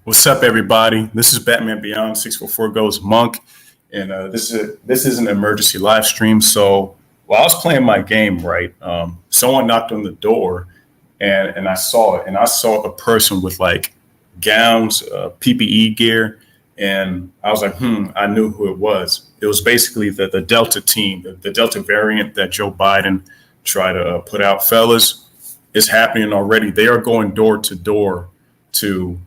What's up, everybody? This is Batman Beyond 644 Ghost Monk, and this is an emergency live stream. So while I was playing my game, right, someone knocked on the door, and I saw it, and I saw a person with like gowns, PPE gear, and I was like, I knew who it was. It was basically the Delta team, the Delta variant that Joe Biden tried to put out. Fellas, it's happening already. They are going door to door to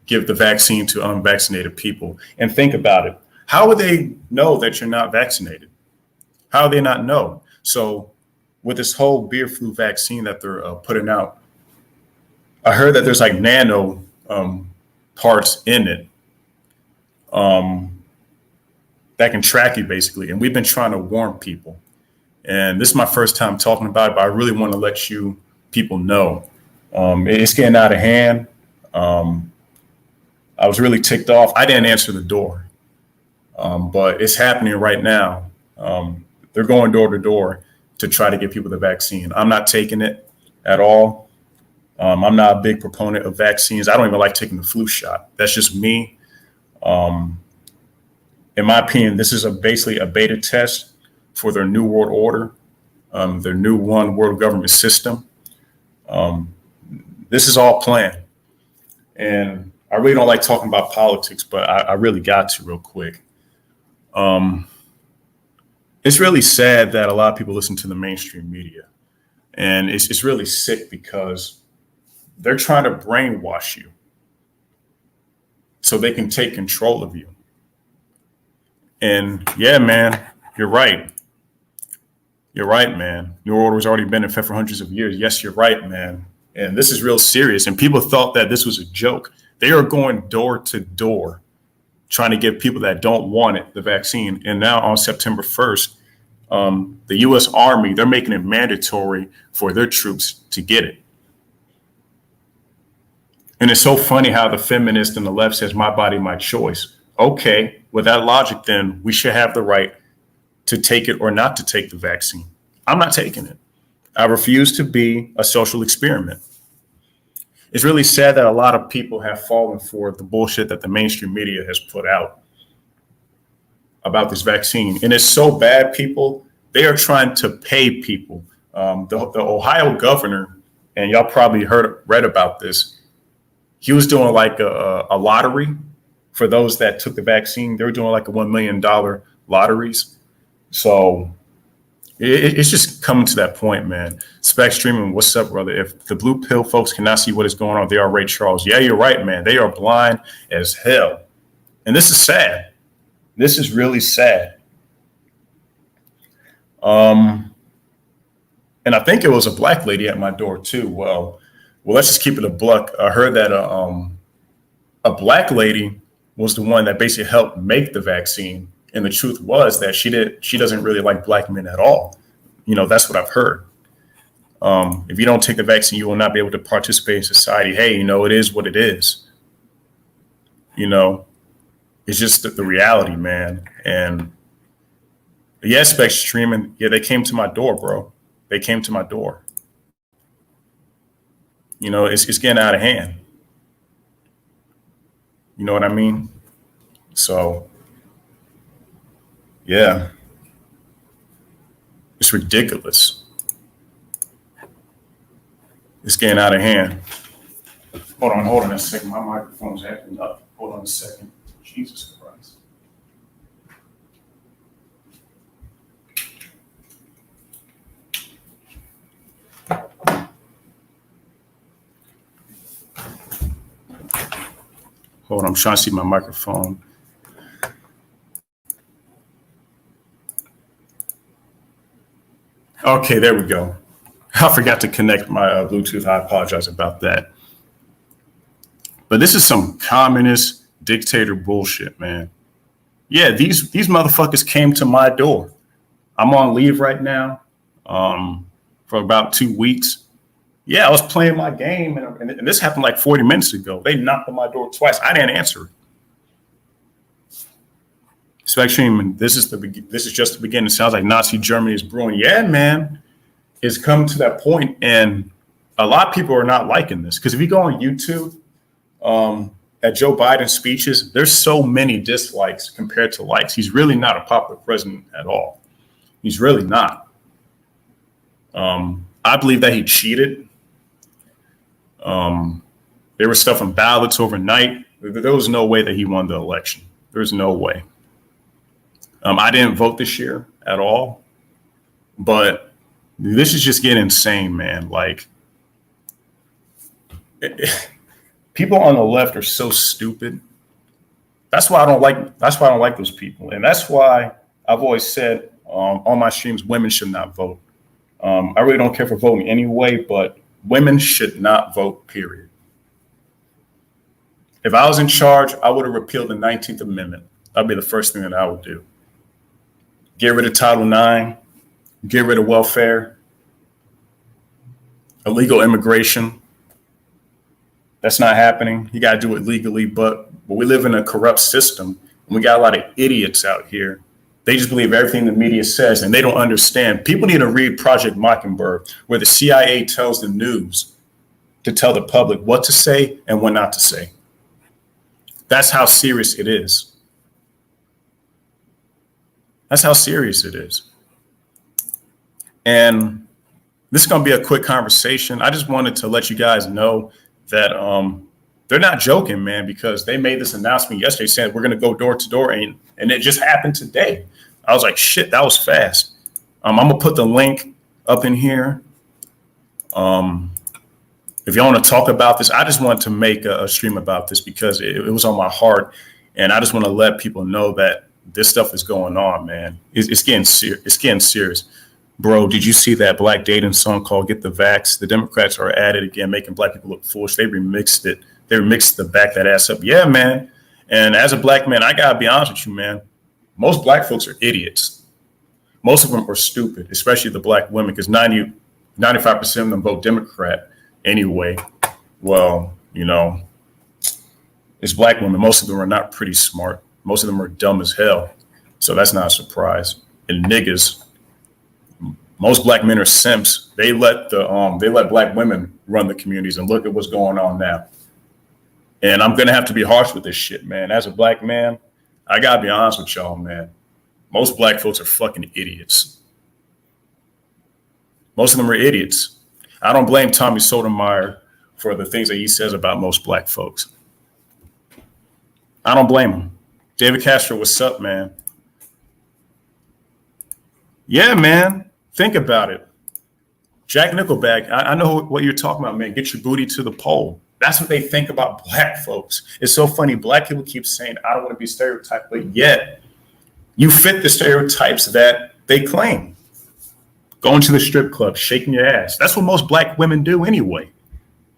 give the vaccine to unvaccinated people. And think about it. How would they know that you're not vaccinated? How would they not know? So with this whole beer flu vaccine that they're putting out, I heard that there's like nano parts in it that can track you basically. And we've been trying to warn people. And this is my first time talking about it, but I really want to let you people know. It's getting out of hand. I was really ticked off. I didn't answer the door, but it's happening right now. They're going door to door to try to get people the vaccine. I'm not taking it at all. I'm not a big proponent of vaccines. I don't even like taking the flu shot. That's just me. In my opinion, this is basically a beta test for their new world order, their new one world government system. This is all planned. And I really don't like talking about politics, but I really got to real quick. It's really sad that a lot of people listen to the mainstream media. And it's really sick because they're trying to brainwash you so they can take control of you. And yeah, man, you're right. You're right, man. New Order has already been in effect for hundreds of years. Yes, you're right, man. And this is real serious. And people thought that this was a joke. They are going door to door trying to give people that don't want it the vaccine. And now on September 1st, the U.S. Army, they're making it mandatory for their troops to get it. And it's so funny how the feminist and the left says, my body, my choice. Okay, with that logic, then we should have the right to take it or not to take the vaccine. I'm not taking it. I refuse to be a social experiment. It's really sad that a lot of people have fallen for the bullshit that the mainstream media has put out about this vaccine. And it's so bad, people, they are trying to pay people. The Ohio governor, and y'all probably read about this, he was doing like a lottery for those that took the vaccine. They were doing like a $1 million lotteries. So it's just coming to that point, man. Spec streaming, what's up, brother? If the blue pill folks cannot see what is going on, they are Ray Charles. Yeah, you're right, man. They are blind as hell. And this is sad. This is really sad. And I think it was a black lady at my door too. Well, let's just keep it a buck. I heard that a black lady was the one that basically helped make the vaccine. And the truth was that she doesn't really like black men at all. You know, that's what I've heard. If you don't take the vaccine, you will not be able to participate in society. Hey, you know, it is what it is. You know, it's just the reality, man. And yes, Spec streaming. Yeah, they came to my door, bro. They came to my door. You know, it's getting out of hand. You know what I mean? So, yeah, it's ridiculous. It's getting out of hand. Hold on a second. My microphone's acting up. Hold on a second. Jesus Christ. Hold on, I'm trying to see my microphone. Okay, there we go. I forgot to connect my Bluetooth. I apologize about that. But this is some communist dictator bullshit, man. Yeah, these motherfuckers came to my door. I'm on leave right now for about 2 weeks. Yeah, I was playing my game, and this happened like 40 minutes ago. They knocked on my door twice. I didn't answer. Spectrum, this is just the beginning. It sounds like Nazi Germany is brewing. Yeah, man, it's come to that point, and a lot of people are not liking this because if you go on YouTube, at Joe Biden's speeches, there's so many dislikes compared to likes. He's really not a popular president at all. He's really not. I believe that he cheated. They were stuffing ballots overnight. There was no way that he won the election. There's no way. I didn't vote this year at all, but this is just getting insane, man. Like, people on the left are so stupid. That's why I don't like those people, and that's why I've always said on my streams, women should not vote. I really don't care for voting anyway, but women should not vote, period. If I was in charge, I would have repealed the 19th Amendment. That'd be the first thing that I would do. Get rid of Title IX, get rid of welfare, illegal immigration. That's not happening. You got to do it legally, but we live in a corrupt system, and we got a lot of idiots out here. They just believe everything the media says, and they don't understand. People need to read Project Mockingbird, where the CIA tells the news to tell the public what to say and what not to say. That's how serious it is. That's how serious it is. And this is going to be a quick conversation. I just wanted to let you guys know that they're not joking, man, because they made this announcement yesterday saying we're going to go door to door, and it just happened today. I was like, shit, that was fast. I'm going to put the link up in here. If y'all want to talk about this, I just want to make a stream about this because it was on my heart. And I just want to let people know that this stuff is going on, man. It's getting serious. It's getting serious. Bro, did you see that Black dating song called Get the Vax? The Democrats are at it again, making Black people look foolish. They remixed it. They remixed the back that ass up. Yeah, man. And as a Black man, I got to be honest with you, man. Most Black folks are idiots. Most of them are stupid, especially the Black women, because 95% of them vote Democrat anyway. Well, you know, it's Black women. Most of them are not pretty smart. Most of them are dumb as hell. So that's not a surprise. And niggas, most Black men are simps. They let Black women run the communities, and look at what's going on now. And I'm going to have to be harsh with this shit, man. As a Black man, I got to be honest with y'all, man. Most Black folks are fucking idiots. Most of them are idiots. I don't blame Tommy Sotomayor for the things that he says about most Black folks. I don't blame him. David Castro, what's up, man? Yeah, man. Think about it. Jack Nickelback, I know what you're talking about, man. Get your booty to the pole. That's what they think about Black folks. It's so funny. Black people keep saying, I don't want to be stereotyped, but yet you fit the stereotypes that they claim. Going to the strip club, shaking your ass. That's what most Black women do anyway.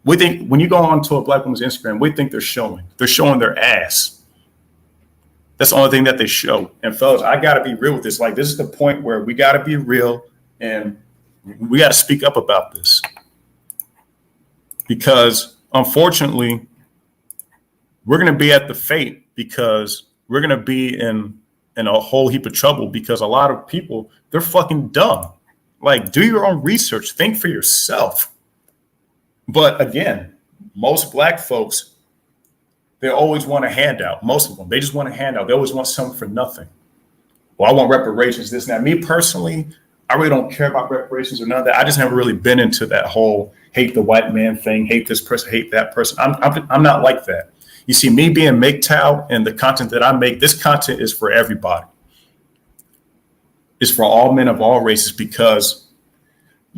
We think when you go onto a Black woman's Instagram, we think they're showing their ass. That's the only thing that they show. And fellas, I got to be real with this. Like, this is the point where we got to be real and we got to speak up about this. Because unfortunately, we're going to be at the fate, because we're going to be in a whole heap of trouble, because a lot of people, they're fucking dumb. Like, do your own research. Think for yourself. But again, most Black folks, they always want a handout. Most of them, they just want a handout. They always want something for nothing. Well, I want reparations, this and that. Me personally, I really don't care about reparations or none of that. I just never really been into that whole hate the white man thing, hate this person, hate that person. I'm not like that. You see, me being MGTOW and the content that I make, this content is for everybody. It's for all men of all races, because,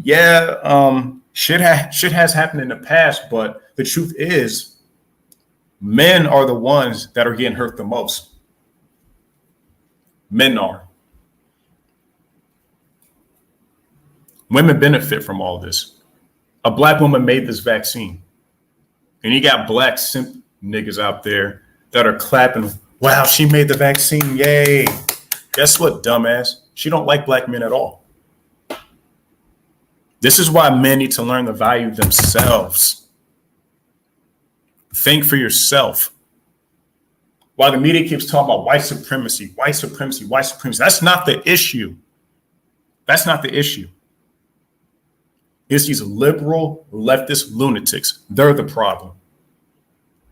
shit has happened in the past, but the truth is, men are the ones that are getting hurt the most. Men are. Women benefit from all this. A Black woman made this vaccine. And you got Black simp niggas out there that are clapping, wow, she made the vaccine, yay. Guess what, dumbass? She don't like Black men at all. This is why men need to learn to value themselves. Think for yourself. While the media keeps talking about white supremacy, white supremacy, white supremacy, that's not the issue. That's not the issue. It's these liberal leftist lunatics. They're the problem.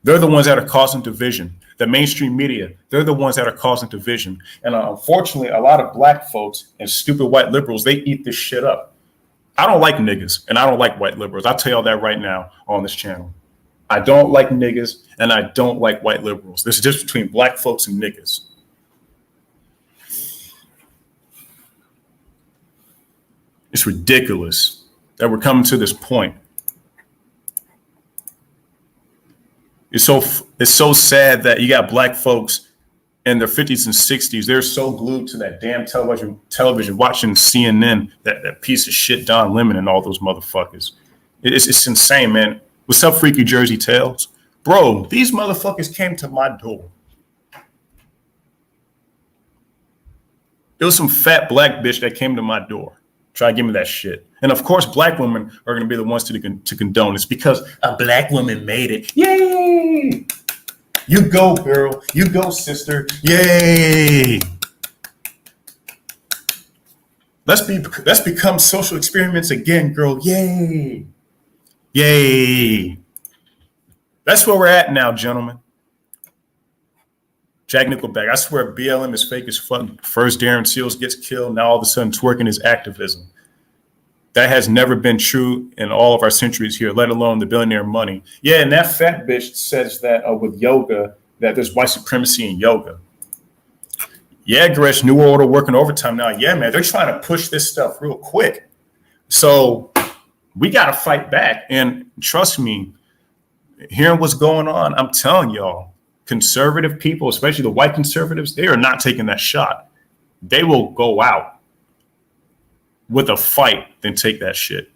They're the ones that are causing division. The mainstream media, they're the ones that are causing division. And unfortunately, a lot of black folks and stupid white liberals, they eat this shit up. I don't like niggas and I don't like white liberals. I'll tell y'all that right now on this channel. I don't like niggas and I don't like white liberals. There's a difference between black folks and niggas. It's ridiculous that we're coming to this point. It's so sad that you got black folks in their 50s and 60s. They're so glued to that damn television watching CNN, that piece of shit Don Lemon and all those motherfuckers. It's insane, man. What's up, Freaky Jersey Tales? Bro, these motherfuckers came to my door. It was some fat black bitch that came to my door. Try to give me that shit. And of course, black women are going to be the ones to condone this because a black woman made it. Yay! You go, girl. You go, sister. Yay! Let's become social experiments again, girl. Yay! Yay! That's where we're at now, gentlemen. Jack Nickelback. I swear BLM is fake as fuck. First Darren Seals gets killed. Now all of a sudden twerking is activism. That has never been true in all of our centuries here, let alone the billionaire money. Yeah, and that fat bitch says that with yoga, that there's white supremacy in yoga. Yeah, Gresh, New World Order working overtime now. Yeah, man, they're trying to push this stuff real quick. So we got to fight back. And trust me, hearing what's going on, I'm telling y'all, conservative people, especially the white conservatives, they are not taking that shot. They will go out with a fight than take that shit.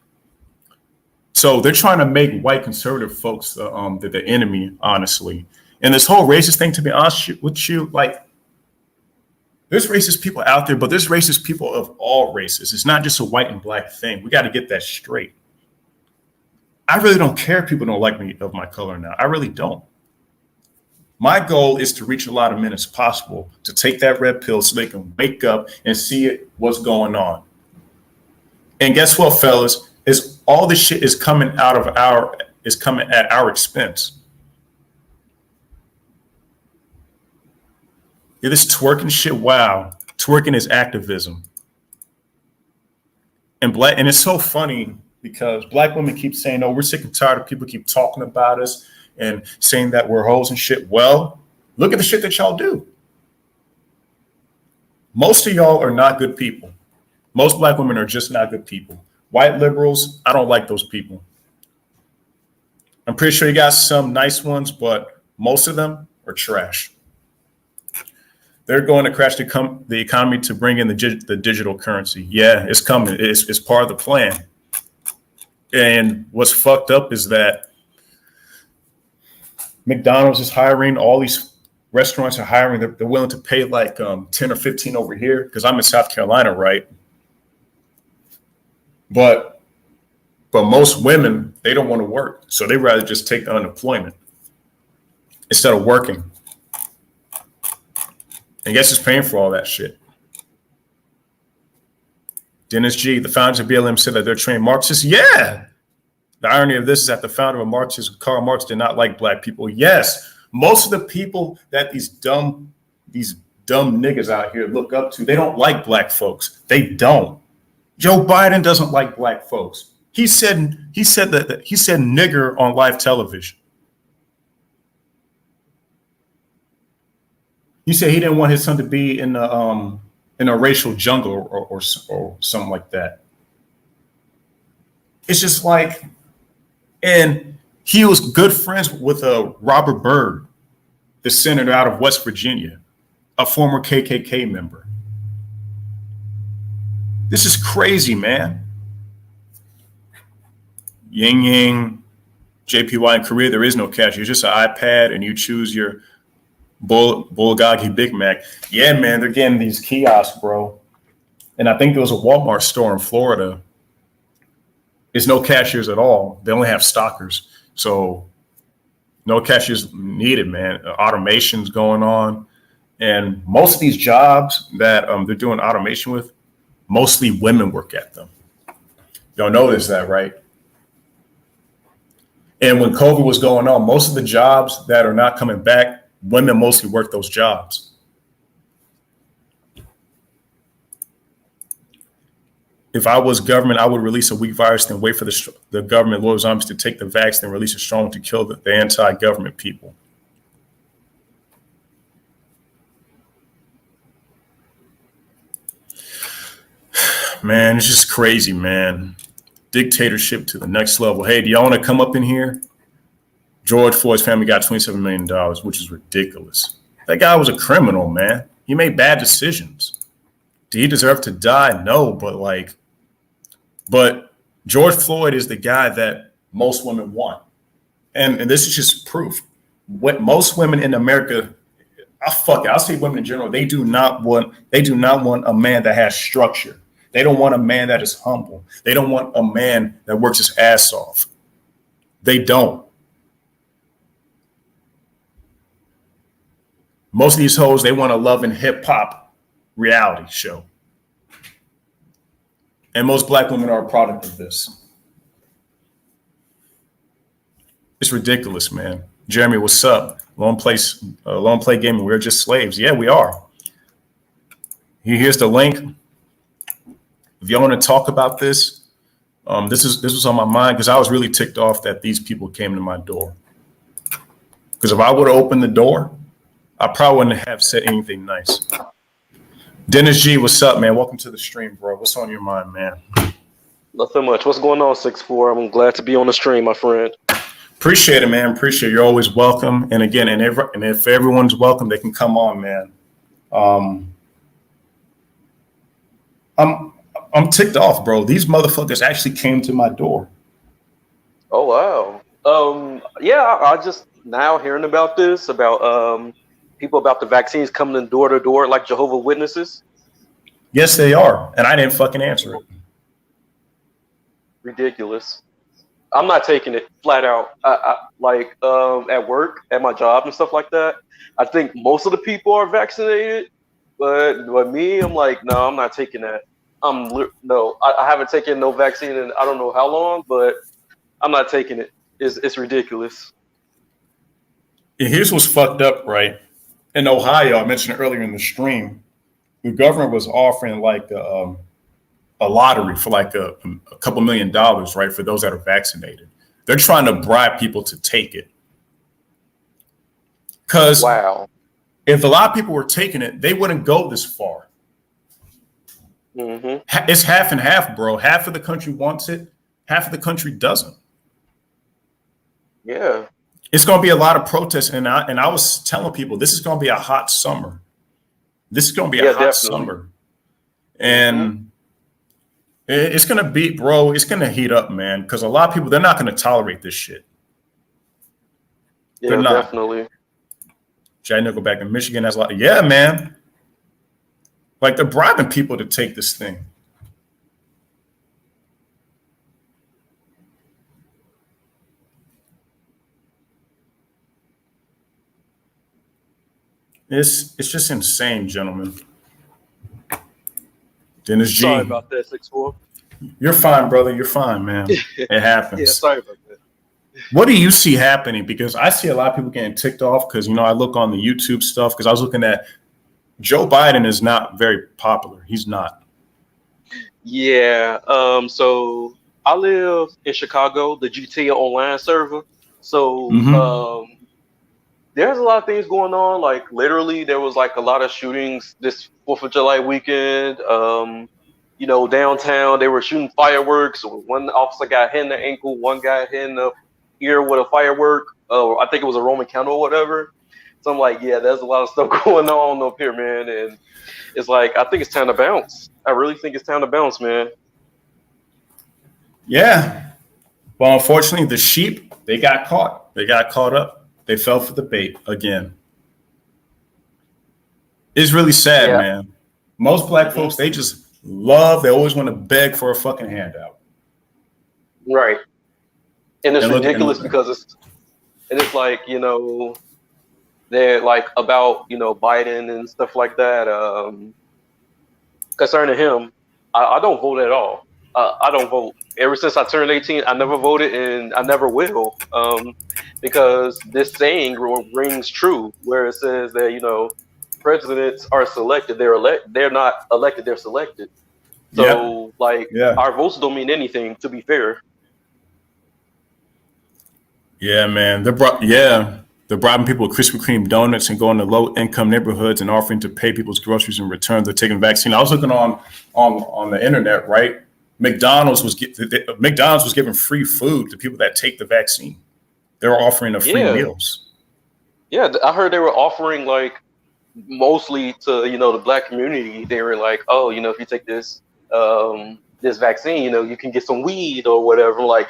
So they're trying to make white conservative folks the enemy, honestly. And this whole racist thing, to be honest with you, like, there's racist people out there, but there's racist people of all races. It's not just a white and black thing. We got to get that straight. I really don't care if people don't like me of my color now. I really don't. My goal is to reach a lot of men as possible, to take that red pill so they can wake up and see what's going on. And guess what, fellas? Is all this shit is coming at our expense. Yeah, this twerking shit, wow. Twerking is activism. And it's so funny because black women keep saying, oh, we're sick and tired of people keep talking about us and saying that we're hoes and shit. Well, look at the shit that y'all do. Most of y'all are not good people. Most black women are just not good people. White liberals, I don't like those people. I'm pretty sure you got some nice ones, but most of them are trash. They're going to crash the economy to bring in the digital currency. Yeah, it's coming. It's part of the plan. And what's fucked up is that McDonald's is hiring, all these restaurants are hiring. They're willing to pay like 10 or 15 over here because I'm in South Carolina, right? But most women, they don't want to work. So they rather just take the unemployment instead of working. And guess who's paying for all that shit? Dennis G., the founder of BLM, said that they're trained Marxists. Yeah. The irony of this is that the founder of Marxism, Karl Marx, did not like black people. Yes. Most of the people that these dumb niggas out here look up to, they don't like black folks. They don't. Joe Biden doesn't like black folks. He said nigger on live television. He said he didn't want his son to be in a racial jungle or something like that. It's just like, and he was good friends with Robert Byrd, the senator out of West Virginia, a former KKK member. This is crazy, man. Ying Yang, JPY in Korea, there is no cash. You're just an iPad and you choose your Bulgogi Big Mac. Yeah, man, they're getting these kiosks, bro. And I think there was a Walmart store in Florida. There's no cashiers at all. They only have stockers. So no cashiers needed, man. Automation's going on. And most of these jobs that they're doing automation with, mostly women work at them. Y'all notice that, right? And when COVID was going on, most of the jobs that are not coming back, women mostly work those jobs. If I was government, I would release a weak virus, then wait for the government loyal zombies to take the vaccine and release it strong to kill the anti-government people. Man, it's just crazy, man. Dictatorship to the next level. Hey, do y'all want to come up in here? George Floyd's family got $27 million, which is ridiculous. That guy was a criminal, man. He made bad decisions. Did he deserve to die? No, but George Floyd is the guy that most women want. And this is just proof. What most women in America, I'll say women in general, they do not want a man that has structure. They don't want a man that is humble. They don't want a man that works his ass off. They don't. Most of these hoes, they want a love and hip hop reality show. And most black women are a product of this. It's ridiculous, man. Jeremy, what's up? Lone Play Gaming. We're just slaves. Yeah, we are. Here's the link. If y'all want to talk about this, this was on my mind because I was really ticked off that these people came to my door. Because if I would have opened the door, I probably wouldn't have said anything nice. Dennis G, what's up, man? Welcome to the stream, bro. What's on your mind, man? Nothing much. What's going on, 6'4"? I'm glad to be on the stream, my friend. Appreciate it, man. Appreciate it. You're always welcome. And again, and if everyone's welcome, they can come on, man. I'm ticked off, bro. These motherfuckers actually came to my door. Oh wow. Yeah, I just now hearing about this, about people about the vaccines coming in door to door like Jehovah's Witnesses. Yes, they are. And I didn't fucking answer it. Ridiculous. I'm not taking it flat out. At work, at my job and stuff like that, I think most of the people are vaccinated, but me, I'm like, no, I'm not taking that. I haven't taken no vaccine in I don't know how long, but I'm not taking it. It's ridiculous. And here's what's fucked up, right? In Ohio, I mentioned earlier in the stream, the government was offering like a lottery for like a couple $1 million, right, for those that are vaccinated. They're trying to bribe people to take it. Because if a lot of people were taking it, they wouldn't go this far. Mm-hmm. It's half and half, bro. Half of the country wants it. Half of the country doesn't. Yeah. It's going to be a lot of protests. And I was telling people, this is going to be a hot summer. This is going to be a hot summer. And it's going to be, bro, it's going to heat up, man. Because a lot of people, they're not going to tolerate this shit. Yeah, definitely. Jay Nickelback in Michigan has a lot. Yeah, man. Like they're bribing people to take this thing. It's just insane, gentlemen. Dennis G. Sorry about that, 6'4". You're fine, brother. You're fine, man. It happens. Yeah, sorry about that. What do you see happening? Because I see a lot of people getting ticked off because, I look on the YouTube stuff because I was looking at Joe Biden is not very popular. He's not. Yeah. So I live in Chicago, the GTA online server. So there's a lot of things going on. Like literally, there was like a lot of shootings this 4th of July weekend. Downtown, they were shooting fireworks. One officer got hit in the ankle. One guy hit in the ear with a firework. I think it was a Roman candle or whatever. So I'm like, yeah, there's a lot of stuff going on up here, man. And it's like, I think it's time to bounce. I really think it's time to bounce, man. Yeah. Well, unfortunately, the sheep, they got caught. They got caught up. They fell for the bait again. It's really sad, man. Most black folks, they always want to beg for a fucking handout. Right. And it's ridiculous because it's like, they're like about, Biden and stuff like that. Concerning him, I don't vote at all. I don't vote. ever since I turned 18, I never voted and I never will. Because this saying rings true, where it says that presidents are selected. They're not elected. They're selected. Yeah, So like yeah, our votes don't mean anything. To be fair. yeah, man. They're bribing people with Krispy Kreme donuts and going to low income neighborhoods and offering to pay people's groceries in return. They're taking vaccine. I was looking on the internet, right? McDonald's was giving free food to people that take the vaccine. They were offering a free Yeah, meals. yeah. I heard they were offering like mostly to the black community. They were like, oh, if you take this vaccine, you can get some weed or whatever. Like,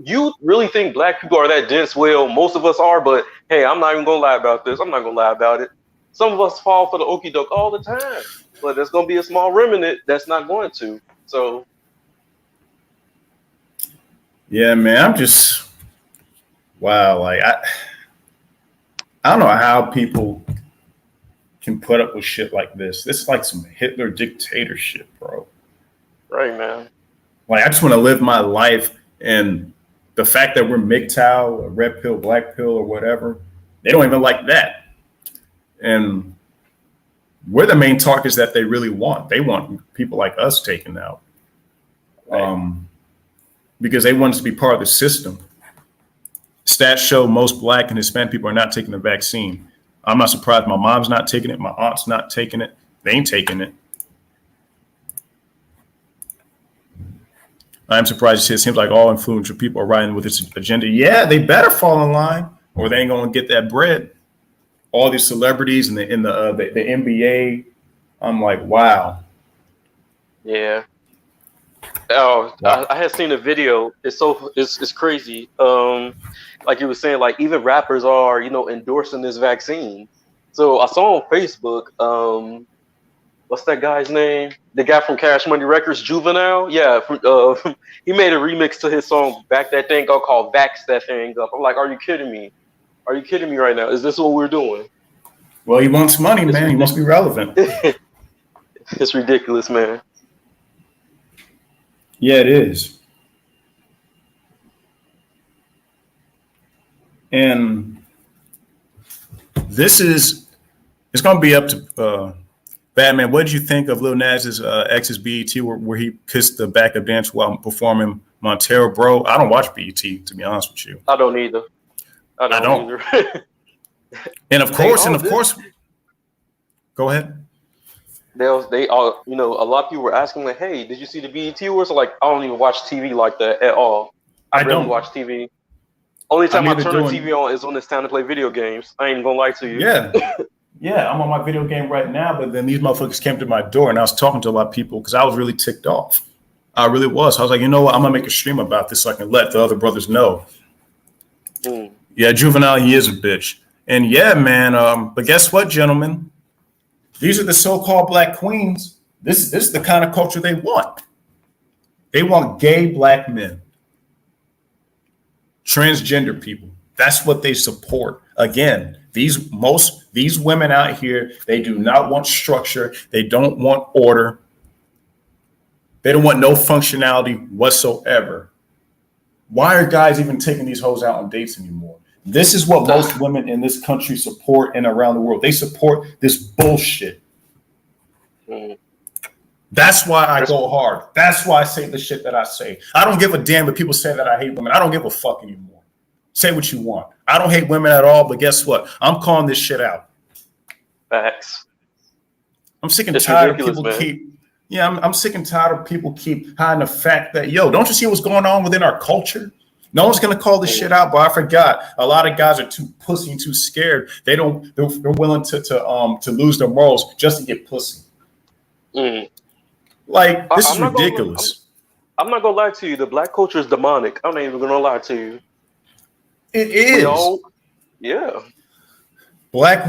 you really think black people are that dense? Well, most of us are, but hey, I'm not even gonna lie about this. I'm not gonna lie about it. Some of us fall for the okie doke all the time, but there's gonna be a small remnant that's not going to. So Yeah, man. I'm just wow. Like I don't know how people can put up with shit like this. This is like some Hitler dictatorship, bro. right, man. Like I just want to live my life, and the fact that we're MGTOW, or red pill, black pill, or whatever, they don't even like that. And we're the main targets that they really want. They want people like us taken out, Right. because they want us to be part of the system. Stats show most black and Hispanic people are not taking the vaccine. I'm not surprised. My mom's not taking it. My aunt's not taking it. They ain't taking it. I'm surprised. It seems like all influential people are riding with this agenda. Yeah, they better fall in line, or they ain't gonna get that bread. All these celebrities and the NBA. I'm like, wow. Yeah. Oh, Wow. I had seen a video. It's crazy. Like you were saying, like even rappers are endorsing this vaccine. So I saw on Facebook, what's that guy's name? The guy from Cash Money Records, Juvenile. Yeah, he made a remix to his song "Back That Thing Up" called "Vax That Thing Up." I'm like, are you kidding me? Are you kidding me right now? Is this what we're doing? Well, he wants money, It's man. He must be ridiculous. relevant. It's ridiculous, man. Yeah, it is. And this is it's gonna be up to Batman. What did you think of Lil Nas's ex's BET where he kissed the back of dance while performing Montero, bro? I don't watch BET, to be honest with you. I don't either. I I don't don't. either. And of they course, all did. go ahead. They all, a lot of people were asking like, "Hey, did you see the BET Awards?" So like, I don't even watch TV like that at all. I I barely don't. watch TV. Only I'm time I either turn the TV doing on is when it's time to play video games. I ain't gonna lie to you. yeah. Yeah, I'm on my video game right now, but then these motherfuckers came to my door and I was talking to a lot of people because I was really ticked off. I really was. I was like, you know what? I'm gonna make a stream about this so I can let the other brothers know. Mm. Yeah, Juvenile, he is a bitch. And yeah, man, but guess what, gentlemen? These are the so-called black queens. This is the kind of culture they want. They want gay black men, transgender people. That's what they support. Again, these women out here, they do not want structure. They don't want order. They don't want no functionality whatsoever. Why are guys even taking these hoes out on dates anymore? This is what most women in this country support and around the world. They support this bullshit. Mm. That's why I go hard. That's why I say the shit that I say. I don't give a damn if people say that I hate women. I don't give a fuck anymore. Say what you want. I don't hate women at all, but guess what? I'm calling this shit out. Facts. I'm sick and It's tired of ridiculous, people man. I'm sick and tired of people keep hiding the fact that, yo, don't you see what's going on within our culture? No one's gonna call this shit out, but I forgot. A lot of guys are too pussy and too scared. They're willing to lose their morals just to get pussy. Mm. Like, this is I'm not ridiculous. I'm not gonna lie to you. The black culture is demonic. I'm not even gonna lie to you. It We is. all, yeah. Black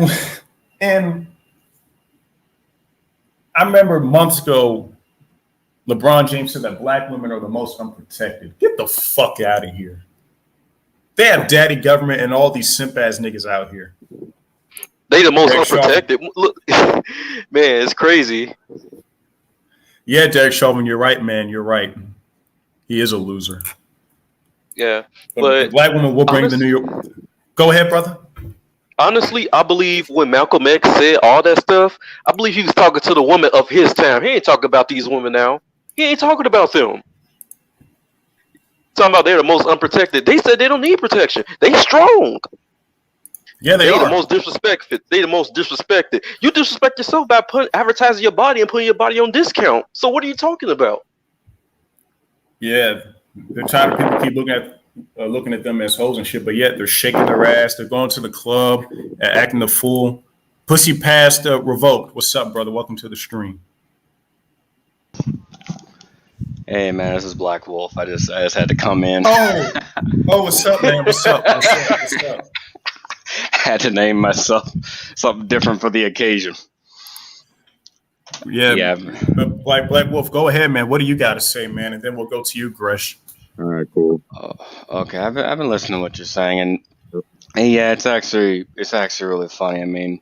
and I remember months ago, LeBron James said that black women are the most unprotected. Get the fuck out of here. They have daddy government and all these simp ass niggas out here. They the most Derek unprotected. Look, man, it's crazy. Yeah, Derek Chauvin, you're right, man. You're right. He is a loser. Yeah, But the but black woman will bring the New York. Go ahead, brother. honestly, I believe when Malcolm X said all that stuff, I believe he was talking to the woman of his time. He ain't talking about these women now. He ain't talking about them. Talking about they're the most unprotected. They said they don't need protection. They strong. Yeah, they They the are. most disrespected. They the most disrespected. You disrespect yourself by advertising your body and putting your body on discount. So what are you talking about? Yeah, they're tired of people keep looking at them as hoes and shit, but yet they're shaking their ass. They're going to the club, acting the fool. Pussy Past revoked. What's up, brother? Welcome to the stream. Hey man, this is Black Wolf. I just had to come in. Oh, what's up, man? What's up? What's up? Had to name myself something different for the occasion. Yeah. Black Wolf, go ahead, man. What do you got to say, man? And then we'll go to you, Gresh. All right, cool. Okay, I've been listening to what you're saying, and yeah, it's actually really funny. I mean,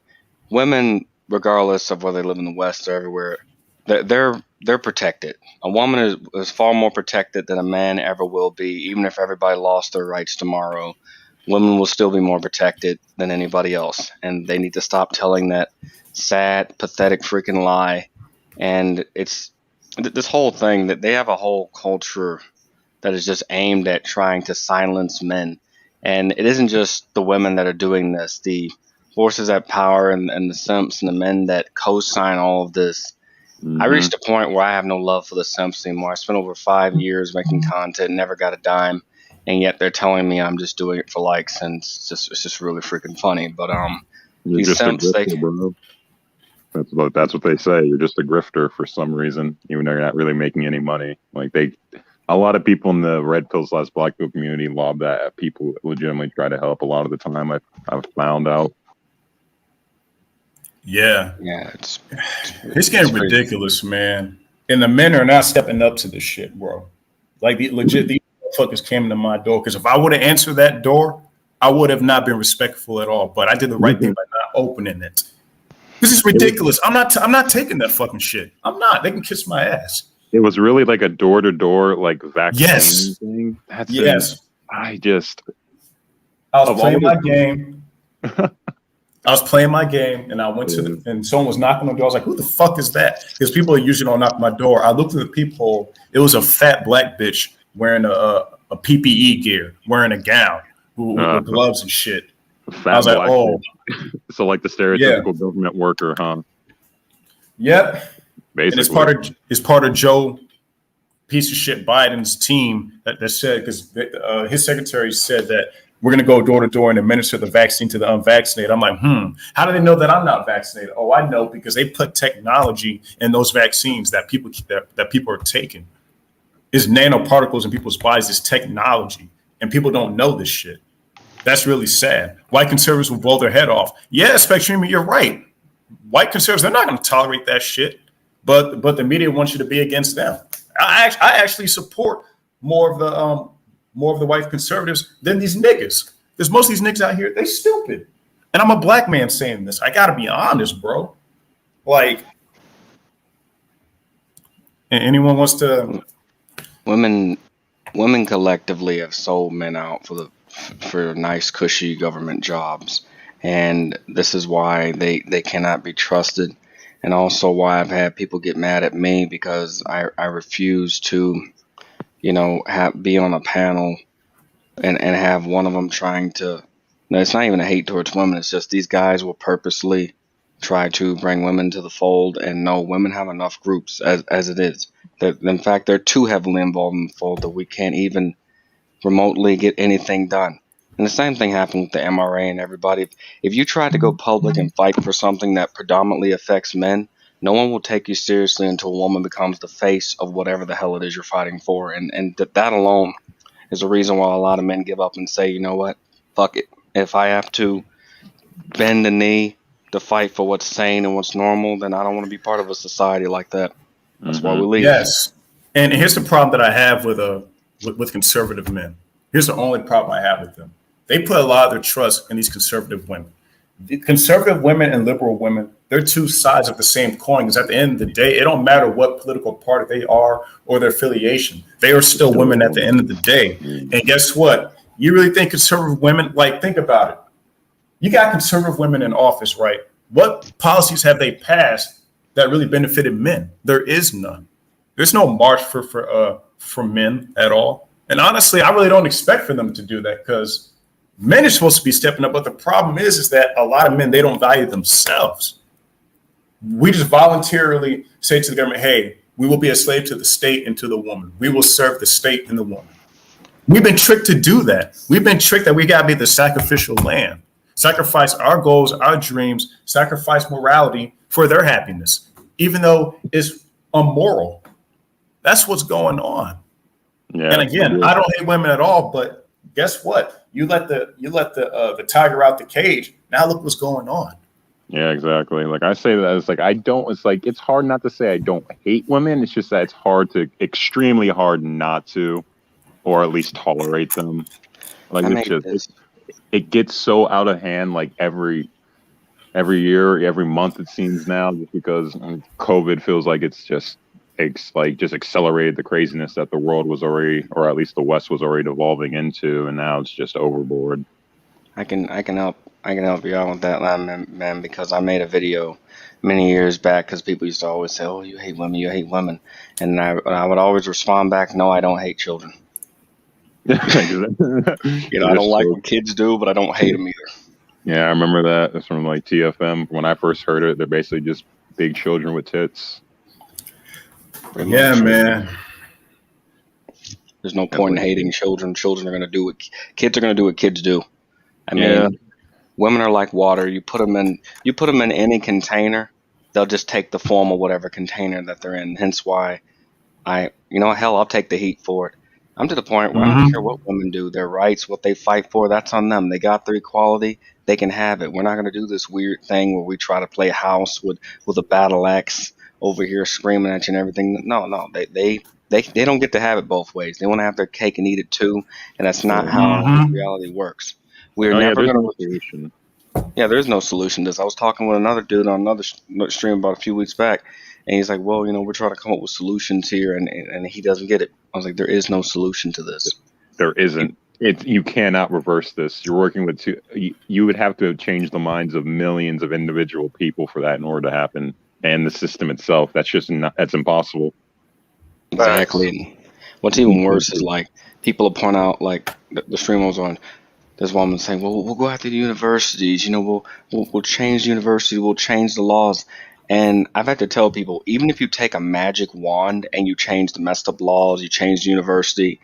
women, regardless of whether they live in the West or everywhere, they're protected. A woman is far more protected than a man ever will be. Even if everybody lost their rights tomorrow, women will still be more protected than anybody else, and they need to stop telling that sad, pathetic freaking lie. And it's this whole thing that they have a whole culture that is just aimed at trying to silence men. And it isn't just the women that are doing this. The forces at power and the simps and the men that co-sign all of this. Mm-hmm. I reached a point where I have no love for the simps anymore. I spent over 5 years making content, never got a dime, and yet they're telling me I'm just doing it for likes, and it's just really freaking funny. But You're these just simps, a grifter, bro. That's what they say. You're just a grifter for some reason, even though you're not really making any money. Like a lot of people in the red pill / black pill community lob that at people that legitimately try to help. A lot of the time, I've found out. Yeah, it's getting ridiculous, man. And the men are not stepping up to this shit, bro. Like these motherfuckers came to my door, because if I would have answered that door, I would have not been respectful at all. But I did the right thing by not opening it. This is ridiculous. I'm not taking that fucking shit. I'm not. They can kiss my ass. It was really like a door-to-door like vaccine thing. Yes. I was playing my game. I was playing my game, and I went and someone was knocking on the door. I was like, "Who the fuck is that?" Because people usually don't knock my door. I looked through the peephole. It was a fat black bitch wearing a PPE gear, wearing a gown, with gloves and shit. I was like, "Oh." So like the stereotypical government worker, huh? Yep. Basically. And it's part of Joe piece of shit Biden's team that said, because his secretary said that we're going to go door to door and administer the vaccine to the unvaccinated. I'm like, how do they know that I'm not vaccinated? Oh, I know, because they put technology in those vaccines that people are taking. It's nanoparticles in people's bodies. It's technology, and people don't know this shit. That's really sad. White conservatives will blow their head off. Yeah, Spectrum, you're right. White conservatives, they're not going to tolerate that shit. But the media wants you to be against them. I actually support more of the white conservatives than these niggas. Because most of these niggas out here, they stupid. And I'm a black man saying this. I got to be honest, bro. Like, anyone wants to? Women collectively have sold men out for nice, cushy government jobs, and this is why they cannot be trusted, and also why I've had people get mad at me because I refuse to, be on a panel and have one of them trying to. No, it's not even a hate towards women. It's just these guys will purposely try to bring women to the fold, and no, women have enough groups as it is. In fact, they're too heavily involved in the fold that we can't even remotely get anything done. And the same thing happened with the MRA and everybody. If you try to go public and fight for something that predominantly affects men, no one will take you seriously until a woman becomes the face of whatever the hell it is you're fighting for. And that alone is the reason why a lot of men give up and say, you know what, fuck it. If I have to bend the knee to fight for what's sane and what's normal, then I don't want to be part of a society like that. That's why we leave. Yes. And here's the problem that I have with conservative men. Here's the only problem I have with them. They put a lot of their trust in these conservative women. The conservative women and liberal women, they're two sides of the same coin. Because at the end of the day, it don't matter what political party they are or their affiliation. They are still women at the end of the day. And guess what? You really think conservative women, like, think about it. You got conservative women in office, right? What policies have they passed that really benefited men? There is none. There's no march for men at all. And honestly, I really don't expect for them to do that because men are supposed to be stepping up. But the problem is that a lot of men, they don't value themselves. We just voluntarily say to the government, hey, we will be a slave to the state and to the woman. We will serve the state and the woman. We've been tricked to do that. We've been tricked that we got to be the sacrificial lamb, sacrifice our goals, our dreams, sacrifice morality for their happiness, even though it's immoral. That's what's going on. Yeah, and again, I don't hate women at all, but guess what? You let the tiger out the cage. Now look what's going on. Yeah, exactly. Like I say that, it's like it's hard not to say I don't hate women. It's just that it's extremely hard not to, or at least tolerate them. Like it gets so out of hand. Like every year, every month it seems now, just because COVID feels like it's just accelerated the craziness that the world was already, or at least the West was already evolving into, and now it's just overboard. I can help you out with that, man, because I made a video many years back because people used to always say, "Oh, you hate women," and I would always respond back, "No, I don't hate children." I don't like what kids do, but I don't hate them either. Yeah, I remember that. It's from like TFM. When I first heard it, they're basically just big children with tits. Yeah, man. There's no point in hating children. Children are going to do what kids are going to do. What kids do. I mean, women are like water. You put them in any container, they'll just take the form of whatever container that they're in. Hence why I'll take the heat for it. I'm to the point where I don't care what women do. Their rights, what they fight for, that's on them. They got their equality. They can have it. We're not going to do this weird thing where we try to play house with a battle axe over here screaming at you and everything. No, they don't get to have it both ways. They want to have their cake and eat it too, and that's not how reality works. We're never going to. Solution. Yeah, there's no solution to this. I was talking with another dude on another stream about a few weeks back, and he's like, "Well, we're trying to come up with solutions here," and he doesn't get it. I was like, "There is no solution to this. There isn't. You cannot reverse this. You're working with two. You would have to change the minds of millions of individual people for that in order to happen. And the system itself, that's impossible. Exactly. And what's even worse is like people will point out, like the stream was on. This woman saying, "Well, we'll go after the universities. We'll change the university. We'll change the laws." And I've had to tell people, even if you take a magic wand and you change the messed up laws, you change the university,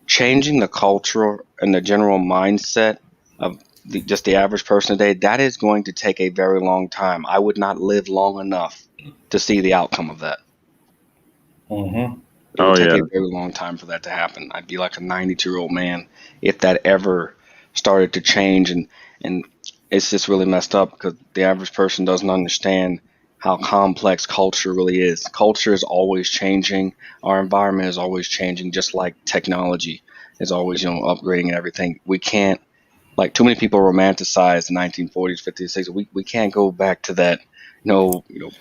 changing the culture and the general mindset of just the average person today, that is going to take a very long time. I would not live long enough to see the outcome of that. It would take a very long time for that to happen. I'd be like a 92-year-old man if that ever started to change, and it's just really messed up because the average person doesn't understand how complex culture really is. Culture is always changing. Our environment is always changing, just like technology is always upgrading and everything. We can't, like, too many people romanticize the 1940s, 50s, 60s. We can't go back to that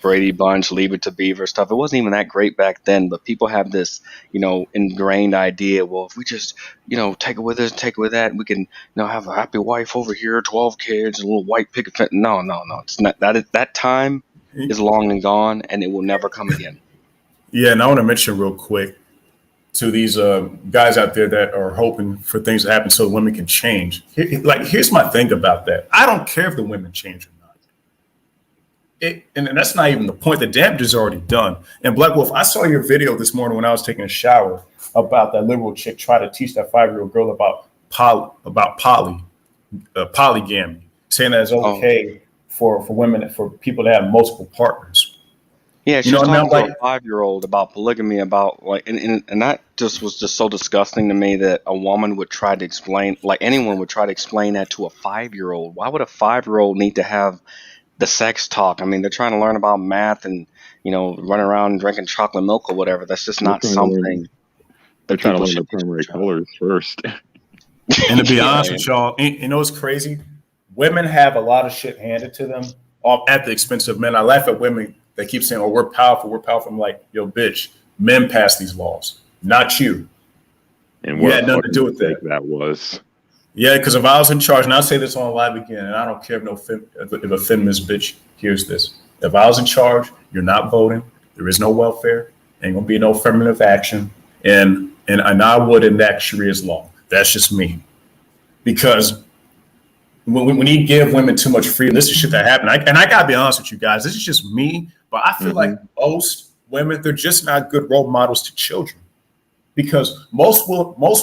Brady Bunch, Leave It to Beaver stuff. It wasn't even that great back then, but people have this, ingrained idea. Well, if we just, take it with us, take it with that, we can, have a happy wife over here, 12 kids, a little white picket fence. No, it's not. That time is long and gone, and it will never come again. Yeah, and I want to mention real quick to these guys out there that are hoping for things to happen so women can change. Here's my thing about that. I don't care if the women change or not. And that's not even the point. The damage is already done. And Black Wolf, I saw your video this morning when I was taking a shower about that liberal chick trying to teach that 5-year-old girl about polygamy, saying that it's okay for women, for people to have multiple partners. Yeah, she was talking to a 5-year-old about polygamy, about and that just was just so disgusting to me that a woman would try to explain, like anyone would try to explain that to a 5-year-old. Why would a 5-year-old need to have the sex talk? I mean, they're trying to learn about math and running around drinking chocolate milk or whatever. That's just not something. They're trying to learn the primary colors first. And to be honest with y'all, what's crazy? women have a lot of shit handed to them all at the expense of men. I laugh at women that keep saying, "Oh, we're powerful, we're powerful." I'm like, yo, bitch, men pass these laws, not you. And You what had a nothing to fucking do with mistake that. that was. Yeah, because if I was in charge, and I'll say this on live again, and I don't care if a feminist bitch hears this. If I was in charge, you're not voting. There is no welfare. Ain't gonna be no affirmative action, and I would enact Sharia's law. That's just me. Because when you give women too much freedom, this is shit that happened. And I gotta be honest with you guys, this is just me, but I feel like most women, they're just not good role models to children. Because most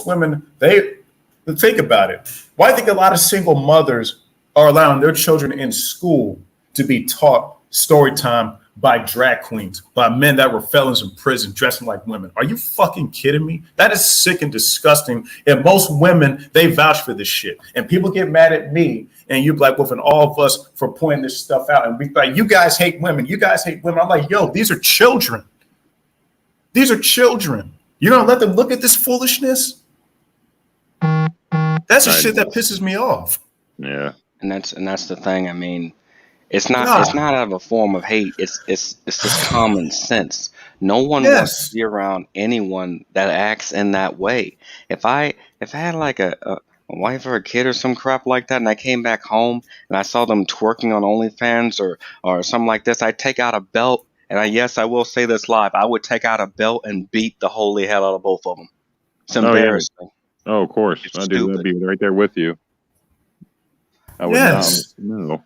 women, they think about it. Why do you think a lot of single mothers are allowing their children in school to be taught story time by drag queens, by men that were felons in prison dressing like women? Are you fucking kidding me? That is sick and disgusting. And most women, they vouch for this shit. And people get mad at me, and you're like, well, and all of us for pointing this stuff out. And be like, you guys hate women. You guys hate women. I'm like, yo, these are children. These are children. You're gonna let them look at this foolishness? That's the shit that pisses me off. Yeah. And that's the thing. I mean, it's not out of a form of hate. It's just common sense. No one wants to be around anyone that acts in that way. If I had like a wife or a kid or some crap like that, and I came back home and I saw them twerking on OnlyFans or something like this, I'd take out a belt, and yes, I will say this live, I would take out a belt and beat the holy hell out of both of them. It's embarrassing. Oh, of course. I'd be right there with you. I would not. No,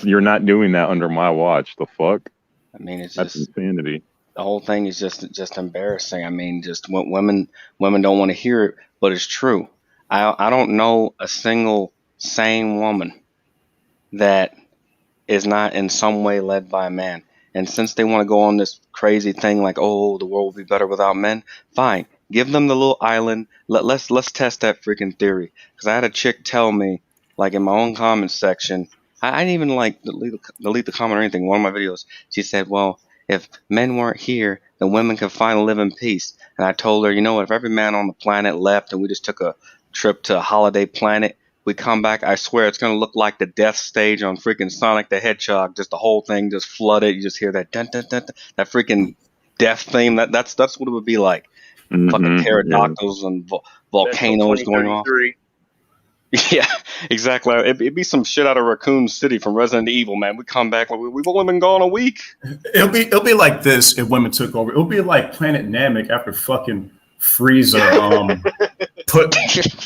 you're not doing that under my watch. The fuck? I mean, that's insanity. The whole thing is just embarrassing. I mean, just women don't want to hear it, but it's true. I don't know a single sane woman that is not in some way led by a man. And since they want to go on this crazy thing like, oh, the world will be better without men, fine. Give them the little island. Let's test that freaking theory. Because I had a chick tell me, like in my own comment section, I didn't even like delete the comment or anything. One of my videos, she said, well, if men weren't here, then women could finally live in peace. And I told her, you know what, if every man on the planet left and we just took a trip to a holiday planet, we come back, I swear it's going to look like the death stage on freaking Sonic the Hedgehog. Just the whole thing just flooded. You just hear that dun, dun, dun, dun, that freaking death theme. That's what it would be like. Fucking pterodactyls and volcanoes going off. Yeah, exactly. It'd be some shit out of Raccoon City from Resident Evil, man. We come back, we've only been gone a week. It'll be like this if women took over. It'll be like Planet Namek after fucking Frieza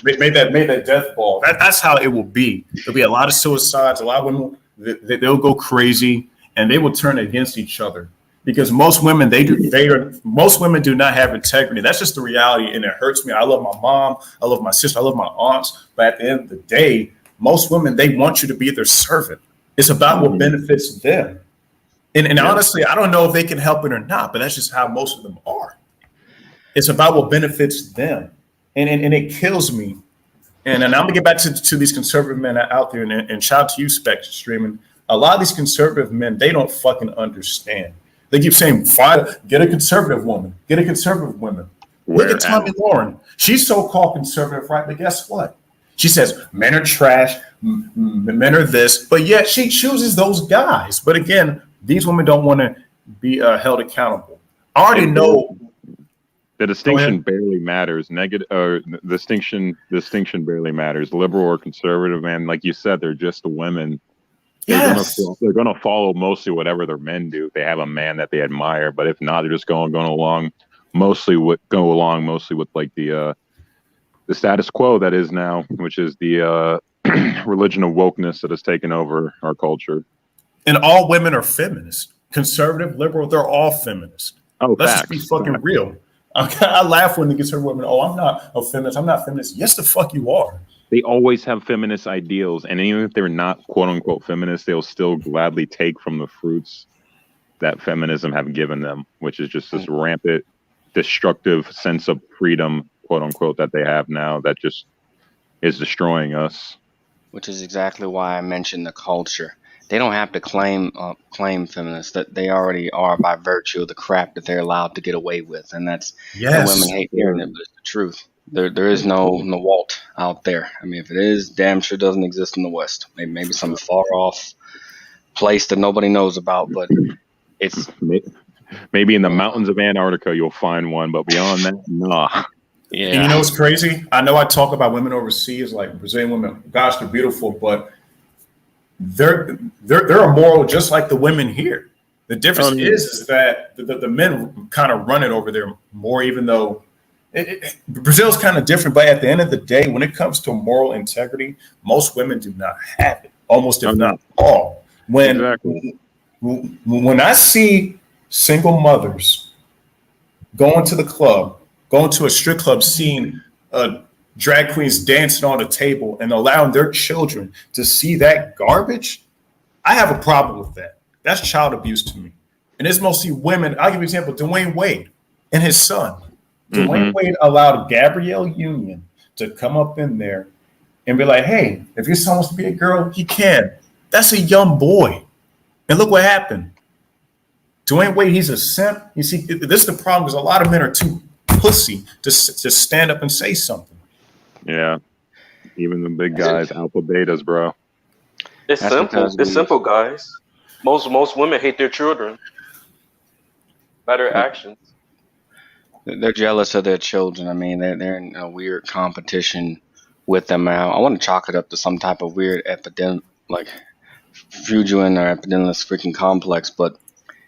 made that death ball. That's how it will be. There'll be a lot of suicides. A lot of women they'll go crazy and they will turn against each other because most women most women do not have integrity. That's just the reality, and it hurts me. I love my mom. I love my sister. I love my aunts. But at the end of the day, most women they want you to be their servant. It's about what benefits them. And honestly, I don't know if they can help it or not, but that's just how most of them are. It's about what benefits them. And it kills me. And I'm going to get back to these conservative men out there and shout out to you, Spectre Streaming. A lot of these conservative men, they don't fucking understand. They keep saying, get a conservative woman. Get a conservative woman. Look at Tommy Lauren. She's so-called conservative, right? But guess what? She says men are trash, men are this, but yet she chooses those guys. But again, these women don't want to be held accountable. I already know. The distinction barely matters. Distinction barely matters. Liberal or conservative, man. Like you said, they're just the women. They're gonna follow mostly whatever their men do. If they have a man that they admire, but if not, they're just going along mostly with like the status quo that is now, which is the religion of wokeness that has taken over our culture. And all women are feminists. Conservative, liberal, they're all feminists. Oh, let's just be fucking real. I laugh when they conservative women. Oh, I'm not a feminist. I'm not feminist. Yes, the fuck you are. They always have feminist ideals, and even if they're not quote unquote feminists, they'll still gladly take from the fruits that feminism have given them, which is just this rampant, destructive sense of freedom, quote unquote, that they have now that just is destroying us. Which is exactly why I mentioned the culture. They don't have to claim feminists, that they already are by virtue of the crap that they're allowed to get away with, and that's the women hate hearing it, but it's the truth. There is no Walt out there. I mean, if it is, damn sure doesn't exist in the West. Maybe some far off place that nobody knows about, but it's Maybe in the mountains of Antarctica you'll find one, but beyond that, nah. yeah. And you know what's crazy? I know I talk about women overseas, like Brazilian women. Gosh, they're beautiful, but they're immoral just like the women here. The difference is that the men kind of run it over there more, even though Brazil's kind of different. But at the end of the day, when it comes to moral integrity, most women do not have it, almost if not all. When I see single mothers going to the club, going to a strip club, seeing drag queens dancing on a table and allowing their children to see that garbage, I have a problem with that. That's child abuse to me. And it's mostly women. I'll give you an example. Dwayne Wade and his son. Dwayne Wade allowed Gabrielle Union to come up in there and be like, hey, if your son wants to be a girl, he can. That's a young boy. And look what happened. Dwayne Wade, he's a simp. You see, this is the problem, because a lot of men are too pussy to stand up and say something. Yeah. Even the big guys, alpha betas, bro. It's simple. It's simple, guys. Most women hate their children by their actions. They're jealous of their children. I mean, they're in a weird competition with them now. I want to chalk it up to some type of weird epidemic, like Freudian or epidemic freaking complex, but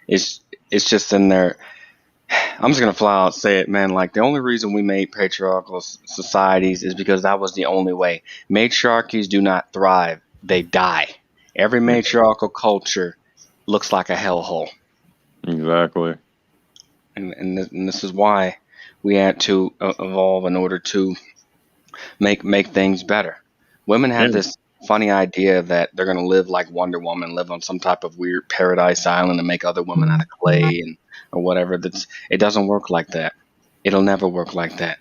it's just in there. I'm just gonna fly out and say it, man. Like, the only reason we made patriarchal societies is because that was the only way. Matriarchies do not thrive; they die. Every matriarchal culture looks like a hellhole. Exactly. And this is why we had to evolve in order to make things better. Women have this funny idea that they're going to live like Wonder Woman, live on some type of weird paradise island and make other women out of clay or whatever. It doesn't work like that. It'll never work like that.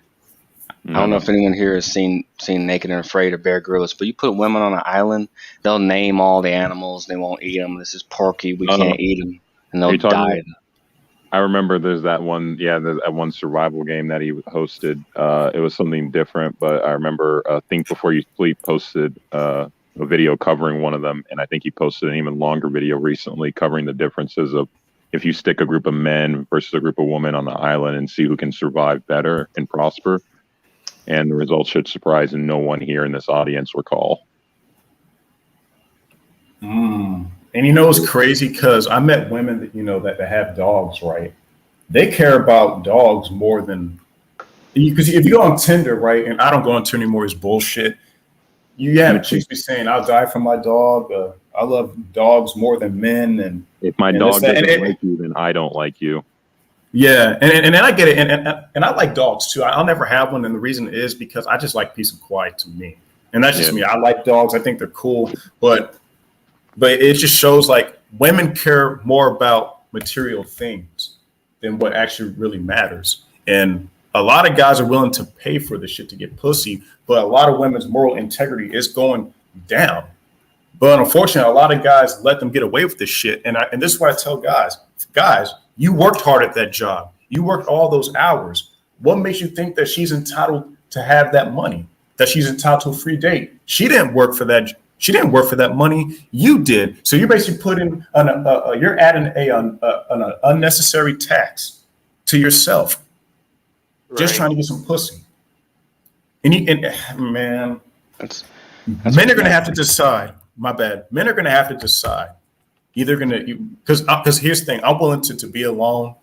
I don't know if anyone here has seen Naked and Afraid or Bear Grylls, but you put women on an island, they'll name all the animals. They won't eat them. This is porky. We can't eat them. And they'll die. I remember there's that one survival game that he hosted. It was something different, but I remember Think Before You Sleep posted a video covering one of them, and I think he posted an even longer video recently covering the differences of if you stick a group of men versus a group of women on the island and see who can survive better and prosper. And the results should surprise no one here in this audience recall. And you know, it's crazy because I met women that have dogs, right? They care about dogs more than, because if you go on Tinder, right, and I don't go on Tinder anymore, it's bullshit. You have chicks be saying, I'll die for my dog. I love dogs more than men. And if my dog doesn't like you, then I don't like you. Yeah, and I get it, and I like dogs too. I'll never have one, and the reason is because I just like peace and quiet to me, and that's just me. I like dogs. I think they're cool, but it just shows like women care more about material things than what actually really matters. And a lot of guys are willing to pay for this shit to get pussy, but a lot of women's moral integrity is going down. But unfortunately, a lot of guys let them get away with this shit. And this is what I tell guys, you worked hard at that job. You worked all those hours. What makes you think that she's entitled to have that money, that she's entitled to a free date? She didn't work for that. She didn't work for that money. You did. So you're basically putting you're adding an unnecessary tax to yourself, just trying to get some pussy. Man, that's men are going to have to decide. My bad. Men are going to have to decide. Either going to, because here's the thing, I'm willing to be alone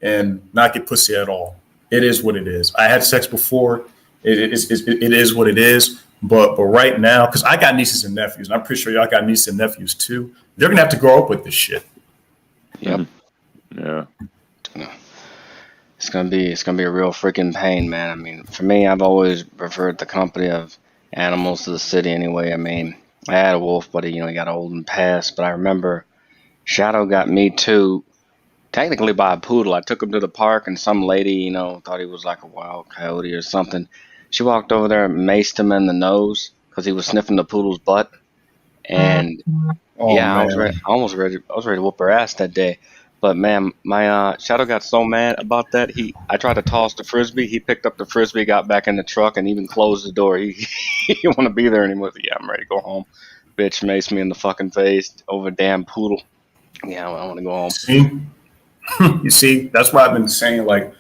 and not get pussy at all. It is what it is. I had sex before. It is what it is. But right now, because I got nieces and nephews, and I'm pretty sure y'all got nieces and nephews too. They're gonna have to grow up with this shit. Yep. Yeah. It's gonna be a real freaking pain, man. I mean, for me, I've always preferred the company of animals to the city. Anyway, I mean, I had a wolf, but he got old and passed. But I remember Shadow got me too, technically by a poodle. I took him to the park, and some lady, thought he was like a wild coyote or something. She walked over there and maced him in the nose because he was sniffing the poodle's butt. And I was ready to whoop her ass that day. But man, my Shadow got so mad about that. I tried to toss the frisbee. He picked up the frisbee, got back in the truck, and even closed the door. He he didn't want to be there anymore. Yeah, I'm ready to go home. Bitch maced me in the fucking face over a damn poodle. Yeah, I want to go home. See, you see, that's why I've been saying like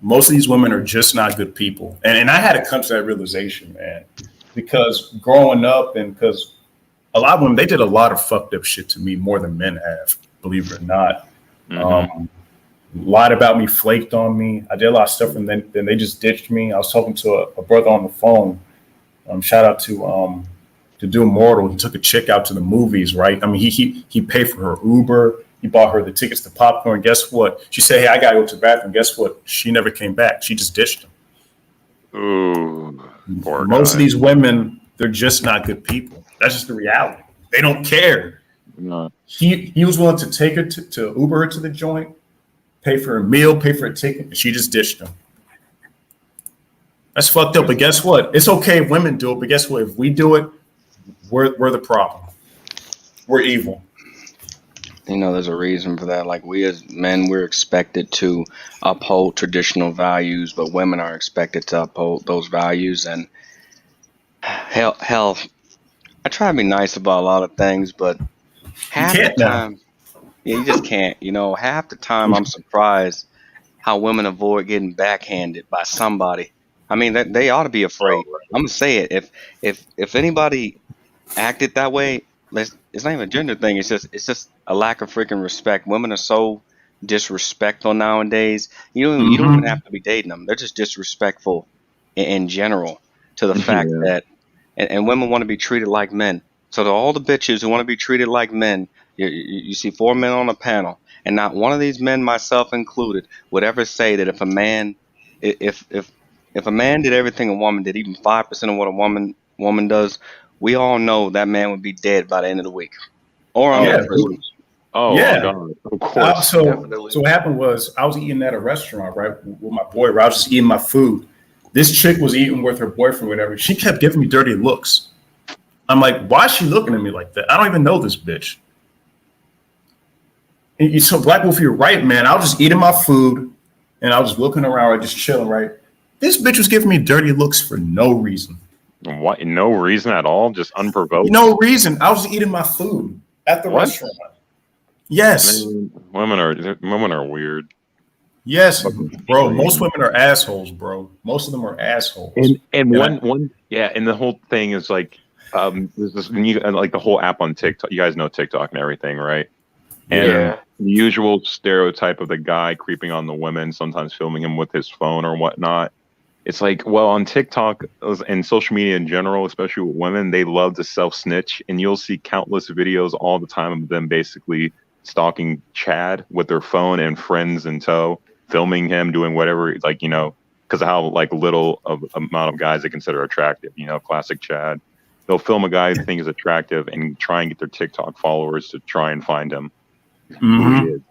most of these women are just not good people, and I had to come to that realization, man, because growing up and because a lot of women they did a lot of fucked up shit to me more than men have, believe it or not. Lied about me, flaked on me. I did a lot of stuff, and then they just ditched me. I was talking to a brother on the phone. Shout out to Do Mortal. He took a chick out to the movies, right? I mean, he paid for her Uber. He bought her the tickets to popcorn. Guess what? She said, "Hey, I gotta go to the bathroom." Guess what? She never came back. She just ditched him. Ooh, poor Most guy. of these women, they're just not good people. That's just the reality. They don't care. No. He was willing to take her to Uber her to the joint, pay for a meal, pay for a ticket, and she just ditched him. That's fucked up. But guess what? It's okay if women do it, but guess what? If we do it, we're the problem. We're evil. You know, there's a reason for that. Like, we as men, we're expected to uphold traditional values, but women are expected to uphold those values. And hell, I try to be nice about a lot of things, but half the can't now. time, yeah, you just can't. You know, half the time I'm surprised how women avoid getting backhanded by somebody. I mean, they ought to be afraid. I'm gonna say it. If anybody acted that way, it's not even a gender thing. It's just a lack of freaking respect. Women are so disrespectful nowadays. You don't even have to be dating them. They're just disrespectful in general to the fact Yeah. that and women want to be treated like men. So to all the bitches who want to be treated like men, you see 4 men on a panel, and not one of these men, myself included, would ever say that if a man if a man did everything a woman did, even 5% of what a woman does, we all know that man would be dead by the end of the week or under Yeah. prison. Oh, Yeah. God. Of course. So Definitely. what happened was I was eating at a restaurant, right, with my boy. Where I was just eating my food. This chick was eating with her boyfriend, whatever. She kept giving me dirty looks. I'm like, why is she looking at me like that? I don't even know this bitch. And so Black Wolf, you're right, man. I was just eating my food and I was looking around, right, just chilling, right. This bitch was giving me dirty looks for no reason. What? No reason at all? Just unprovoked? No reason. I was eating my food at the What? restaurant. Yes. Man, women are weird. Yes, bro. Most women are assholes, bro. Most of them are assholes. And one and the whole thing is like there's this like the whole app on TikTok. You guys know TikTok and everything, right? And Yeah. the usual stereotype of the guy creeping on the women, sometimes filming him with his phone or whatnot. It's like, well, on TikTok and social media in general, especially with women, they love to self-snitch, and you'll see countless videos all the time of them basically stalking Chad with their phone and friends in tow, filming him doing whatever, like, you know, because of how like little of amount of guys they consider attractive, you know, classic Chad. They'll film a guy they think is attractive and try and get their TikTok followers to try and find him. And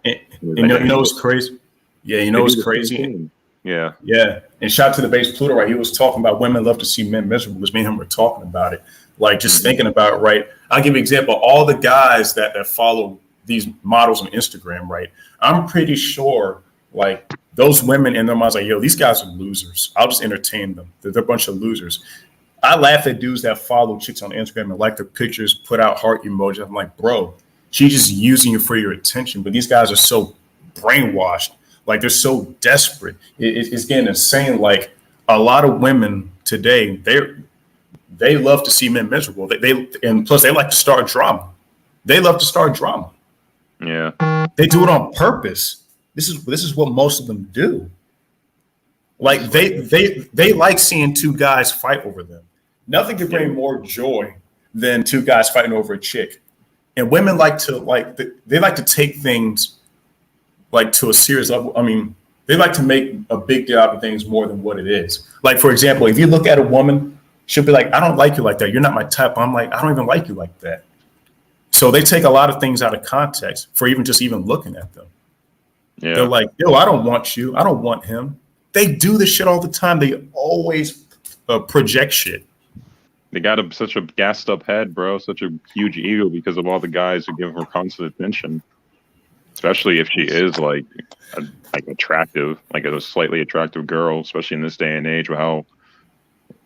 you know what's crazy? Yeah, you know what's crazy? Yeah. Yeah. And shout out to the base Pluto, right? He was talking about women love to see men miserable. Because me and him were talking about it. Like just thinking about it, right? I'll give you an example. All the guys that follow these models on Instagram, right? I'm pretty sure like those women in their minds like, yo, these guys are losers. I'll just entertain them. They're a bunch of losers. I laugh at dudes that follow chicks on Instagram and like their pictures, put out heart emojis. I'm like, bro, she's just using you for your attention. But these guys are so brainwashed. Like they're so desperate. It's getting insane. Like a lot of women today, they love to see men miserable. And plus they like to start drama. They love to start drama. Yeah. They do it on purpose. This is what most of them do. Like they like seeing two guys fight over them. Nothing can bring more joy than two guys fighting over a chick. And women like to take things like to a serious level. I mean, they like to make a big deal out of things more than what it is. Like, for example, if you look at a woman, she'll be like, I don't like you like that. You're not my type. I'm like, I don't even like you like that. So they take a lot of things out of context for even looking at them. Yeah. They're like, yo, I don't want you. I don't want him. They do this shit all the time. They always project shit. They got such a gassed up head, bro. Such a huge ego because of all the guys who give her constant attention. especially if she is like attractive, like a slightly attractive girl, especially in this day and age with how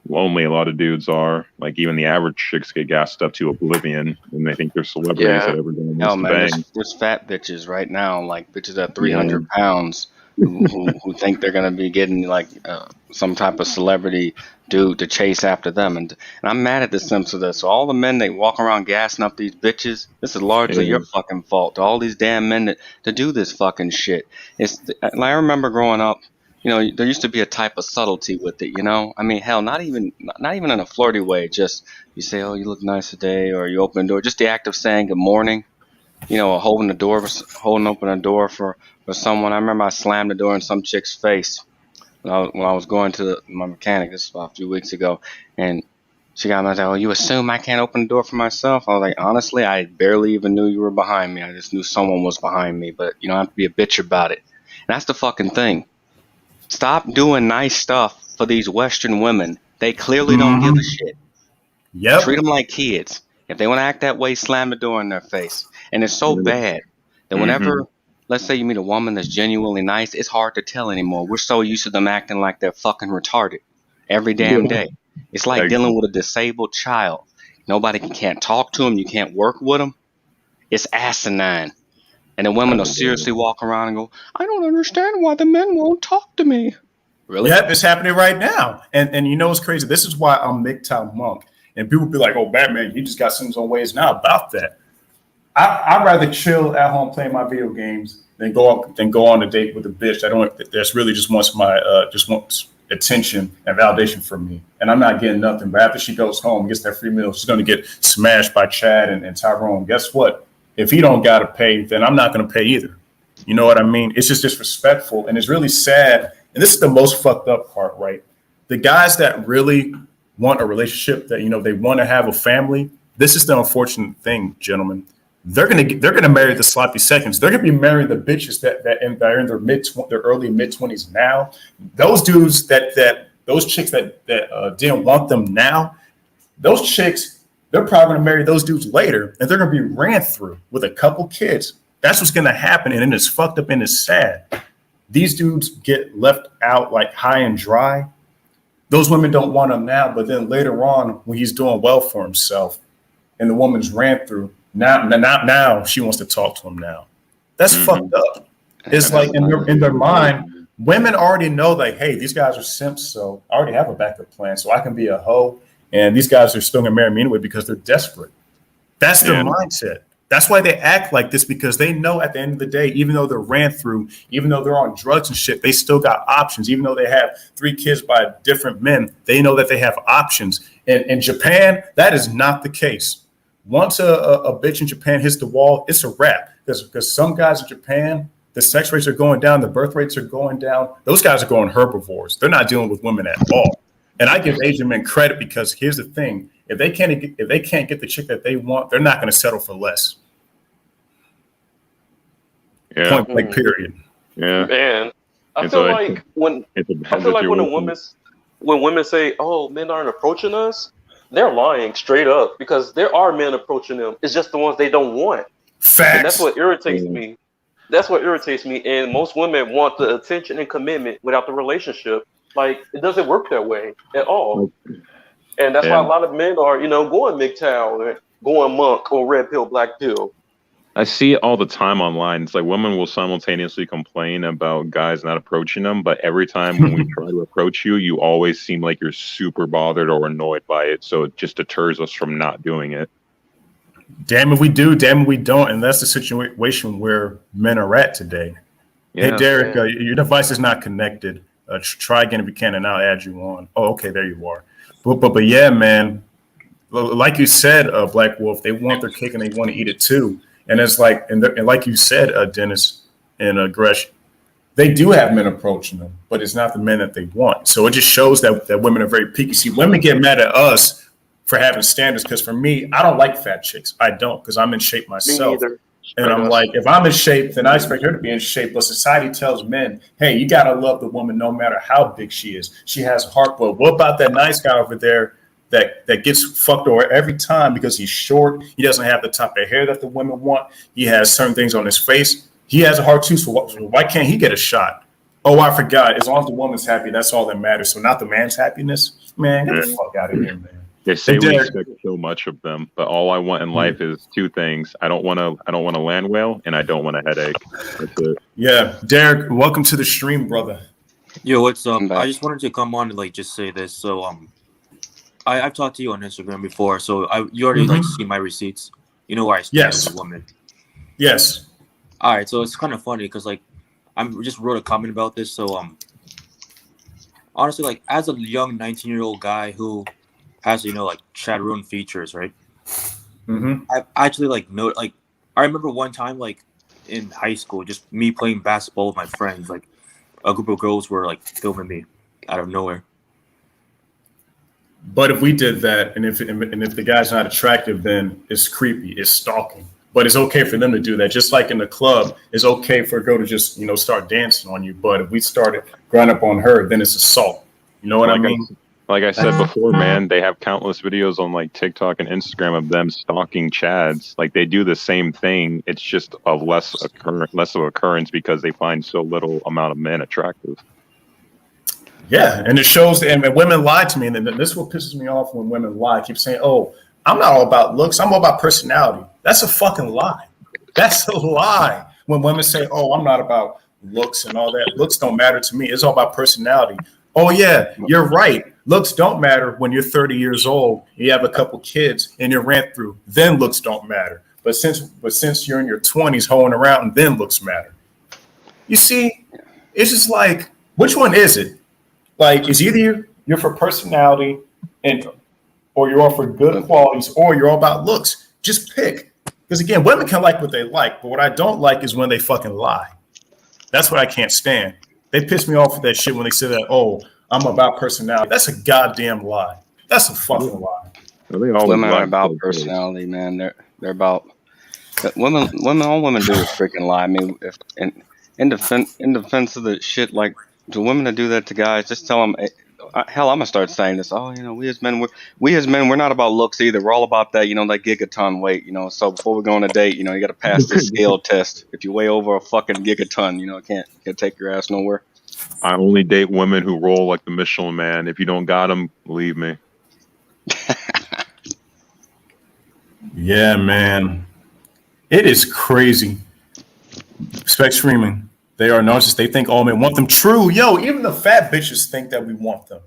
lonely a lot of dudes are. Like even the average chicks get gassed up to oblivion and they think they're celebrities that everyone Hell, wants to man, bang. there's fat bitches right now, like bitches at 300 pounds, who think they're gonna be getting like some type of celebrity dude to chase after them, and I'm mad at the simps of this. So all the men that walk around gassing up these bitches, this is largely your fucking fault. All these damn men to do this fucking shit. Like, I remember growing up. You know, there used to be a type of subtlety with it, you know? I mean, hell, not even in a flirty way. Just you say, oh, you look nice today, or you open the door. Just the act of saying good morning, you know, or holding open a door for someone. I remember I slammed the door in some chick's face when I was going to my mechanic. This was a few weeks ago. And she got me like, oh, you assume I can't open the door for myself? I was like, honestly, I barely even knew you were behind me. I just knew someone was behind me, but you don't have to be a bitch about it. And that's the fucking thing. Stop doing nice stuff for these Western women. They clearly don't give a shit. Yep. Treat them like kids. If they want to act that way, slam the door in their face. And it's so bad that whenever, let's say you meet a woman that's genuinely nice, it's hard to tell anymore. We're so used to them acting like they're fucking retarded every damn day. It's like dealing with a disabled child. Nobody can't talk to them. You can't work with them. It's asinine. And the women will seriously walk around and go, I don't understand why the men won't talk to me. Really? Yep, it's happening right now. And you know what's crazy? This is why I'm MGTOW monk. And people be like, oh, Batman, you just got some ways now about that. I'd rather chill at home playing my video games than go on a date with a bitch that's really just wants attention and validation from me. And I'm not getting nothing. But after she goes home, gets that free meal, she's going to get smashed by Chad and Tyrone. Guess what? If he don't got to pay, then I'm not going to pay either. You know what I mean? It's just disrespectful. And it's really sad. And this is the most fucked up part, right? The guys that really want a relationship, that, you know, they want to have a family. This is the unfortunate thing, gentlemen. They're gonna marry the sloppy seconds. They're gonna be marrying the bitches that are in their early mid-20s now. Those dudes those chicks that didn't want them now, those chicks, they're probably gonna marry those dudes later, and they're gonna be ran through with a couple kids. That's what's gonna happen, and it's fucked up and it's sad. These dudes get left out like high and dry. Those women don't want him now, but then later on, when he's doing well for himself, and the woman's ran through, now she wants to talk to him now. That's fucked up. It's like in their mind, women already know that, hey, these guys are simps, so I already have a backup plan, so I can be a hoe, and these guys are still gonna marry me anyway because they're desperate. That's their mindset. That's why they act like this, because they know at the end of the day, even though they're ran through, even though they're on drugs and shit, they still got options. Even though they have 3 kids by different men, they know that they have options. And in Japan, that is not the case. Once a bitch in Japan hits the wall, it's a wrap. Because some guys in Japan, the sex rates are going down, the birth rates are going down. Those guys are going herbivores. They're not dealing with women at all. And I give Asian men credit, because here's the thing: if they can't get the chick that they want, they're not going to settle for less. Yeah. Point blank, period. Yeah. Man, I feel like when women say, "Oh, men aren't approaching us," they're lying straight up, because there are men approaching them. It's just the ones they don't want. Facts. And that's what irritates me. That's what irritates me. And most women want the attention and commitment without the relationship. Like, it doesn't work that way at all. And that's why a lot of men are, going MGTOW or going monk or red pill, black pill. I see it all the time online. It's like women will simultaneously complain about guys not approaching them, but every time when we try to approach you, you always seem like you're super bothered or annoyed by it. So it just deters us from not doing it. Damn if we do, damn if we don't. And that's the situation where men are at today. Yeah, hey, Derek, your device is not connected. Try again if you can, and I'll add you on. Oh, okay, there you are. But yeah, man, like you said, Black Wolf, they want their cake and they want to eat it too. And it's like, and like you said, Dennis and Gresh, they do have men approaching them, but it's not the men that they want. So it just shows that women are very picky. See, women get mad at us for having standards, because for me, I don't like fat chicks. I don't, because I'm in shape myself. Me neither. And I'm like, if I'm in shape, then I expect her to be in shape. But society tells men, hey, you got to love the woman no matter how big she is. She has a heart. But what about that nice guy over there that gets fucked over every time because he's short? He doesn't have the type of hair that the women want. He has certain things on his face. He has a heart too, so why can't he get a shot? Oh, I forgot. As long as the woman's happy, that's all that matters. So not the man's happiness, man. Get the fuck out of here, man. They say Hey, we Derek. expect so much of them, but all I want in life is two things. I don't want a land whale, and I don't want a headache. That's it. Yeah, Derek, welcome to the stream, brother. Yo, what's up? I'm back. I just wanted to come on and like just say this. So I've talked to you on Instagram before, so you already like see my receipts. You know where I stand Yes. as a woman. Yes. All right, so it's kind of funny because like I'm just wrote a comment about this. So honestly, like as a young 19-year-old guy who has like Shadowrun features, right? I actually like I remember one time like in high school, just me playing basketball with my friends, like a group of girls were like filming me out of nowhere. But if we did that, and if the guy's not attractive, then it's creepy, it's stalking. But it's okay for them to do that. Just like in the club, it's okay for a girl to just start dancing on you. But if we started grinding up on her, then it's assault. You know what I mean? Like I said before, man, they have countless videos on like TikTok and Instagram of them stalking Chads. Like they do the same thing. It's just of less of occurrence because they find so little amount of men attractive. Yeah, and it shows, and women lie to me, and this is what pisses me off when women lie. I keep saying, "Oh, I'm not all about looks. I'm all about personality." That's a fucking lie. That's a lie. When women say, "Oh, I'm not about looks and all that. Looks don't matter to me. It's all about personality." Oh yeah, you're right. Looks don't matter when you're 30 years old, you have a couple kids, and you're ran through. Then looks don't matter. But since you're in your 20s hoeing around, then looks matter. You see, it's just like, which one is it? Like, it's either you're for personality or you're all for good qualities, or you're all about looks. Just pick. Because again, women can like what they like, but what I don't like is when they fucking lie. That's what I can't stand. They piss me off with that shit when they say that, "Oh, I'm about personality." That's a goddamn lie. That's a fucking lie. Well, Women are about personality, man. They're about women. All women do is freaking lie. I mean, if in defense of the shit, like to women that do that to guys, just tell them. Hell, I'm gonna start saying this. Oh, we as men, we're not about looks either. We're all about that, that gigaton weight. So before we go on a date, you got to pass this scale test. If you weigh over a fucking gigaton, can't take your ass nowhere. I only date women who roll like the Michelin Man. If you don't got them, leave me. Yeah, man. It is crazy. Spec streaming. They are narcissists. They think all men want them. True. Yo, even the fat bitches think that we want them.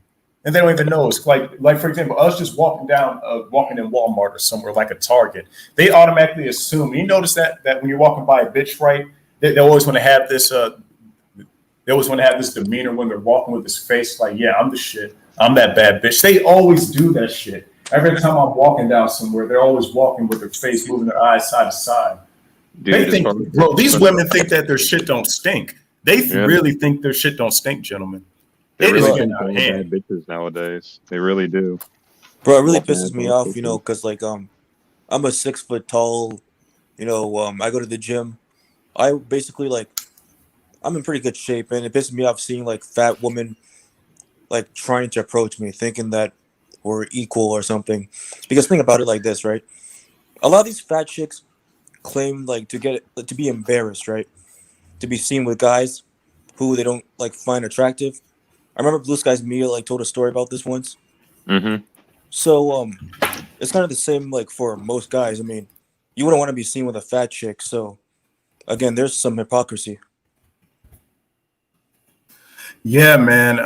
And they don't even know. It's like for example, us just walking in Walmart or somewhere like a Target. They automatically assume. You notice that when you're walking by a bitch, right? They always want to have this they always want to have this demeanor when they're walking with this face like, yeah, I'm the shit. I'm that bad bitch. They always do that shit. Every time I'm walking down somewhere, they're always walking with their face, moving their eyes side to side. Dude, They think, bro, these women think that their shit don't stink. They really think their shit don't stink, gentlemen. They It is really getting think out of they're hand. bad bitches nowadays. They really do. Bro, it really pisses me off, because like I'm a 6 foot tall, I go to the gym. I basically like I'm in pretty good shape, and it pisses me off seeing like fat women like trying to approach me, thinking that we're equal or something. Because think about it like this, right? A lot of these fat chicks claim like to be embarrassed, right? To be seen with guys who they don't like find attractive. I remember Blue Skies Mia like told a story about this once. Mm-hmm. So it's kind of the same like for most guys. I mean, you wouldn't want to be seen with a fat chick. So again, there's some hypocrisy. Yeah, man.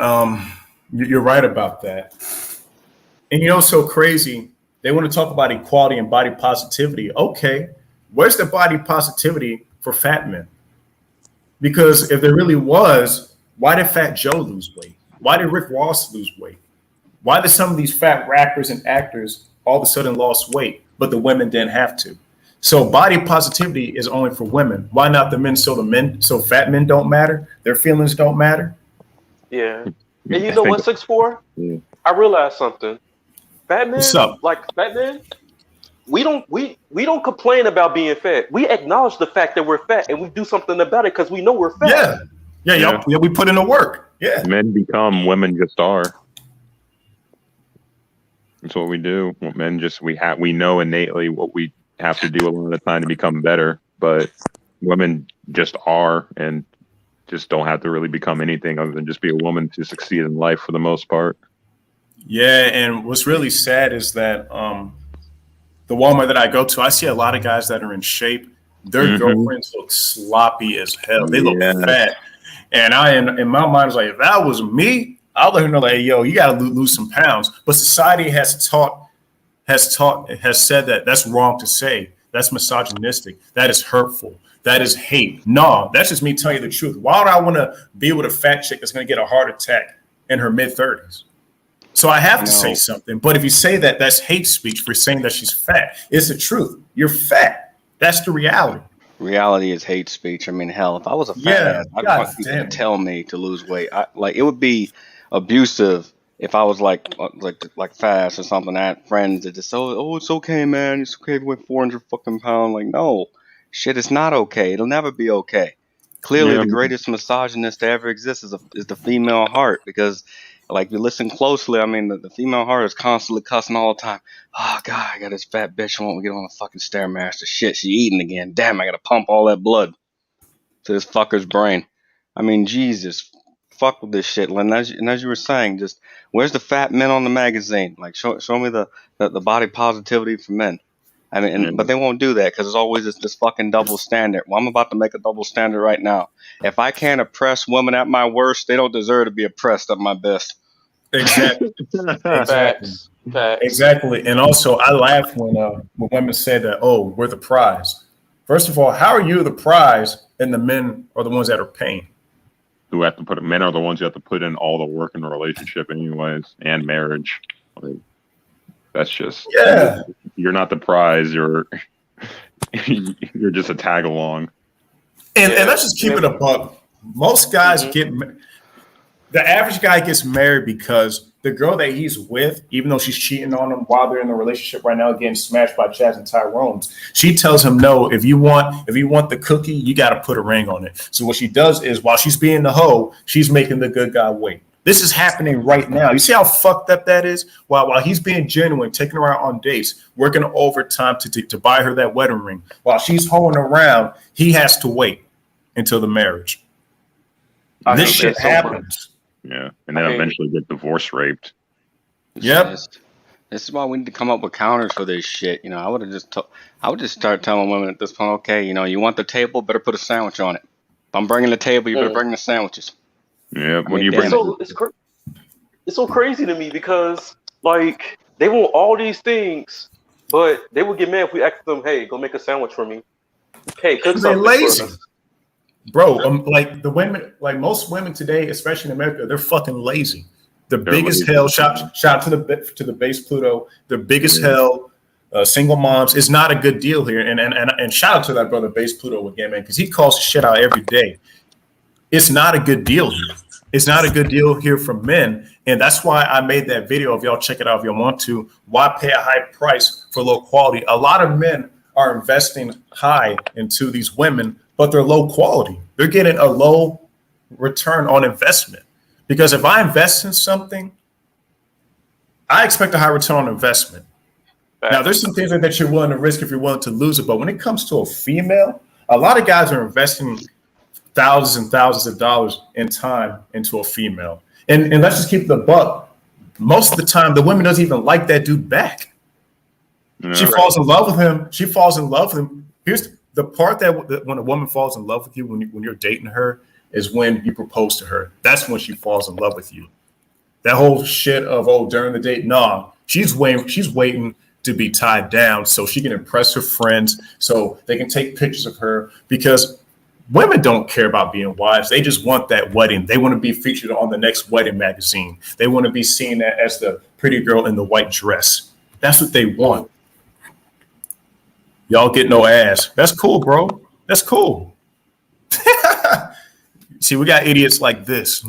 You're right about that. And so crazy. They want to talk about equality and body positivity. Okay, where's the body positivity for fat men? Because if there really was, why did Fat Joe lose weight? Why did Rick Ross lose weight? Why did some of these fat rappers and actors all of a sudden lost weight, but the women didn't have to? So body positivity is only for women. Why not the men? So fat men don't matter. Their feelings don't matter. Yeah. And you know what, 6'4"? Yeah. I realized something. Fat men, What's up? we don't complain about being fat. We acknowledge the fact that we're fat, and we do something about it because we know we're fat. Yeah. We put in the work. Yeah. Men become, women just are. That's what we do. Men just we know innately what we have to do a lot of the time to become better, but women just are and just don't have to really become anything other than just be a woman to succeed in life for the most part. Yeah, and what's really sad is that the Walmart that I go to, I see a lot of guys that are in shape. Their girlfriends look sloppy as hell. They look fat, and I, in my mind, was like, if that was me, I'll let her know, like, yo, you got to lose some pounds. But society has said that that's wrong to say. That's misogynistic. That is hurtful. That is hate. No, that's just me telling you the truth. Why would I want to be with a fat chick that's going to get a heart attack in her mid-30s? So I have to say something. But if you say that, that's hate speech for saying that she's fat. It's the truth. You're fat. That's the reality. Reality is hate speech. I mean, hell, if I was a fat ass, I'd want people to tell me to lose weight. It would be abusive if I was like fast or something. I had friends that just say, oh, it's okay, man. It's okay if you weigh 400 fucking pounds. Like, no, shit, it's not okay. It'll never be okay. Clearly, the greatest misogynist to ever exist is the female heart, because, like, you listen closely, I mean, the female heart is constantly cussing all the time. Oh, God, I got this fat bitch who won't get on the fucking Stairmaster. Shit, she eating again. Damn, I got to pump all that blood to this fucker's brain. I mean, Jesus, fuck with this shit. And as you were saying, just, where's the fat men on the magazine? Like, show me the body positivity for men. I mean, but they won't do that because there's always this fucking double standard. Well, I'm about to make a double standard right now. If I can't oppress women at my worst, they don't deserve to be oppressed at my best. Exactly. Facts. Exactly. And also, I laugh when women say that, oh, we're the prize. First of all, how are you the prize and the men are the ones that are paying? Who have to put men are the ones who have to put in all the work in a relationship anyways, and marriage. Like, that's just, you're not the prize, you're just a tag along. And let's just keep it a buck. Most guys the average guy gets married because the girl that he's with, even though she's cheating on him while they're in the relationship right now, getting smashed by Chaz and Tyrone, she tells him, no, if you want the cookie, you got to put a ring on it. So what she does is, while she's being the hoe, she's making the good guy wait. This is happening right now. You see how fucked up that is? While he's being genuine, taking her out on dates, working overtime to buy her that wedding ring. While she's hoeing around, he has to wait until the marriage. This shit happens. Yeah, and then eventually get divorce raped. Yep. This is why we need to come up with counters for this shit. You know, I would just start telling women at this point, okay, you know, you want the table, better put a sandwich on it. If I'm bringing the table, you better bring the sandwiches. Yeah, when you bring it's so crazy to me because, like, they want all these things, but they would get mad if we ask them, hey, go make a sandwich for me. Hey, cook something. They're lazy. Bro, like the women, like most women today, especially in America, they're fucking lazy. The biggest hell, shout out to the base Pluto, the biggest hell, single moms is not a good deal here. And shout out to that brother base Pluto again, man, because he calls shit out every day. It's not a good deal here. It's not a good deal here for men. And that's why I made that video. If y'all check it out, if you want to, why pay a high price for low quality? A lot of men are investing high into these women, but they're low quality. They're getting a low return on investment. Because if I invest in something, I expect a high return on investment. Now, there's some things that you're willing to risk if you're willing to lose it. But when it comes to a female, a lot of guys are investing thousands and thousands of dollars in time into a female. And let's just keep the buck. Most of the time, the woman doesn't even like that dude back. No, she falls in love with him. She falls in love with him. Here's the part that when a woman falls in love with you, when you're dating her, is when you propose to her. That's when she falls in love with you. That whole shit of, during the date, nah. She's waiting to be tied down so she can impress her friends, so they can take pictures of her, because women don't care about being wives. They just want that wedding. They want to be featured on the next wedding magazine. They want to be seen as the pretty girl in the white dress. That's what they want. Y'all get no ass. That's cool, bro. That's cool. See, we got idiots like this.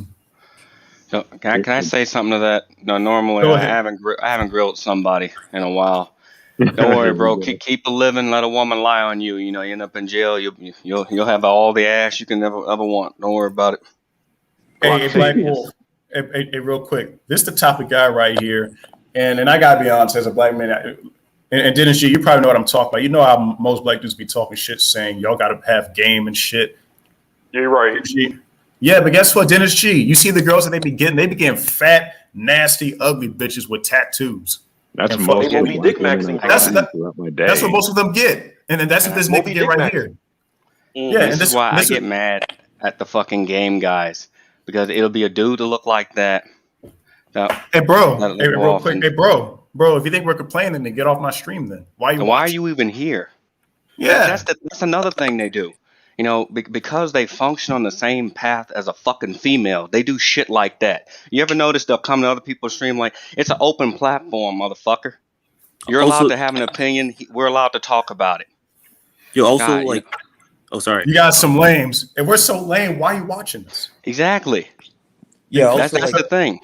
So can I say something to that? No, normally I haven't grilled somebody in a while. Don't worry, bro. Keep living. Let a woman lie on you. You know, you end up in jail. You'll have all the ass you can ever want. Don't worry about it. Hey, Black Wolf. Hey, real quick. This is the topic guy right here, and I gotta be honest. As a black man, And Dennis G, you probably know what I'm talking about. You know how most black dudes be talking shit, saying y'all got to have game and shit. You're right. Yeah, but guess what, Dennis G? You see the girls that they be getting fat, nasty, ugly bitches with tattoos. That's And most Moby Dick magazine. That's what most of them get, and then that's what this nigga Moby get Dick right magazine. here. Yeah, and This is why I get mad at the fucking game guys, because it'll be a dude to look like that. Hey, bro. That'll Hey, go real off quick. and- Hey, bro. Bro, if you think we're complaining, then get off my stream. Then why you? Why are watching? you even here? Yeah. That's another thing they do. You know, because they function on the same path as a fucking female, they do shit like that. You ever notice they'll come to other people's stream like, it's an open platform, motherfucker. You're allowed to have an opinion. We're allowed to talk about it. You also God, like. Oh, sorry. You got some lames. If we're so lame, why are you watching us? Exactly. Yeah. Also, That's like, the thing.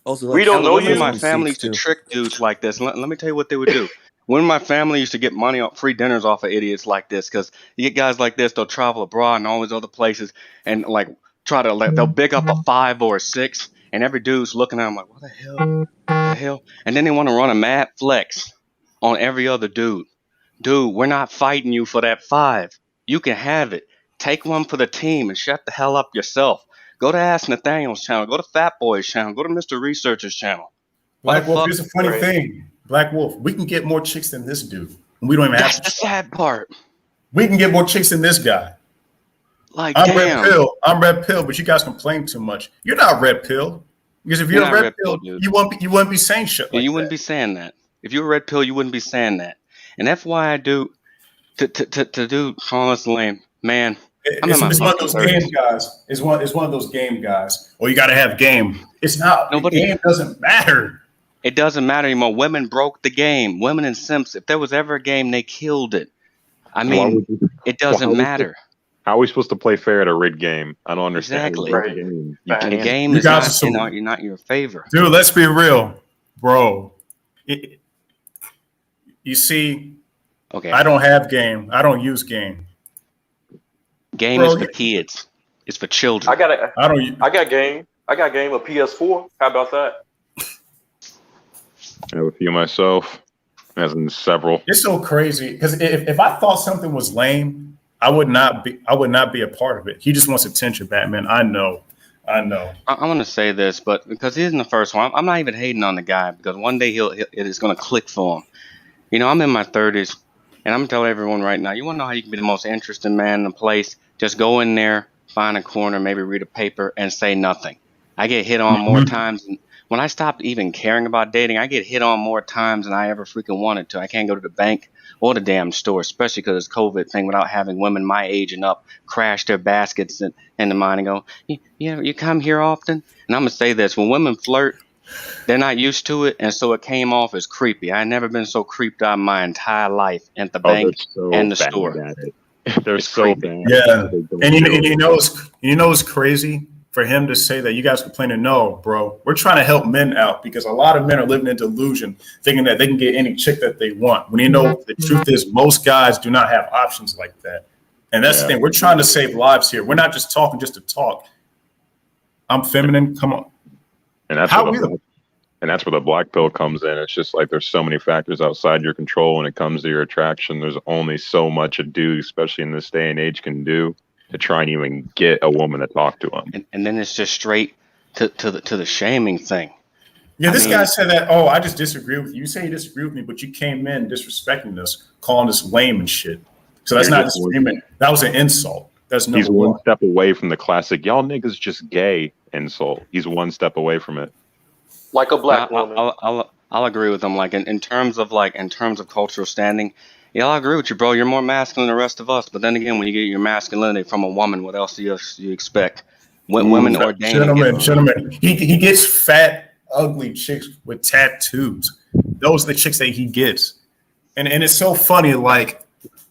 also, We like, don't know Women you. in my family used to trick dudes like this. Let me tell you what they would do. Women in my family used to get money off free dinners off of idiots like this, because you get guys like this, they'll travel abroad and all these other places and like try to they'll big up a 5 or a 6, and every dude's looking at them like, what the hell? What the hell? And then they want to run a mad flex on every other dude. Dude, we're not fighting you for that 5. You can have it. Take one for the team and shut the hell up yourself. Go to Ask Nathaniel's channel. Go to Fat Boy's channel. Go to Mr. Researcher's channel. Black Wolf, here's a funny thing. Black Wolf, we can get more chicks than this dude. And we don't even have to. That's the sad part. We can get more chicks than this guy. Like, I'm damn. Red Pill. I'm Red Pill, but you guys complain too much. You're not Red Pill. Because if you're You're a not Red Red Pill, Pill, dude. you wouldn't be saying shit like You that. wouldn't be saying that. If you were a Red Pill, you wouldn't be saying that. And that's why I do to do calling us lame. Man, It's one of those game guys. It's one of those game guys. Or you got to have game. It's not. The game doesn't matter. It doesn't matter anymore. Women broke the game. Women and simps. If there was ever a game, they killed it. I mean, it doesn't matter. How are we supposed to play fair at a rigged game? I don't understand. Exactly. Right. The game is not in your favor. Dude, let's be real, bro. You see, okay. I don't have game. I don't use game. Game is for kids. It's for children. I got game. I got game of PS4. How about that? I have a few myself, as in several. It's so crazy because if I thought something was lame, I would not be a part of it. He just wants attention, Batman. I know. I want to say this, but because he isn't the first one, I'm not even hating on the guy, because one day it is going to click for him. You know, I'm in my 30s, and I'm going to tell everyone right now, you want to know how you can be the most interesting man in the place? Just go in there, find a corner, maybe read a paper, and say nothing. I get hit on more times. When I stopped even caring about dating, I get hit on more times than I ever freaking wanted to. I can't go to the bank or the damn store, especially because it's COVID thing, without having women my age and up crash their baskets into mine and go, you come here often? And I'm going to say this, when women flirt, they're not used to it, and so it came off as creepy. I've never been so creeped out in my entire life at the bank and the store. They're so bad. Yeah, and you know what's crazy? For him to say that you guys complaining, no, bro, we're trying to help men out, because a lot of men are living in delusion, thinking that they can get any chick that they want. When you know the truth is most guys do not have options like that. And that's the thing. We're trying to save lives here. We're not just talking just to talk. I'm feminine. Come on. And that's where the black pill comes in. It's just like there's so many factors outside your control when it comes to your attraction. There's only so much a dude, especially in this day and age, can do to try and even get a woman to talk to him. And then it's just straight to the shaming thing. Yeah, this guy said that, I just disagree with you. You say you disagree with me, but you came in disrespecting us, calling us lame and shit. So that's not disagreement. That was an insult. That's He's one step away from the classic, y'all niggas just gay insult. He's one step away from it. Like a black woman. I'll agree with him. Like in terms of cultural standing, yeah, I agree with you, bro. You're more masculine than the rest of us. But then again, when you get your masculinity from a woman, what else do you expect? When women ordain, gentlemen, he gets fat, ugly chicks with tattoos. Those are the chicks that he gets, and it's so funny. Like,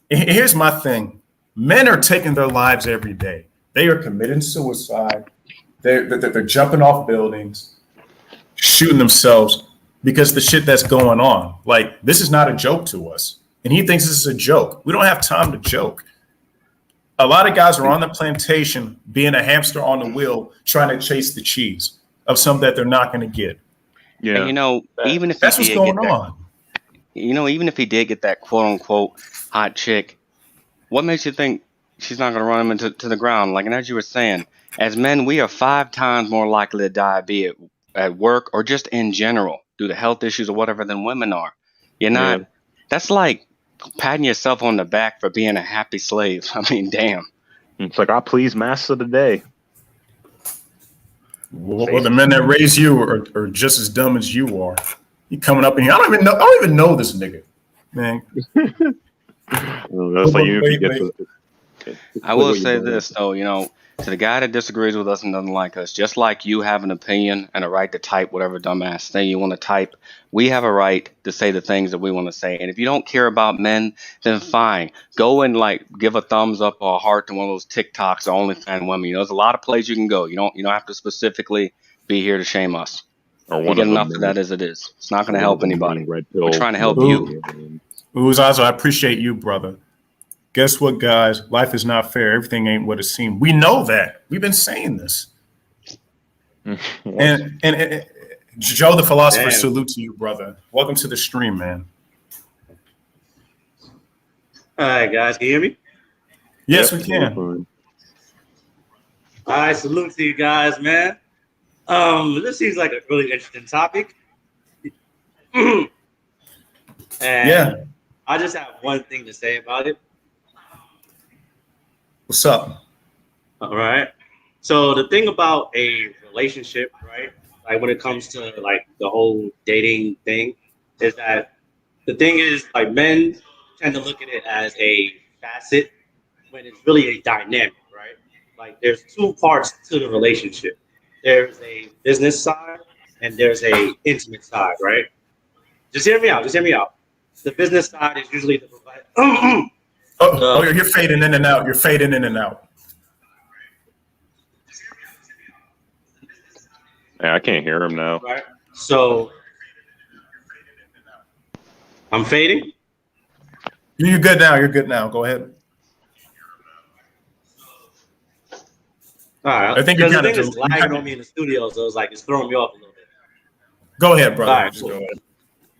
here's my thing: men are taking their lives every day. They are committing suicide. They're jumping off buildings, shooting themselves because the shit that's going on. Like, this is not a joke to us. And he thinks this is a joke. We don't have time to joke. A lot of guys are on the plantation being a hamster on the wheel, trying to chase the cheese of something that they're not going to get. Yeah. And even if that's what's going on. even if he did get that quote unquote hot chick, what makes you think she's not going to run him into the ground? Like, and as you were saying, as men, we are 5 times more likely to die, be it at work or just in general, due to health issues or whatever, than women are. You're Yeah. not. That's like patting yourself on the back for being a happy slave. I mean, damn. It's like, I please master today. Well, the men that raise you are just as dumb as you are. You coming up in here? I don't even know this nigga, man. That's like even if you get the. I will say this though, to the guy that disagrees with us and doesn't like us, just like you have an opinion and a right to type whatever dumbass thing you want to type, we have a right to say the things that we want to say. And if you don't care about men, then fine. Go and give a thumbs up or a heart to one of those TikToks or OnlyFans women. There's a lot of places you can go. You don't have to specifically be here to shame us. Or You get enough of that as it is. It's not going to help anybody. We're trying to help you. Uzazo, I appreciate you, brother. Guess what, guys? Life is not fair. Everything ain't what it seems. We know that. We've been saying this. and Joe the Philosopher, salute to you, brother. Welcome to the stream, man. All right, guys. Can you hear me? Yes, we can. All right, salute to you guys, man. This seems like a really interesting topic. And yeah. I just have one thing to say about it. What's up? All right. So the thing about a relationship, right? Like when it comes to like the whole dating thing, is that the thing is like men tend to look at it as a facet when it's really a dynamic, right? Like there's 2 parts to the relationship. There's a business side and there's a intimate side, right? Just hear me out. The business side is usually the provider. You're fading in and out. You're fading in and out. Yeah, I can't hear him now. Right. So I'm fading. You're good now. You're good now. Go ahead. All right. I think because the thing is lagging on me in the studio, so it's throwing me off a little bit. Go ahead, brother. All right, Just go ahead.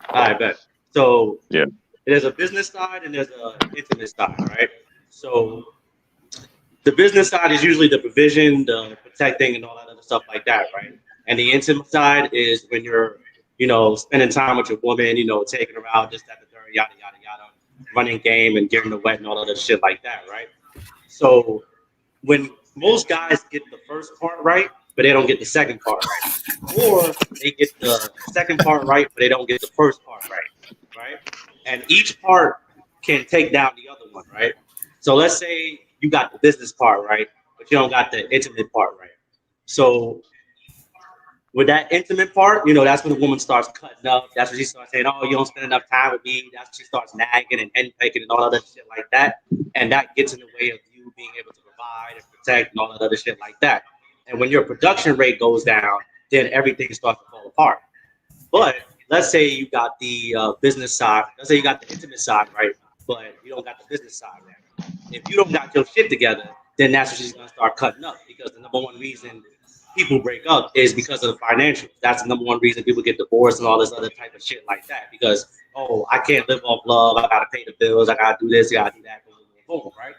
All right, bet. So yeah, there's a business side and there's an intimate side, right? So the business side is usually the provision, the protecting, and all that other stuff like that, right? And the intimate side is when you're, spending time with your woman, taking her out, this, that, the third, yada, yada, yada, running game and getting her wet and all of that shit like that, right? So when most guys get the first part right, but they don't get the second part right, or they get the second part right, but they don't get the first part right? And each part can take down the other one, right? So let's say you got the business part right, but you don't got the intimate part right. So with that intimate part, that's when the woman starts cutting up. That's when she starts saying, "Oh, you don't spend enough time with me." That's when she starts nagging and henpecking and all that shit like that. And that gets in the way of you being able to provide and protect and all that other shit like that. And when your production rate goes down, then everything starts to fall apart. But let's say you got the business side. Let's say you got the intimate side right, but you don't got the business side right. If you don't got your shit together, then that's when she's gonna start cutting up, because the number one reason people break up is because of the financials. That's the number one reason people get divorced and all this other type of shit like that. Because, I can't live off love. I gotta pay the bills. I gotta do this. I gotta do that. Boom, boom, boom, right?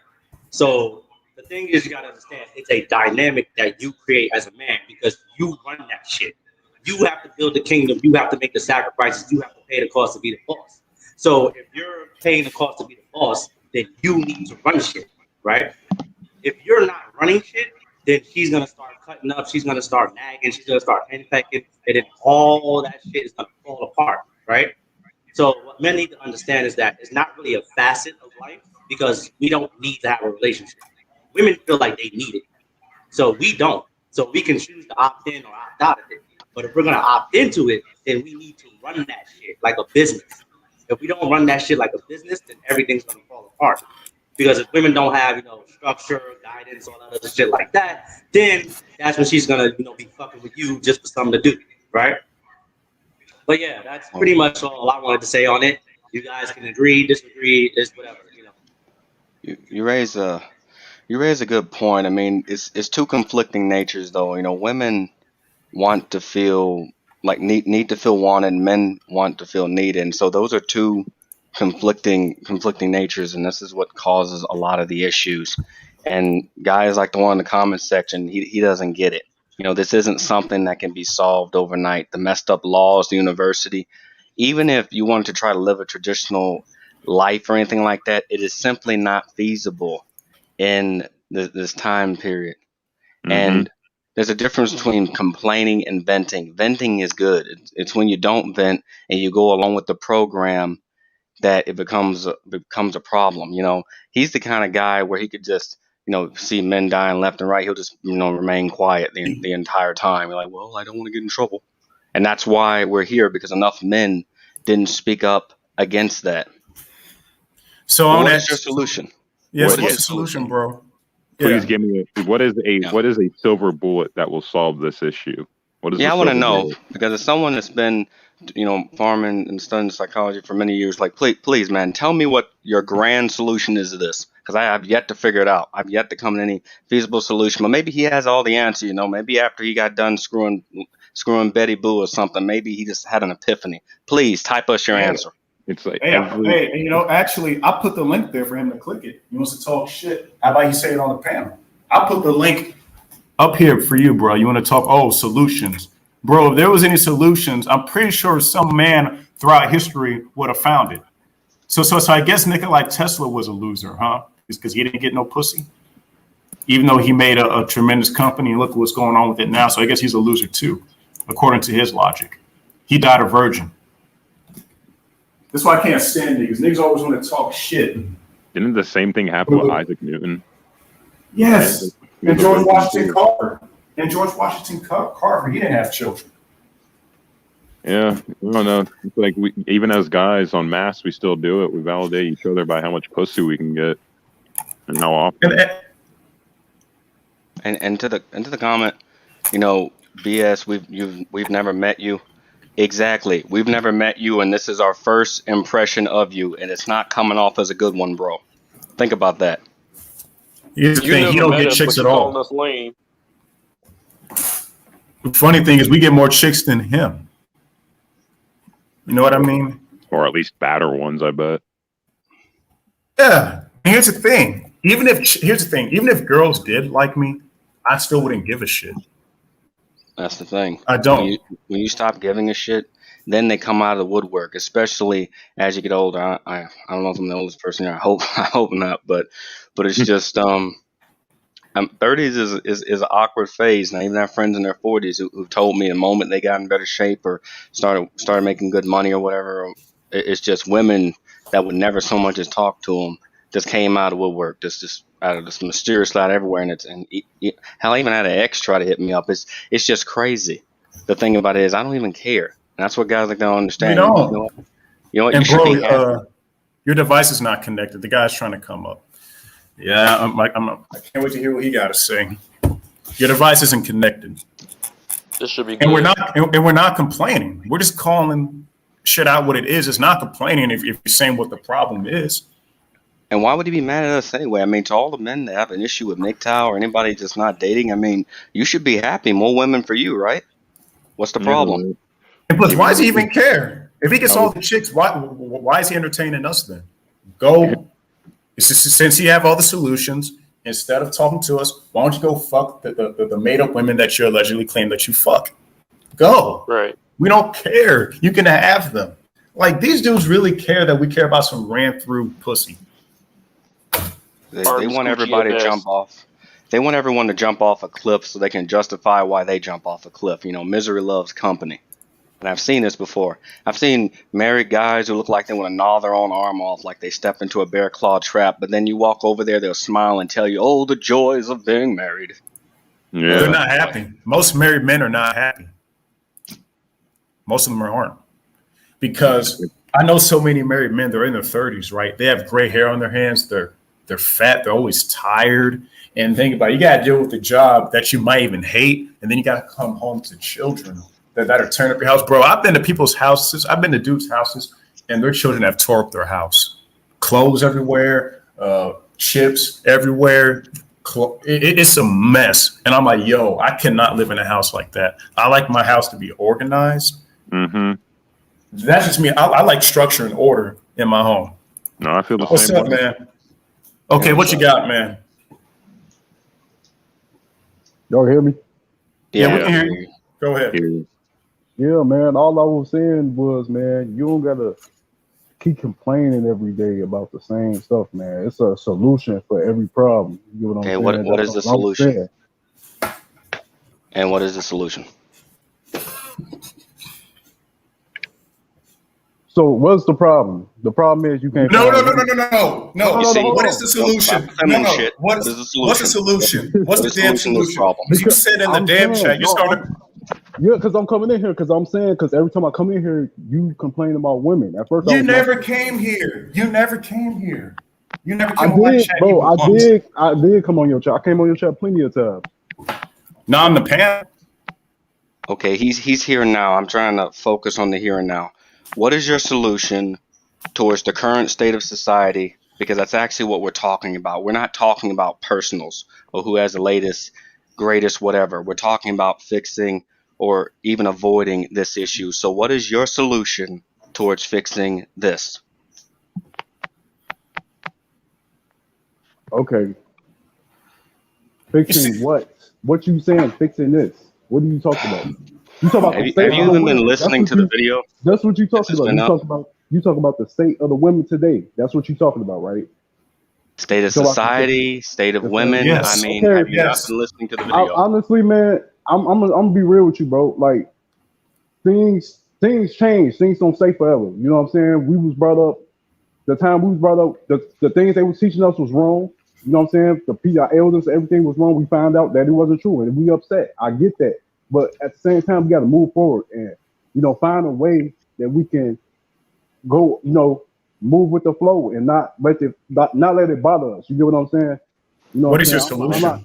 So the thing is, you gotta understand, it's a dynamic that you create as a man because you run that shit. You have to build the kingdom. You have to make the sacrifices. You have to pay the cost to be the boss. So if you're paying the cost to be the boss, then you need to run shit, right? If you're not running shit, then she's gonna start cutting up. She's gonna start nagging. She's gonna start henpecking, and then all that shit is gonna fall apart, right? So what men need to understand is that it's not really a facet of life because we don't need to have a relationship. Women feel like they need it, so we don't. So we can choose to opt in or opt out of it. But if we're gonna opt into it, then we need to run that shit like a business. If we don't run that shit like a business, then everything's gonna fall apart. Because if women don't have, structure, guidance, all that other shit like that, then that's when she's gonna, be fucking with you just for something to do, right? But yeah, that's pretty much all I wanted to say on it. You guys can agree, disagree, it's whatever, You raise a good point. I mean, it's 2 conflicting natures though. Women want to feel like need to feel wanted, men want to feel needed, and so those are two conflicting natures, and this is what causes a lot of the issues. And guys like the one in the comment section, he doesn't get it. This isn't something that can be solved overnight. The messed up laws, the university, even if you wanted to try to live a traditional life or anything like that, it is simply not feasible in this time period. And there's a difference between complaining and venting. Venting is good. It's when you don't vent and you go along with the program that it becomes a problem. He's the kind of guy where he could just see men dying left and right. He'll just remain quiet the entire time. You're like, well, I don't want to get in trouble, and that's why we're here, because enough men didn't speak up against that. So what is your solution? Yes, what's the solution, bro? Please give me what is a silver bullet that will solve this issue? What is I want to know, because as someone that's been farming and studying psychology for many years, like please man, tell me what your grand solution is to this, because I have yet to figure it out. I've yet to come to any feasible solution. But maybe he has all the answer. Maybe after he got done screwing Betty Boo or something, maybe he just had an epiphany. Please type us your answer. It's like, actually, I put the link there for him to click it. He wants to talk shit. How about you say it on the panel? I'll put the link up here for you, bro. You want to talk, solutions. Bro, if there was any solutions, I'm pretty sure some man throughout history would have found it. So I guess Nikola Tesla was a loser, huh? It's because he didn't get no pussy. Even though he made a tremendous company, and look what's going on with it now. So I guess he's a loser too, according to his logic. He died a virgin. That's why I can't stand niggas. Niggas always want to talk shit. Didn't the same thing happen with Isaac Newton? Yes. And George Washington Carver. He didn't have children. Yeah, I don't know. It's like even as guys on mass, we still do it. We validate each other by how much pussy we can get and how often. And to the comment, BS. We've never met you. Exactly. We've never met you, and this is our first impression of you, and it's not coming off as a good one, bro. Think about that. Here's the thing, he don't get chicks at all. The funny thing is we get more chicks than him. You know what I mean? Or at least badder ones, I bet. Yeah. And here's the thing. Even if girls did like me, I still wouldn't give a shit. That's the thing. I don't. When you stop giving a shit, then they come out of the woodwork, especially as you get older. I don't know if I'm the oldest person here. I hope not, but it's just 30s is an awkward phase. And I even have friends in their 40s who told me the moment they got in better shape or started making good money or whatever, it's just women that would never so much as talk to them just came out of woodwork, just out of this mysterious light everywhere. And hell, I even had an ex try to hit me up. It's just crazy. The thing about it is I don't even care. And that's what guys like don't understand. You know what? And bro, your device is not connected. The guy's trying to come up. Yeah, I can't wait to hear what he got to say. Your device isn't connected. This should be good. And we're not complaining. We're just calling shit out what it is. It's not complaining if you're saying what the problem is. And why would he be mad at us anyway? I mean, to all the men that have an issue with MGTOW or anybody just not dating, I mean, you should be happy. More women for you, right? What's the problem? And plus, why does he even care? If he gets all the chicks, why is he entertaining us then? Go. Since you have all the solutions, instead of talking to us, why don't you go fuck the made-up women that you allegedly claim that you fuck? Go. Right. We don't care. You can have them. Like, these dudes really care that we care about some ran-through pussy. They want everybody to jump off. They want everyone to jump off a cliff so they can justify why they jump off a cliff. Misery loves company. And I've seen this before. I've seen married guys who look like they want to gnaw their own arm off, like they stepped into a bear claw trap. But then you walk over there, they'll smile and tell you, "Oh, the joys of being married." Yeah. They're not happy. Most married men are not happy. Most of them aren't. Because I know so many married men, they're in their 30s, right? They have gray hair on their hands. They're fat. They're always tired. And think about it, you got to deal with the job that you might even hate. And then you got to come home to children that are tearing up your house. Bro, I've been to people's houses. I've been to dudes' houses, and their children have tore up their house. Clothes everywhere, chips everywhere. It's a mess. And I'm like, yo, I cannot live in a house like that. I like my house to be organized. Mm-hmm. That's just me. I like structure and order in my home. No, I feel the What's same up, way. man? Okay, what you got, man? Y'all hear me? Yeah, we can hear you. Go ahead. Yeah, man. All I was saying was, man, you don't gotta keep complaining every day about the same stuff, man. It's a solution for every problem. You know what I'm saying? What is the That's all I'm solution? saying. And what is the solution? So what's the problem? The problem is you can't. No. You see, What is the solution? No. shit. What What is the What's the solution? solution? What's the damn solution to this solution? problem? Because you said in the I'm damn saying, chat, you no, started. Yeah, because I'm coming in here. Because I'm saying, because every time I come in here, you complain about women. At first, You never came here. You never came here. You never came I on my did, chat. bro. even once. I did come on your chat. I came on your chat plenty of times. Not on the panel. Okay, he's here now. I'm trying to focus on the here and now. What is your solution towards the current state of society? Because that's actually what we're talking about. We're not talking about personals or who has the latest, greatest, whatever. We're talking about fixing or even avoiding this issue. So what is your solution towards fixing this? Okay. Fixing what? What you saying? Fixing this? What are you talking about? You talk about Have the you, state have of you the even women. been listening to the video? That's what you This talking has about. been up. You talk about the state of the women today. That's what you talking about, right? State of So society, state of women. Yes. I mean, Okay. have you not Yes. been listening to the video? Honestly, man, I'm gonna be real with you, bro. Like things change. Things don't stay forever. You know what I'm saying? We was brought up. The time we was brought up, the things they was teaching us was wrong. You know what I'm saying? Our elders, everything was wrong. We found out that it wasn't true, and we upset. I get that, but at the same time, we got to move forward and find a way that we can go, move with the flow and not let it bother us. You get what I'm saying? You know What I'm is your saying? solution?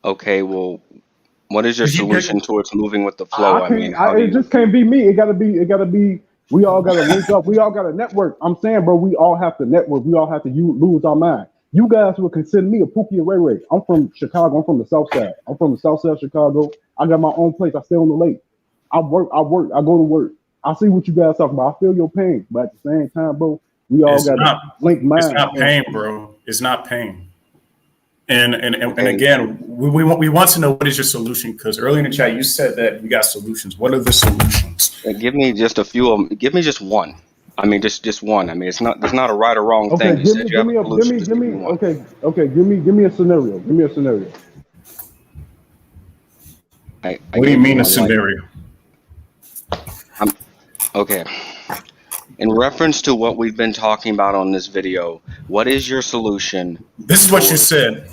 Okay, well, what is your Because you get- solution towards moving with the flow? I mean, how do It you? just can't be me. It gotta be. We all gotta link up. We all gotta network. I'm saying, bro, we all have to network. We all have to lose our mind. You guys would consider me a Pookie and Ray Ray. I'm from Chicago. I'm from the South Side. I'm from the South Side of Chicago. I got my own place. I stay on the lake. I work. I go to work. I see what you guys talking about. I feel your pain, but at the same time, bro, we all It's gotta not. link minds. It's not pain, bro. It's not pain. And Okay. again, we want to know what is your solution, because earlier in the chat you said that you got solutions. What are the solutions? Give me just a few of them. Give me just one. I mean, just one. I mean, there's not a right or wrong Okay, thing. You said you have a solution. Just give me one. Okay, give me a scenario. Give me a scenario. I What do you gave mean a one, like, scenario? okay. In reference to what we've been talking about on this video, what is your solution? This is what you towards- said.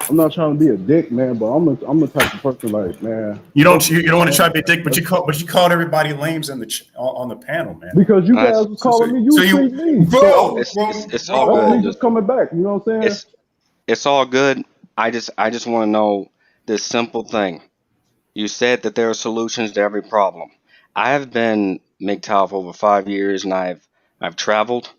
I'm not trying to be a dick, man, but I'm the type of person like, man. You don't want to try to be a dick, but you called everybody lames on the panel, man. Because you Nice. guys was calling me, So you you- treat me. bro, It's That's all me good. just coming back. You know what I'm saying? It's all good. I just want to know this simple thing. You said that there are solutions to every problem. I have been MGTOW for over 5 years, and I've traveled.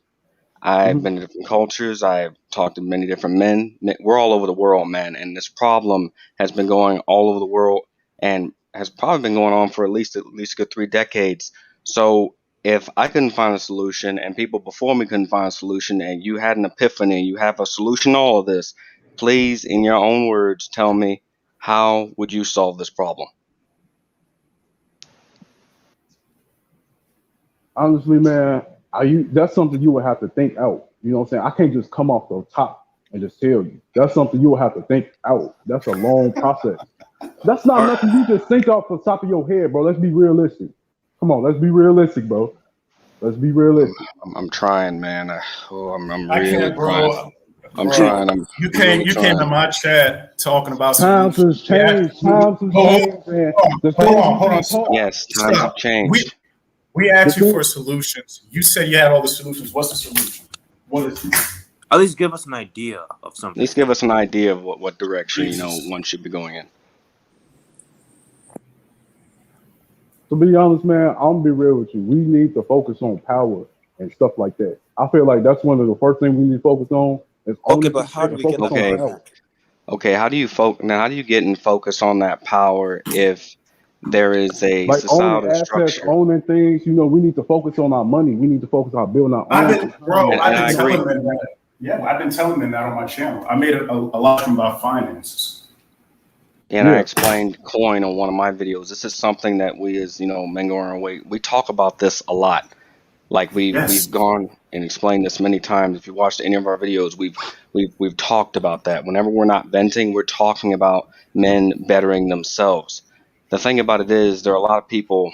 I've been to different cultures. I've talked to many different men. We're all over the world, man, and this problem has been going all over the world and has probably been going on for at least a good 3 decades. So if I couldn't find a solution and people before me couldn't find a solution and you had an epiphany, you have a solution to all of this, please, in your own words, tell me, how would you solve this problem? Honestly, man, that's something you would have to think out. You know what I'm saying? I can't just come off the top and just tell you. That's something you will have to think out. That's a long process. That's not nothing you just think off the top of your head, bro. Let's be realistic. Come on, let's be realistic, bro. Let's be realistic. I'm trying, man. I'm I really can't, bro. trying. I'm trying. You came to my chat talking about Times has changed. Times has changed, man. Hold on. Yes, times have changed. We asked you for solutions. You said you had all the solutions. What's the solution? What is it? At least give us an idea of At something. least give us an idea of what direction one should be going in. To be honest, man, I'm gonna be real with you. We need to focus on power and stuff like that. I feel like that's one of the first things we need to focus on is Okay, owning but some how shit do and we get focus the on Okay, power. power? okay. How do you get and focus on that power if there is a Like owning societal assets, structure? owning things. We need to focus on our money. We need to focus on building our I've own been, bro, economy. I've And been I telling agree. them that. Yeah, I've been telling them that on my channel. I made a lot about finances. And I Yeah, explained coin on one of my videos. This is something that we as, men going our way, we talk about this a lot. Like we've Yes. gone and explained this many times. If you watched any of our videos, we've talked about that. Whenever we're not venting, we're talking about men bettering themselves. The thing about it is there are a lot of people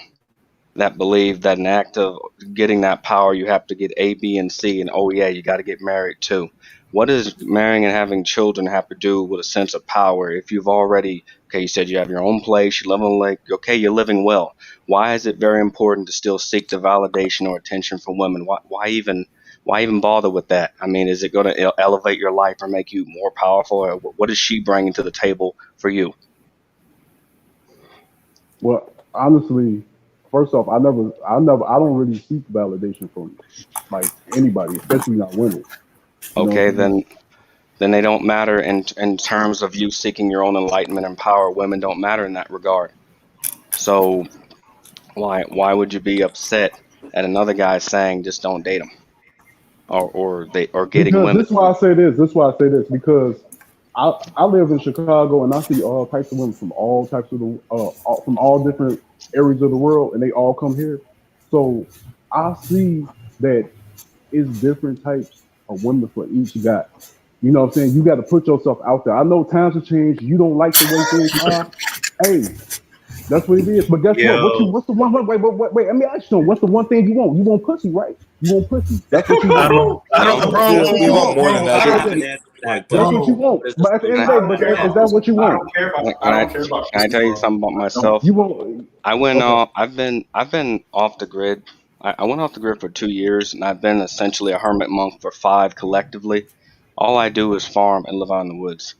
that believe that an act of getting that power, you have to get A, B, and C, and oh yeah, you got to get married too. What does marrying and having children have to do with a sense of power? If you've already, okay, you said you have your own place, you live on like, okay, you're living well. Why is it very important to still seek the validation or attention from women? Why even bother with that? I mean, is it going to elevate your life or make you more powerful? Or what is she bringing to the table for you? well, honestly, first off, I don't really seek validation from like anybody, especially not women. You know Okay, what I'm saying? then they don't matter in terms of you seeking your own enlightenment and power. Women don't matter in that regard. So why would you be upset at another guy saying just don't date him or getting Because women? this is why I say this. This is why I say this because I live in Chicago and I see all types of women from all types of from all different areas of the world, and they all come here. So I see that it's different types of women for each guy. You know what I'm saying? You got to put yourself out there. I know times have changed. You don't like the way things are. Hey, that's what it is. But guess what? Yo, What's the one? Wait. Let me ask you something. What's the one thing you want? You want pussy, right? You want pussy. That's what you I want. don't, I No, don't, bro, Yeah, That's whoa, what we you whoa, want want. more than bro, that I I though. have don't, an Hey, answer for that like, that's question. what you bro, want. What is the But at the end can of I the I day, don't but care is about that pussy. what you I want? don't care about, can I I don't care about can I pussy, tell you bro. something about I don't. myself? You want? I went Okay. I've been off the grid. I went off the grid for 2 years and I've been essentially a hermit monk for five collectively. All I do is farm and live out in the woods.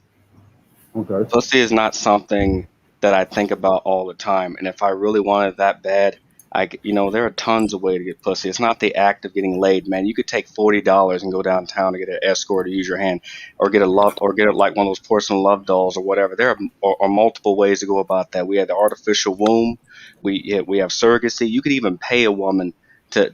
Okay. Pussy is not something that I think about all the time. And if I really wanted it that bad, there are tons of ways to get pussy. It's not the act of getting laid, man. You could take $40 and go downtown to get an escort or use your hand, or get it like one of those porcelain love dolls or whatever. There are multiple ways to go about that. We have the artificial womb. We have surrogacy. You could even pay a woman to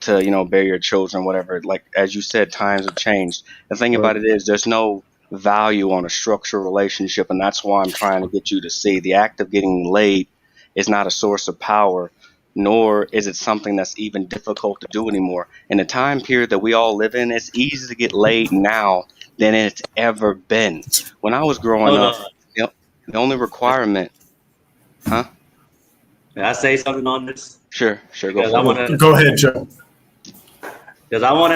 bear your children, whatever. Like as you said, times have changed. The thing Right. about it is, there's no value on a structured relationship, and that's why I'm trying to get you to see the act of getting laid is not a source of power, nor is it something that's even difficult to do anymore. In the time period that we all live in, it's easier to get laid now than it's ever been. When I was growing hold up, on? the only requirement, huh? Can I say something on this? Sure, go Because for I it. want Yeah. to, Go ahead, Joe. because I want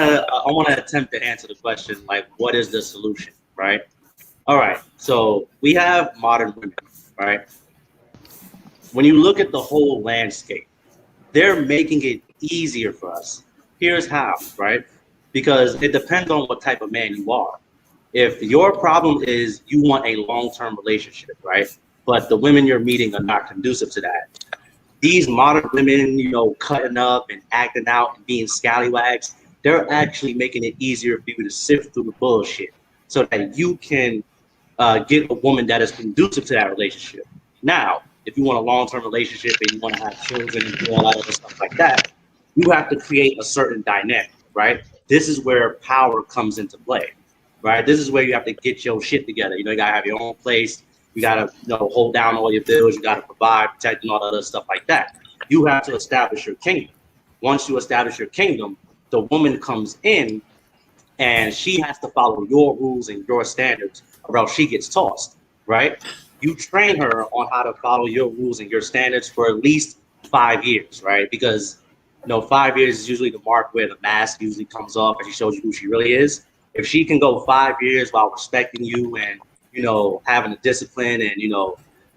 to attempt to answer the question like, what is the solution, right? All right. So we have modern women, right? When you look at the whole landscape, they're making it easier for us. Here's how, right? Because it depends on what type of man you are. If your problem is you want a long-term relationship, right? But the women you're meeting are not conducive to that. These modern women, cutting up and acting out and being scallywags, they're actually making it easier for you to sift through the bullshit so that you can get a woman that is conducive to that relationship. Now, if you want a long-term relationship and you want to have children and do all that other stuff like that, you have to create a certain dynamic, right? This is where power comes into play, right? This is where you have to get your shit together. You gotta have your own place. You gotta, hold down all your bills. You gotta provide, protect, and all that other stuff like that. You have to establish your kingdom. Once you establish your kingdom, the woman comes in and she has to follow your rules and your standards, or else she gets tossed, right? You train her on how to follow your rules and your standards for at least 5 years, right? Because 5 years is usually the mark where the mask usually comes off and she shows you who she really is. If she can go 5 years while respecting you and having the discipline and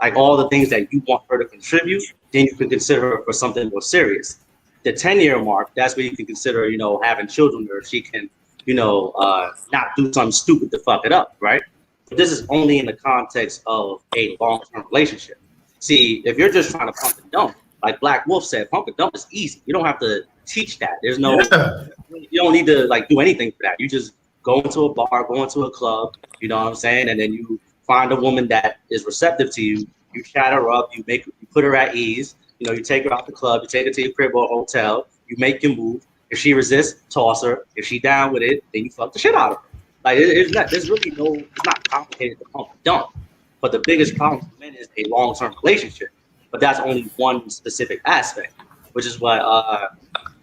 like all the things that you want her to contribute, then you can consider her for something more serious. The 10-year mark, that's where you can consider having children, or if she can not do something stupid to fuck it up, right? But this is only in the context of a long-term relationship. See, if you're just trying to pump and dump, like Black Wolf said, pump and dump is easy. You don't have to teach that. There's no, Yeah. you don't need to like do anything for that. You just go into a bar, go into a club, you know what I'm saying, and then you find a woman that is receptive to you. You chat her up, you put her at ease. You know, you take her out the club, you take her to your crib or hotel, you make your move. If she resists, toss her. If she down with it, then you fuck the shit out of her. Like there's really no, it's not complicated to pump and dump. But the biggest problem for men is a long-term relationship. But that's only one specific aspect, which is what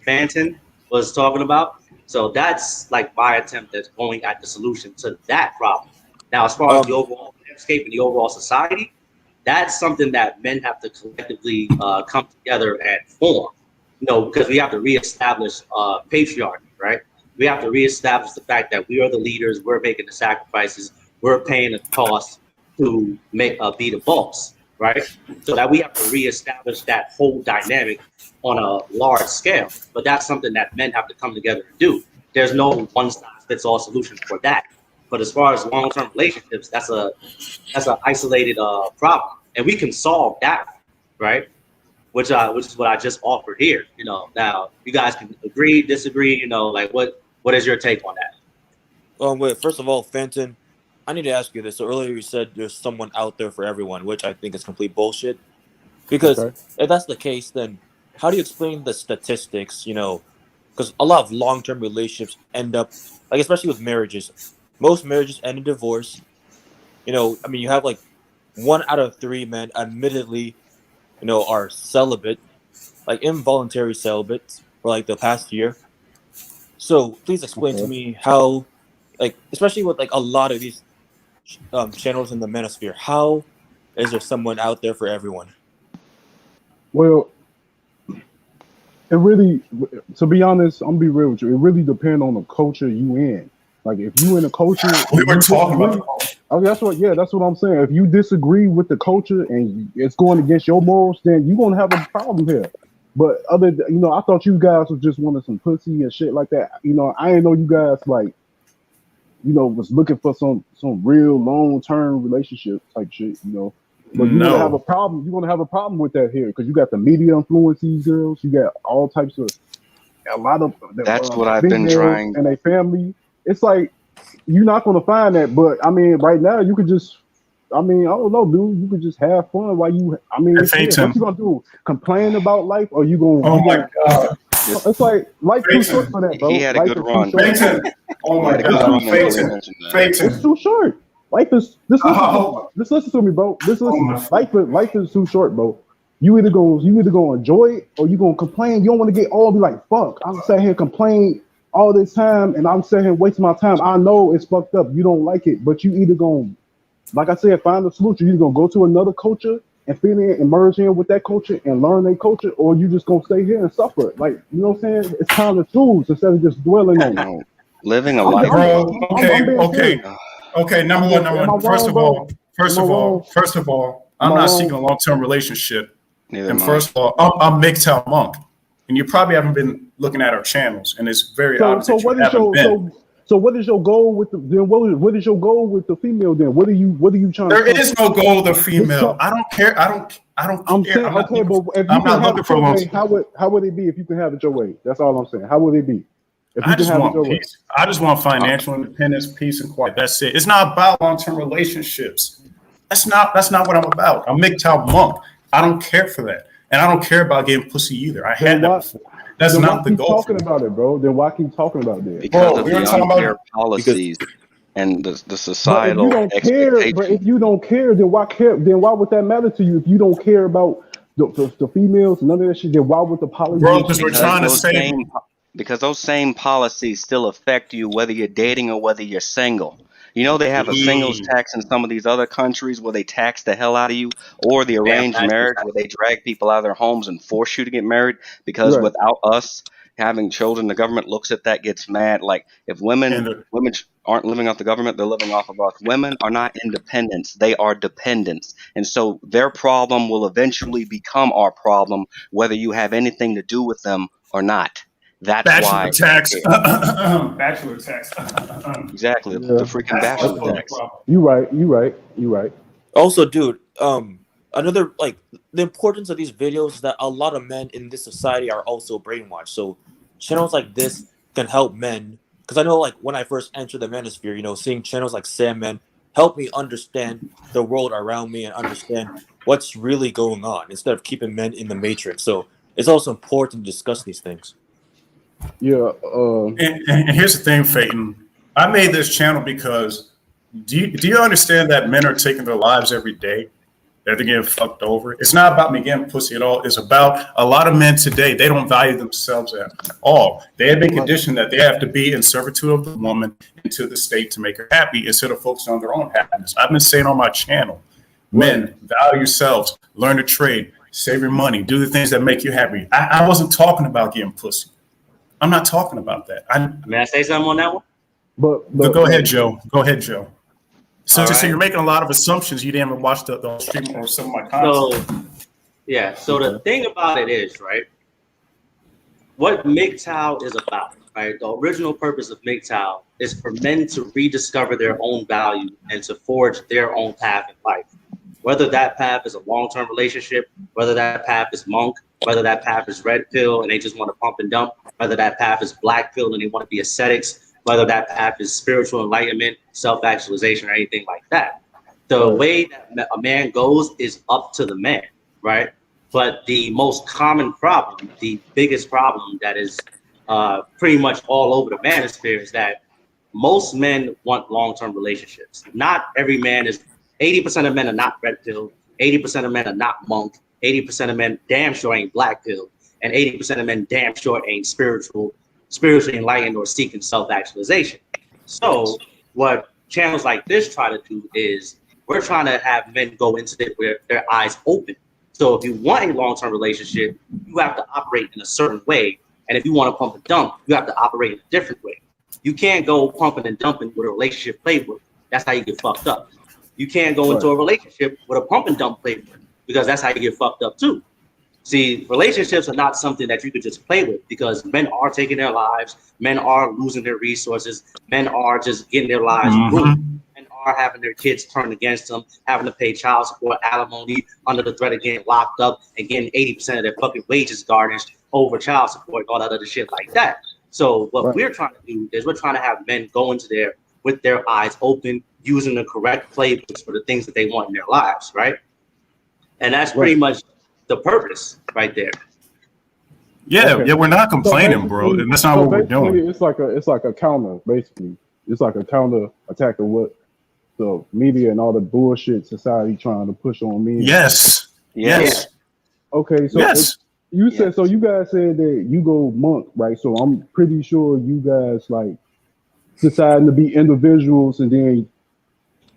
Fanton was talking about. So that's like my attempt at going at the solution to that problem. Now, as far as the overall landscape and the overall society, that's something that men have to collectively come together and form. You know, because we have to reestablish patriarchy, right? We have to reestablish the fact that we are the leaders, we're making the sacrifices, we're paying the cost to make be the boss, right? So that we have to reestablish that whole dynamic on a large scale. But that's something that men have to come together and do. There's no one size fits all solution for that. But as far as long-term relationships, that's an isolated problem, and we can solve that, right? Which is what I just offered here. You know, now you guys can agree, disagree. You know, like what is your take on that? Wait, first of all, Fenton, I need to ask you this. So earlier you said there's someone out there for everyone, which I think is complete bullshit. Because if that's the case, then how do you explain the statistics? You know, because a lot of long-term relationships end up, like especially with marriages, most marriages end in divorce. You know, I mean, you have like 1 out of 3 men, admittedly, you know, are celibate, like involuntary celibate for like the past year. So please explain to me how, like, especially with like a lot of these channels in the manosphere, how is there someone out there for everyone? Well, it really, to be honest, I'm gonna be real with you. It really depends on the culture you in. Like if you in a culture, We were talking about. oh, that's what I'm saying. If you disagree with the culture and it's going against your morals, then you're gonna have a problem here. But I thought you guys was just wanting some pussy and shit like that. You know, I didn't know you guys like, was looking for some real long-term relationship type shit. You know, but you're gonna have a problem. You're gonna have a problem with that here because you got the media influence these girls. You got all types of a lot of. That's what I've been trying. And their family. It's like you're not gonna find that, but I mean, right now you could just. I mean, I don't know, dude. You could just have fun while you. I mean, what you gonna do? Complain about life, or you gonna? Oh my god! It's like life too short for that, bro. He had a good run. Oh my god! It's too short. Life is. Just listen to me, bro. Life is too short, bro. You either gonna enjoy it or you gonna complain. You don't want to get all be like, fuck. I'm sitting here complain all this time, and I'm sitting here wasting my time. I know it's fucked up. You don't like it, but you either gonna, like I said, find a solution. You're gonna go to another culture and fit in and merge in with that culture and learn their culture, or you just gonna stay here and suffer. Like, you know what I'm saying? It's time to choose instead of just dwelling on it. Living a life. Okay. Number one. First of all, I'm not seeking a long-term relationship. And first of all, I'm MGTOW Monk, and you probably haven't been looking at our channels, and it's very obvious that you haven't been. So what is your goal with the then? What is your goal with the female then? What are you trying to? There is no goal with the female. I don't care. I don't I'm care. saying, okay, but if you can have it your way, how would it be if you can have it your way? That's all I'm saying. How would it be? I just want peace. I just want financial independence, peace, and quiet. That's it. It's not about long-term relationships. That's not what I'm about. I'm MGTOW Monk. I don't care for that, and I don't care about getting pussy either. I had that before. That's not the goal. Talking about it, bro. Then why keep talking about that? Because of the unfair policies and the societal expectations. But if you don't care, then why care? Then why would that matter to you? If you don't care about the females, none of that shit, then why would the policies? Bro, because we're trying to say. Because those same policies still affect you whether you're dating or whether you're single. You know, they have a singles tax in some of these other countries where they tax the hell out of you, or the arranged marriage where they drag people out of their homes and force you to get married. Because without us having children, the government looks at that, gets mad. Like if women aren't living off the government, they're living off of us. Women are not independents; they are dependents, and so their problem will eventually become our problem, whether you have anything to do with them or not. That's why bachelor tax. Exactly, the freaking bachelor tax. You right. Also, dude, another like the importance of these videos is that a lot of men in this society are also brainwashed. So channels like this can help men, because I know like when I first entered the manosphere, you know, seeing channels like Sandman help me understand the world around me and understand what's really going on instead of keeping men in the matrix. So it's also important to discuss these things. Yeah. And here's the thing, Phaeton. I made this channel because do you understand that men are taking their lives every day? They're getting fucked over. It's not about me getting pussy at all. It's about a lot of men today. They don't value themselves at all. They have been conditioned that they have to be in servitude of the woman and to the state to make her happy instead of focusing on their own happiness. I've been saying on my channel, men, value yourselves, learn to trade, save your money, do the things that make you happy. I wasn't talking about getting pussy. I'm not talking about that. May I say something on that one? But go ahead, Joe. Go ahead, Joe. So, All so right. you're making a lot of assumptions. You didn't even watch the stream or some of my content. So, yeah. So the thing about it is, right, what MGTOW is about, right? The original purpose of MGTOW is for men to rediscover their own value and to forge their own path in life. Whether that path is a long-term relationship, whether that path is monk, whether that path is red pill and they just want to pump and dump, whether that path is black pill and they want to be ascetics, whether that path is spiritual enlightenment, self-actualization, or anything like that. The way that a man goes is up to the man, right? But the most common problem, the biggest problem that is pretty much all over the manosphere is that most men want long-term relationships. Not every man is, 80% of men are not red pill, 80% of men are not monk, 80% of men damn sure ain't black pill, and 80% of men damn sure ain't spiritually enlightened or seeking self-actualization. So what channels like this try to do is we're trying to have men go into it with their eyes open. So if you want a long-term relationship, you have to operate in a certain way. And if you want to pump and dump, you have to operate in a different way. You can't go pumping and dumping with a relationship playbook. That's how you get fucked up. You can't go into a relationship with a pump and dump playbook because that's how you get fucked up too. See, relationships are not something that you could just play with because men are taking their lives, men are losing their resources, men are just getting their lives ruined, men are having their kids turned against them, having to pay child support, alimony, under the threat of getting locked up and getting 80% of their fucking wages garnished over child support and all that other shit like that. So what we're trying to do is we're trying to have men go into there with their eyes open, using the correct playbooks for the things that they want in their lives, right? And that's pretty much the purpose right there. Yeah, we're not complaining, bro. And that's not what we're doing. It's like a counter, basically. It's like a counter attack of what the media and all the bullshit society trying to push on me. Yes. Okay, so you said so. You guys said that you go monk, right? So I'm pretty sure you guys like deciding to be individuals, and then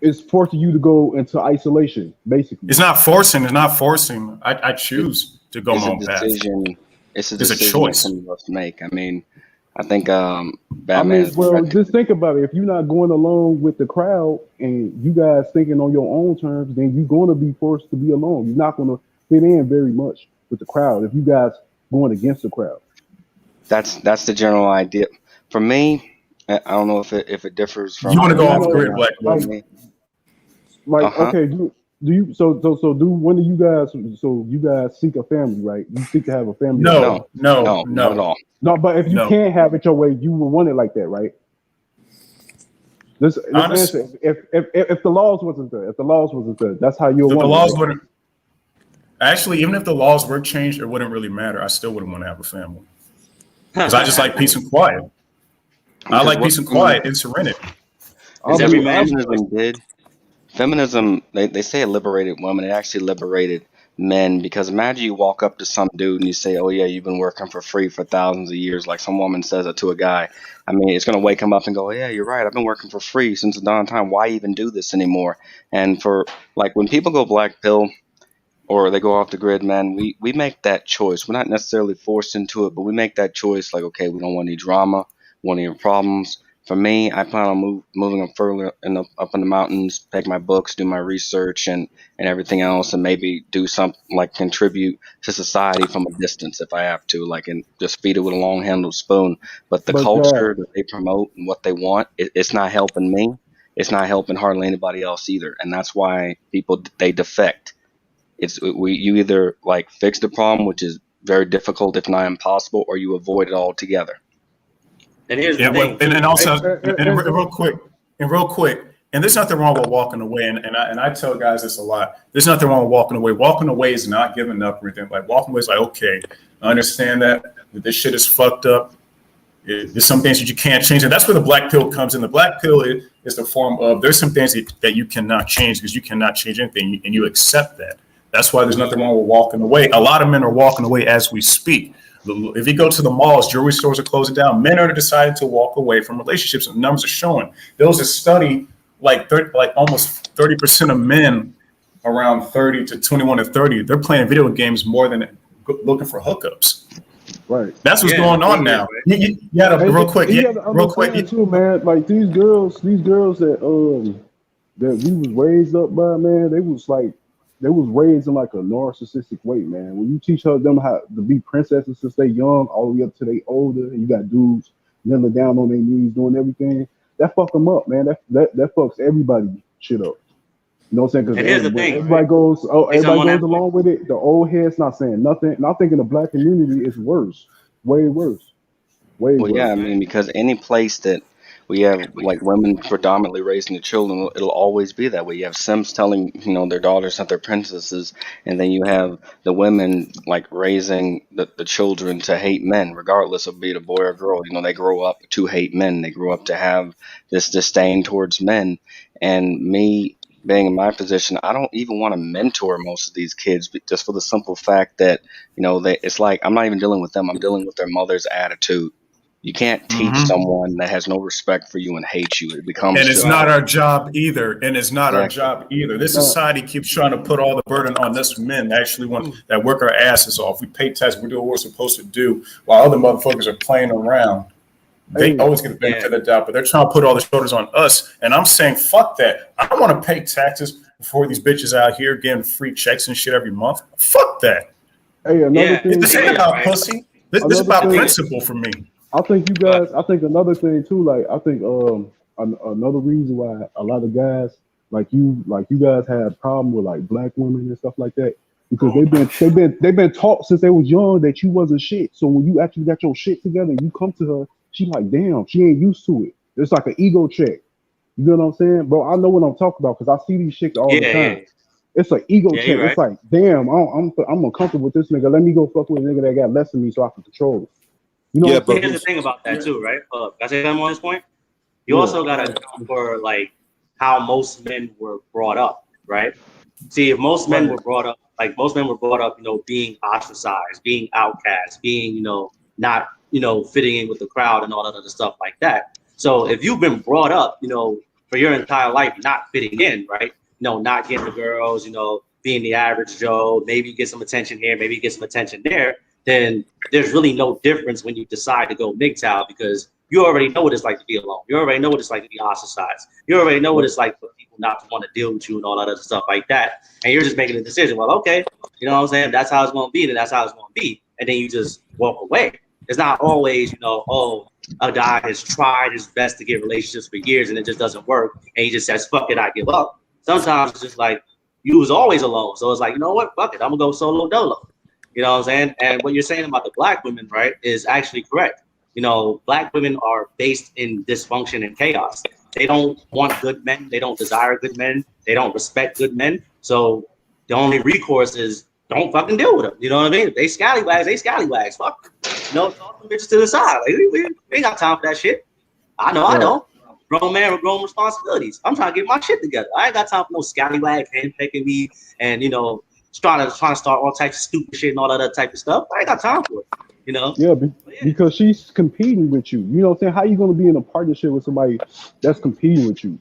it's forcing you to go into isolation, basically. It's not forcing. I choose to go my own path. It's a decision that some of us make. I mean, I think Batman. Just think about it. If you're not going along with the crowd and you guys thinking on your own terms, then you're going to be forced to be alone. You're not going to fit in very much with the crowd if you guys going against the crowd. That's the general idea. For me, I don't know if it differs from. You want to go off grid, like okay, do you so do one of you guys? So you guys seek a family, right? You seek to have a family. No, not at all. No, but if you can't have it your way, you will want it like that, right? This answer, if the laws wasn't there, that's how you want the laws wouldn't. Actually, even if the laws were changed, it wouldn't really matter. I still wouldn't want to have a family because I just like peace and quiet. I like peace and quiet and serenity. Every man Feminism, they say it liberated women. It actually liberated men, because imagine you walk up to some dude and you say, oh yeah, you've been working for free for thousands of years, like some woman says it to a guy. I mean, it's going to wake him up and go, yeah, you're right, I've been working for free since the dawn of time. Why even do this anymore? And for like when people go black pill or they go off the grid, man, we make that choice. We're not necessarily forced into it, but we make that choice like, okay, we don't want any drama, want any problems. For me, I plan on moving up further up in the mountains, take my books, do my research and everything else, and maybe do something like contribute to society from a distance if I have to, like, and just feed it with a long-handled spoon. But the culture that they promote and what they want, it's not helping me. It's not helping hardly anybody else either. And that's why people, they defect. You either like fix the problem, which is very difficult, if not impossible, or you avoid it altogether. And here's the Yeah, thing, and too, also, right? real quick, and there's nothing wrong with walking away. And I tell guys this a lot. There's nothing wrong with walking away. Walking away is not giving up or anything. Like walking away is like, okay, I understand that this shit is fucked up. There's some things that you can't change, and that's where the black pill comes in. The black pill is the form of there's some things that you cannot change because you cannot change anything, and you accept that. That's why there's nothing wrong with walking away. A lot of men are walking away as we speak. If you go to the malls, jewelry stores are closing down. Men are deciding to walk away from relationships, and the numbers are showing. There was a study like almost 30% of men around 30 to 21 to 30, they're playing video games more than looking for hookups. Right. That's what's going on now. You got to real quick. Too, man. Like these girls that we was raised up by, man, they was raised in like a narcissistic way, man. When you teach them how to be princesses since they young, all the way up to they older, and you got dudes kneeling down on their knees doing everything, that fuck them up, man. That fucks everybody shit up. You know what I'm saying? And here's the thing, everybody goes along with it. The old head's not saying nothing. And I think in the black community, it's worse, way worse, way worse. Well, yeah, I mean, because any place that we have like women predominantly raising the children, it'll always be that way. You have Sims telling their daughters that they're princesses, and then you have the women like raising the children to hate men, regardless of be it a boy or girl. They grow up to hate men. They grow up to have this disdain towards men. And me being in my position, I don't even want to mentor most of these kids, just for the simple fact that it's like I'm not even dealing with them. I'm dealing with their mother's attitude. You can't teach someone that has no respect for you and hates you. It becomes and it's not our job either. This society keeps trying to put all the burden on us men that actually that work our asses off. We pay taxes, we do what we're supposed to do, while other motherfuckers are playing around. They always get the benefit of the doubt, but they're trying to put all the shoulders on us. And I'm saying, fuck that. I don't want to pay taxes before these bitches out here getting free checks and shit every month. Fuck that. Hey, another thing. This ain't about pussy. This is about principle for me. I think another thing too, like I think another reason why a lot of guys like you guys had a problem with like black women and stuff like that, because they've been taught since they was young that you wasn't shit. So when you actually got your shit together and you come to her, she like, damn, she ain't used to it. It's like an ego check. You know what I'm saying? Bro, I know what I'm talking about because I see these chicks all the time. Yeah. It's an ego check. Right. It's like, damn, I'm uncomfortable with this nigga. Let me go fuck with a nigga that got less than me so I can control it. But here's the thing about that too, right? Can I say something on this point? You also got to account for like how most men were brought up, right? See, if most men were brought up, being ostracized, being outcast, being, not, fitting in with the crowd and all that other stuff like that. So if you've been brought up, for your entire life not fitting in, right? Not getting the girls, being the average Joe, maybe you get some attention here, maybe you get some attention there, then there's really no difference when you decide to go MGTOW, because you already know what it's like to be alone. You already know what it's like to be ostracized. You already know what it's like for people not to want to deal with you and all that other stuff like that. And you're just making a decision. Well, okay, you know what I'm saying? That's how it's going to be, then that's how it's going to be. And then you just walk away. It's not always, a guy has tried his best to get relationships for years and it just doesn't work. And he just says, fuck it, I give up. Sometimes it's just like, you was always alone. So it's like, you know what? Fuck it, I'm going to go solo dolo. You know what I'm saying? And what you're saying about the black women, right, is actually correct. Black women are based in dysfunction and chaos. They don't want good men. They don't desire good men. They don't respect good men. So the only recourse is don't fucking deal with them. You know what I mean? If they scallywags, they scallywags. Fuck. Toss them bitches to the side. Like, we ain't got time for that shit. I know I don't. Grown man with grown responsibilities. I'm trying to get my shit together. I ain't got time for no scallywag handpicking me and, trying to start all types of stupid shit and all that other type of stuff. I ain't got time for it. Yeah, because she's competing with you. You know what I'm saying? How you going to be in a partnership with somebody that's competing with you?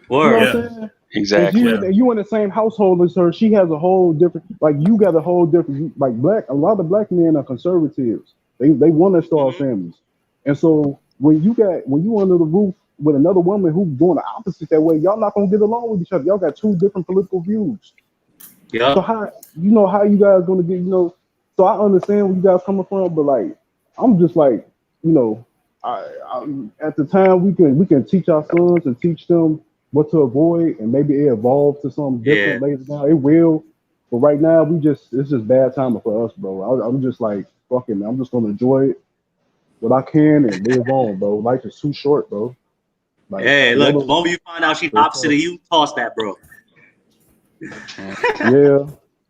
Word. You know what I'm saying? Exactly. You in the same household as her. She has a whole different, like you got a whole different, like a lot of black men are conservatives. They want to start families. And so when you under the roof with another woman who's doing the opposite that way, y'all not going to get along with each other. Y'all got two different political views. Yeah. So how you guys going to get, so I understand where you guys coming from, but like, I'm just like, I at the time we can teach our sons and teach them what to avoid, and maybe it evolves to something different later down. It will, But right now, it's just bad timing for us, bro. I'm just like, fucking, I'm just gonna enjoy it what I can and live on, bro. Life is too short, bro. Like, Hey, look, the whatever. moment you find out she's opposite of you, toss that, bro. Yeah,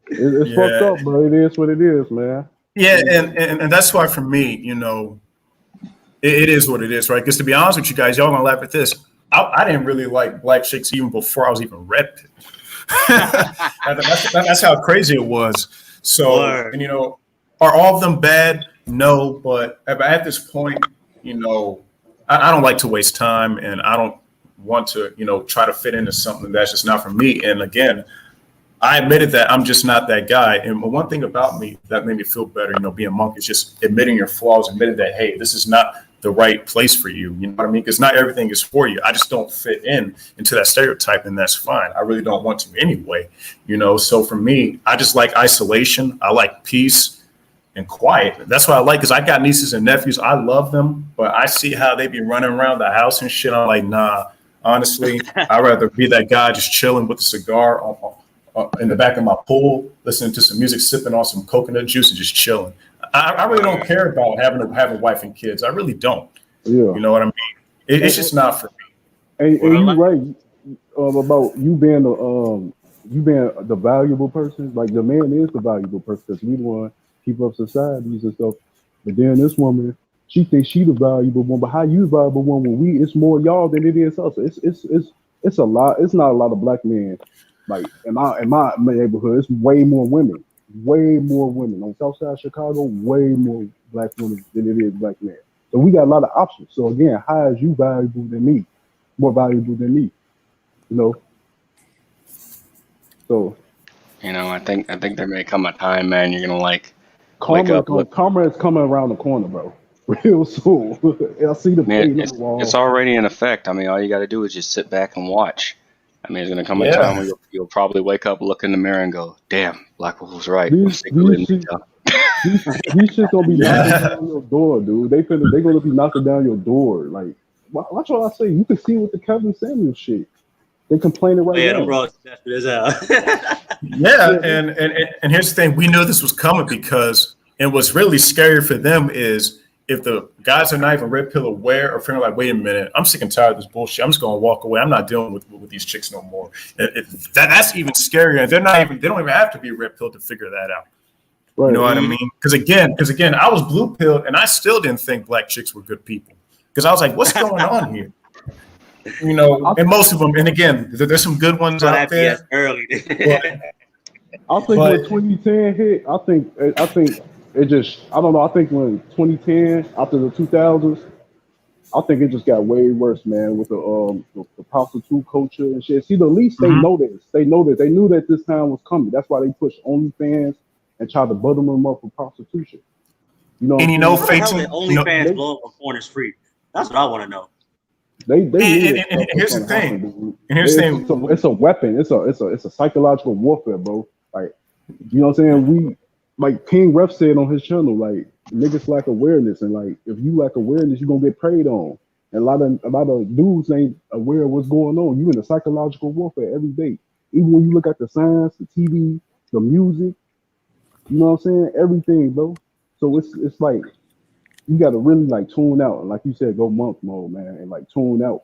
it's fucked Yeah. up, bro. It is what it is, man. Yeah, and that's why for me, you know, it is what it is, right? Because to be honest with you guys, y'all gonna laugh at this. I didn't really like black chicks even before I was even red pill. That's how crazy it was. So, Word. and you know, are all of them bad? No, but at this point, you know, I don't like to waste time, and I don't want to, you know, try to fit into something that's just not for me. And again, I admitted that I'm just not that guy. And one thing about me that made me feel better, you know, being a monk, is just admitting your flaws, admitting that, hey, this is not the right place for you. You know what I mean? Because not everything is for you. I just don't fit into that stereotype, and that's fine. I really don't want to anyway. You know, so for me, I just like isolation. I like peace and quiet. That's what I like, because I got nieces and nephews. I love them, but I see how they be running around the house and shit. I'm like, nah, honestly, I'd rather be that guy just chilling with a cigar in the back of my pool, listening to some music, sipping on some coconut juice, and just chilling. I really don't care about having a wife and kids. I really don't. Yeah. You know what I mean? It's just not for me. And you're right about you being the valuable person. Like, the man is the valuable person because we the one keep up societies and stuff. But then this woman, she thinks she the valuable one. But how you the valuable one when it's more y'all than it is us? It's a lot. It's not a lot of black men. Like in my neighborhood, it's way more women. Way more women on South Side Chicago. Way more black women than it is black men. So we got a lot of options. So again, how is you valuable than me? More valuable than me? You know. So. You know, I think there may come a time, man, you're gonna like wake up. Karma is coming around the corner, bro. Real soon. I see the pain on the wall. It's already in effect. I mean, all you got to do is just sit back and watch. I mean, there's going to come a time where you'll probably wake up, look in the mirror, and go, "Damn, Black Wolf was right." These shit gonna be knocking down your door, dude. They gonna be knocking down your door. Like, watch what I say. You can see with the Kevin Samuels shit. They complaining right now. Yeah, them bros desperate as hell. Yeah, and here's the thing: we knew this was coming because, and what's really scary for them is if the guys are not even red pill aware or feeling like, wait a minute, I'm sick and tired of this bullshit. I'm just gonna walk away. I'm not dealing with these chicks no more. That's even scarier. They don't even have to be red pill to figure that out. Right. You know what I mean? Because again, I was blue pilled and I still didn't think black chicks were good people. Because I was like, what's going on here? You know, and most of them, and again, there's some good ones out there. Early. I think when 2010 hit, I think it just, I don't know. I think when 2010, after the 2000s, I think it just got way worse, man, with the prostitute culture and shit. See, at least they know this. They know that. They knew that this time was coming. That's why they pushed OnlyFans and tried to butter them up for prostitution. You know, and you know, OnlyFans blow up on corners free. That's what I want to know. And here's the thing. And here's the thing. It's a weapon. It's a psychological warfare, bro. Like, you know what I'm saying? Like King Ref said on his channel, like, niggas lack awareness, and like if you lack awareness, you're gonna get preyed on. And a lot of dudes ain't aware of what's going on. You in a psychological warfare every day. Even when you look at the signs, the TV, the music, you know what I'm saying? Everything, bro. So it's like you gotta really like tune out. And like you said, go monk mode, man, and like tune out.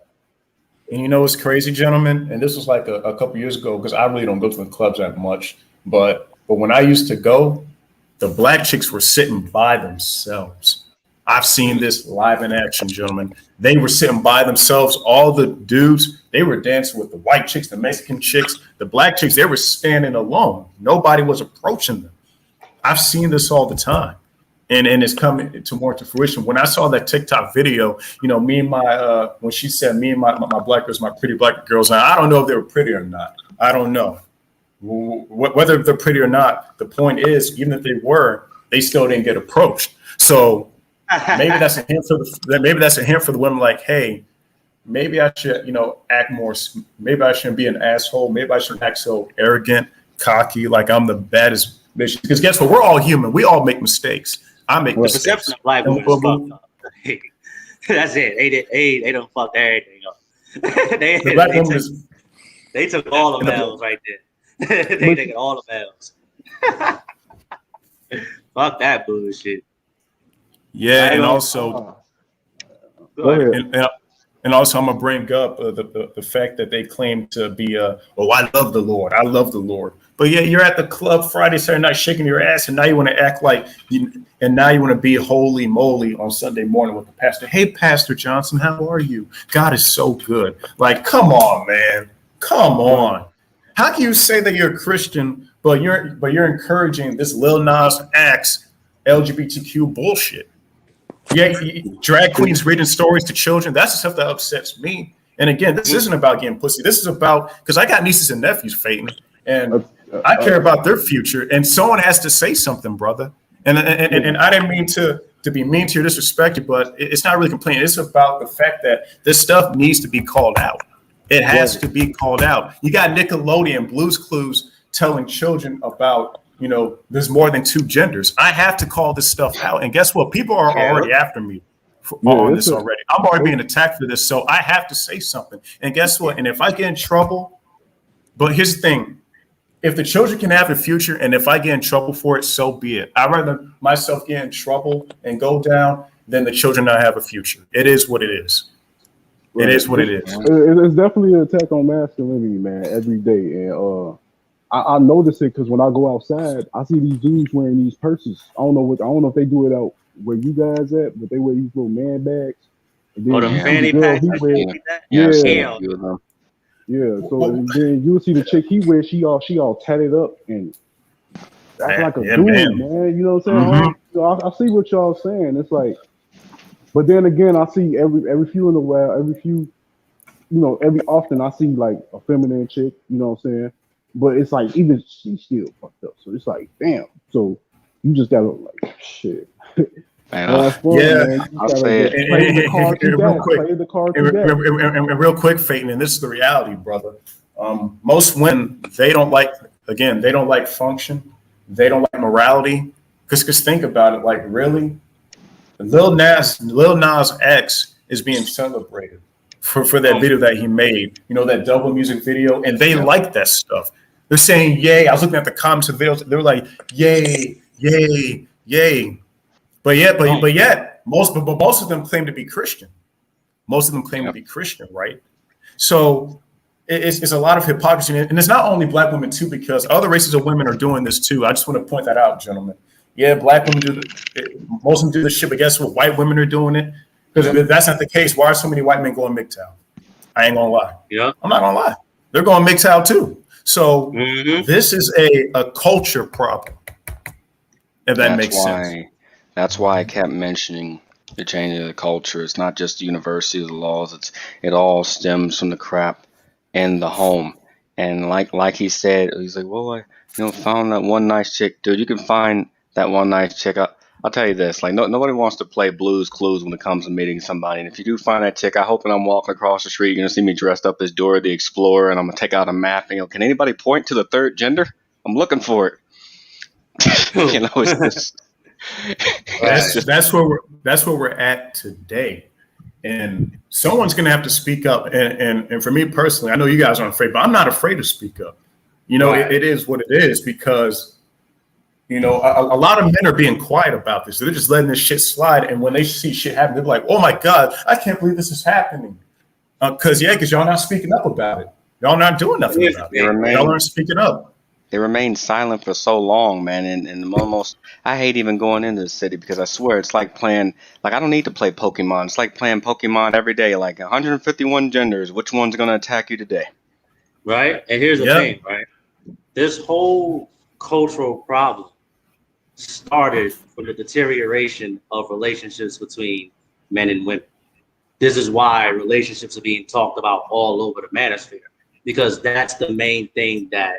And you know what's crazy, gentlemen? And this was like a couple years ago, because I really don't go to the clubs that much. But when I used to go, the black chicks were sitting by themselves. I've seen this live in action, gentlemen. They were sitting by themselves. All the dudes, they were dancing with the white chicks, the Mexican chicks, the black chicks. They were standing alone. Nobody was approaching them. I've seen this all the time. And it's coming to more to fruition. When I saw that TikTok video, you know, me and my, when she said me and my black girls, my pretty black girls, and I don't know if they were pretty or not. I don't know. Whether they're pretty or not, the point is, even if they were, they still didn't get approached. So maybe that's a hint for the women. Like, hey, maybe I should, you know, act more. Maybe I shouldn't be an asshole. Maybe I shouldn't act so arrogant, cocky, like I'm the baddest bitch. Because guess what? We're all human. We all make mistakes. I make mistakes. The perception of black women is fucked up. That's it. They don't fuck everything up. They took all the bells right there. They taking all the bells. Fuck that bullshit. Yeah, I and don't- also, Go ahead. and also, I'm gonna bring up the fact that they claim to be oh, I love the Lord, I love the Lord, but yeah, you're at the club Friday, Saturday night shaking your ass, and now you want to act like and now you want to be holy moly on Sunday morning with the pastor. Hey, Pastor Johnson, how are you? God is so good. Like, come on, man, come on. How can you say that you're a Christian, but you're encouraging this Lil Nas X LGBTQ bullshit? Yeah, drag queens reading stories to children. That's the stuff that upsets me. And again, this isn't about getting pussy. This is about, because I got nieces and nephews, Peyton, and I care about their future. And someone has to say something, brother. And I didn't mean to be mean to you, disrespect you, but it's not really complaining. It's about the fact that this stuff needs to be called out. It has to be called out. You got Nickelodeon, Blue's Clues telling children about, there's more than two genders. I have to call this stuff out. And guess what? People are already after me on this already. I'm already being attacked for this. So I have to say something. And guess what? And if I get in trouble, but here's the thing. If the children can have a future, and if I get in trouble for it, so be it. I'd rather myself get in trouble and go down than the children not have a future. It is what it is. It is what it is. It's definitely an attack on masculinity, man, every day. And I notice it because when I go outside, I see these dudes wearing these purses. I don't know if they do it out where you guys at, but they wear these little man bags. And then the you see fanny girl packs. he wear, Yeah, so then you'll see the chick he wears, she all tatted up and that's like a dude, man. You know what I'm saying? I see what y'all saying. It's like, but then again, I see every few in a while, every often I see like a feminine chick, you know what I'm saying? But it's like even she's still fucked up. So it's like, damn. So you just gotta like shit. Man, I'll say it. Play the card you got. Play the card you got. And real quick, Peyton, and this is the reality, brother. Most women, they don't like function. They don't like morality. Because think about it, like really, Lil Nas X is being celebrated for that video that he made, that double music video, and they like that stuff. They're saying yay. I was looking at the comments of the videos. They were like yay, yay, yay. But yet, most of them claim to be Christian. Most of them claim to be Christian, right? So it's a lot of hypocrisy, and it's not only black women too, because other races of women are doing this too. I just want to point that out, gentlemen. Yeah, black women most of them do this shit, but guess what? White women are doing it. Because if that's not the case, why are so many white men going MGTOW? I ain't gonna lie. Yeah, I'm not gonna lie. They're going MGTOW too. So this is a culture problem. If that makes sense. That's why I kept mentioning the changing of the culture. It's not just the university, the laws. It all stems from the crap in the home. And like he said, he's like, well, I found that one nice chick, dude. You can find that one nice chick. I'll tell you this, like nobody wants to play Blue's Clues when it comes to meeting somebody. And if you do find that chick, I hope when I'm walking across the street, you're gonna see me dressed up as Dora the Explorer, and I'm gonna take out a map and can anybody point to the third gender? I'm looking for it. It's just that's where we're at today, and someone's gonna have to speak up. And for me personally, I know you guys aren't afraid, but I'm not afraid to speak up. It is what it is because a lot of men are being quiet about this. They're just letting this shit slide, and when they see shit happen, they're like, "Oh my god, I can't believe this is happening." Because y'all not speaking up about it. Y'all not doing nothing about it. Y'all aren't speaking up. They remain silent for so long, man, and almost I hate even going into the city because I swear it's like playing, like I don't need to play Pokemon. It's like playing Pokemon every day, like 151 genders. Which one's gonna attack you today? Right? And here's the thing, right? This whole cultural problem started from the deterioration of relationships between men and women. This is why relationships are being talked about all over the manosphere, because that's the main thing that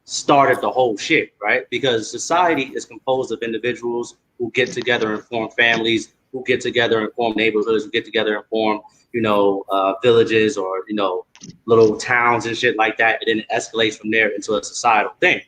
started the whole shit, right? Because society is composed of individuals who get together and form families, who get together and form neighborhoods, who get together and form, villages or, little towns and shit like that. And then it escalates from there into a societal thing.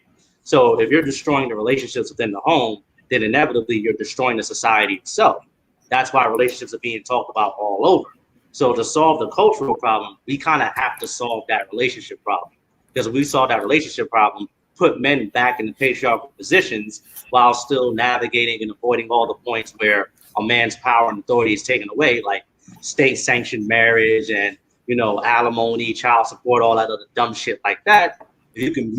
So if you're destroying the relationships within the home, then inevitably you're destroying the society itself. That's why relationships are being talked about all over. So to solve the cultural problem, we kind of have to solve that relationship problem. Because if we solve that relationship problem, put men back in the patriarchal positions while still navigating and avoiding all the points where a man's power and authority is taken away, like state-sanctioned marriage and alimony, child support, all that other dumb shit like that. You can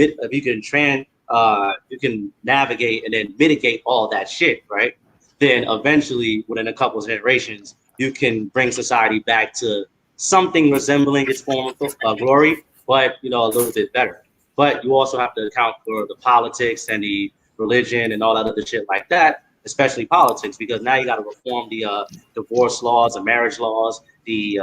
navigate and then mitigate all that shit, right? Then eventually, within a couple of generations, you can bring society back to something resembling its form of glory, but a little bit better. But you also have to account for the politics and the religion and all that other shit like that, especially politics, because now you got to reform the divorce laws, the marriage laws, the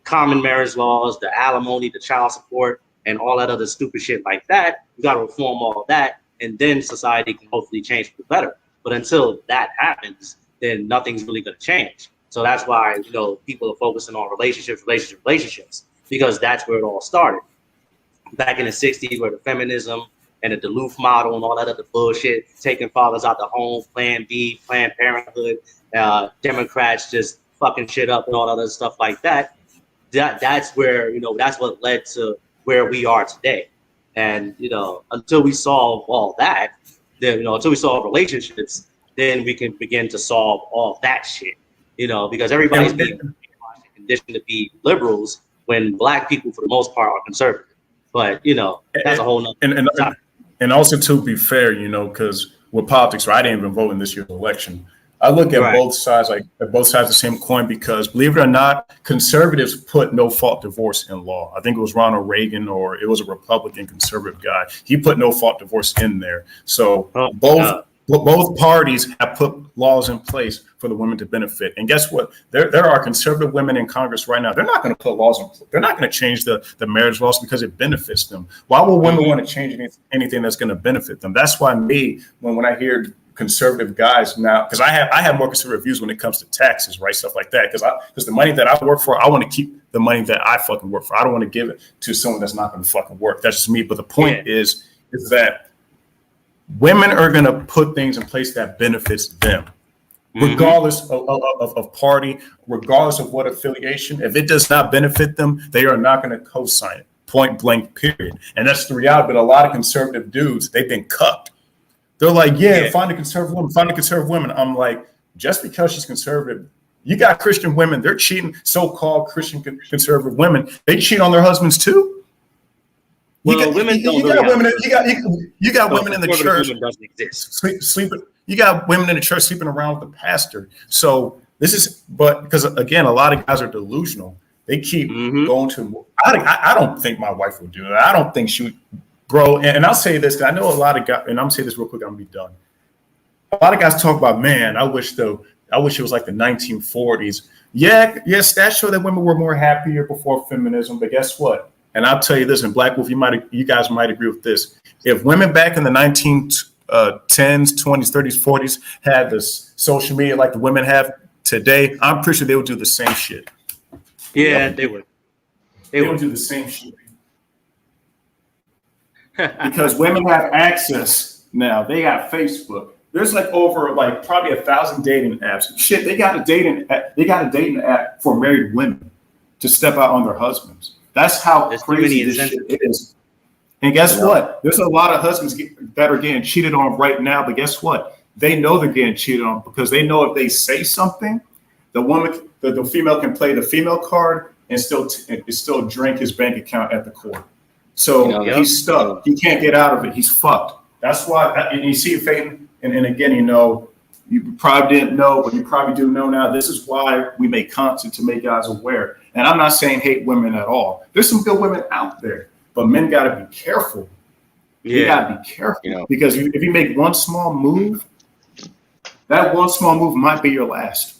common marriage laws, the alimony, the child support, and all that other stupid shit like that. You got to reform all that, and then society can hopefully change for the better. But until that happens, then nothing's really going to change. So that's why people are focusing on relationships, because that's where it all started. Back in the 60s, where the feminism and the Duluth model and all that other bullshit, taking fathers out the home, Plan B, Planned Parenthood, Democrats just fucking shit up and all that other stuff like that. That's where, that's what led to where we are today. And, until we solve all that, then, until we solve relationships, then we can begin to solve all that shit, because everybody's being conditioned to be liberals when Black people, for the most part, are conservative. But, that's a whole nother topic. And also, to be fair, because with politics, right, I didn't even vote in this year's election. I look at both sides, like at both sides of the same coin, because believe it or not, conservatives put no fault divorce in law. I think it was Ronald Reagan, or it was a Republican conservative guy. He put no fault divorce in there. So both parties have put laws in place for the women to benefit. And guess what? There are conservative women in Congress right now. They're not going to put laws in. They're not going to change the marriage laws because it benefits them. Why would women want to change anything that's going to benefit them? That's why when I hear conservative guys now, because I have more conservative views when it comes to taxes, right? Stuff like that. Because the money that I work for, I want to keep the money that I fucking work for. I don't want to give it to someone that's not going to fucking work. That's just me. But the point is that women are going to put things in place that benefits them, regardless of party, regardless of what affiliation. If it does not benefit them, they are not going to co-sign it. Point blank, period. And that's the reality. But a lot of conservative dudes, they've been cucked. They're like, find a conservative woman. I'm like, just because she's conservative, you got Christian women, they're cheating, so-called Christian conservative women. They cheat on their husbands too. You got women in the church sleeping. You got women in the church sleeping around with the pastor. So because again, a lot of guys are delusional. They keep going to. I don't think my wife would do that. I don't think she would. Bro, and I'll say this, because I know a lot of guys, and I'm going to say this real quick, I'm going to be done. A lot of guys talk about, man, I wish it was like the 1940s. Yeah, stats show that women were more happier before feminism, but guess what? And I'll tell you this, and Black Wolf, you guys might agree with this. If women back in the 1910s, 20s, 30s, 40s had this social media like the women have today, I'm pretty sure they would do the same shit. Yeah, they would. They would do the same shit. Because women have access now. They got Facebook. There's over probably 1,000 dating apps. Shit, they got a dating app for married women to step out on their husbands. That's how crazy this shit is. And guess what? There's a lot of husbands that are getting cheated on right now. But guess what? They know they're getting cheated on because they know if they say something, the female can play the female card and still drink his bank account at the court. So he's stuck. He can't get out of it. He's fucked. That's why. And you see, Peyton, and again, you probably didn't know, but you probably do know now. This is why we make content, to make guys aware. And I'm not saying hate women at all. There's some good women out there, but men got to be careful. You got to be careful because if you make one small move, that one small move might be your last.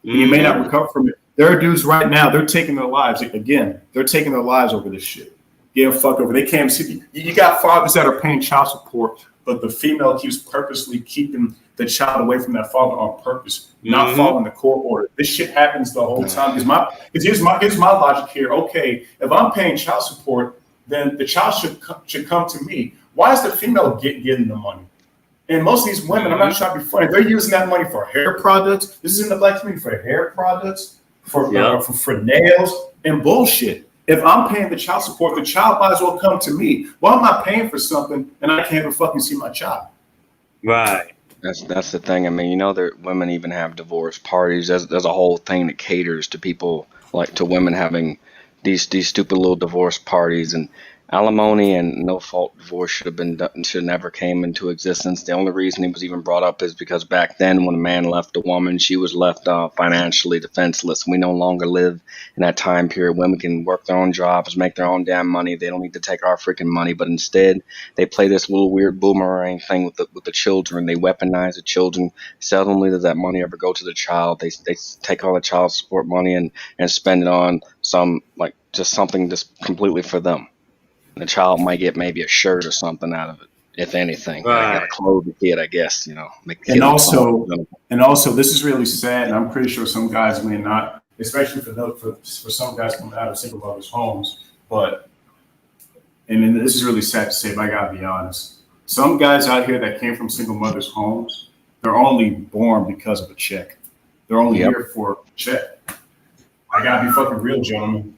You may not recover from it. There are dudes right now, they're taking their lives. Again, they're taking their lives over this shit. Getting fucked over. They can't see. You got fathers that are paying child support, but the female keeps purposely keeping the child away from that father on purpose, not following the court order. This shit happens the whole time. Because here's my logic here. Okay, if I'm paying child support, then the child should come to me. Why is the female getting the money? And most of these women, I'm not trying to be funny, they're using that money for hair products. This is in the Black community for hair products, for nails and bullshit. If I'm paying the child support, the child might as well come to me. Why am I paying for something and I can't even fucking see my child? Right. That's the thing. I mean, you know, there women even have divorce parties. There's a whole thing that caters to people, like to women having these stupid little divorce parties, and alimony and no fault divorce should never came into existence. The only reason it was even brought up is because back then, when a man left a woman, she was left financially defenseless. We no longer live in that time period. Women can work their own jobs, make their own damn money. They don't need to take our freaking money, but instead they play this little weird boomerang thing with the children. They weaponize the children. Seldomly does that money ever go to the child. They take all the child support money and spend it on some, like, just something just completely for them. The child might get maybe a shirt or something out of it, if anything. Right. Gotta clothe the kid, I guess, you know. Make the kid And look also, something. this is really sad, and I'm pretty sure some guys may not, especially for some guys coming out of single mothers' homes. But, and then this is really sad to say, but I gotta be honest. Some guys out here that came from single mothers' homes, they're only born because of a check. They're only here for a check. I gotta be fucking real, gentlemen.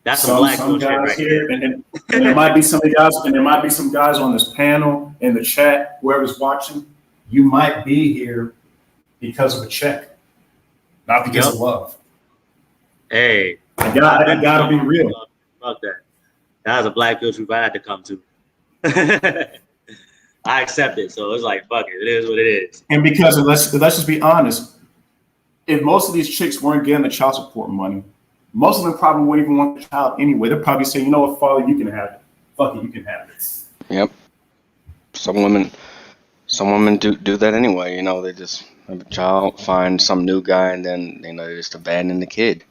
That's some black some bullshit guys right here, there. and there might be some guys, and there might be some guys on this panel, in the chat, whoever's watching. You might be here because of a check, not because of love. Hey, I gotta be real. Fuck that. That was a black pill truth I had to come to. I accept it, so it's like, fuck it. It is what it is. And because let's just be honest, if most of these chicks weren't getting the child support money, most of them probably wouldn't even want the child anyway. They'd probably say, you know what, father, you can have it. Fuck it, you can have it. Yep. Some women do that anyway. You know, they just have a child, find some new guy, and then, you know, they just abandon the kid.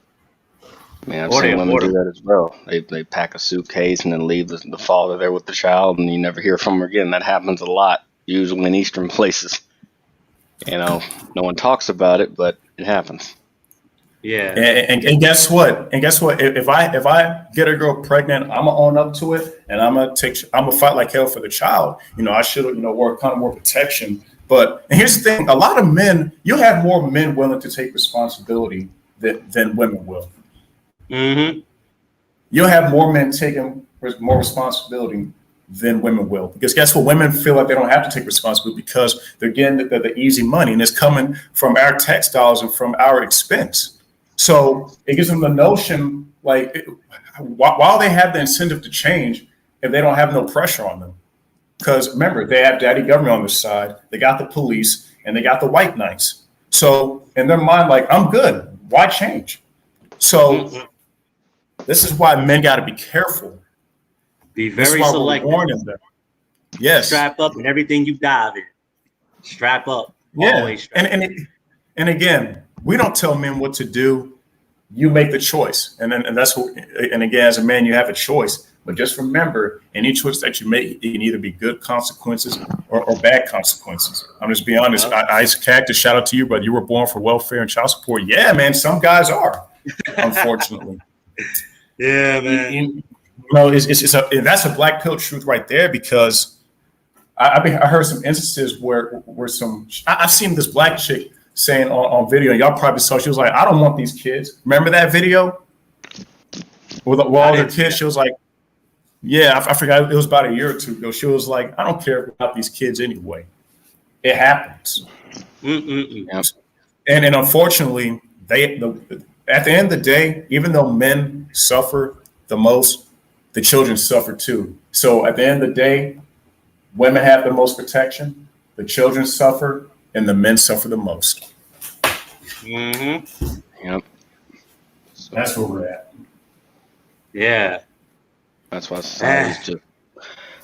I mean, I've seen women do that as well. They pack a suitcase and then leave the father there with the child, and you never hear from her again. That happens a lot, usually in Eastern places. You know, no one talks about it, but it happens. Yeah. And guess what? If I get a girl pregnant, I'm gonna own up to it, and I'm gonna fight like hell for the child. You know, I should, you know, work kind of more protection. But and here's the thing: a lot of men, you have more men willing to take responsibility than women will. Mm-hmm. You'll have more men taking more responsibility than women will, because guess what? Women feel like they don't have to take responsibility because they're getting the easy money, and it's coming from our tax dollars and from our expense. So it gives them the notion, like, while they have the incentive to change, if they don't have no pressure on them, because remember, they have daddy government on their side, they got the police, and they got the white knights. So in their mind, like, I'm good. Why change? So this is why men got to be careful. Be very selective. Warning them. Yes. Strap up in everything you dive in. Strap up. Yeah. Always strap up. And again, we don't tell men what to do. You make the choice. And that's what, and again, as a man, you have a choice. But just remember, any choice that you make, it can either be good consequences or bad consequences. I'm just being honest. Ice Cactus, shout out to you, brother. You were born for welfare and child support. Yeah, man. Some guys are, unfortunately. Yeah, man. You know, that's a black pill truth right there, because I heard some instances where I've seen this black chick saying on video, y'all probably saw, she was like, I don't want these kids. Remember that video? With all the kids, she was like, yeah, I forgot, it was about a year or two ago. She was like, I don't care about these kids anyway. It happens. Yep. And unfortunately, at the end of the day, even though men suffer the most, the children suffer too. So at the end of the day, women have the most protection, the children suffer, and the men suffer the most. Mm-hmm. Yep. So that's where we're at. Yeah. That's why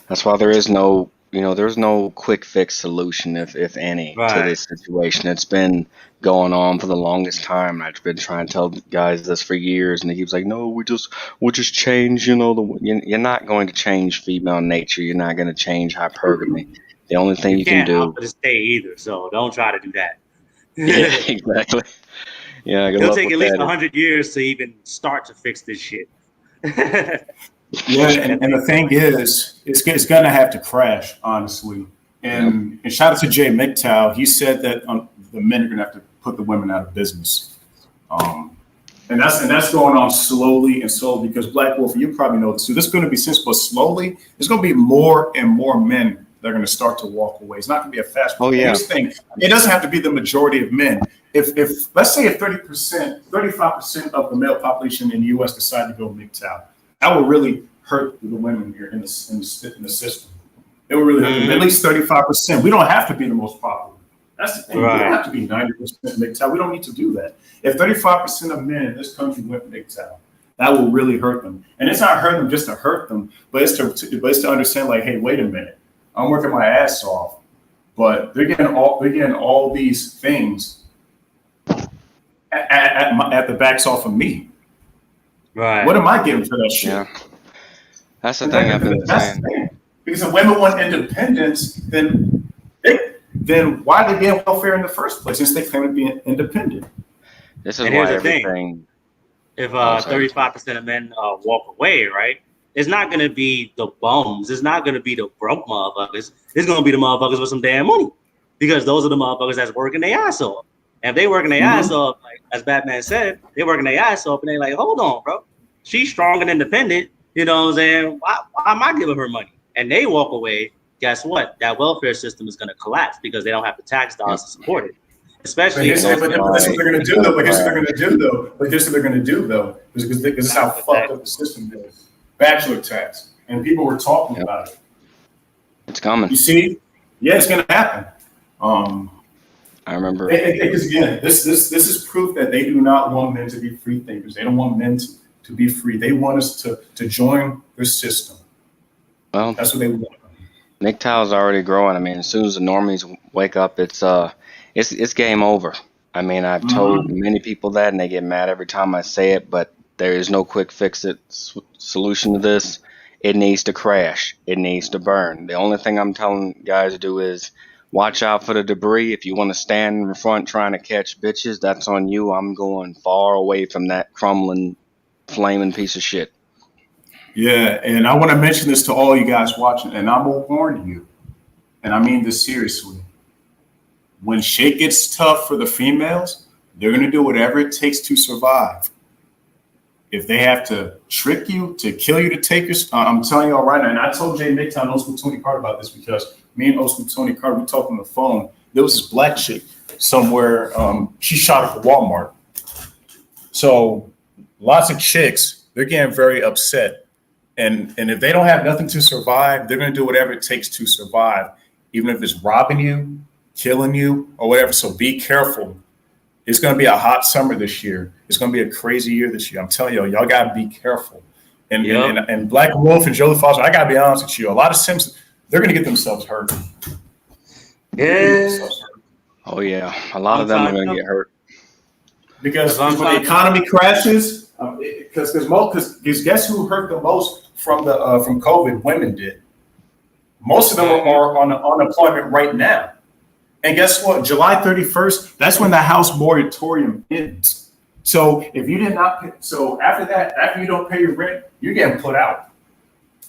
that's why there is no, you know, there's no quick fix solution, if any, to this situation. It's been going on for the longest time. I've been trying to tell guys this for years, and he keeps like, no, we'll just change, you know, you're not going to change female nature. You're not going to change hypergamy. The only thing you can do to stay either, so don't try to do that. Yeah, exactly. Yeah, it'll take at least 100 years to even start to fix this shit. Yeah, and the thing is, it's gonna have to crash, honestly. And shout out to Jay McTow. He said that the men are gonna have to put the women out of business. And And that's going on slowly and slowly because Black Wolf, you probably know this too. This is going to be but slowly. There's going to be more and more men that are going to start to walk away. It's not going to be a fast. Oh yeah. Here's the thing: it doesn't have to be the majority of men. If let's say if 30%, 35% of the male population in the U.S. decide to go MGTOW, that will really hurt the women here in the system. It will really hurt them. At least 35%. We don't have to be the most popular. That's the thing. We don't have to be 90% MGTOW. We don't need to do that. If 35% of men in this country went MGTOW, that will really hurt them. And it's not hurting them just to hurt them, but it's to understand, like, hey, wait a minute, I'm working my ass off, but they're getting all these things at the backs off of me. Right. What am I getting for that shit? Yeah. That's the thing I've been saying. Because if women want independence, then why are they getting welfare in the first place since they claim to be independent? This is And why here's the thing. everything. If 35% of men walk away, right? It's not going to be the bums. It's not going to be the broke motherfuckers. It's going to be the motherfuckers with some damn money, because those are the motherfuckers that's working their ass off. And if they working their ass off, like as Batman said, they working their ass off, and they like, hold on, bro, she's strong and independent. You know what I'm saying? Why am I giving her money? And they walk away. Guess what? That welfare system is going to collapse because they don't have the tax dollars to support it. Especially, but that's what they're going to do, though. But guess what they're going to do, though. Because this is how fucked up the system is. Bachelor tax, and people were talking about it. It's coming. You see? Yeah, it's going to happen. I remember. Because again, this is proof that they do not want men to be free thinkers. They don't want men to be free. They want us to join their system. Well, that's what they want. MGTOW is already growing. I mean, as soon as the normies wake up, it's game over. I mean, I've told many people that, and they get mad every time I say it, but there is no quick solution to this. It needs to crash. It needs to burn. The only thing I'm telling guys to do is watch out for the debris. If you want to stand in front trying to catch bitches, that's on you. I'm going far away from that crumbling, flaming piece of shit. Yeah, and I want to mention this to all you guys watching, and I'm going to warn you, and I mean this seriously. When shit gets tough for the females, they're going to do whatever it takes to survive. If they have to trick you, to kill you, to take your... I'm telling y'all right now, and I told Jay Midtown, Old School Tony Carter about this because me and Old School Tony Carter, we talked on the phone. There was this black chick somewhere. She shot up at Walmart. So lots of chicks, they're getting very upset. And if they don't have nothing to survive, they're going to do whatever it takes to survive, even if it's robbing you, killing you, or whatever. So be careful. It's going to be a hot summer this year. It's going to be a crazy year this year. I'm telling y'all got to be careful. And Black Wolf and Jolie Foster, I got to be honest with you. A lot of Sims, they're going to get themselves hurt. Yeah. Oh, yeah. A lot of them are going to get hurt. Because when the economy crashes, because guess who hurt the most from COVID? Women did. Most of them are on unemployment right now. And guess what? July 31st, that's when the House moratorium ends. So if you did not pay, so after that, after you don't pay your rent, you're getting put out.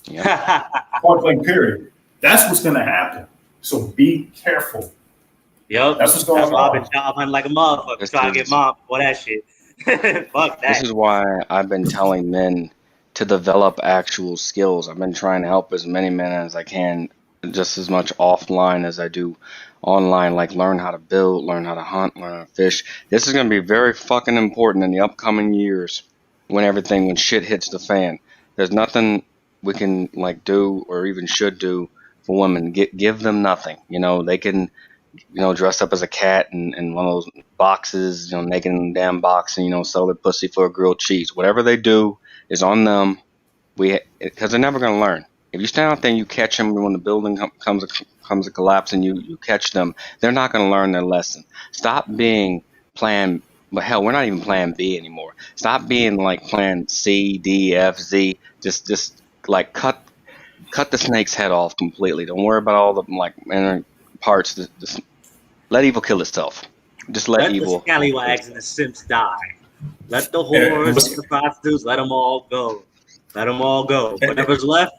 Yeah. Point blank period. That's what's going to happen. So be careful. Yep. That's what's going on. I've been job hunting like a motherfucker trying to get mobbed for that shit. Fuck that. This is why I've been telling men to develop actual skills. I've been trying to help as many men as I can, just as much offline as I do online, like learn how to build, learn how to hunt, learn how to fish. This is going to be very fucking important in the upcoming years when shit hits the fan. There's nothing we can do or even should do for women. Give them nothing. They can, dress up as a cat and one of those boxes, naked in a damn box and, sell their pussy for a grilled cheese. Whatever they do is on them. Because they're never going to learn. If you stand out there and you catch them when the building comes to collapse and you catch them, they're not going to learn their lesson. Stop being plan, but hell, we're not even plan B anymore. Stop being like plan C, D, F, Z. Just cut the snake's head off completely. Don't worry about all the inner parts. Just let evil kill itself. Just let evil. The scallywags and the simps die. Let the whores, the prostitutes, let them all go. Let them all go. Whatever's left,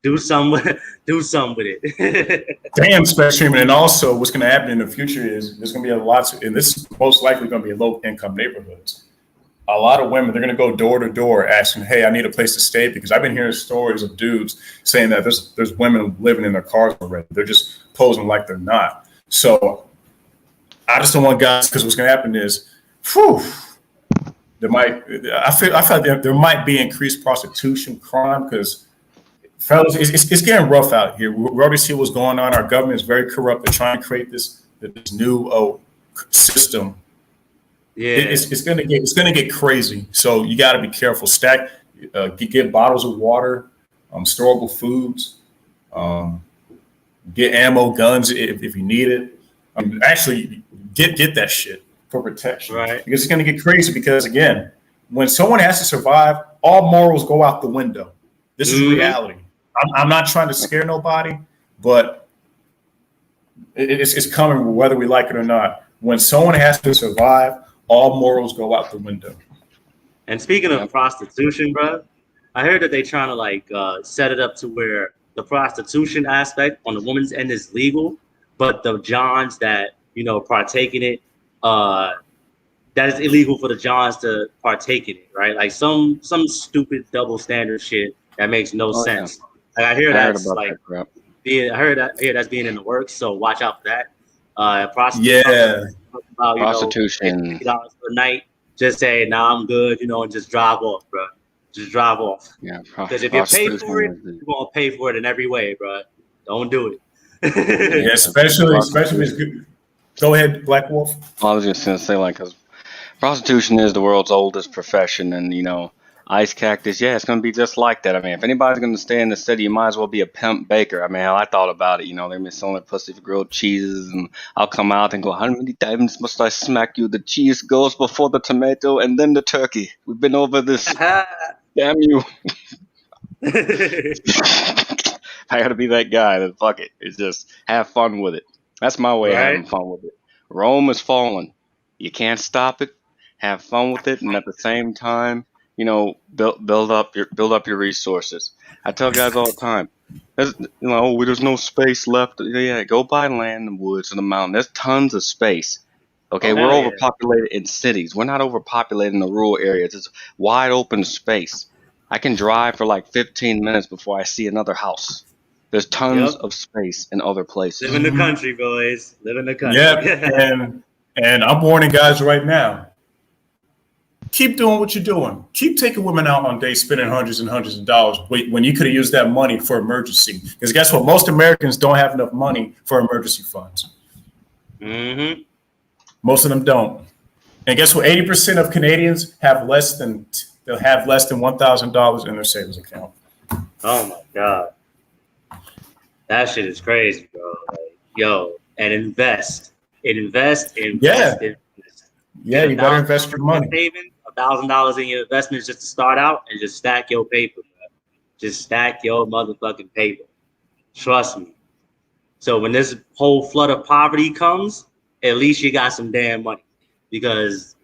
do some with it. Damn, Spectrum. And also what's going to happen in the future is there's going to be and this is most likely going to be low income neighborhoods. a lot of women, they're going to go door to door asking, hey, I need a place to stay, because I've been hearing stories of dudes saying that there's women living in their cars already. They're just posing like they're not. So I just don't want guys, because what's going to happen is, I feel like there might be increased prostitution, crime, because fellas, it's getting rough out here. We already see what's going on. Our government is very corrupt. They're trying to create this new system. Yeah. It's gonna get crazy. So you got to be careful. Get bottles of water, storable foods, get ammo, guns if you need it. Actually, get that shit for protection, Right. because it's gonna get crazy. Because again, when someone has to survive, all morals go out the window. This is reality. I'm not trying to scare nobody, but it's coming whether we like it or not. When someone has to survive, all morals go out the window. And speaking of prostitution, bro, I heard that they trying to like set it up to where the prostitution aspect on the woman's end is legal, but the Johns that partake in it, that is illegal for the Johns to partake in it, right? Like some stupid double standard shit that makes no sense. Yeah. Like I hear that's about like that crap. I hear that's being in the works. So watch out for that. Prostitution. Yeah, About, Prostitution. $50 per night. Just say, nah, I'm good, and just drive off, bro. Just drive off. Yeah, Because if you pay for it, you're gonna pay for it in every way, bro. Don't do it. yeah, especially if it's good. Go ahead, Black Wolf. I was just gonna say, like, 'cause prostitution is the world's oldest profession, and Ice Cactus, yeah, it's gonna be just like that. I mean, if anybody's gonna stay in the city, you might as well be a pimp baker. I mean, hell, I thought about it. They're gonna selling their pussy for grilled cheeses, and I'll come out and go, how many times must I smack you? The cheese goes before the tomato and then the turkey. We've been over this. Damn you. I gotta be that guy. Then fuck it. It's just have fun with it. That's my way of having fun with it. Rome is falling. You can't stop it. Have fun with it, and at the same time, build up your resources. I tell guys all the time, there's no space left. Yeah, go buy land in the woods or the mountain. There's tons of space. Okay, we're overpopulated in cities. We're not overpopulated in the rural areas. It's wide open space. I can drive for like 15 minutes before I see another house. There's tons of space in other places. Live in the country, boys. Live in the country. Yeah, and I'm warning guys right now. Keep doing what you're doing. Keep taking women out on dates, spending hundreds and hundreds of dollars when you could have used that money for emergency. Because guess what? Most Americans don't have enough money for emergency funds. Mm-hmm. Most of them don't. And guess what? 80% of Canadians have less than $1,000 in their savings account. Oh my God. That shit is crazy, bro. Like, and invest. Yeah, you better invest your money. $1,000 in your investments just to start out, and just stack your paper, bro. Just stack your motherfucking paper. Trust me. So when this whole flood of poverty comes, at least you got some damn money. Because,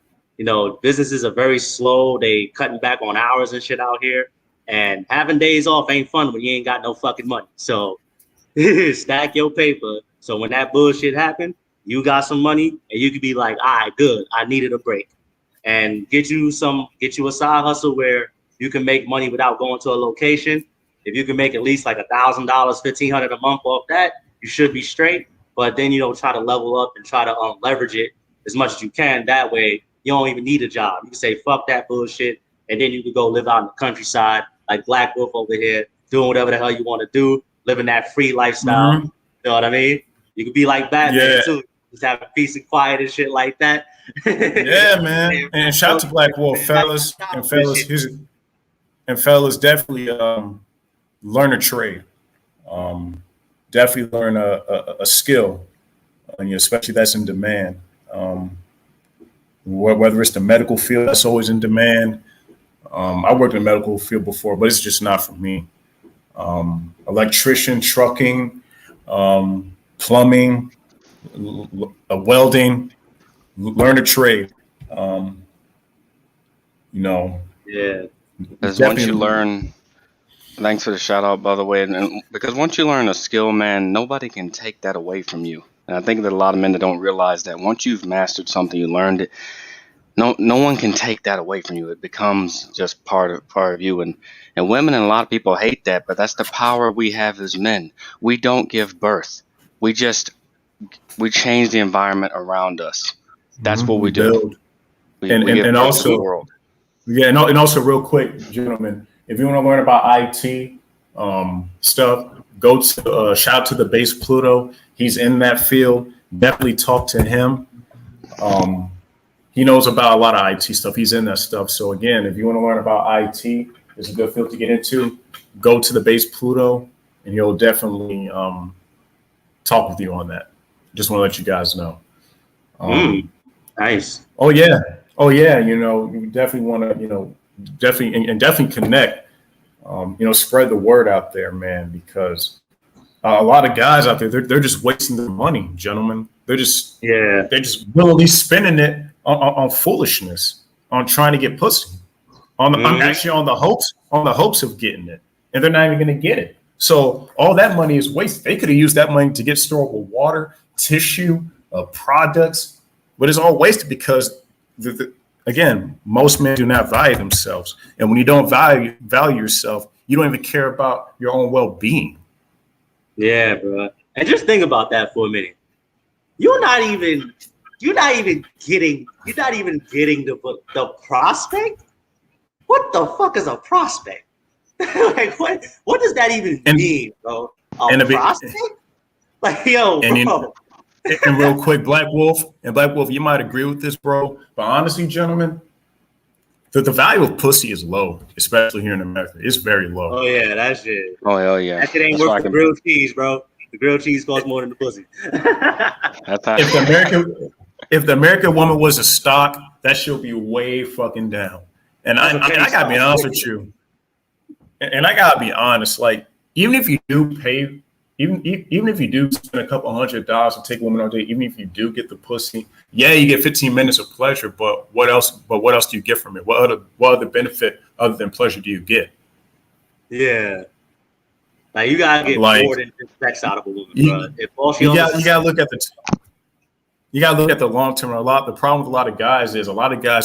businesses are very slow. They cutting back on hours and shit out here. And having days off ain't fun when you ain't got no fucking money. So stack your paper. So when that bullshit happened, you got some money and you could be like, all right, good. I needed a break. And get you a side hustle where you can make money without going to a location. If you can make at least like $1,000, $1,500 a month off that, you should be straight. But then, try to level up and try to leverage it as much as you can. That way, you don't even need a job. You can say, fuck that bullshit. And then you can go live out in the countryside like Black Wolf over here, doing whatever the hell you want to do, living that free lifestyle. Mm-hmm. You know what I mean? You could be like Batman too. Just have peace and quiet and shit like that. Yeah, man. And shout out to Black Wolf, fellas, definitely learn a trade. Definitely learn a skill, and especially that's in demand. Whether it's the medical field, that's always in demand. I worked in the medical field before, but it's just not for me. Electrician, trucking, plumbing, welding, learn a trade. Yeah. Because once you learn, thanks for the shout out, by the way, and because once you learn a skill, man, nobody can take that away from you. And I think that a lot of men that don't realize that once you've mastered something, you learned it, No one can take that away from you. It becomes just part of you. And women and a lot of people hate that, but that's the power we have as men. We don't give birth. We change the environment around us. That's what We we do. build. We And give birth to the also, world. yeah, and also real quick, gentlemen, if you want to learn about IT stuff, go to shout out to the base Pluto. He's in that field. Definitely talk to him. He knows about a lot of IT stuff. He's in that stuff. So again, if you want to learn about IT, it's a good field to get into. Go to the base Pluto, and he'll definitely talk with you on that. Just want to let you guys know. Nice. Oh yeah. You definitely want to, definitely connect. Spread the word out there, man, because a lot of guys out there, they're just wasting their money, gentlemen. They're just willingly spending it on foolishness, on trying to get pussy, on actually on the hopes of getting it, and they're not even going to get it. So all that money is wasted. They could have used that money to get storable water, tissue, products, but it's all wasted because again, most men do not value themselves, and when you don't value yourself, you don't even care about your own well-being. Yeah, bro. And just think about that for a minute. You're not even getting the prospect. What the fuck is a prospect? Like what does that even mean, bro? A prospect? Like, yo, bro. And real quick, Black Wolf, you might agree with this, bro. But honestly, gentlemen, the value of pussy is low, especially here in America. It's very low. Oh yeah, that shit. Oh hell yeah. That shit ain't worth the grilled cheese, bro. The grilled cheese costs more than the pussy. If the American woman was a stock, that should be way fucking down. And I gotta be honest with you. And I gotta be honest, like even if you do pay, even if you do spend a couple $100 to take a woman on a date, even if you do get the pussy, yeah, you get 15 minutes of pleasure, but what else? But what else do you get from it? What other benefit other than pleasure do you get? Yeah. Like you gotta get more than just sex out of a woman, bro. You gotta look at the long term. The problem with a lot of guys is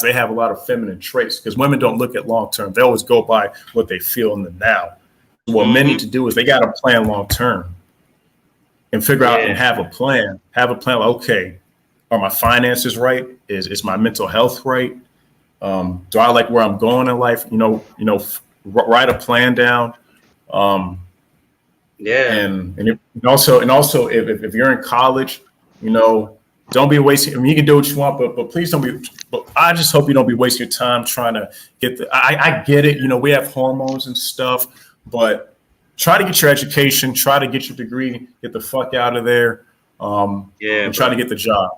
they have a lot of feminine traits because women don't look at long term. They always go by what they feel in the now. What men need to do is they got to plan long term and figure out and have a plan. Like, okay, are my finances right? Is my mental health right? Do I like where I'm going in life? Write a plan down. And also if you're in college, don't be wasting. I mean, you can do what you want, but please don't be. But I just hope you don't be wasting your time trying to get the. I get it. We have hormones and stuff, but try to get your education. Try to get your degree. Get the fuck out of there. And try to get the job.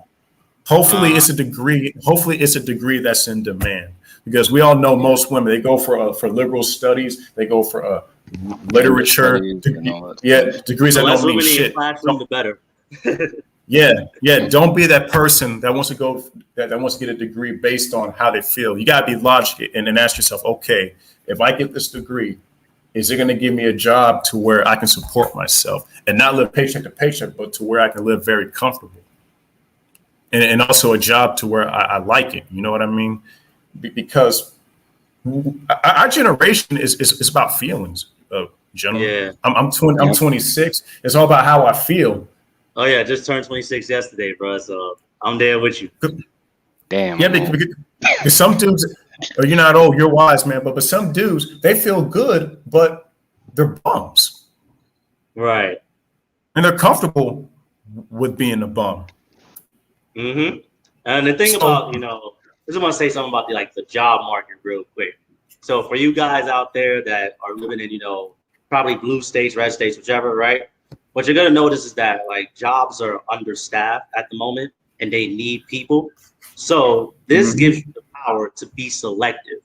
Hopefully, it's a degree. Hopefully, it's a degree that's in demand because we all know most women they go for liberal studies. They go for literature. Degrees that don't mean shit. The better. Yeah. Don't be that person that wants to get a degree based on how they feel. You gotta be logical and then ask yourself, okay, if I get this degree, is it going to give me a job to where I can support myself and not live paycheck to paycheck, but to where I can live very comfortable, and also a job to where I like it. You know what I mean? Because our generation is about feelings, gentlemen. Yeah. I'm 26. It's all about how I feel. Oh yeah, just turned 26 yesterday, bro. So I'm there with you. Damn. Yeah, because some dudes, you're not old, you're wise, man. But some dudes, they feel good, but they're bums. Right. And they're comfortable with being a bum. Mm-hmm. And the thing about, I just want to say something about the job market real quick. So for you guys out there that are living in, probably blue states, red states, whichever, right? What you're gonna notice is that jobs are understaffed at the moment and they need people. So this gives you the power to be selective,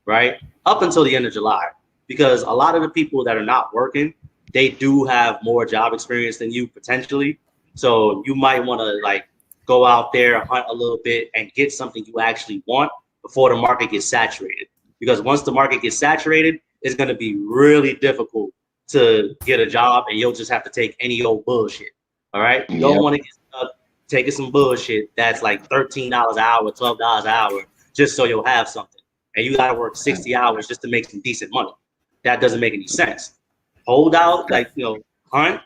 right? Up until the end of July, because a lot of the people that are not working, they do have more job experience than you potentially. So you might want to go out there, hunt a little bit and get something you actually want before the market gets saturated. Because once the market gets saturated, it's going to be really difficult to get a job and you'll just have to take any old bullshit. All right. You don't want to get stuck taking some bullshit that's like $13 an hour, $12 an hour, just so you'll have something. And you got to work 60 hours just to make some decent money. That doesn't make any sense. Hold out, like, hunt,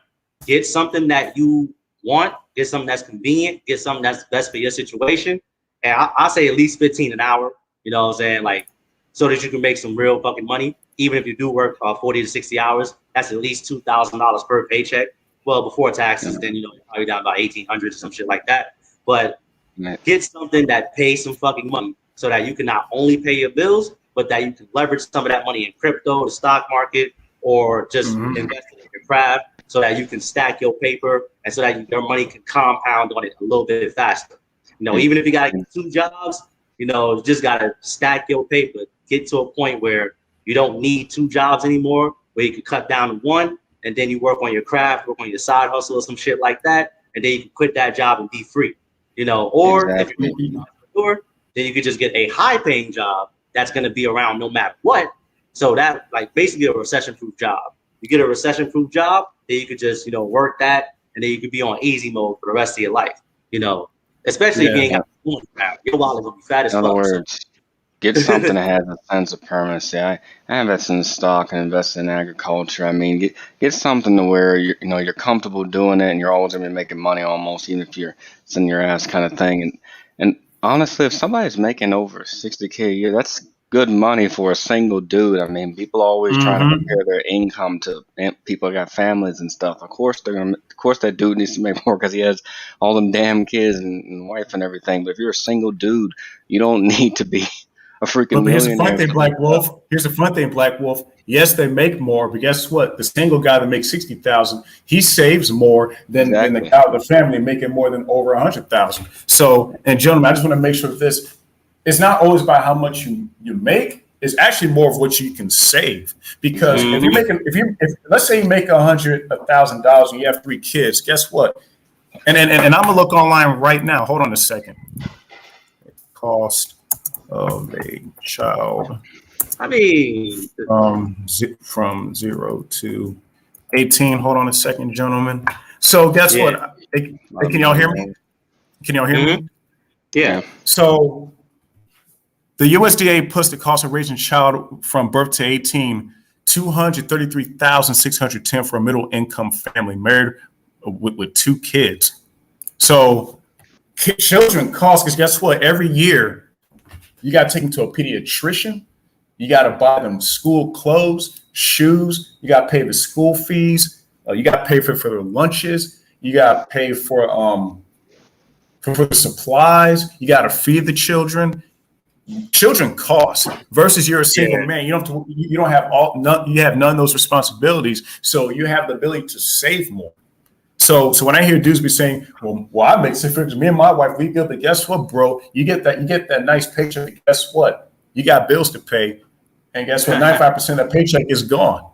get something that you want, get something that's convenient, get something that's best for your situation. And I say at least 15 an hour, you know what I'm saying? Like, so that you can make some real fucking money. Even if you do work 40 to 60 hours, that's at least $2,000 per paycheck. Well, before taxes, then, you're probably down about 1,800 or some shit like that. But get something that pays some fucking money so that you can not only pay your bills, but that you can leverage some of that money in crypto, the stock market, or just invest it in your craft so that you can stack your paper and so that your money can compound on it a little bit faster. Even if you got to get 2 jobs, you just got to stack your paper, get to a point where you don't need 2 jobs anymore, where you can cut down to 1, and then you work on your craft, work on your side hustle or some shit like that, and then you can quit that job and be free. Or if you're an entrepreneur, then you could just get a high-paying job that's going to be around no matter what. So that, like, basically a recession-proof job. You get a recession-proof job, then you could just, work that, and then you could be on easy mode for the rest of your life. Especially if you ain't got your wallet will be fat as fuck. In other words, get something that has a sense of permanency. I invest in stock and invest in agriculture. I mean, get something to where you're comfortable doing it and you're always gonna be making money almost, even if you're sitting your ass kind of thing. And honestly, if somebody's making over 60K a year, that's good money for a single dude. I mean, people always trying to compare their income to people that got families and stuff. Of course, that dude needs to make more because he has all them damn kids and wife and everything. But if you're a single dude, you don't need to be a freaking But here's the millionaire. fun thing, Black Wolf. Here's the fun thing, Black Wolf. Yes, they make more, but guess what? The single guy that makes 60,000, he saves more than the guy with the family making more than over 100,000. So, and gentlemen, I just want to make sure that this. It's not always about how much you make. It's actually more of what you can save. Because if you're making, if let's say you make $100,000 and you have 3 kids, guess what? And I'm gonna look online right now. Hold on a second. Cost of a child. I mean, from 0 to 18. Hold on a second, gentlemen. So guess what? Can y'all hear me? Can y'all hear me? Yeah. So the USDA puts the cost of raising a child from birth to 18, $233,610 for a middle income family married with 2 kids. So children cost, because guess what? Every year you got to take them to a pediatrician. You got to buy them school clothes, shoes. You got to pay the school fees. You got to pay for their lunches. You got to pay for the supplies. You got to feed the children. Children cost versus you're a single man. You have none of those responsibilities. So you have the ability to save more. So when I hear dudes be saying, well, I make 6 figures, me and my wife, we good, but guess what, bro? You get that nice paycheck. Guess what? You got bills to pay. And guess what? 95% of that paycheck is gone.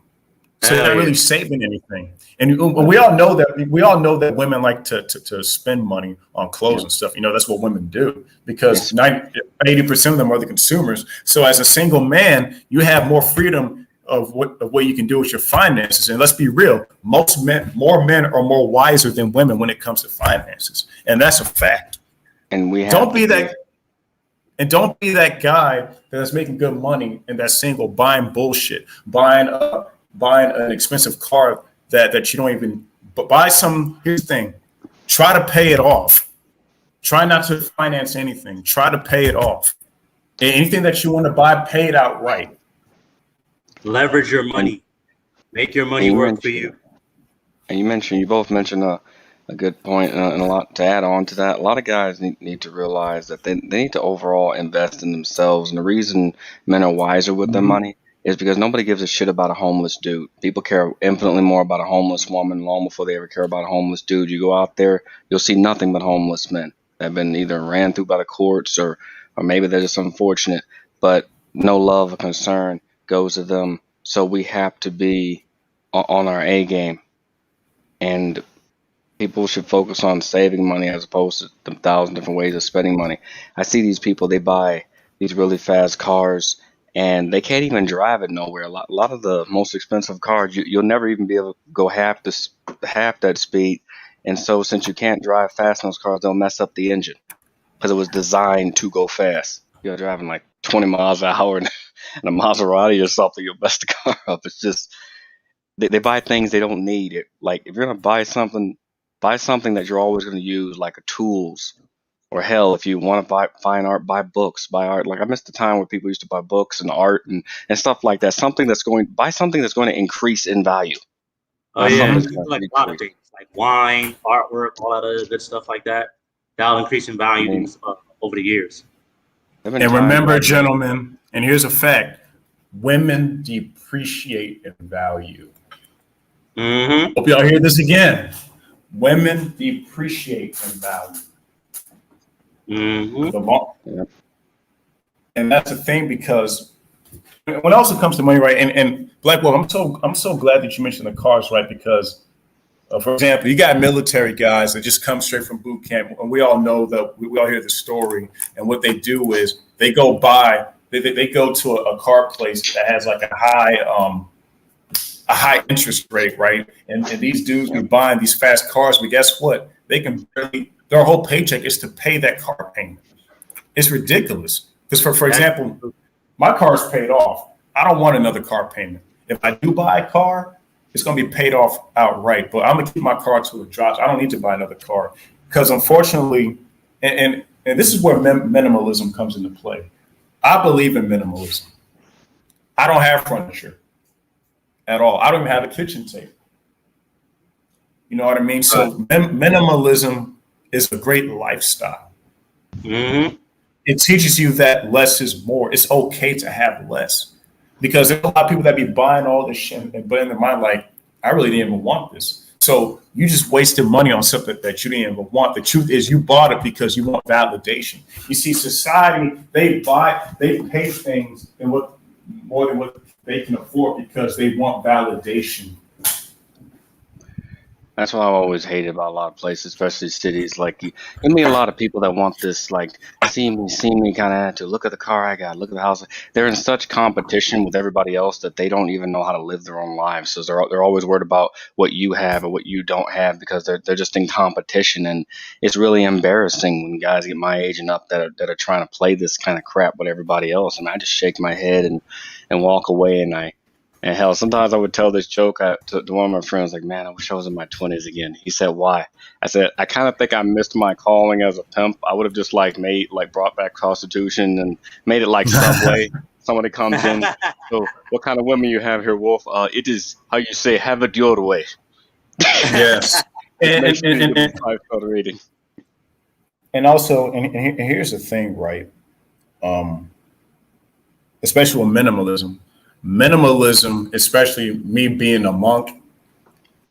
So you're not really saving anything. And we all know that women like to spend money on clothes and stuff. That's what women do because 80% of them are the consumers. So as a single man, you have more freedom of what you can do with your finances. And let's be real, more men are more wiser than women when it comes to finances. And that's a fact. And don't be that guy that's making good money and that's single buying bullshit, buying an expensive car that you don't even buy some. Here's the thing. Try to pay it off. Try not to finance anything. Try to pay it off. Anything that you want to buy, pay it outright. Leverage your money. Make your money work for you. And you both mentioned a good point and a lot to add on to that. A lot of guys need to realize that they need to overall invest in themselves. And the reason men are wiser with their money is because nobody gives a shit about a homeless dude. People care infinitely more about a homeless woman long before they ever care about a homeless dude. You go out there, you'll see nothing but homeless men that have been either ran through by the courts or maybe they're just unfortunate, but no love or concern goes to them. So we have to be on our A game, and people should focus on saving money as opposed to the 1,000 different ways of spending money. I see these people, they buy these really fast cars and they can't even drive it nowhere. A lot of the most expensive cars, you'll never even be able to go half that speed. And so since you can't drive fast in those cars, they'll mess up the engine because it was designed to go fast. you're driving like 20 miles an hour in a Maserati or something, you'll mess the car up. It's just they buy things they don't need. It like if you're gonna buy something that you're always gonna use, like a tools. Or hell, if you want to buy fine art, buy books, buy art. Like I missed the time where people used to buy books and art and stuff like that. Buy something that's going to increase in value. Oh Not yeah, something that's you going do like to a lot of decrease. things, like wine, artwork, all that other good stuff like that. That'll increase in I value mean, over the years. there've been And times remember, like gentlemen, and here's a fact: women depreciate in value. Mm-hmm. Hope y'all hear this again. Women depreciate in value. Mm-hmm. The more, Yep. and that's the thing, because when it also comes to money, right? And Black Wolf, I'm so glad that you mentioned the cars, right? Because for example, you got military guys that just come straight from boot camp, and we all know that we all hear the story. And what they do is they go buy, they go to a car place that has like a high interest rate, right? And these dudes be buying these fast cars, but guess what? They can barely, their whole paycheck is to pay that car payment. It's ridiculous. Because for example, my car's paid off. I don't want another car payment. If I do buy a car, it's going to be paid off outright. But I'm going to keep my car till it drops. I don't need to buy another car. Because unfortunately, and this is where minimalism comes into play. I believe in minimalism. I don't have furniture at all. I don't even have a kitchen table. You know what I mean? So minimalism is a great lifestyle. Mm-hmm. It teaches you that less is more. It's okay to have less, because there's a lot of people that be buying all this shit, but in their mind, like, I really didn't even want this. So you just wasted money on something that you didn't even want. The truth is, you bought it because you want validation. You see, society, they pay things and more than what they can afford because they want validation. That's what I've always hated about a lot of places, especially cities. Like you meet a lot of people that want this, like, see me kind of attitude. Look at the car I got. Look at the house. They're in such competition with everybody else that they don't even know how to live their own lives. So they're always worried about what you have or what you don't have, because they're just in competition. And it's really embarrassing when guys get my age and up that are trying to play this kind of crap with everybody else. And I just shake my head and walk away. And hell, sometimes I would tell this joke to one of my friends, like, man, I wish I was in my 20s again. He said, why? I said, I kind of think I missed my calling as a pimp. I would have just brought back prostitution and made it like Subway. Somebody comes in. So what kind of women you have here, Wolf? It is, how you say, have it your way. Yes. Make sure you give 5-star rating. And also, and here's the thing, right? Especially with minimalism, especially me being a monk,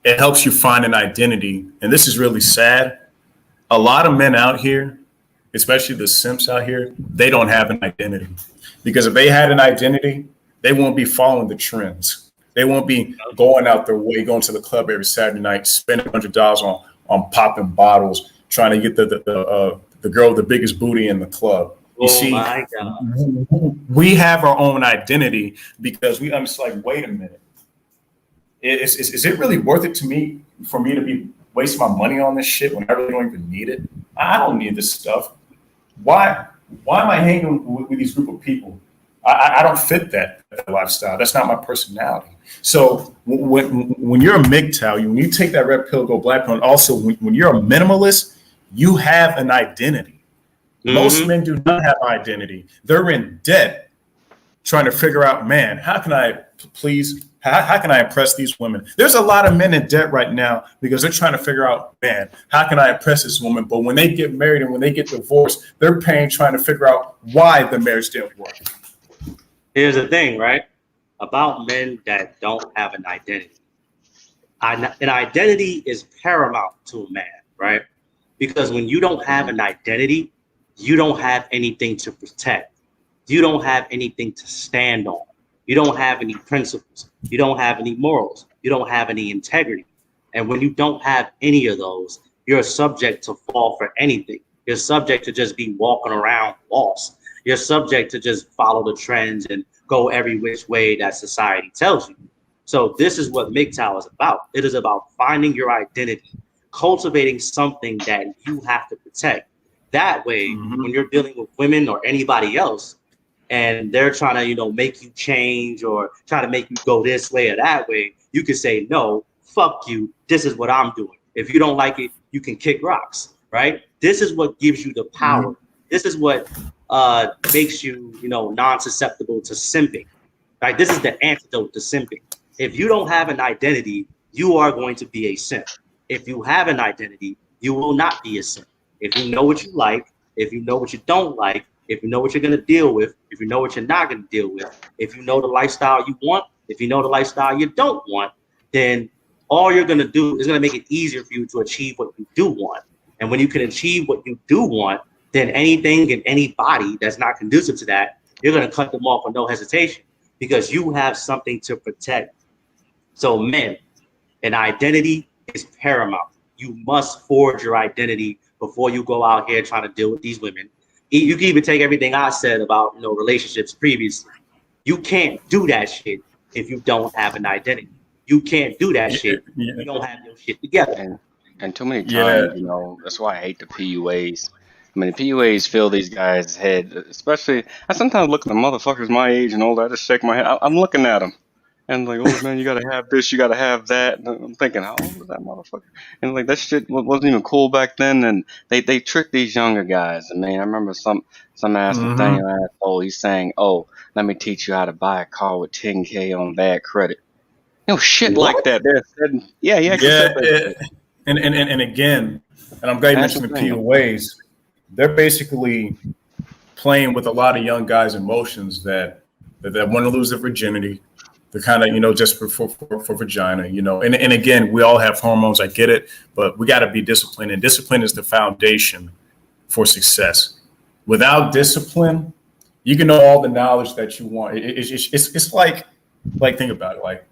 it helps you find an identity. And this is really sad. A lot of men out here, especially the simps out here, they don't have an identity. Because if they had an identity, they won't be following the trends. They won't be going out their way, going to the club every Saturday night, spending $100 on popping bottles, trying to get the girl with the biggest booty in the club. You see, my God. We have our own identity because I'm just like, wait a minute. Is it really worth it for me to be wasting my money on this shit when I really don't even need it? I don't need this stuff. Why am I hanging with these group of people? I don't fit that lifestyle. That's not my personality. So when you're a MGTOW, when you take that red pill, go black pill, and also when you're a minimalist, you have an identity. Most men do not have identity. They're in debt trying to figure out, man, how can I impress these women? There's a lot of men in debt right now because they're trying to figure out, man, how can I impress this woman? But when they get married and when they get divorced, they're trying to figure out why the marriage didn't work. Here's the thing, right? About men that don't have an identity. An identity is paramount to a man, right? Because when you don't have an identity, you don't have anything to protect. You don't have anything to stand on. You don't have any principles. You don't have any morals. You don't have any integrity. And when you don't have any of those, you're subject to fall for anything. You're subject to just be walking around lost. You're subject to just follow the trends and go every which way that society tells you. So this is what MGTOW is about. It is about finding your identity, cultivating something that you have to protect, That way, when you're dealing with women or anybody else, and they're trying to, you know, make you change or try to make you go this way or that way, you can say, no, fuck you. This is what I'm doing. If you don't like it, you can kick rocks, right? This is what gives you the power. This is what makes you, you know, non-susceptible to simping, right? This is the antidote to simping. If you don't have an identity, you are going to be a simp. If you have an identity, you will not be a simp. If you know what you like, if you know what you don't like, if you know what you're going to deal with, if you know what you're not going to deal with, if you know the lifestyle you want, if you know the lifestyle you don't want, then all you're going to do is going to make it easier for you to achieve what you do want. And when you can achieve what you do want, then anything and anybody that's not conducive to that, you're going to cut them off with no hesitation because you have something to protect. So men, an identity is paramount. You must forge your identity before you go out here trying to deal with these women. You can even take everything I said about, you know, relationships previously. You can't do that shit if you don't have an identity. You can't do that shit if you don't have your shit together. And too many times, you know, that's why I hate the PUAs. I mean, the PUAs fill these guys' head, especially. I sometimes look at the motherfuckers my age and older. I just shake my head. I'm looking at them. And like, oh man, you gotta have this, you gotta have that. And I'm thinking, how old is that motherfucker? And like, that shit wasn't even cool back then. And they trick these younger guys. I mean, I remember some ass Nathaniel asshole. He's saying, "Oh, let me teach you how to buy a car with 10K on bad credit." You know, shit like that. They're said, yeah, he actually said that. And again, and I'm glad you mentioned the POAs. They're basically playing with a lot of young guys' emotions that want to lose their virginity. They're kind of, you know, just for vagina, you know. And again, we all have hormones. I get it, but we got to be disciplined. And discipline is the foundation for success. Without discipline, you can know all the knowledge that you want. It's like think about it. Like,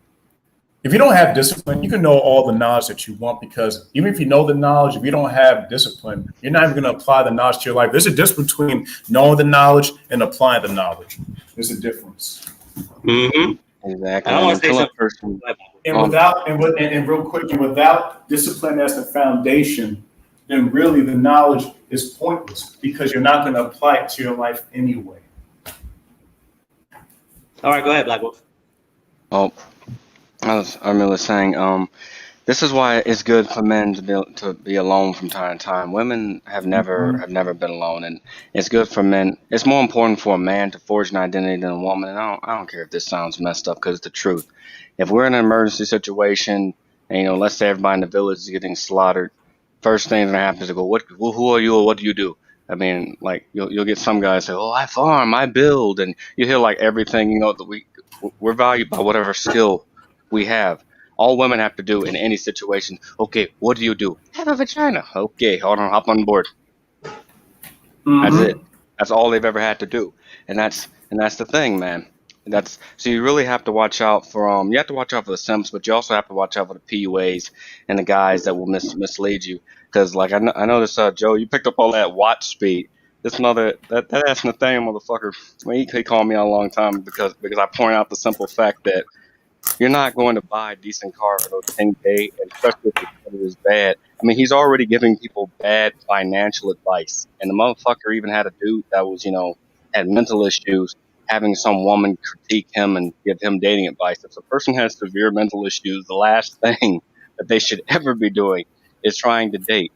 if you don't have discipline, you can know all the knowledge that you want, because even if you know the knowledge, if you don't have discipline, you're not even going to apply the knowledge to your life. There's a difference between knowing the knowledge and applying the knowledge. There's a difference. Exactly. I want to say something. And real quick, and without discipline as the foundation, then really the knowledge is pointless because you're not going to apply it to your life anyway. All right, go ahead, Black Wolf. Oh, I was saying, this is why it's good for men to be alone from time to time. Women have never been alone, and it's good for men. It's more important for a man to forge an identity than a woman. And I don't care if this sounds messed up, because it's the truth. If we're in an emergency situation, and you know, let's say everybody in the village is getting slaughtered, first thing that happens is to go, who are you, or what do you do? I mean, like you'll get some guys say, oh, I farm, I build, and you hear like everything. You know, that we're valued by whatever skill we have. All women have to do in any situation. Okay, what do you do? Have a vagina. Okay, hold on, hop on board. That's it. That's all they've ever had to do, and that's the thing, man. So you really have to watch out for you have to watch out for the simps, but you also have to watch out for the PUAs and the guys that will mislead you. Because like I know this, Joe, you picked up all that watch speed. This mother that ass Nathaniel motherfucker. He called me out a long time because I point out the simple fact that you're not going to buy a decent car for those 10K, and especially if the credit is bad. I mean, he's already giving people bad financial advice. And the motherfucker even had a dude that was, you know, had mental issues, having some woman critique him and give him dating advice. If a person has severe mental issues, the last thing that they should ever be doing is trying to date.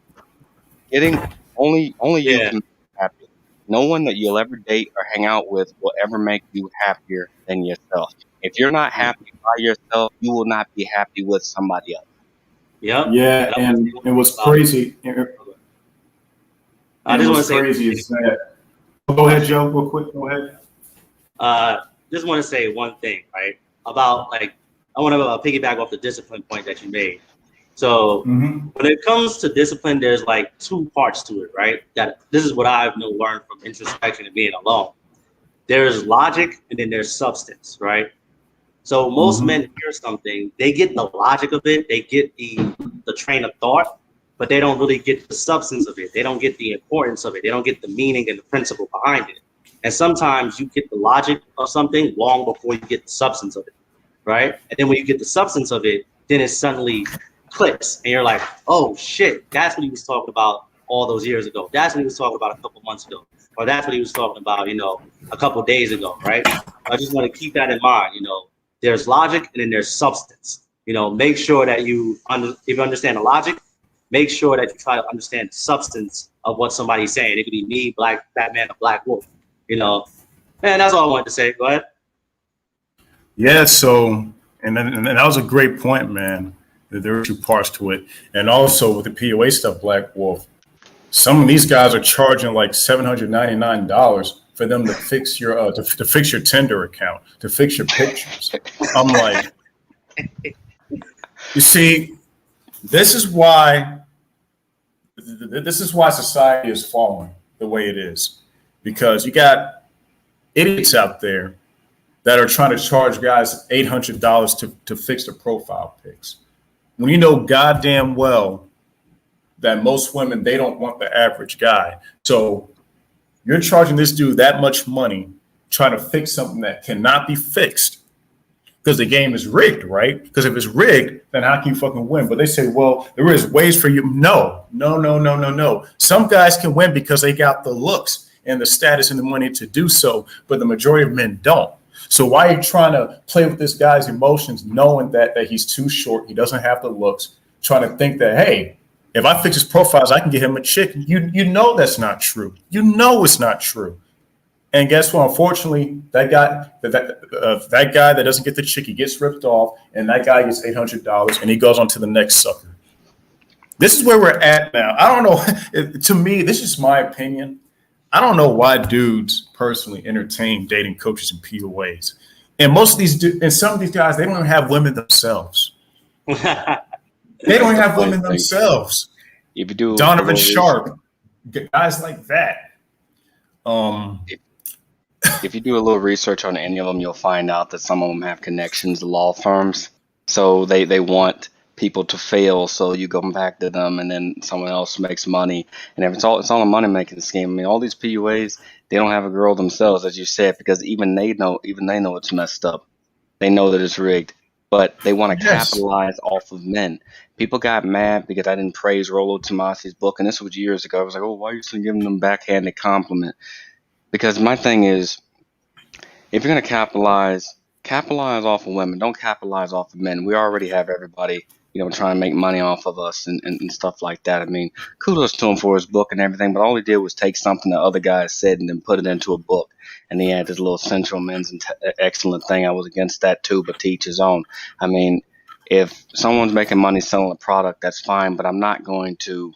Only you can be happy. No one that you'll ever date or hang out with will ever make you happier than yourself. If you're not happy by yourself, you will not be happy with somebody else. Yep. Yeah, and what's crazy. I just want to say crazy is that. Go ahead, Joe. Real quick. Go ahead. Just want to say one thing, right? About like, I want to piggyback off the discipline point that you made. So when it comes to discipline, there's like two parts to it, right? That this is what I've learned from introspection and being alone. There's logic and then there's substance, right? So most men hear something, they get the logic of it, they get the train of thought, but they don't really get the substance of it. They don't get the importance of it. They don't get the meaning and the principle behind it. And sometimes you get the logic of something long before you get the substance of it, right? And then when you get the substance of it, then it suddenly clicks and you're like, oh shit, that's what he was talking about all those years ago. That's what he was talking about a couple months ago, or that's what he was talking about, a couple days ago, right? I just want to keep that in mind. There's logic and then there's substance. Make sure that if you understand the logic, make sure that you try to understand the substance of what somebody's saying. It could be me, Black Batman, or Black Wolf. Man, that's all I wanted to say. Go ahead. Yeah. So, and that was a great point, man. There are two parts to it, and also with the POA stuff, Black Wolf. Some of these guys are charging like $799 for them to fix your to fix your Tinder account, to fix your pictures. I'm like, you see, this is why society is falling the way it is, because you got idiots out there that are trying to charge guys $800 to fix their profile pics, when you know goddamn well that most women, they don't want the average guy. So you're charging this dude that much money trying to fix something that cannot be fixed because the game is rigged, right? Because if it's rigged, then how can you fucking win? But they say, well, there is ways for you. No. Some guys can win because they got the looks and the status and the money to do so, but the majority of men don't. So why are you trying to play with this guy's emotions, knowing that he's too short, he doesn't have the looks, trying to think that, hey, if I fix his profiles, I can get him a chick. You know that's not true. You know it's not true. And guess what? Unfortunately, that guy that doesn't get the chick, he gets ripped off, and that guy gets $800, and he goes on to the next sucker. This is where we're at now. I don't know. To me, this is my opinion. I don't know why dudes personally entertain dating coaches and POAs. And most of these and some of these guys, they don't even have women themselves. They don't have women themselves. If you do Donovan Sharp, guys like that. If you do a little research on any of them, you'll find out that some of them have connections to law firms. So they want people to fail, so you go back to them, and then someone else makes money. And if it's all a money making scheme. I mean, all these PUAs, they don't have a girl themselves, as you said, because even they know it's messed up. They know that it's rigged, but they want to capitalize off of men. People got mad because I didn't praise Rollo Tomasi's book, and this was years ago. I was like, oh, why are you still giving them backhanded compliment? Because my thing is, if you're going to capitalize off of women. Don't capitalize off of men. We already have everybody, trying to make money off of us and stuff like that. I mean, kudos to him for his book and everything, but all he did was take something that other guys said and then put it into a book. And he had this little central men's excellent thing. I was against that too, but to each his own. I mean, if someone's making money selling a product, that's fine, but I'm not going to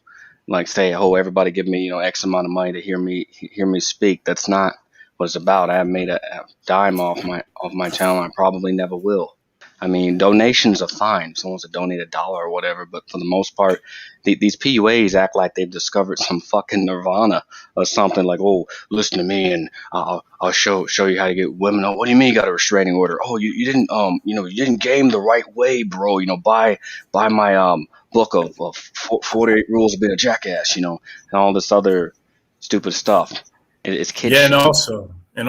say, oh, everybody give me, X amount of money to hear me speak. That's not what it's about. I haven't made a dime off my channel. I probably never will. I mean, donations are fine. If someone wants to donate $1 or whatever, but for the most part, these PUAs act like they've discovered some fucking nirvana or something. Like, oh, listen to me and I'll show you how to get women. Oh, what do you mean you got a restraining order? Oh, you didn't you didn't game the right way, bro. Buy my book of 48 rules of being a jackass. And all this other stupid stuff. It's kitschy. Yeah, and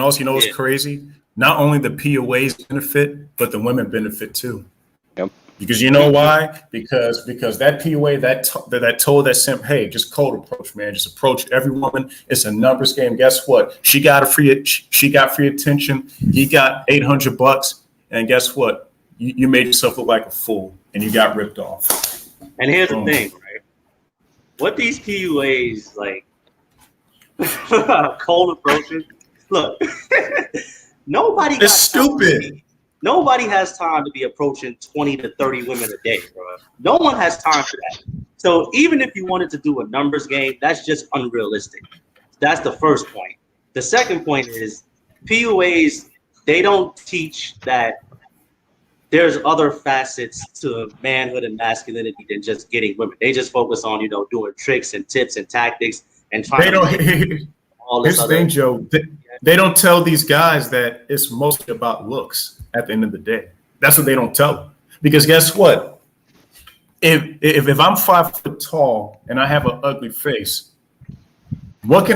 also, what's crazy? Not only the POAs benefit, but the women benefit too. Yep. Because you know why? Because that POA that told that simp, hey, just cold approach, man. Just approach every woman. It's a numbers game. Guess what? She got free attention. He got $800, and guess what? You made yourself look like a fool, and you got ripped off. And here's the thing, right? What these PUAs cold approaches. Look. Nobody. It's stupid. Nobody has time to be approaching 20 to 30 women a day, bro. No one has time for that. So even if you wanted to do a numbers game, that's just unrealistic. That's the first point. The second point is PUAs, they don't teach that there's other facets to manhood and masculinity than just getting women. They just focus on, doing tricks and tips and tactics and trying to all this here's the thing, Joe. They don't tell these guys that it's mostly about looks at the end of the day. That's what they don't tell them. Because guess what? If I'm 5 foot tall and I have an ugly face, what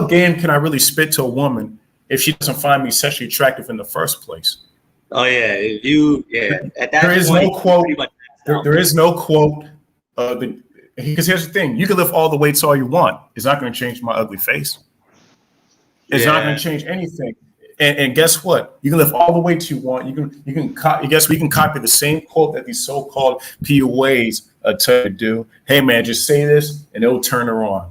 game can I really spit to a woman if she doesn't find me sexually attractive in the first place? Oh yeah, at that there is point, no quote. There is no quote. Because here's the thing: you can lift all the weights all you want. It's not going to change my ugly face. It's not going to change anything. And guess what? You can lift all the weights you want. Guess we can copy the same quote that these so-called PUAs tell you to do. Hey man, just say this and it'll turn her on.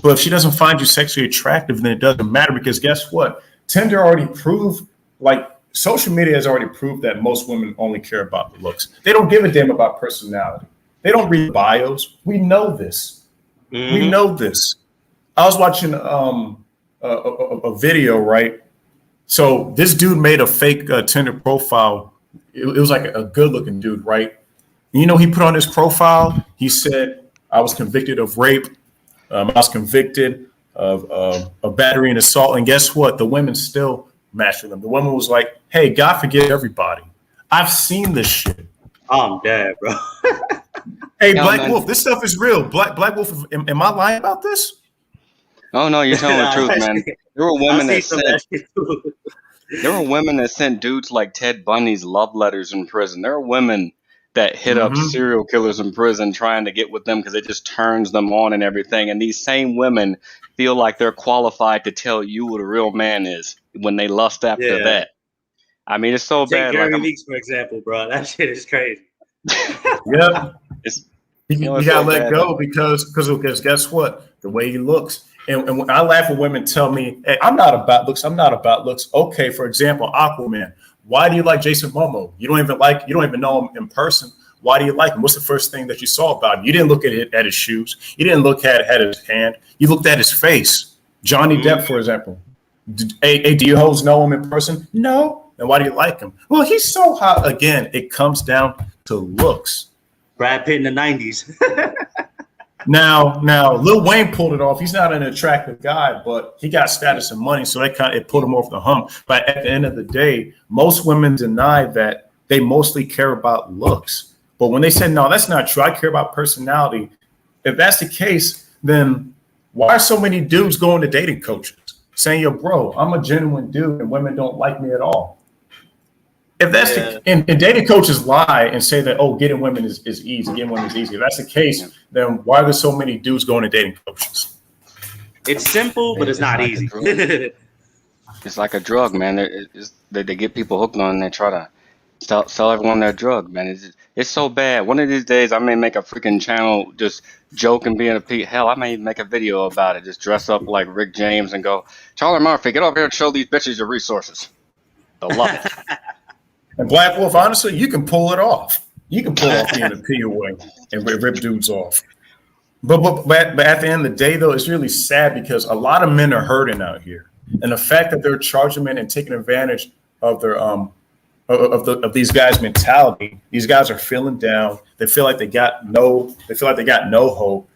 But if she doesn't find you sexually attractive, then it doesn't matter, because guess what? Tinder already proved, like social media has already proved, that most women only care about the looks. They don't give a damn about personality. They don't read bios. We know this. Mm-hmm. We know this. I was watching a video, right? So this dude made a fake Tinder profile. It was like a good-looking dude, right? And you know, he put on his profile, he said, I was convicted of rape. I was convicted of battery and assault. And guess what? The women still matched with him. The woman was like, hey, God forgive everybody. I've seen this shit. I'm dead, bro. Hey, Black Wolf, this stuff is real. Black Wolf, am I lying about this? Oh no, you're telling the truth, man. There were women that sent dudes like Ted Bundy's love letters in prison. There are women that hit up serial killers in prison trying to get with them because it just turns them on and everything. And these same women feel like they're qualified to tell you what a real man is when they lust after that. I mean, it's so bad. Jeremy Leaks, for example, bro. That shit is crazy. Yeah. You gotta let go because guess what? The way he looks. And when I laugh when women tell me, hey, I'm not about looks. Okay, for example, Aquaman. Why do you like Jason Momoa? You don't even know him in person. Why do you like him? What's the first thing that you saw about him? You didn't look at his shoes. You didn't look at his hand. You looked at his face. Johnny Depp, for example. Hey, do you hoes know him in person? No. Then why do you like him? Well, he's so hot. Again, it comes down to looks. Brad Pitt in the 90s. Now, Lil Wayne pulled it off. He's not an attractive guy, but he got status and money, so it put him off the hump. But at the end of the day, most women deny that they mostly care about looks. But when they say, no, that's not true, I care about personality. If that's the case, then why are so many dudes going to dating coaches saying, yo, bro, I'm a genuine dude and women don't like me at all? If that's and dating coaches lie and say that, oh, getting women is easy. Getting women is easy. If that's the case, then why are there so many dudes going to dating coaches? It's simple, but it's not like easy. It's like a drug, man. They get people hooked on it and they try to sell everyone their drug, man. It's so bad. One of these days, I may make a freaking channel just joke and being a Pete. Hell, I may make a video about it. Just dress up like Rick James and go, Charlie Murphy, get over here and show these bitches your resources. They'll love it. And Black Wolf, honestly, you can pull it off. You can pull off being a POA and rip dudes off. But at the end of the day, though, it's really sad because a lot of men are hurting out here, and the fact that they're charging men and taking advantage of their of these guys' mentality. These guys are feeling down. They feel like they got no hope.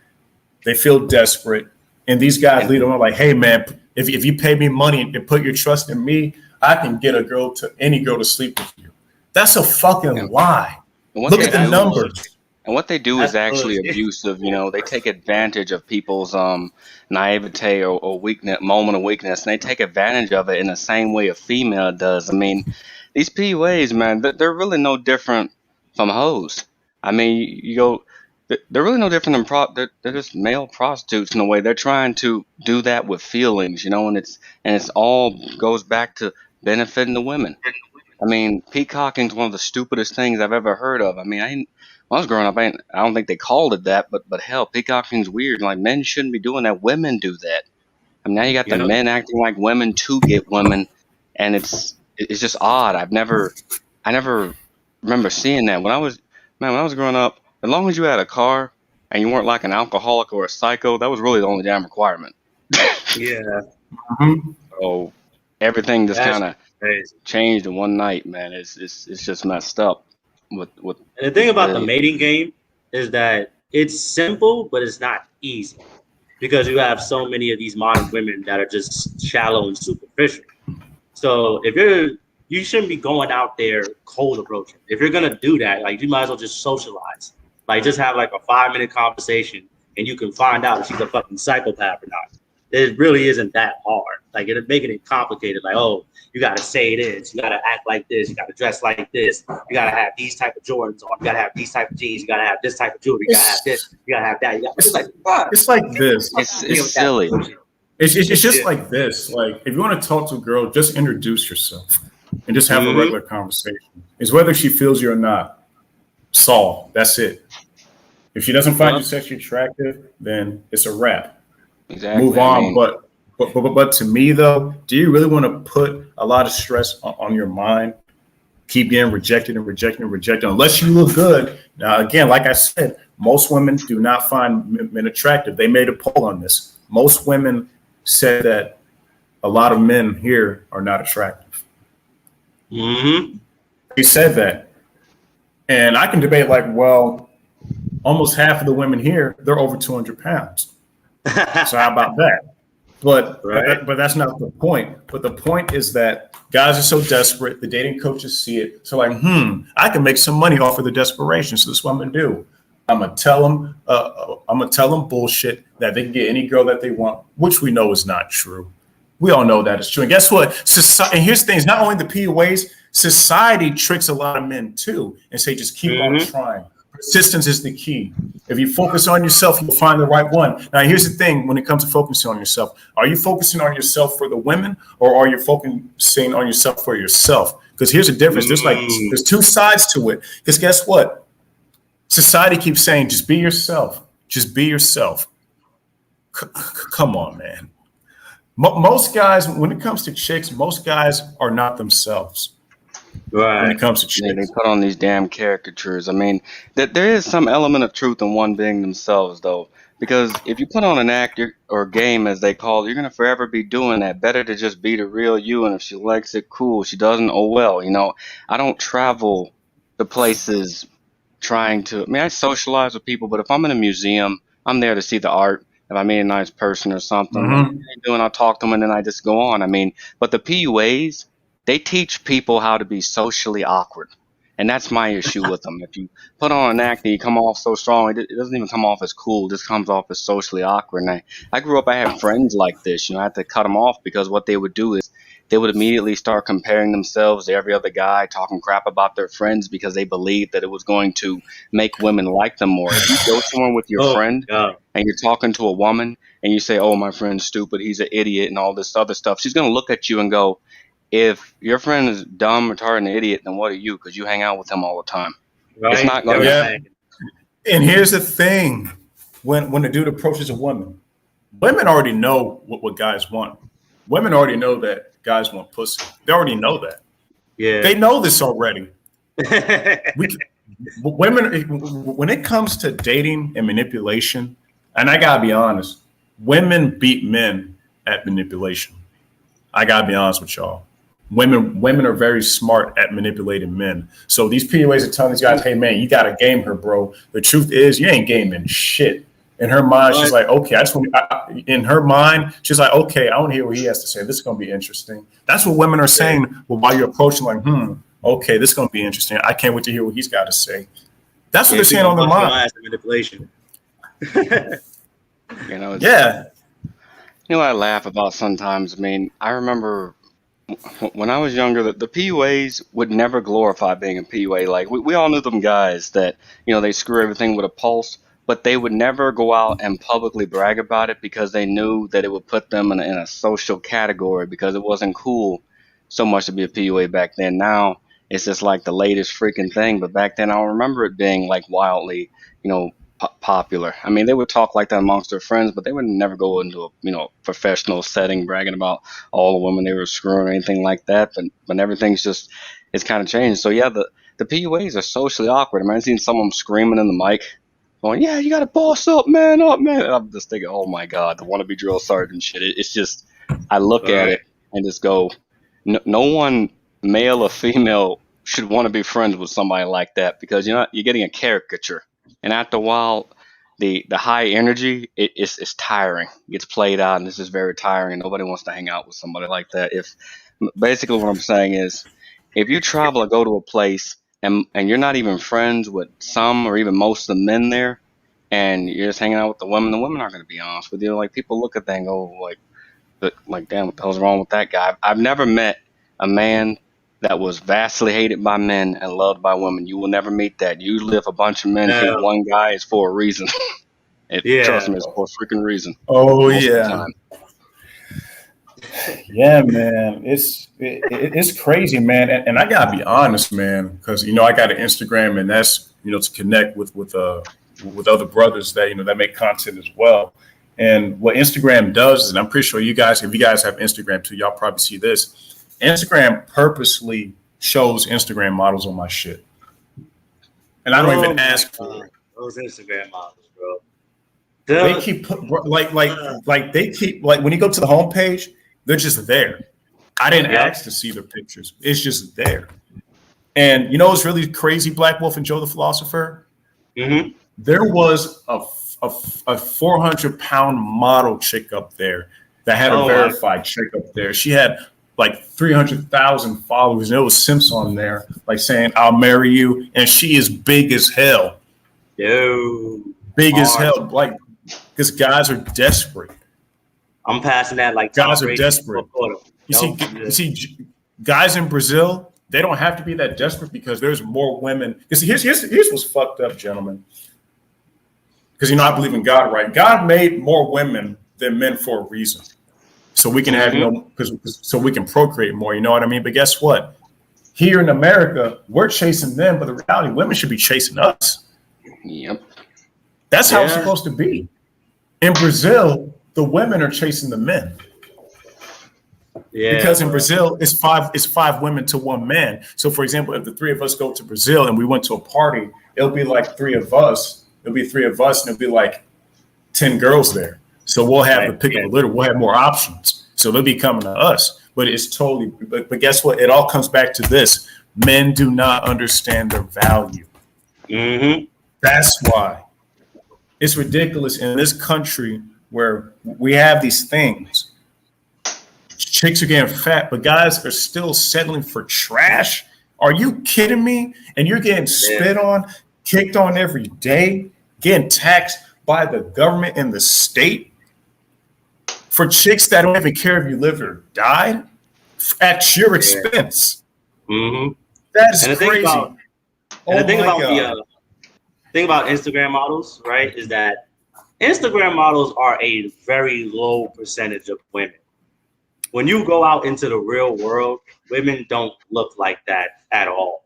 They feel desperate, and these guys lead them on like, "Hey, man, if you pay me money and put your trust in me, I can get any girl to sleep with you." That's a fucking lie. Look at the numbers. And what they do is actually abusive. You know, they take advantage of people's naivete or weakness, moment of weakness, and they take advantage of it in the same way a female does. I mean, these PUAs, man, they're really no different from hoes. I mean, they're really no different than they're just male prostitutes in a way. They're trying to do that with feelings, you know, and it's all goes back to benefiting the women. I mean, peacocking is one of the stupidest things I've ever heard of. I mean, when I was growing up, I don't think they called it that, but hell, peacocking's weird. Like, men shouldn't be doing that. Women do that. I mean, now you got the men acting like women to get women, and it's just odd. I never remember seeing that when I was growing up. As long as you had a car and you weren't like an alcoholic or a psycho, that was really the only damn requirement. Yeah. So everything just kind of changed in one night, man. It's just messed up. And the thing about the mating game is that it's simple, but it's not easy because you have so many of these modern women that are just shallow and superficial. So you shouldn't be going out there cold approaching. If you're gonna do that, like, you might as well just socialize. Like, just have like a 5-minute conversation, and you can find out if she's a fucking psychopath or not. it really isn't that hard. Like it's making it complicated. Like, oh, you gotta say this, you gotta act like this, you gotta dress like this, you gotta have these type of Jordans on, you gotta have these type of jeans, you gotta have this type of jewelry, you gotta have this, you gotta have that. It's like, fuck. It's like this. It's silly. It's just like this. Like, if you want to talk to a girl, just introduce yourself and just have a regular conversation. It's whether she feels you or not. Solve. That's it. If she doesn't find you sexually attractive, then it's a wrap. Exactly. Move on. But to me, though, do you really want to put a lot of stress on your mind? Keep getting rejected and rejected and rejected unless you look good. Now, again, like I said, most women do not find men attractive. They made a poll on this. Most women said that a lot of men here are not attractive. They said that. And I can debate like, well, almost half of the women here, they're over 200 pounds. So how about that? But that's not the point. But the point is that guys are so desperate. The dating coaches see it. So like, I can make some money off of the desperation. So this is what I'm gonna do. I'm gonna tell them bullshit that they can get any girl that they want, which we know is not true. We all know that is true. And guess what? Society, and here's the thing: it's not only the PUAs. Society tricks a lot of men too, and say just keep on trying. Persistence is the key. If you focus on yourself, you'll find the right one. Now, here's the thing: when it comes to focusing on yourself, are you focusing on yourself for the women, or are you focusing on yourself for yourself? Because here's the difference: there's two sides to it. Because guess what? Society keeps saying, just be yourself. Just be yourself. Come on, man. Most guys, when it comes to chicks, most guys are not themselves. Right. When it comes to chicks. Yeah, they put on these damn caricatures. I mean, there is some element of truth in one being themselves, though. Because if you put on an act or game, as they call it, you're going to forever be doing that. Better to just be the real you. And if she likes it, cool. She doesn't, oh well. You know, I don't travel the places trying to, I mean, I socialize with people, but if I'm in a museum, I'm there to see the art. If I meet a nice person or something, I'll talk to them and then I just go on. I mean, but the PUAs, they teach people how to be socially awkward. And that's my issue with them. If you put on an act and you come off so strong, it doesn't even come off as cool. It just comes off as socially awkward. And I grew up, I had friends like this. I had to cut them off because what they would do is they would immediately start comparing themselves to every other guy, talking crap about their friends because they believed that it was going to make women like them more. If you go somewhere with your friend and you're talking to a woman and you say, oh, my friend's stupid, he's an idiot and all this other stuff, she's going to look at you and go, if your friend is dumb, retarded, and an idiot, then what are you? Because you hang out with him all the time. Right? It's not going to happen. And here's the thing. When a dude approaches a woman, women already know what guys want. Women already know that guys want pussy. They already know that. Yeah. They know this already. Women, when it comes to dating and manipulation, and I gotta be honest, women beat men at manipulation. I gotta be honest with y'all. Women are very smart at manipulating men. So these PUAs are telling these guys, hey man, you gotta game her, bro. The truth is you ain't gaming shit. In her mind, she's like, okay, in her mind, she's like, okay, I want to hear what he has to say. This is going to be interesting. That's what women are saying. Well, while you're approaching, like, okay, this is going to be interesting. I can't wait to hear what he's got to say. That's what they're saying on their mind. Manipulation. Yeah. I laugh about sometimes. I mean, I remember when I was younger, the PUAs would never glorify being a PUA. Like, we all knew them guys that, they screw everything with a pulse. But they would never go out and publicly brag about it because they knew that it would put them in a social category because it wasn't cool so much to be a PUA back then. Now it's just like the latest freaking thing. But back then I don't remember it being like wildly, popular. I mean, they would talk like that amongst their friends, but they would never go into a, professional setting bragging about all the women they were screwing or anything like that. But everything's it's kind of changed. So yeah, the PUAs are socially awkward. I mean, I've seen someone screaming in the mic, going, yeah, you got to boss up, man. And I'm just thinking, oh my God, the wannabe drill sergeant shit. It's just, I look at it and just go, no one, male or female, should want to be friends with somebody like that because you're getting a caricature. And after a while, the high energy, it's tiring. It gets played out, and this is very tiring, and nobody wants to hang out with somebody like that. Basically what I'm saying is, if you travel or go to a place and you're not even friends with some or even most of the men there, and you're just hanging out with the women aren't going to be honest with you. Like, people look at that and go, like, damn, what the hell's wrong with that guy? I've never met a man that was vastly hated by men and loved by women. You will never meet that. Usually, if a bunch of men hate one guy, it's for a reason. Trust me, it's for a freaking reason. Oh Most of the yeah, time. yeah, man. It's crazy, man. And I gotta be honest, man, because I got an Instagram, and that's to connect with other brothers that that make content as well. And what Instagram does, and I'm pretty sure if you guys have Instagram too, y'all probably see this. Instagram purposely shows Instagram models on my shit, and I don't even ask for it. Those Instagram models, bro. They keep they keep when you go to the homepage, they're just there. I didn't ask to see their pictures. It's just there. And what's really crazy, Black Wolf and Joe the Philosopher? Mm-hmm. There was a 400-pound model chick up there that had a verified chick up there. She had like 300,000 followers, and it was simps on there, like saying, "I'll marry you," and she is big as hell. Big as hell, like, because guys are desperate. I'm passing that like guys are desperate. You see, guys in Brazil, they don't have to be that desperate because there's more women. Because here's what's fucked up, gentlemen. Because I believe in God, right? God made more women than men for a reason, so we can have so we can procreate more. You know what I mean? But guess what? Here in America, we're chasing them, but the reality, women should be chasing us. Yep. That's how it's supposed to be. In Brazil, the women are chasing the men. Yeah. Because in Brazil, it's five women to one man. So, for example, if the three of us go to Brazil and we went to a party, it'll be like three of us. It'll be three of us, and it'll be like 10 girls there. So we'll have the pick of the litter. We'll have more options. So they'll be coming to us. But it's totally. But guess what? It all comes back to this: men do not understand their value. Mm-hmm. That's why it's ridiculous in this country where we have these things. Chicks are getting fat, but guys are still settling for trash. Are you kidding me? And you're getting spit on, kicked on every day, getting taxed by the government and the state for chicks that don't even care if you lived or died at your expense. Mm-hmm. That is crazy. The thing about Instagram models, right, is that Instagram models are a very low percentage of women. When you go out into the real world, women don't look like that at all.